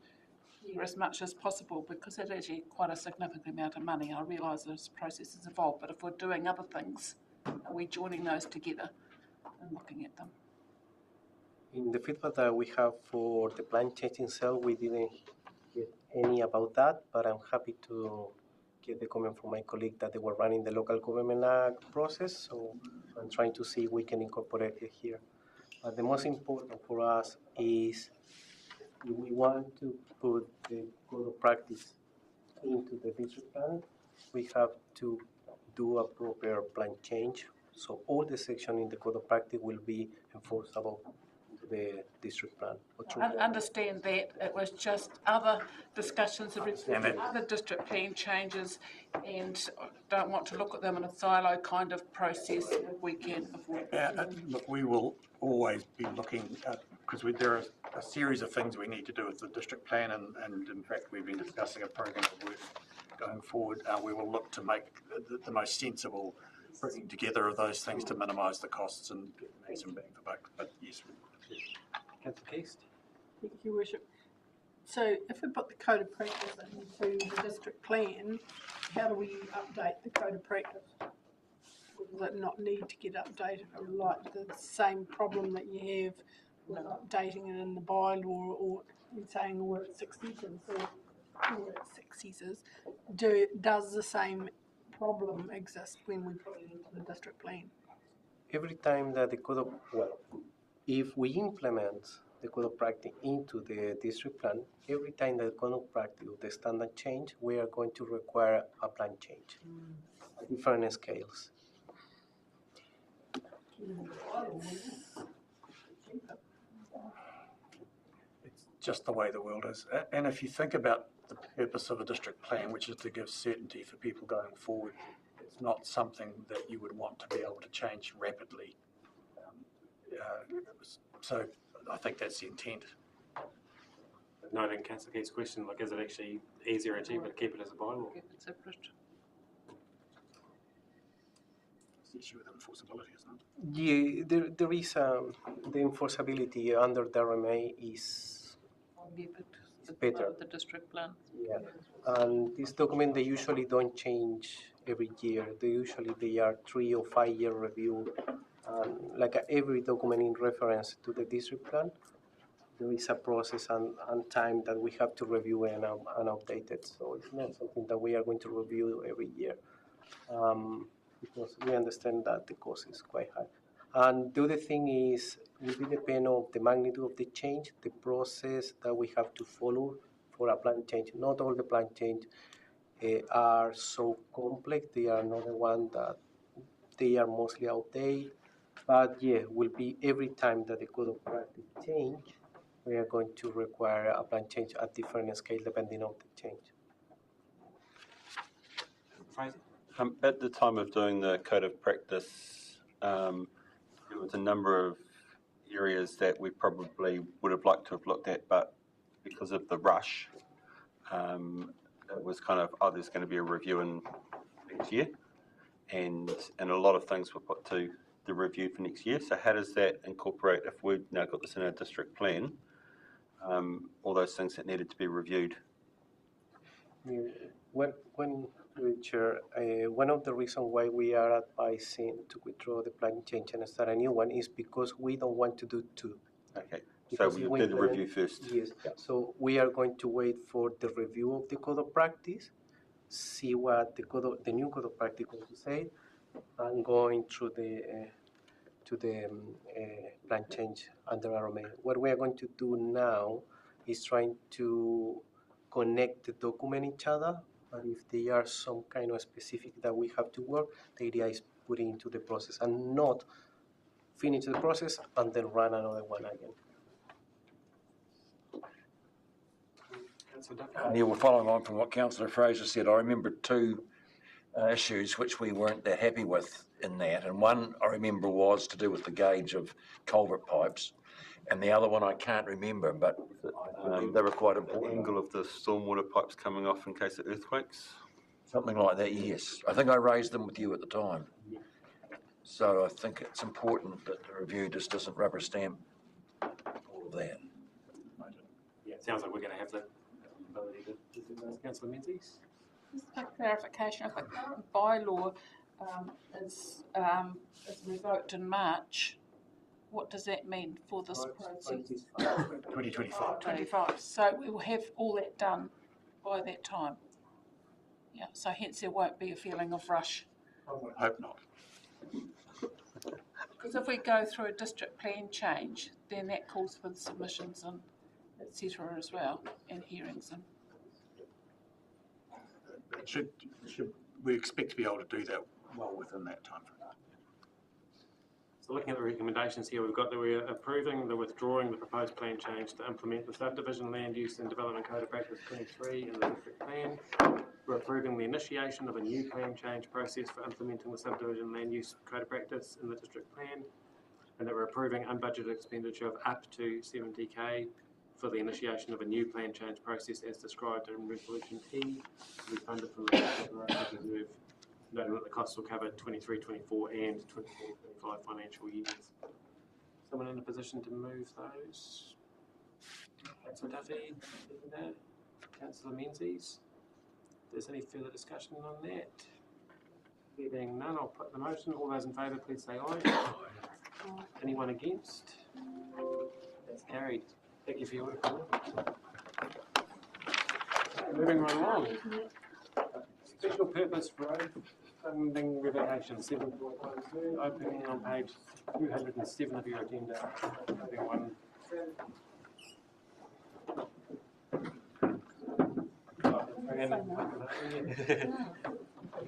here as much as possible? Because it is actually quite a significant amount of money. I realise this process is involved, but if we're doing other things, are we joining those together and looking at them? In the feedback that we have for the plan change itself, we didn't get any about that, but I'm happy to get the comment from my colleague that they were running the local government act process, so I'm trying to see if we can incorporate it here. But the most important for us is if we want to put the code of practice into the district plan, we have to do a proper plan change. So all the section in the code of practice will be enforceable the district plan. I understand that. It was just other discussions of other district plan changes, and don't want to look at them in a silo kind of process if we can avoid it. Look, we will always be looking at, because there are a series of things we need to do with the district plan, and in fact we've been discussing a program of work going forward. We will look to make the most sensible bringing together of those things to minimise the costs and make some bang for buck. But yes. Councillor Cast. Thank you, Worship. So if we put the code of practice into the district plan, how do we update the code of practice? Or does it not need to get updated, or like the same problem that you have with updating it in the bylaw, or you're saying we're at 6 seasons, or we're at 6 seasons, does the same problem exist when we put it into the district plan? Every time that the code of, well, if we implement the code of practice into the district plan, every time that the code of practice or the standard change, we are going to require a plan change at different scales. It's just the way the world is. And if you think about the purpose of a district plan, which is to give certainty for people going forward, it's not something that you would want to be able to change rapidly. So I think that's the intent. Noting Councillor Keith's question, like, is it actually easier and cheaper to keep it as a bylaw? Keep it separate. It's the issue with enforceability, isn't it? Yeah, there is the enforceability under the RMA is better. The district plan. Yeah, and this document, they usually don't change every year. They are 3 or 5 year review. Like every document in reference to the district plan, there is a process and time that we have to review and update it. So it's not something that we are going to review every year, because we understand that the cost is quite high. And the other thing is, it will depend on the magnitude of the change, the process that we have to follow for a plan change. Not all the plan change are so complex. They are not the one that they are mostly outdated. But yeah, will be every time that the code of practice change, we are going to require a plan change at different scale depending on the change. At the time of doing the code of practice, there was a number of areas that we probably would have liked to have looked at, but because of the rush, it was kind of, oh, there's going to be a review in next year, and a lot of things were put to the review for next year. So how does that incorporate, if we've now got this in our district plan, all those things that needed to be reviewed? Chair, one of the reasons why we are advising to withdraw the plan change and start a new one is because we don't want to do two. Okay, so we did the review first. Yes, so we are going to wait for the review of the code of practice, see what the new code of practice going to say, and going through to the plan change under RMA. What we are going to do now is trying to connect the document each other, but if there are some kind of specific that we have to work, the idea is putting into the process and not finish the process and then run another one again. Yeah, well, following on from what Councillor Fraser said, I remember two issues which we weren't that happy with in that, and one I remember was to do with the gauge of culvert pipes, and the other one I can't remember, but they were quite important. The angle of the stormwater pipes coming off in case of earthquakes? Something like that, yes. I think I raised them with you at the time. So I think it's important that the review just doesn't rubber stamp all of that. Yeah, it sounds like we're going to have the ability to do those. Councillor Menzies? Just a clarification, if a bylaw is revoked in March, what does that mean for this process? 2025. 25. So we will have all that done by that time. Yeah, so hence there won't be a feeling of rush. I would hope not. Because if we go through a district plan change, then that calls for submissions and etc. as well, and hearings. And We expect to be able to do that well within that time frame. So looking at the recommendations here, we've got that we're approving the withdrawing the proposed plan change to implement the subdivision land use and development code of practice 23 in the district plan. We're approving the initiation of a new plan change process for implementing the subdivision land use code of practice in the district plan, and that we're approving unbudgeted expenditure of up to 70k for the initiation of a new plan change process as described in Resolution E, to be funded from the reserve, noting that the costs will cover 23-24 and 24-25 financial years. Someone in a position to move those? Councillor Duffy, Councillor Menzies. If there's any further discussion on that? There being none, I'll put the motion. All those in favour, please say aye. Anyone against? That's carried. Thank you for your work. Moving right along. Special purpose road funding revocation 7.12, opening on page 207 of your agenda. Moving one.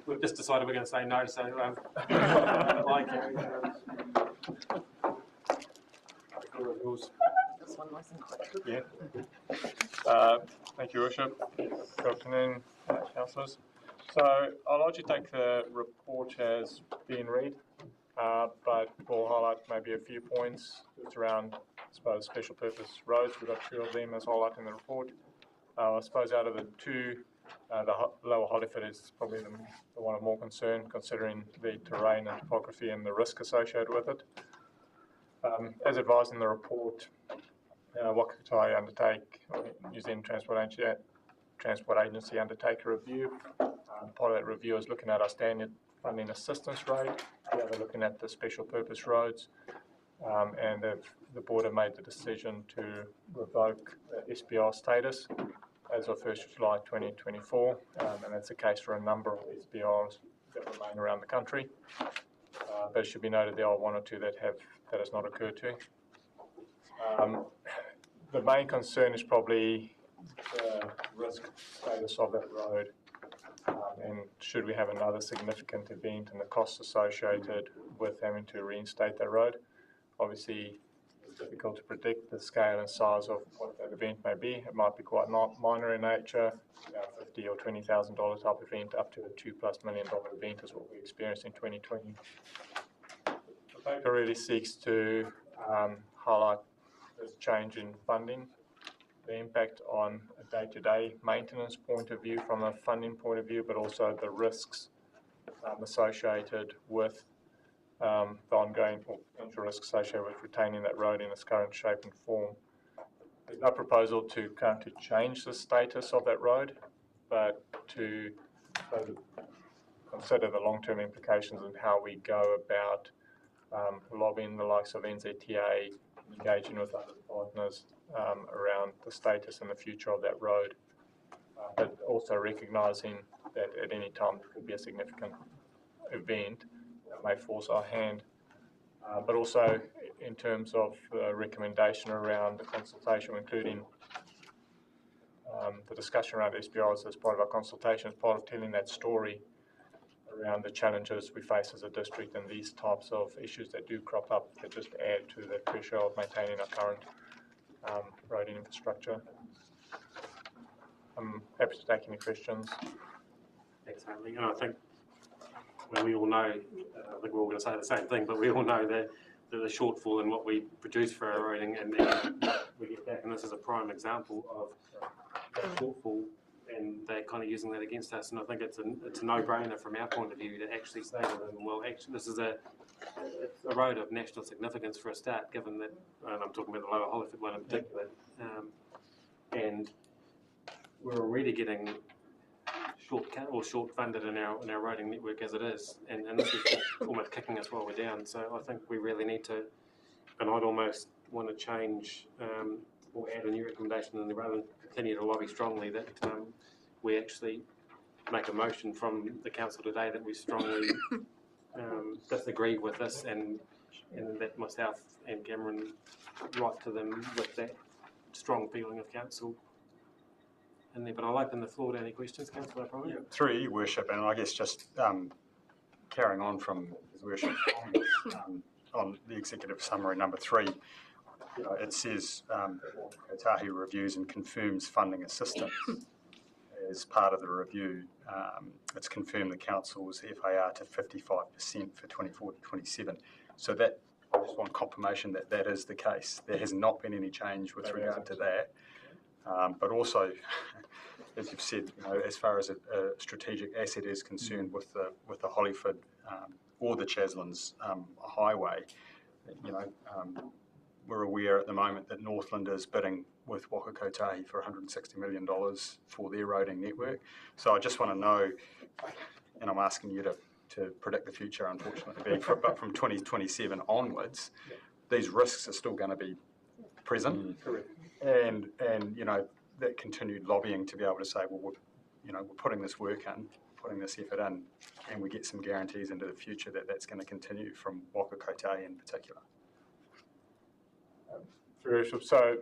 We've just decided we're going to say no, so like This one wasn't quite good. Yeah. Thank you, Worship. Good afternoon, councillors. So I'll largely take the report as being read, but we'll highlight maybe a few points just around, I suppose, special purpose roads. We've got two of them as highlighted in the report. I suppose out of the two, the Lower Hollyford is probably the one of more concern, considering the terrain and topography and the risk associated with it. As advised in the report, Wakatai undertake, New Zealand Transport Agency undertake a review. Part of that review is looking at our standard funding assistance rate, the other looking at the special purpose roads, and the board have made the decision to revoke the SPR status as of 1st of July 2024, and that's the case for a number of SPRs that remain around the country. But it should be noted there are one or two that has not occurred to. The main concern is probably the risk status of that road, and should we have another significant event and the costs associated with having to reinstate that road. Obviously, it's difficult to predict the scale and size of what that event may be. It might be quite minor in nature, $50,000 or $20,000 type event, up to a $2+ million event is what we experienced in 2020. The paper really seeks to highlight this change in funding, the impact on a day-to-day maintenance point of view from a funding point of view, but also the risks associated with the ongoing or potential risks associated with retaining that road in its current shape and form. There's no proposal to currently change the status of that road, but to consider the long-term implications and how we go about lobbying the likes of NZTA, engaging with other partners around the status and the future of that road, but also recognising that at any time there could be a significant event that may force our hand, but also in terms of recommendation around the consultation, including the discussion around SPRs as part of our consultation, as part of telling that story around the challenges we face as a district and these types of issues that do crop up that just add to the pressure of maintaining our current road infrastructure. I'm happy to take any questions. Thanks, Hartley. And I think we all know, I think we're all going to say the same thing, but we all know that the shortfall in what we produce for our roading, and we get back, and this is a prime example of that shortfall, and they're kind of using that against us. And I think it's a no-brainer from our point of view to actually say to them, well, actually, this is a road of national significance for a start, given that, and I'm talking about the Lower Hollyford one in particular, and we're already getting short funded in our roading network as it is, and this is almost kicking us while we're down. So I think we really need to, and I'd almost want to change or add a new recommendation, and rather than continue to lobby strongly, that we actually make a motion from the council today that we strongly disagree with this, and that myself and Cameron write to them with that strong feeling of council in there. But I'll open the floor to any questions, Councillor Probably. Yeah, through you, Worship, and I guess just carrying on from His Worship's comments on the executive summary number 3, it says Kotahi reviews and confirms funding assistance. As part of the review, it's confirmed the council's FAR to 55% for 24 to 27. So that, I just want confirmation that that is the case. There has not been any change with regard to that. But also, as you've said, as far as a strategic asset is concerned with the Hollyford or the Chaslands highway, we're aware at the moment that Northland is bidding with Waka Kotahi for $160 million for their roading network. So I just want to know, and I'm asking you to predict the future, unfortunately, but from 2027 onwards, these risks are still going to be present. Correct. And that continued lobbying to be able to say, well, we're putting this work in, putting this effort in, and we get some guarantees into the future that that's going to continue from Waka Kotahi in particular. So,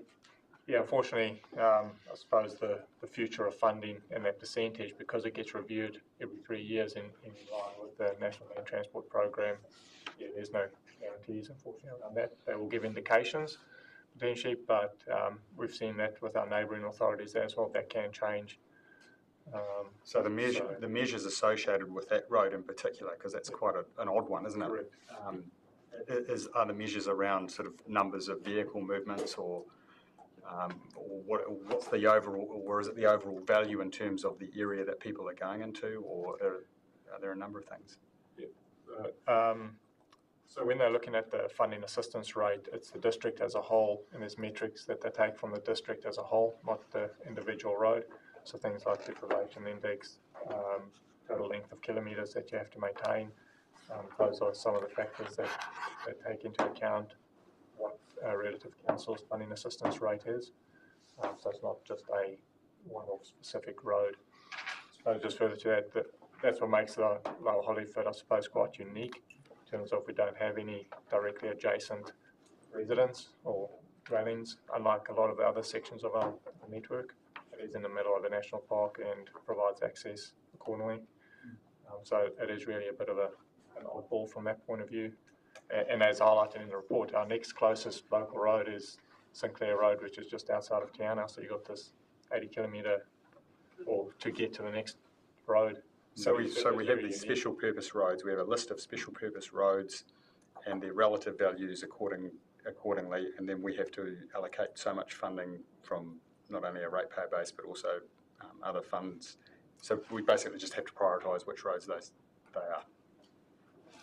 yeah, unfortunately, I suppose the future of funding and that percentage, because it gets reviewed every 3 years in line with the National Land Transport Program, there's no guarantees, unfortunately, around that. They will give indications, potentially, but we've seen that with our neighbouring authorities as well, that can change. So the measures associated with that road in particular, because that's quite an odd one, isn't it? Correct. Are the measures around sort of numbers of vehicle movements, or what's the overall, or is it the overall value in terms of the area that people are going into, or are there a number of things? So when they're looking at the funding assistance rate, it's the district as a whole, and there's metrics that they take from the district as a whole, not the individual road. So things like deprivation index, total length of kilometres that you have to maintain. Those are some of the factors that take into account what a relative council's funding assistance rate is. So it's not just a one-off specific road. So just further to that, that's what makes the Lower Hollyford, I suppose, quite unique in terms of we don't have any directly adjacent residents or dwellings, unlike a lot of the other sections of our network. It is in the middle of the national park and provides access accordingly. So it is really a bit of an oddball from that point of view. And as highlighted in the report, our next closest local road is Sinclair Road, which is just outside of town now. So you've got this 80-kilometre, or to get to the next road. So we have these special purpose roads. We have a list of special purpose roads and their relative values accordingly, and then we have to allocate so much funding from not only a ratepayer base but also other funds. So we basically just have to prioritise which roads they are.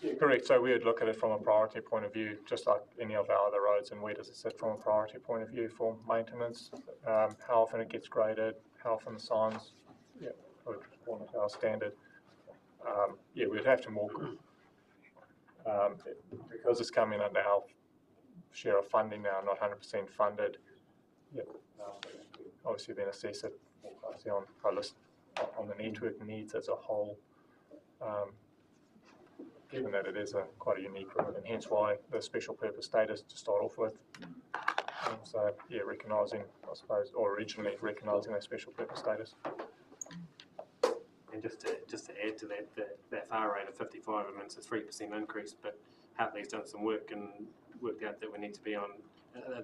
Yeah, correct. So we would look at it from a priority point of view, just like any of our other roads, and where does it sit from a priority point of view for maintenance, how often it gets graded, how often the signs would perform at our standard. We'd have to more, because it's coming under our share of funding now, not 100% funded, obviously then assess it more closely on the network needs as a whole, given that it is quite a unique road, and hence why the special purpose status to start off with. Recognising, I suppose, or originally recognising that special purpose status. And just to add to that far rate of 55, I mean, it's a 3% increase, but Hartley's done some work and worked out that we need to be on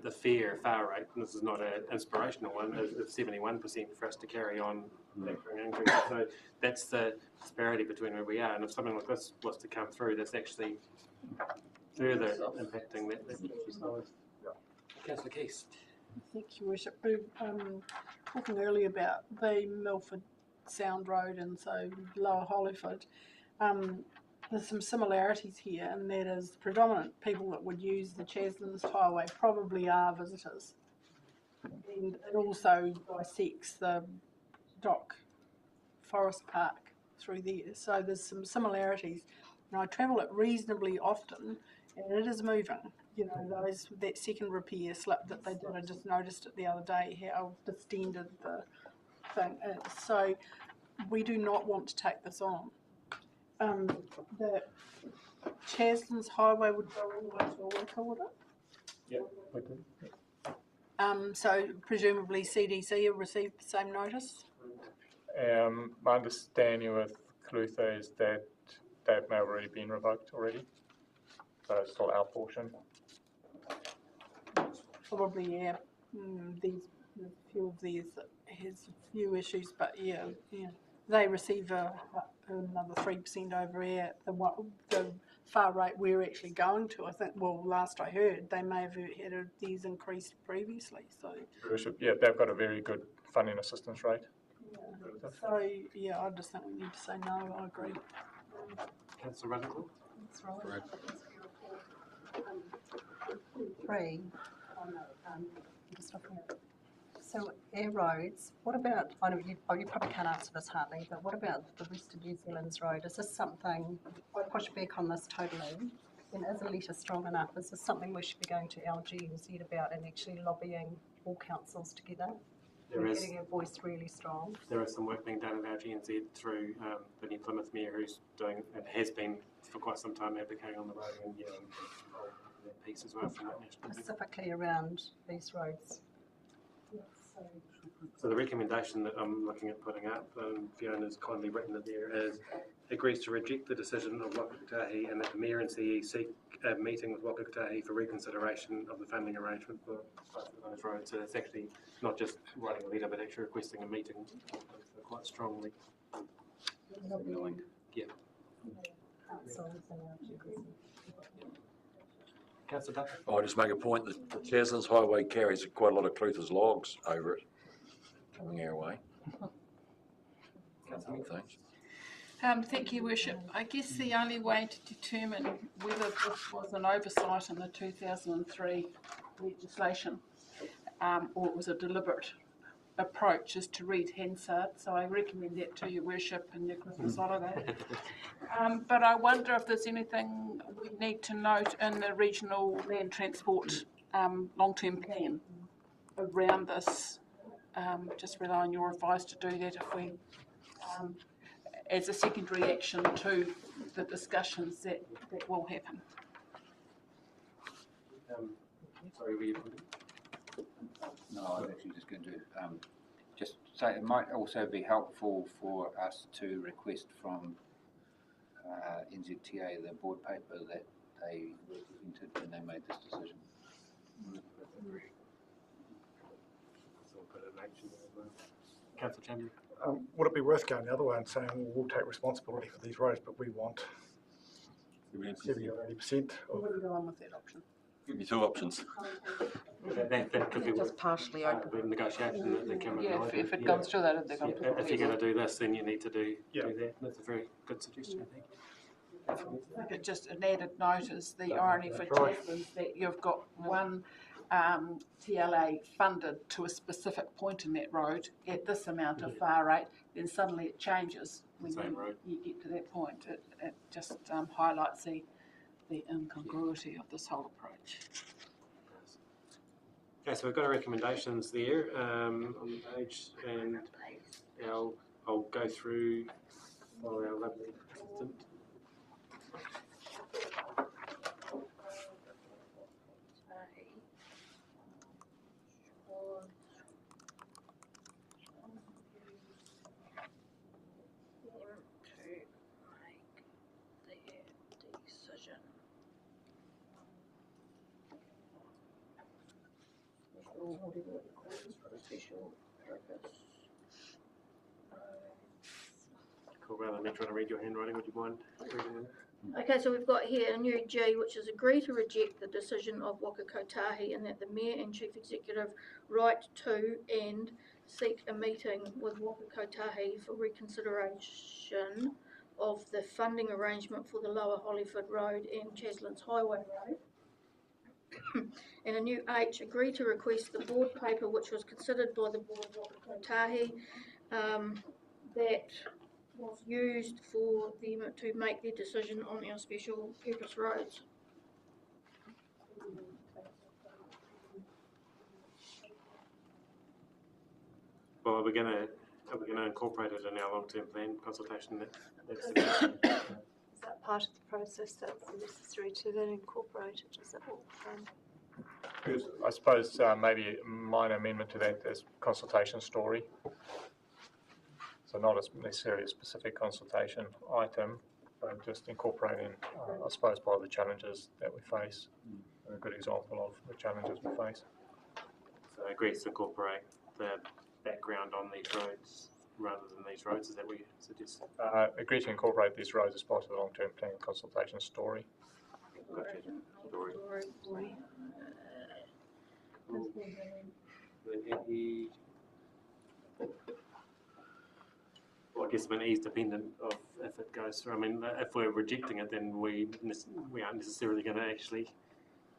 the fair far rate, and this is not an inspirational one, it's 71% for us to carry on that increase. So that's the disparity between where we are, and if something like this was to come through, that's actually further impacting that size. Councillor Keys. Thank you, Worship. We were talking earlier about the Milford Sound Road and so Lower Hollyford. There's some similarities here, and that is the predominant people that would use the Chaslands Highway probably are visitors. And it also bisects the Dock Forest Park through there. So there's some similarities. And I travel it reasonably often, and it is moving. You know, that second repair slip that they did, I just noticed it the other day, how distended the thing is. So we do not want to take this on. The Chaslands Highway would go all the way to Orca, would it? Yeah, we do. So presumably CDC have received the same notice? My understanding with Clutha is that that may have already been revoked already. So it's still our portion. Probably, yeah. A few of these has a few issues, but yeah. They receive another 3% over here. The far rate we're actually going to, I think, well, last I heard, they may have had these increased previously. So yeah, they've got a very good funding assistance rate. Yeah. So yeah, I just think we need to say no. I agree. Councillor Rutherford. That's right. 3. Just looking at, so air roads, what about, I know you probably can't answer this, Hartley, but what about the rest of New Zealand's road? Is this something, I push back on this totally, and is a letter strong enough? Is this something we should be going to LGNZ about and actually lobbying all councils together? Getting a voice really strong. There is some work being done at LGNZ through the New Plymouth Mayor, who's doing, and has been for quite some time, advocating on the road and that piece as well from that national. Specifically around these roads. So the recommendation that I'm looking at putting up, Fiona's kindly written it there, is agrees to reject the decision of Waka Kotahi and that the Mayor and CE seek a meeting with Waka Kotahi for reconsideration of the funding arrangement for both of those roads. So it's actually not just writing a letter, but actually requesting a meeting quite strongly. Yeah. Councillor Duffy? I'll just make a point that the Taslan's Highway carries quite a lot of Clutha's logs over it, coming our way. Thanks. Thank you, Worship. I guess the only way to determine whether this was an oversight in the 2003 legislation or it was a deliberate approach is to read Hansard, so I recommend that to your Worship and your Christmas holiday. But I wonder if there's anything we need to note in the regional land transport long-term plan around this. Just rely on your advice to do that if we, as a secondary action to the discussions that will happen. Sorry, were you? No, I was actually just going to just say it might also be helpful for us to request from NZTA, the board paper, that they represented when they made this decision. Councillor Chamberlain. Would it be worth going the other way and saying, well, we'll take responsibility for these roads, but we want 70 or 80%? I wouldn't go on with that option. Give me two options. That could be Just partially open. the negotiation that they come Yeah, if it comes to that, they're going to if you're going to do this, then you need to do that. That's a very good suggestion, I think. I think just an added note is the irony for Tasman is that you've got one TLA funded to a specific point in that road at this amount of far rate, then suddenly it changes when you get to that point. It just highlights the incongruity of this whole approach. Okay, so we've got our recommendations there on the page, and I'll go through for our lovely assistant. Cool, rather than me trying to read your handwriting, would you mind reading it? Okay, so we've got here a new G, which is agree to reject the decision of Waka Kotahi and that the Mayor and Chief Executive write to and seek a meeting with Waka Kotahi for reconsideration of the funding arrangement for the Lower Hollyford Road and Chaslands Highway Road. And a new H, agree to request the board paper which was considered by the board of Waka Kotahi that was used for them to make their decision on our special purpose roads. Well, are we going to incorporate it in our long-term plan consultation? Is that part of the process that's necessary to then incorporate it? Is that all? I suppose maybe a minor amendment to that is consultation story. So not necessarily a specific consultation item, but just incorporating, I suppose, part of the challenges that we face. A good example of the challenges we face. So I agree to incorporate the background on these roads rather than these roads, is that what you suggest? Agree to incorporate these roads as part of the long-term plan consultation story. Gotcha. Story. Well, I guess he's dependent of if it goes through. I mean, if we're rejecting it, then we aren't necessarily going to actually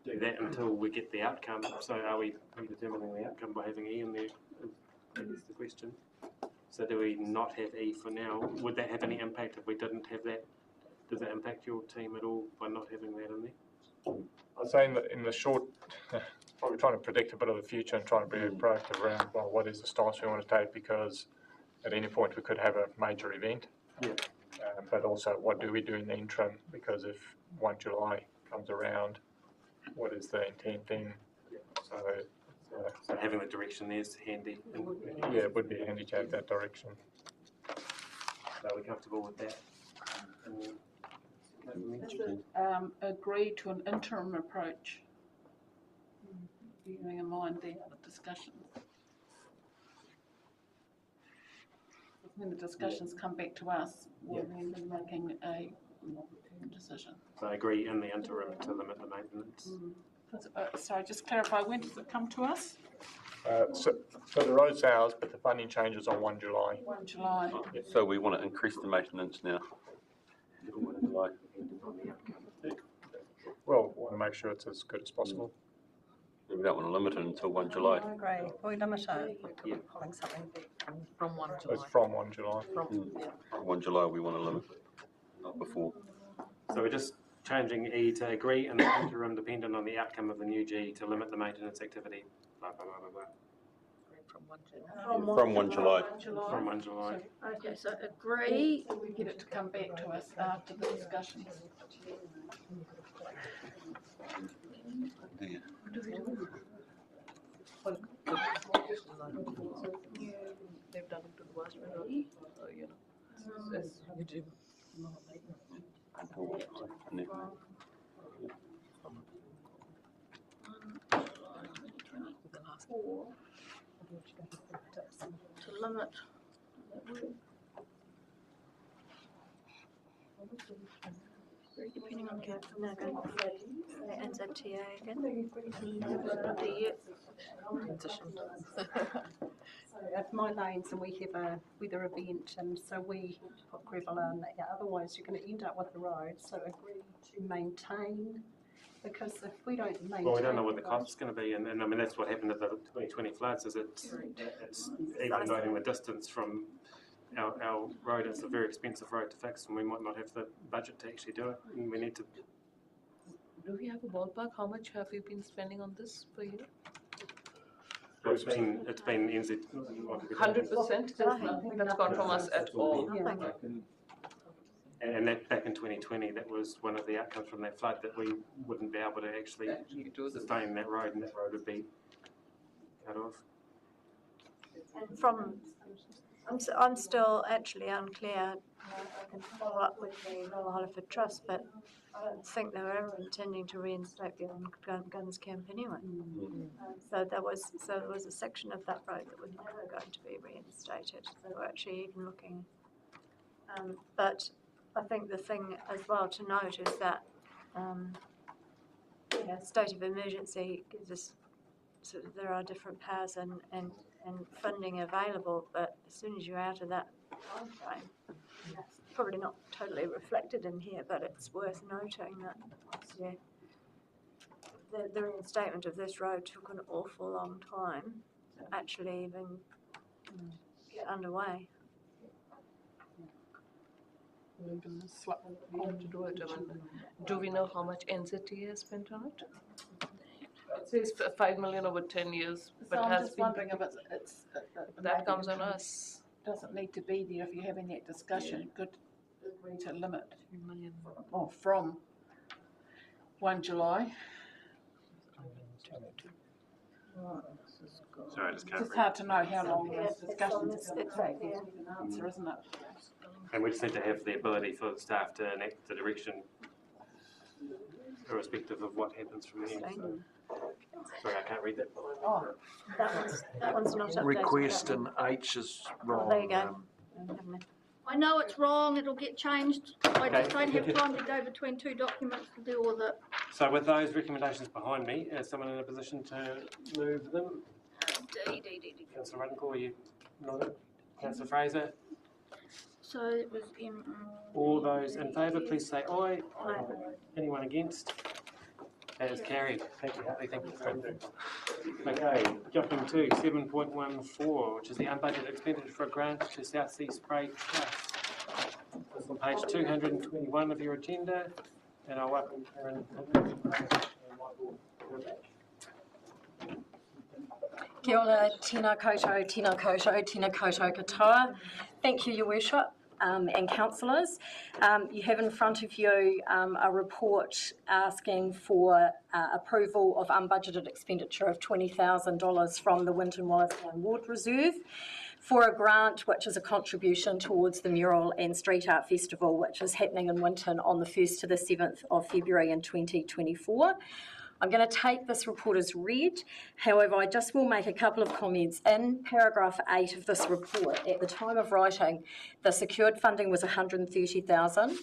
do that until we get the outcome. So are we determining the outcome by having E in there? Is the question. So do we not have E for now? Would that have any impact if we didn't have that? Does that impact your team at all by not having that in there? I'd say in the short, probably trying to predict a bit of the future and trying to be proactive around, well, what is the stance we want to take, because at any point we could have a major event. Yeah. But also, what do we do in the interim? Because if 1 July comes around, what is the intent then? So having the direction there is handy. Yeah, it would be handy to have that direction. So are we comfortable with that? Agree to an interim approach. Bearing in mind the discussions. When the discussions come back to us, we'll then be making a decision. So I agree in the interim to limit the maintenance. Sorry, just clarify, when does it come to us? So the road's ours, but the funding changes on 1 July. 1 July. So we want to increase the maintenance now. Well, we want to make sure it's as good as possible. We don't want to limit it until 1 July. I agree. We limit it. We could be pulling something back From 1 So it's from 1 July. From 1 July we want to limit it, not before. So we're just changing E to agree in the interim dependent on the outcome of the new G to limit the maintenance activity. Blah, blah, blah, blah, blah. From 1 July. From 1 July. Okay, so agree. So we get it to come back to us after the discussions. Yeah. They've done it to the worst way, so, you know, as you do. To limit. Depending on No, go NZTA again. If my lanes and we have a weather event and so we put gravel in, yeah, otherwise you're going to end up with a road. So agree to maintain, because if we don't maintain. Well, we don't know what the cost's going to be, and I mean that's what happened at the 2020 floods. Is it's even noting the distance from our road is a very expensive road to fix, and we might not have the budget to actually do it. And we need to. Do we have a ballpark? How much have you been spending on this per year? It's been NZ 100%. There's nothing that's gone from us at all. And that back in 2020, that was one of the outcomes from that flood, that we wouldn't be able to actually sustain that road, and that road would be cut off. And from, I'm still actually unclear. I can follow up with the Royal Hollyford Trust, but I don't think they were ever intending to reinstate the Guns Camp anyway. So there was a section of that road that was never going to be reinstated. They were actually even looking. But I think the thing as well to note is that state of emergency gives us sort of, there are different powers and funding available, but as soon as you're out of that time frame, that's probably not totally reflected in here, but it's worth noting that the reinstatement of this road took an awful long time to actually even get underway. Do we know how much NZTA has spent on it? It says 5 million over 10 years, but So I'm has just been. wondering if it's That comes on us. Doesn't need to be there if you're having that discussion. Good, agree to limit. 3 million. Or from 1 July. Sorry, I just can't It's read. hard to know how long those discussions are going to take before we get an answer, isn't it? And we just need to have the ability for the staff to enact the direction irrespective of what happens from here. So. Sorry, I can't read that. Oh, That one's not updated. Request in H is wrong. There you go. I know it's wrong, it'll get changed. I just don't have time to go between two documents to deal with it. So with those recommendations behind me, is someone in a position to move them? Councillor Ruttencourt, you nodded. Councillor Fraser? So it was All those in favour, please say aye. Anyone against? That is carried. Thank you, Hartley. Thank you. Okay, jumping to 7.14, which is the unbudgeted expenditure for a grant to South Sea Spray Trust. It's on page 221 of your agenda, and I'll welcome Karen and Michael. Kia ora, tēnā koutou, tēnā koutou, tēnā koutou katoa. Thank you, Your Worship, and councillors. You have in front of you a report asking for approval of unbudgeted expenditure of $20,000 from the Winton Wallacedown Ward Reserve for a grant which is a contribution towards the Mural and Street Art Festival, which is happening in Winton on the 1st to the 7th of February in 2024. I'm going to take this report as read. However, I just will make a couple of comments. In paragraph 8 of this report, at the time of writing, the secured funding was $130,000.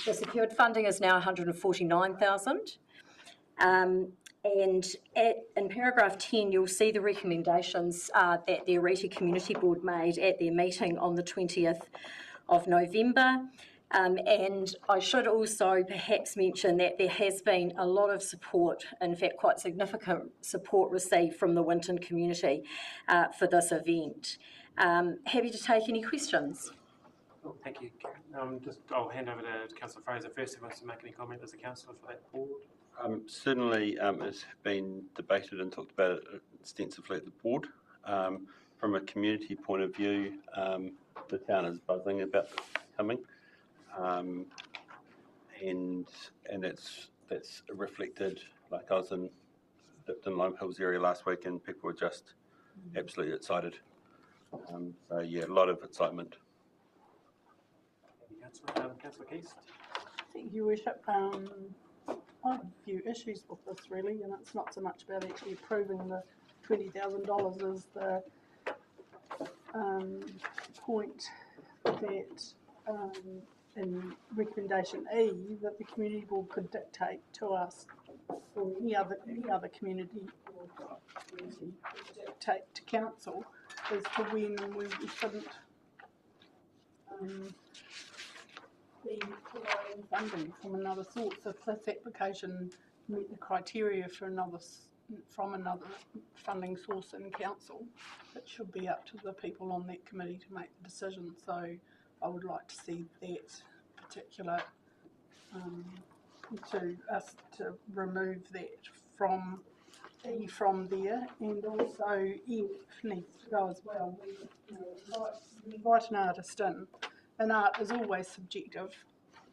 The secured funding is now $149,000. And in paragraph 10, you'll see the recommendations that the Arete Community Board made at their meeting on the 20th of November. And I should also perhaps mention that there has been a lot of support, in fact quite significant support received from the Winton community for this event. Happy to take any questions. Oh, thank you, Karen. I'll hand over to Councillor Fraser first, who wants to make any comment as a councillor for that board. Certainly, it's been debated and talked about extensively at the board. From a community point of view, the town is buzzing about this coming. And that's reflected. Like I was in Dipton Lime Hills area last week, and people were just absolutely excited. So yeah, a lot of excitement. Councillor Keast. Thank you, Worship. I have a few issues with this really, and it's not so much about actually approving the $20,000 as the point that in recommendation E that the community board could dictate to us, or any other community or community dictate to council as to when and when we shouldn't be providing funding from another source. If this application met the criteria for from another funding source in council, it should be up to the people on that committee to make the decision. So I would like to see that particular, to us to remove that from there, and also if needs to go as well. We invite an artist in, and art is always subjective,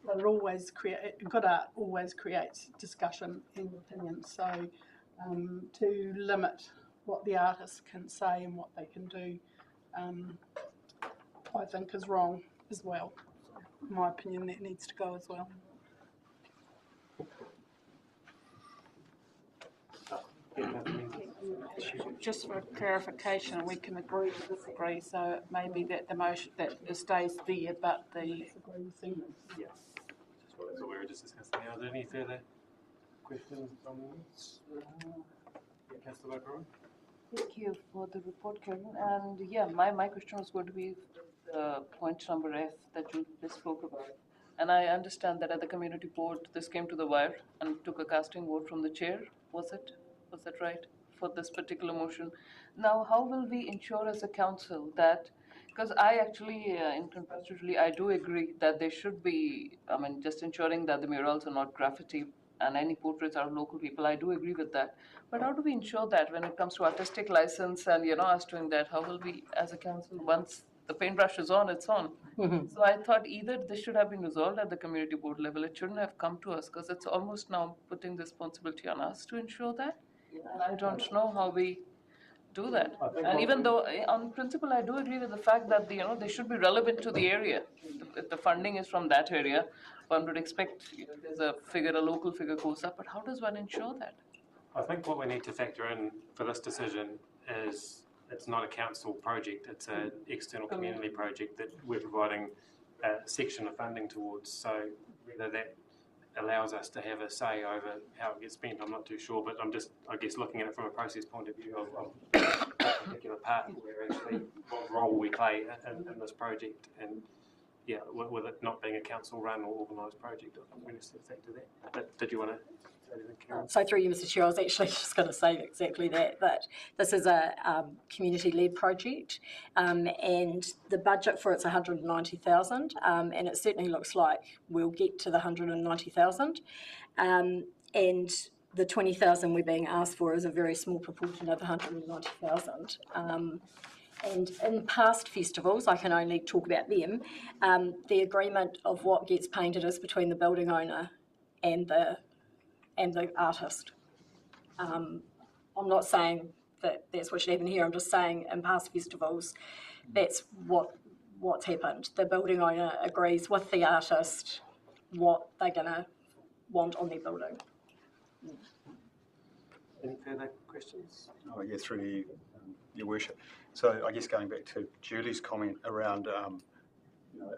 but good art always creates discussion and opinion. So to limit what the artist can say and what they can do, I think is wrong as well. In my opinion, that needs to go as well. Just for clarification, we can agree to disagree, so it may be that the motion that it stays there, but the thing. Yeah. That's what we were just discussing. Are there any further questions on this? Councillor O'Brien. Thank you for the report, Karen. And yeah, my question was going to be the point number F that you just spoke about. And I understand that at the community board, this came to the wire and took a casting vote from the chair. Was that right? For this particular motion. Now, how will we ensure as a council that, because I actually, in contrastively, I do agree that there should be, just ensuring that the murals are not graffiti and any portraits are of local people, I do agree with that. But how do we ensure that when it comes to artistic license and, us doing that, how will we as a council, once the paintbrush is on, it's on. So I thought either this should have been resolved at the community board level, it shouldn't have come to us, because it's almost now putting the responsibility on us to ensure that. And I don't know how we do that. And even though on principle I do agree with the fact that they should be relevant to the area. If the funding is from that area, one would expect there's a local figure goes up, but how does one ensure that? I think what we need to factor in for this decision is it's not a council project, it's an external community project that we're providing a section of funding towards. So whether that allows us to have a say over how it gets spent, I'm not too sure, but I'm just, I guess, looking at it from a process point of view of a particular part where actually what role we play in this project, and yeah, with it not being a council run or organised project, we need to factor that. But did you want to So through you, Mr Chair, I was actually just going to say exactly that this is a community-led project, and the budget for it's 190,000, and it certainly looks like we'll get to the 190,000, and the 20,000 we're being asked for is a very small proportion of the 190,000. And in past festivals, I can only talk about them, the agreement of what gets painted is between the building owner and the artist. I'm not saying that that's what should happen here. I'm just saying in past festivals, that's what's happened. The building owner agrees with the artist what they're going to want on their building. Any further questions? Oh, yeah, through you, Your Worship. So I guess going back to Julie's comment around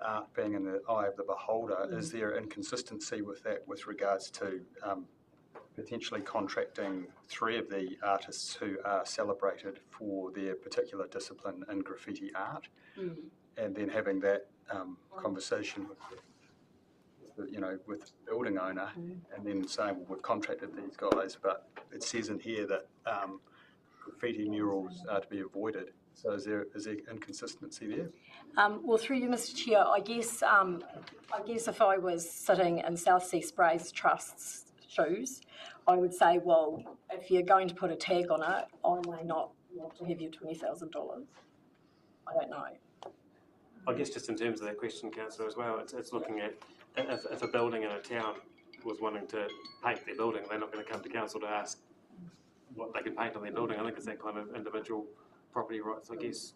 art being in the eye of the beholder, is there inconsistency with that with regards to potentially contracting 3 of the artists who are celebrated for their particular discipline in graffiti art, and then having that conversation with the building owner, and then saying, well, we've contracted these guys, but it says in here that graffiti murals are to be avoided. So is there inconsistency there? Well, through you, Mr Chair, I guess if I was sitting in South Sea Sprays Trust's shoes, I would say, well, if you're going to put a tag on it, I may not want to have your $20,000. I don't know. I guess just in terms of that question, Councillor, as well, it's looking at if a building in a town was wanting to paint their building, they're not going to come to council to ask what they can paint on their building. I think it's that kind of individual property rights, I guess,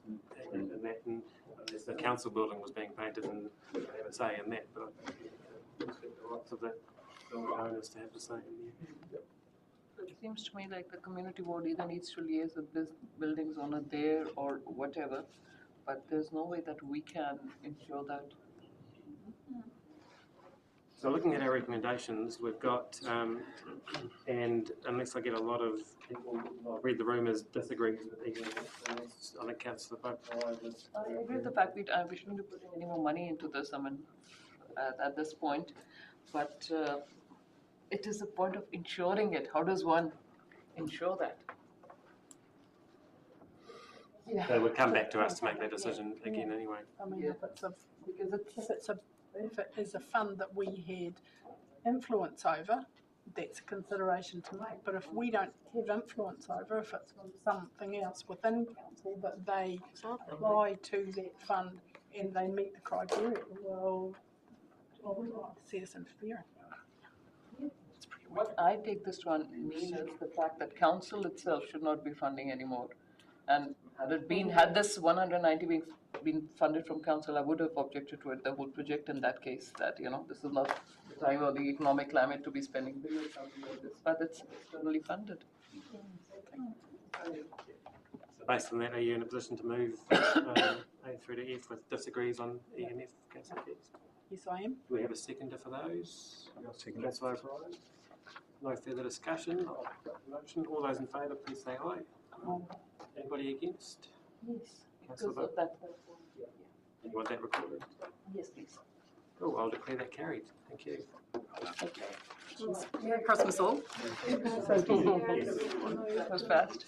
in that. And unless the council building was being painted, and they have a say in that, but I respect the rights of the owners to have a say in there. It seems to me like the community board either needs to liaise with this buildings owner there or whatever, but there's no way that we can ensure that. So looking at our recommendations, we've got, and unless I get a lot of people, I've read the room as disagreeing with even I think Councillor Pope. I agree with the fact we shouldn't be putting any more money into this, I mean, at this point, but it is a point of ensuring it. How does one ensure that? Yeah. So it would come back to us to make that decision again anyway. I mean, if it is a fund that we had influence over, that's a consideration to make. But if we don't have influence over, if it's something else within council that they apply to that fund and they meet the criteria, well, I would like to see us interfering. What I take this to mean is the fact that council itself should not be funding anymore. And had this 190 been funded from council, I would have objected to it, the whole project in that case, that, this is not the time or the economic climate to be spending billions on something like this, but it's externally funded. So based on that, are you in a position to move A through to F with disagrees on E and F, Councillor Hicks? Yes, I am. Do we have a seconder for those? Councillor O'Brien? No further discussion. I'll put the motion. All those in favour, please say aye. Anybody against? Yes. Councillor Because of that. You want that recorded? Yes, please. Cool, I'll declare that carried. Thank you. Merry Christmas all. That was fast.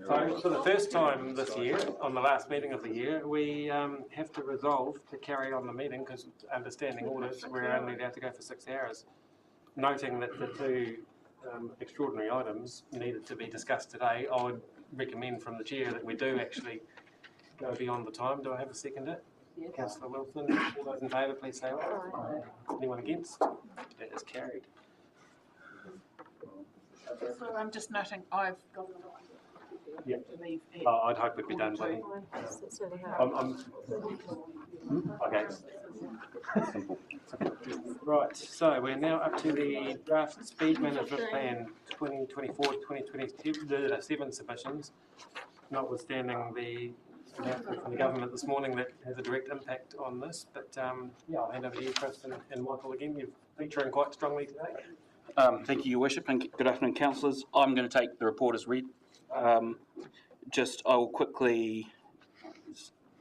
So for the first time this year, on the last meeting of the year, we have to resolve to carry on the meeting because understanding orders, we're only allowed to go for 6 hours. Noting that the 2 extraordinary items needed to be discussed today, I would recommend from the chair that we do actually go beyond the time. Do I have a seconder? Yes. Councillor Wilson, all those in favour, please say aye. Anyone against? That is carried. So I'm just noting I've got Yeah. to leave. I'd hope we'd be done by then. Okay. Right, so we're now up to the draft speed management plan 2024-2027 submissions, notwithstanding the announcement from the government this morning that has a direct impact on this. But yeah, I'll hand over to you, Chris and Michael again. You're featuring quite strongly today. Thank you, Your Worship, and good afternoon, councillors. I'm going to take the report as read. I will quickly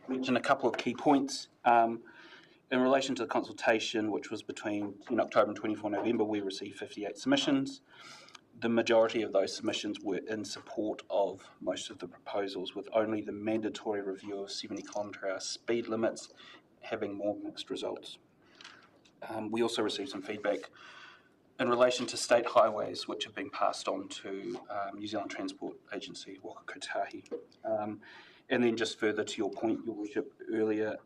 mention a couple of key points. In relation to the consultation, which was between October and 24 November, we received 58 submissions. the majority of those submissions were in support of most of the proposals, with only the mandatory review of 70 km/h speed limits having more mixed results. We also received some feedback in relation to state highways, which have been passed on to New Zealand Transport Agency, Waka Kotahi. And then just further to your point, Your Worship, earlier,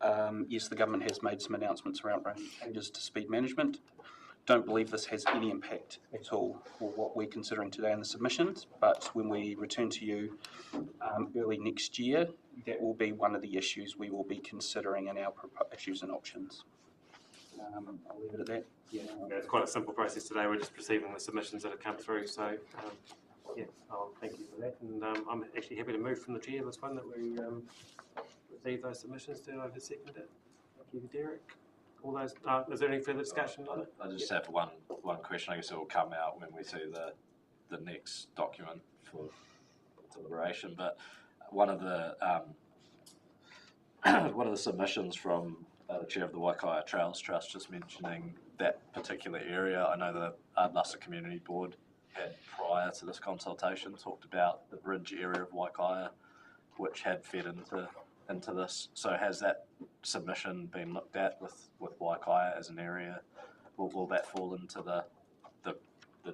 yes, the government has made some announcements around changes to speed management. Don't believe this has any impact at all for what we're considering today in the submissions, but when we return to you early next year, that will be one of the issues we will be considering in our issues and options. I'll leave it at that. Yeah, it's quite a simple process today. We're just receiving the submissions that have come through. So, yeah, I'll thank you for that. And I'm actually happy to move from the chair this one that we receive those submissions to. I've seconded it. Thank you, Derek. All those. Is there any further discussion on it? I just have one question. I guess it will come out when we see the next document for deliberation. But one of the submissions from the chair of the Waikaia Trails Trust just mentioning that particular area. I know the Ardnasa Community Board had, prior to this consultation, talked about the bridge area of Waikaia, which had fed into this. So has that submission been looked at with Waikaia as an area? Will that fall into the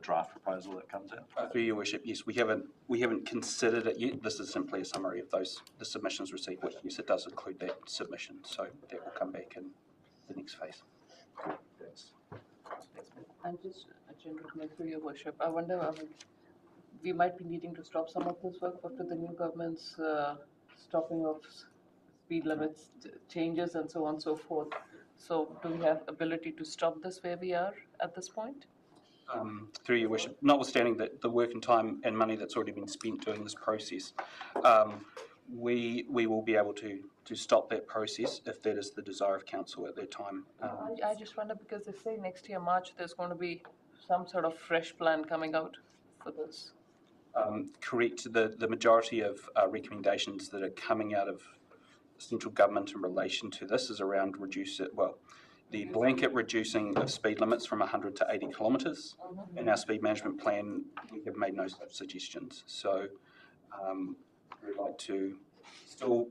draft proposal that comes out? Through Your Worship, yes, we haven't considered it yet. This is simply a summary of the submissions received, which yes, it does include that submission. So that will come back in the next phase. Cool. Thanks. And just a general comment through Your Worship. I wonder, we might be needing to stop some of this work after the new government's stopping of speed limits changes and so on and so forth. So do we have ability to stop this where we are at this point? Through Your Worship, notwithstanding the work and time and money that's already been spent doing this process, we will be able to stop that process if that is the desire of council at that time. I just wonder because they say next year March there's going to be some sort of fresh plan coming out for this. Correct. The majority of recommendations that are coming out of central government in relation to this is around the blanket reducing of speed limits from 100 to 80 kilometres. In our speed management plan, we have made no such suggestions. So we'd like to still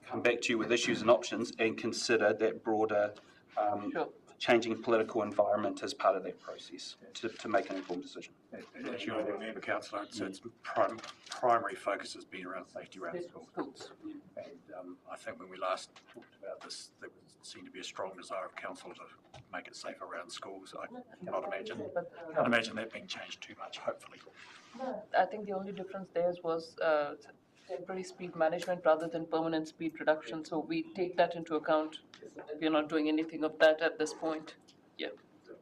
come back to you with issues and options and consider that broader changing political environment as part of that process to make an informed decision. As you remember, Councillor, its primary focus has been around safety around schools. And I think when we last talked about this, there seemed to be a strong desire of council to make it safer around schools. I cannot imagine that being changed too much, hopefully. I think the only difference there was temporary speed management rather than permanent speed reduction. So we take that into account. We're not doing anything of that at this point. Yeah,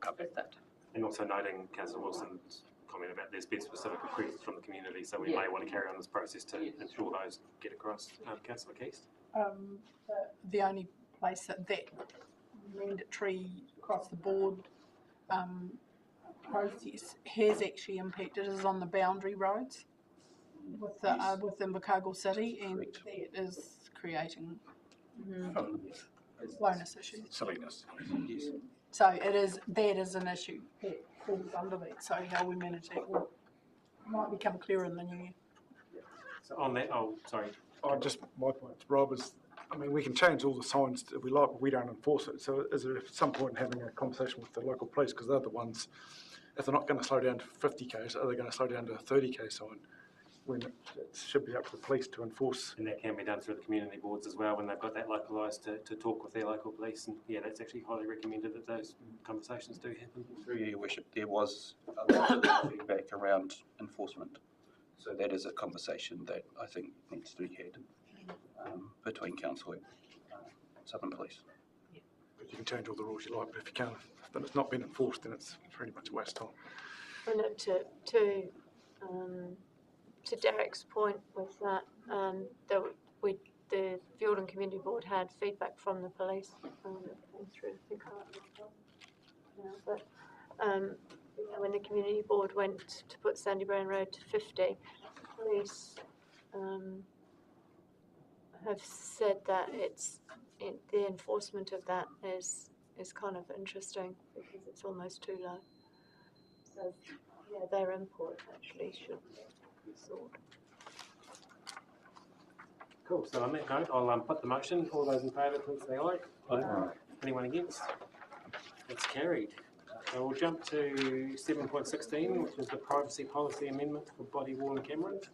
covered that. And also noting Councillor Wilson's comment about there's been specific requests from the community, so we may want to carry on this process to ensure those get across. Councillor Keast? The only place that mandatory across the board process has actually impacted is on the boundary roads within Invercargill City, and that is creating slowness issues. Silliness. Yes. So that is an issue that falls under that. So how we manage that might become clearer in the new year. So on that, My point, Rob, is we can change all the signs that we like, but we don't enforce it. So is there at some point having a conversation with the local police, because they're the ones, if they're not going to slow down to 50 k's, are they going to slow down to a 30 k sign? When it should be up to the police to enforce. And that can be done through the community boards as well when they've got that localised to talk with their local police. And yeah, that's actually highly recommended that those conversations do happen. Through Your Worship, there was a lot of feedback around enforcement. So that is a conversation that I think needs to be had between council and Southern Police. Yeah. But you can change all the rules you like, but if you can't, then it's not been enforced, then it's pretty much a waste of time. And to Derek's point with that, the Field and Community Board had feedback from the police that came through. I think when the Community Board went to put Sandy Brown Road to 50, police have said that the enforcement of that is kind of interesting because it's almost too low. So Yeah, their input actually should be sought. Cool, so on that note, I'll put the motion. All those in favour, please say aye. Aye. Anyone against? It's carried. So we'll jump to 7.16, which is the privacy policy amendment for body-worn cameras.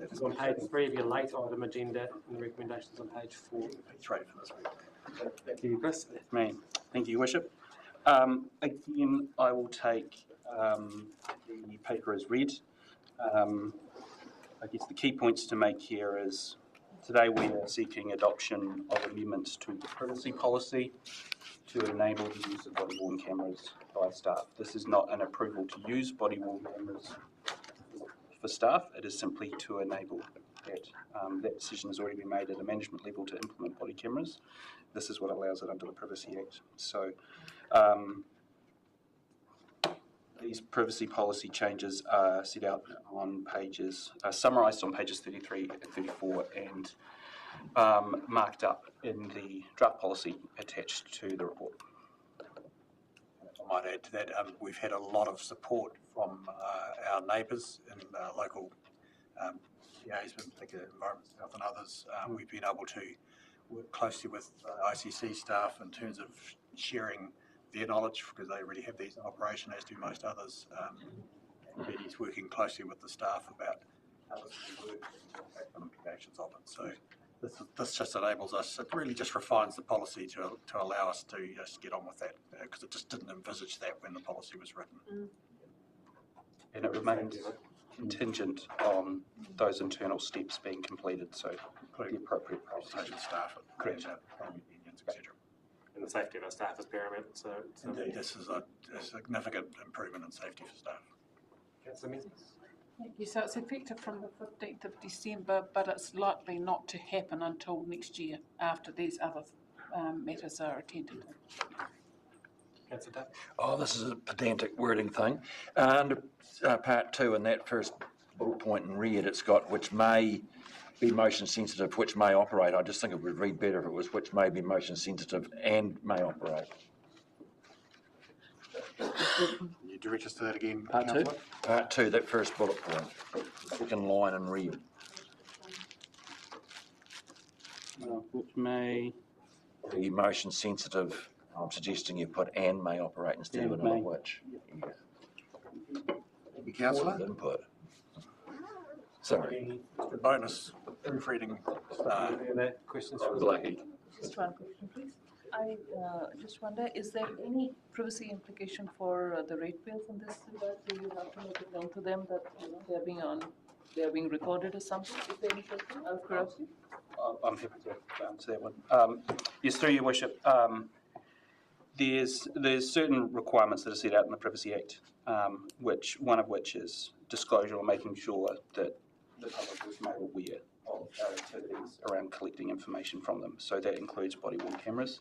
It's on page 3 of your late item agenda, and the recommendations on page 4. It's right for this week. Thank you, Chris. That's me. Thank you, Your Worship. Again, I will take the paper as read. I guess the key points to make here is today we are seeking adoption of amendments to the privacy policy to enable the use of body-worn cameras by staff. This is not an approval to use body-worn cameras for staff. It is simply to enable that. That decision has already been made at a management level to implement body cameras. This is what allows it under the Privacy Act. So these privacy policy changes are set out on pages, summarised on pages 33 and 34 and marked up in the draft policy attached to the report. I might add to that, we've had a lot of support from our neighbours and local PAs, in particular Environment South and others. We've been able to work closely with ICC staff in terms of sharing their knowledge, because they already have these in operation, as do most others. Betty's working closely with the staff about how this can work and implications of it. So this just enables us, it really just refines the policy to allow us to just get on with that, because it just didn't envisage that when the policy was written. And it remains contingent on those internal steps being completed, so the appropriate process. Staff, correct. Unions, etc. And the safety of our staff is paramount. So indeed, this is a significant improvement in safety for staff. Councillor Menzies? Thank you. So it's effective from the 15th of December, but it's likely not to happen until next year after these other matters are attended to. Councillor Duff? Oh, this is a pedantic wording thing. Under part 2 in that first bullet point in red, it's got which may be motion sensitive, which may operate. I just think it would read better if it was which may be motion sensitive and may operate. Can you direct us to that again, Part 2? Councillor? Part 2, that first bullet point, second line in red. Which may be motion sensitive. I'm suggesting you put and may operate instead of another which. Thank you, Councillor. Input. Sorry. Bonus proofreading. Questions I was lucky. Just one question, please. I just wonder, is there any privacy implication for the ratepayers in this regard? Do you have to make it known to them that they are being recorded or something? Is there any question out of curiosity? I'm happy to answer that one. Yes, through your worship. There's certain requirements that are set out in the Privacy Act, one of which is disclosure or making sure that the public is made aware of our activities around collecting information from them. So that includes body-worn cameras.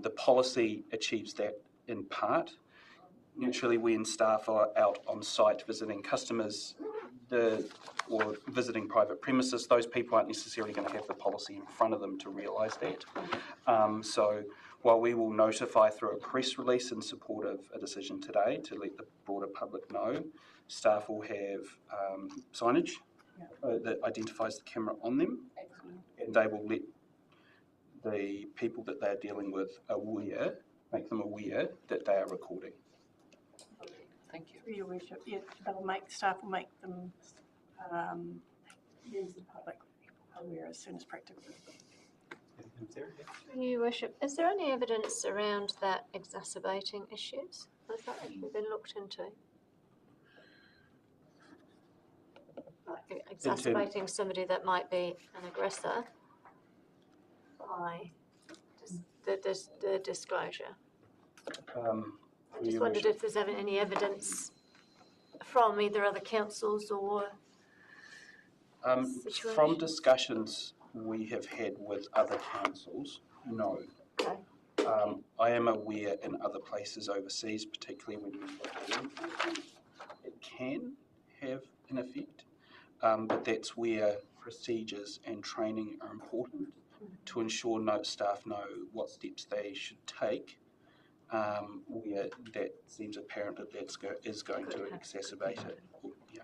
The policy achieves that in part. Naturally, when staff are out on site visiting customers or visiting private premises, those people aren't necessarily going to have the policy in front of them to realise that. So while we will notify through a press release in support of a decision today to let the broader public know, staff will have signage that identifies the camera on them. Excellent. And they will let the people that they're dealing with make them aware that they are recording. Thank you. Your worship, yeah, staff will make them use the public aware as soon as practical. Your worship, is there any evidence around that exacerbating issues? Has that actually been looked into? Like exacerbating somebody that might be an aggressor by the disclosure. I just wondered if there's any evidence from either other councils or from discussions we have had with other councils, no. Okay. I am aware in other places overseas, particularly when it can have an effect, but that's where procedures and training are important to ensure staff know what steps they should take where that seems apparent that is going to exacerbate it. Yeah.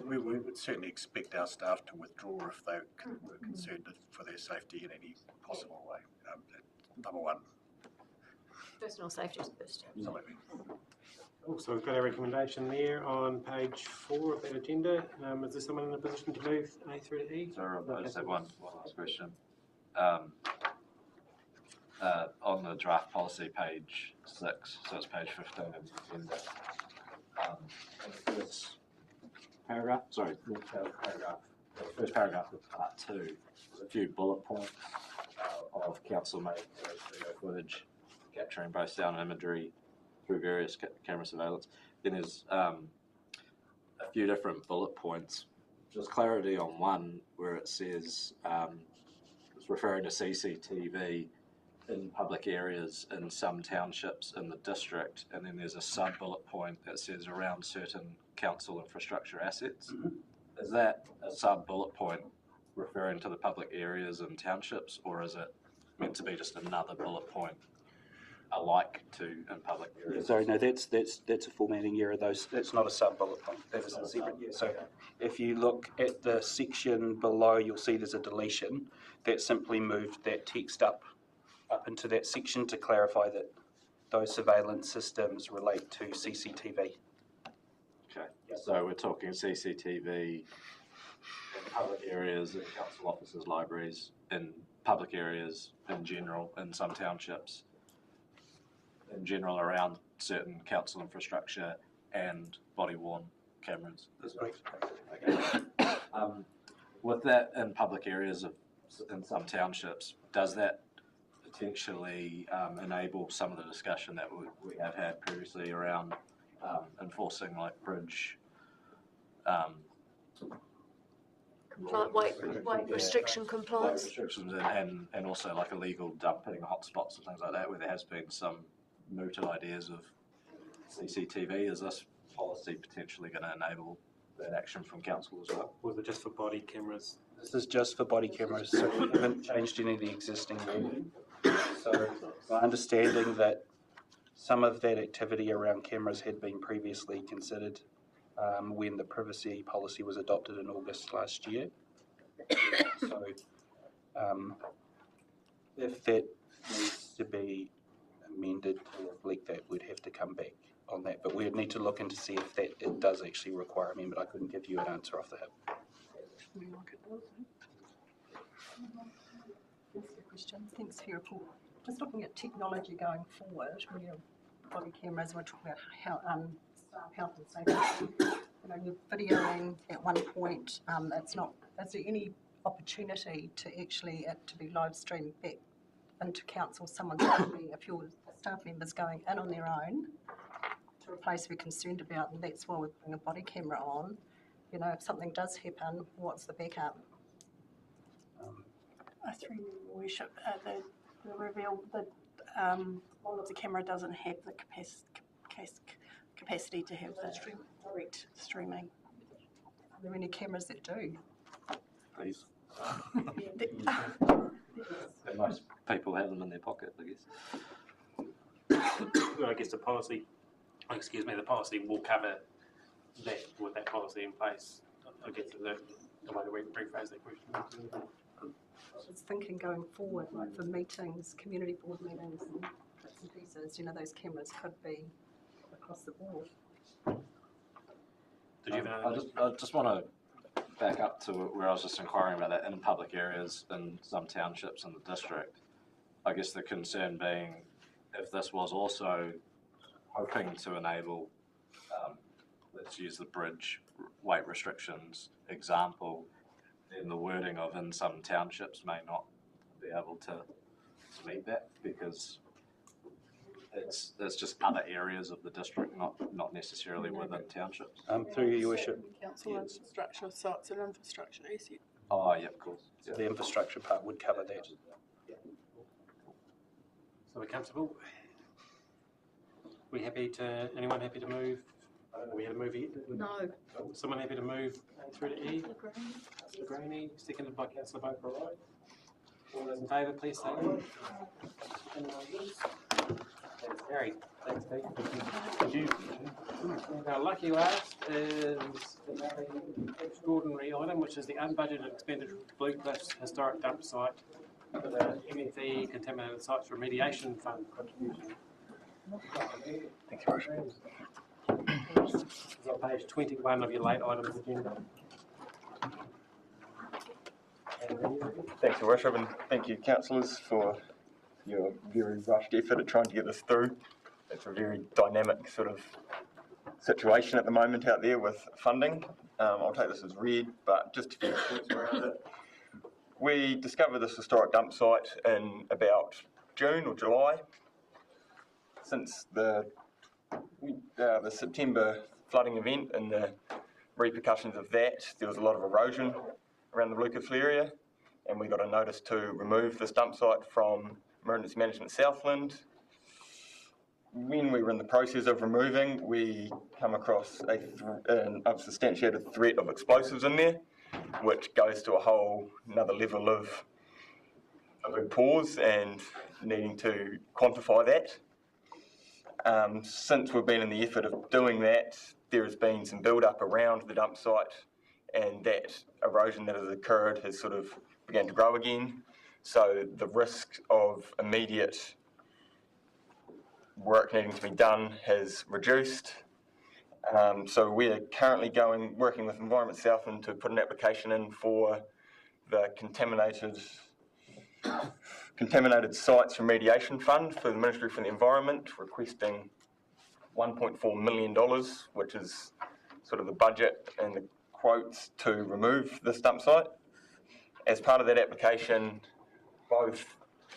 We would certainly expect our staff to withdraw if they were concerned for their safety in any possible way. Number one. Personal safety is first. Absolutely. Cool. So we've got our recommendation there on page 4 of that agenda. Is there someone in a position to move A through to E? Sorry, I just have one last question. On the draft policy, page 6, so it's page 15 of the agenda. This paragraph, sorry, the first paragraph of part 2, there's a few bullet points of council-made video footage capturing both sound and imagery through various camera surveillance. Then there's a few different bullet points. Just clarity on one where it says it's referring to CCTV in public areas in some townships in the district, and then there's a sub-bullet point that says around certain council infrastructure assets. Is that a sub-bullet point referring to the public areas and townships, or is it meant to be just another bullet point alike to in public areas? Sorry, no, that's a formatting error. That's not a sub-bullet point. That is a separate. Yeah. So if you look at the section below, you'll see there's a deletion. That simply moved that text up into that section to clarify that those surveillance systems relate to CCTV. Okay, so we're talking CCTV in public areas, in council offices, libraries, in public areas in general, in some townships, in general around certain council infrastructure and body-worn cameras. That's right. Okay. With that in public areas in some townships, does that potentially enable some of the discussion that we have had previously around enforcing like bridge Weight restriction compliance. Weight restrictions and also like illegal dumping hotspots and things like that, where there has been some mooted ideas of CCTV. Is this policy potentially going to enable that action from council as well? Or is it just for body cameras? This is just for body cameras, so we haven't changed any of the existing law. So my understanding that some of that activity around cameras had been previously considered when the privacy policy was adopted in August last year. So if that needs to be amended to reflect that, we'd have to come back on that. But we'd need to look into see if that it does actually require amendment. I couldn't give you an answer off the hip. Questions. Thanks for your report. Just looking at technology going forward, we have body cameras, we're talking about how staff health and safety. You know, you're videoing at one point. It's not. Is there any opportunity to actually to be live streamed back into council? Someone's going, if your staff members going in on their own to a place we're concerned about, and that's why we're putting a body camera on. You know, if something does happen, what's the backup? Through your worship, the reveal that one of the camera doesn't have the capacity to have the direct streaming. Are there any cameras that do? Please. Most people have them in their pocket, I guess. I guess the policy will cover that with that policy in place. I guess the way that we rephrase that question. I was thinking going forward, like for meetings, community board meetings and bits and pieces, you know, those cameras could be across the board. I just want to back up to where I was just inquiring about that in public areas in some townships in the district. I guess the concern being if this was also hoping to enable, let's use the bridge weight restrictions example, then the wording of in some townships may not be able to meet that because it's just other areas of the district, not necessarily within townships. Through your worship. Council infrastructure, so it's an infrastructure asset. Oh, yeah, of course. So the infrastructure part would cover that. So we're comfortable? Anyone happy to move? Are we had a move yet? No. Someone happy to move through to E? Councillor Graney, seconded by Councillor Boper Wright. All those in favour, please say aye. Gary, thanks, Pete. Thank you. Now, lucky last is an extraordinary item, which is the unbudgeted expenditure of Blue Cliffs Historic Dump Site for the MFE Contaminated Sites Remediation Fund contribution. Thank you, Roger. It's on page 21 of your late items agenda. Thanks, Your Worship, and thank you, councillors, for your very rushed effort at trying to get this through. It's a very dynamic sort of situation at the moment out there with funding. I'll take this as read, but just a few points around it. We discovered this historic dump site in about June or July. Since the September flooding event and the repercussions of that, there was a lot of erosion around the Blue Cliffs area, and we got a notice to remove this dump site from Emergency Management Southland. When we were in the process of removing, we come across an unsubstantiated threat of explosives in there, which goes to a whole another level of a big pause and needing to quantify that. Since we've been in the effort of doing that, there has been some build-up around the dump site, and that erosion that has occurred has sort of began to grow again. So the risk of immediate work needing to be done has reduced. So we're currently working with Environment Southland to put an application in for the Contaminated Sites Remediation Fund for the Ministry for the Environment, requesting $1.4 million, which is sort of the budget and the quotes to remove this dump site. As part of that application, both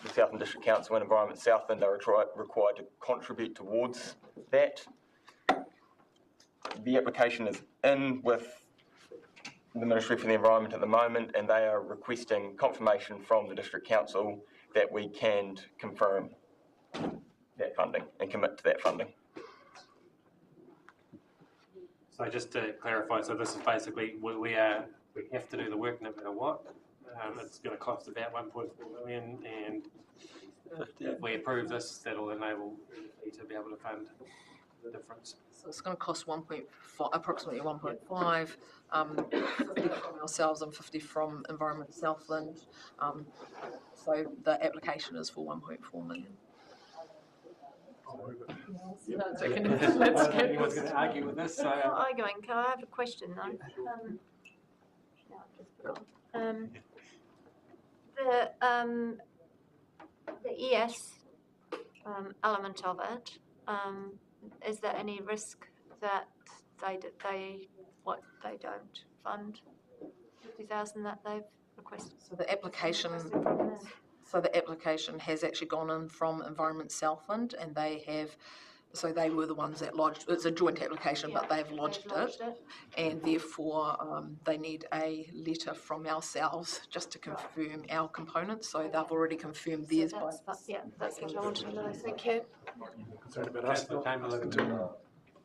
the Southland District Council and Environment Southland are required to contribute towards that. The application is in with the Ministry for the Environment at the moment, and they are requesting confirmation from the District Council that we can confirm that funding and commit to that funding. So just to clarify, so this is basically we have to do the work no matter what. It's going to cost about 1.4 million, and if we approve this, that'll enable me to be able to fund the difference. So it's going to cost approximately 1.5, 50 from ourselves and 50 from Environment Southland. So the application is for 1.4 million. Let's get anyone's going to argue with this. I'm not arguing. Can I have a question though? The ES element of it, is there any risk that they don't fund 50,000 that they've requested? So the application has actually gone in from Environment Southland, and they were the ones that lodged. It's a joint application, but they've lodged it, and therefore they need a letter from ourselves just to confirm our components. So they've already confirmed theirs. That's what I wanted to know. Thank you. Concerned about us not listening to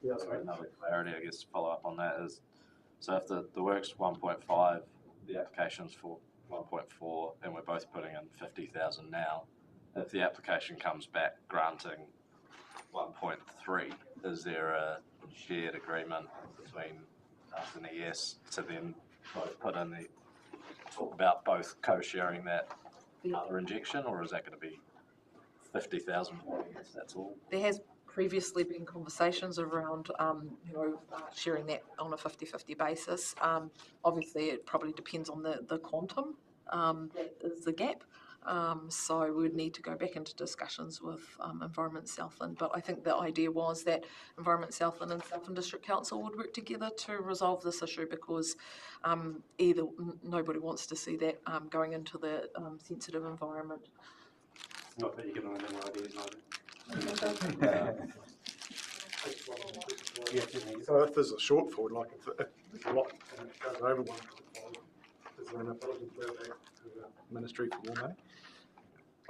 Another clarity, I guess, to follow up on that is, so if the work's 1.5, the application's for 1.4, and we're both putting in 50,000 now, if the application comes back granting 1.3, is there a shared agreement between us and ES to then both put in talk about both co-sharing that other injection, or is that going to be 50,000? That's all. There has previously been conversations around, sharing that on a 50-50 basis. Obviously, it probably depends on the quantum that is the gap. So we would need to go back into discussions with Environment Southland. But I think the idea was that Environment Southland and Southland District Council would work together to resolve this issue, because either nobody wants to see that going into the sensitive environment. Not that you're giving them any ideas either. So if there's a shortfall, like if there's a lot and it goes over 1.5, is there an ability for the Ministry for more money?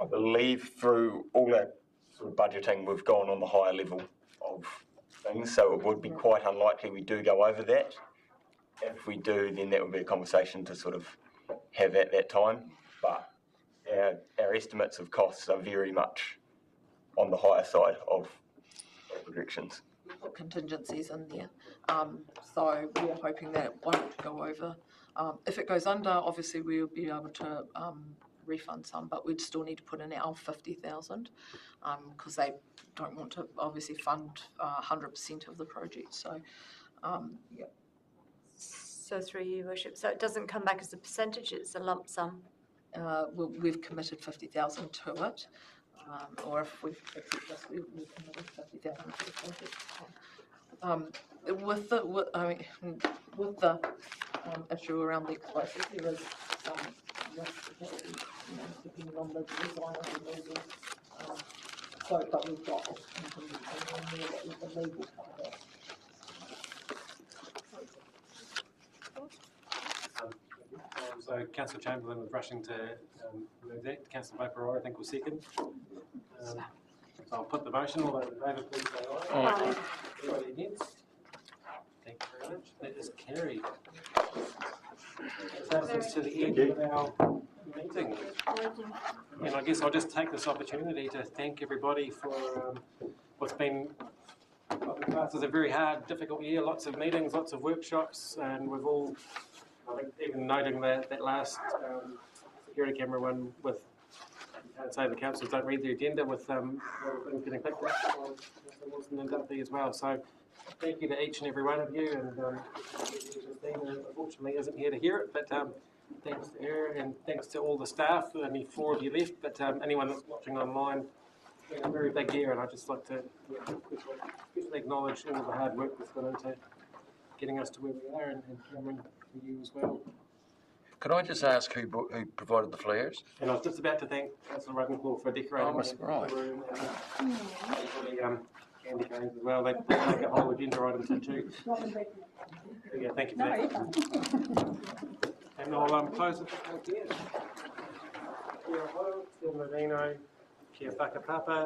I believe through all our sort of budgeting, we've gone on the higher level of things, so it would be quite unlikely we do go over that. If we do, then that would be a conversation to sort of have at that time. But our estimates of costs are very much on the higher side of projections. We've got contingencies in there. So we are hoping that it won't go over. If it goes under, obviously we'll be able to refund some, but we'd still need to put in our 50,000 because they don't want to obviously fund 100% of the project. So, yeah. So through you, Worship, so it doesn't come back as a percentage, it's a lump sum? We've committed 50,000 to it, or if we've committed 50,000 to the project. With the issue around the explosives, there is some risk that depending on the design of the building. But we've got this contingency on there that we believe will cover that. So Councillor Chamberlain was rushing to move that. Councillor Vaporaro, I think, was second. So I'll put the motion. All those in favour, please say aye. Aye. Anybody against? Thank you very much. That is carried. That takes us to the end of our meeting. And I guess I'll just take this opportunity to thank everybody for what's been, this is a very hard, difficult year, lots of meetings, lots of workshops, and we've all, I think, even noting that last security camera one with, I'd say the councillors don't read the agenda with things getting picked up on Wilson and Duffy as well. So thank you to each and every one of you, and Christine unfortunately isn't here to hear it, but thanks to her and thanks to all the staff. Only 4 of you left, but anyone that's watching online, it's been a very big year, and I'd just like to especially acknowledge all the hard work that's gone into getting us to where we are, and Cameron, for you as well. Could I just ask who provided the flares? And I was just about to thank Councillor Ravenclaw for decorating the room and candy canes as well. They make a whole agenda item too. Yeah, thank you for that. And I'll close it again. Kia ora, Te Marino, kia whakapapa,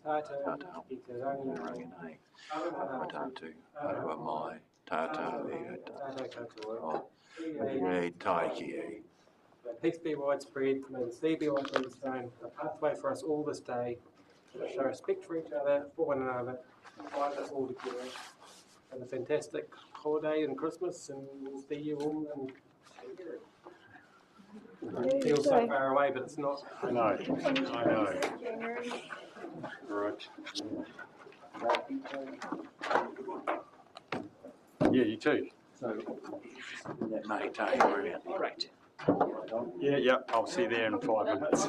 Tata, i te rangi, Tātou, aua mai, tātou e taiki e. Peace be widespread, may the sea be like brimstone, a pathway for us all this day, to show respect for each other, for one another, and bind us all together. Have a fantastic holiday and Christmas, and we'll see you all in It feels so far away, but it's not. I know. Right. Yeah, you too. So, that may take brilliant. Yeah, I'll see you there in 5 minutes.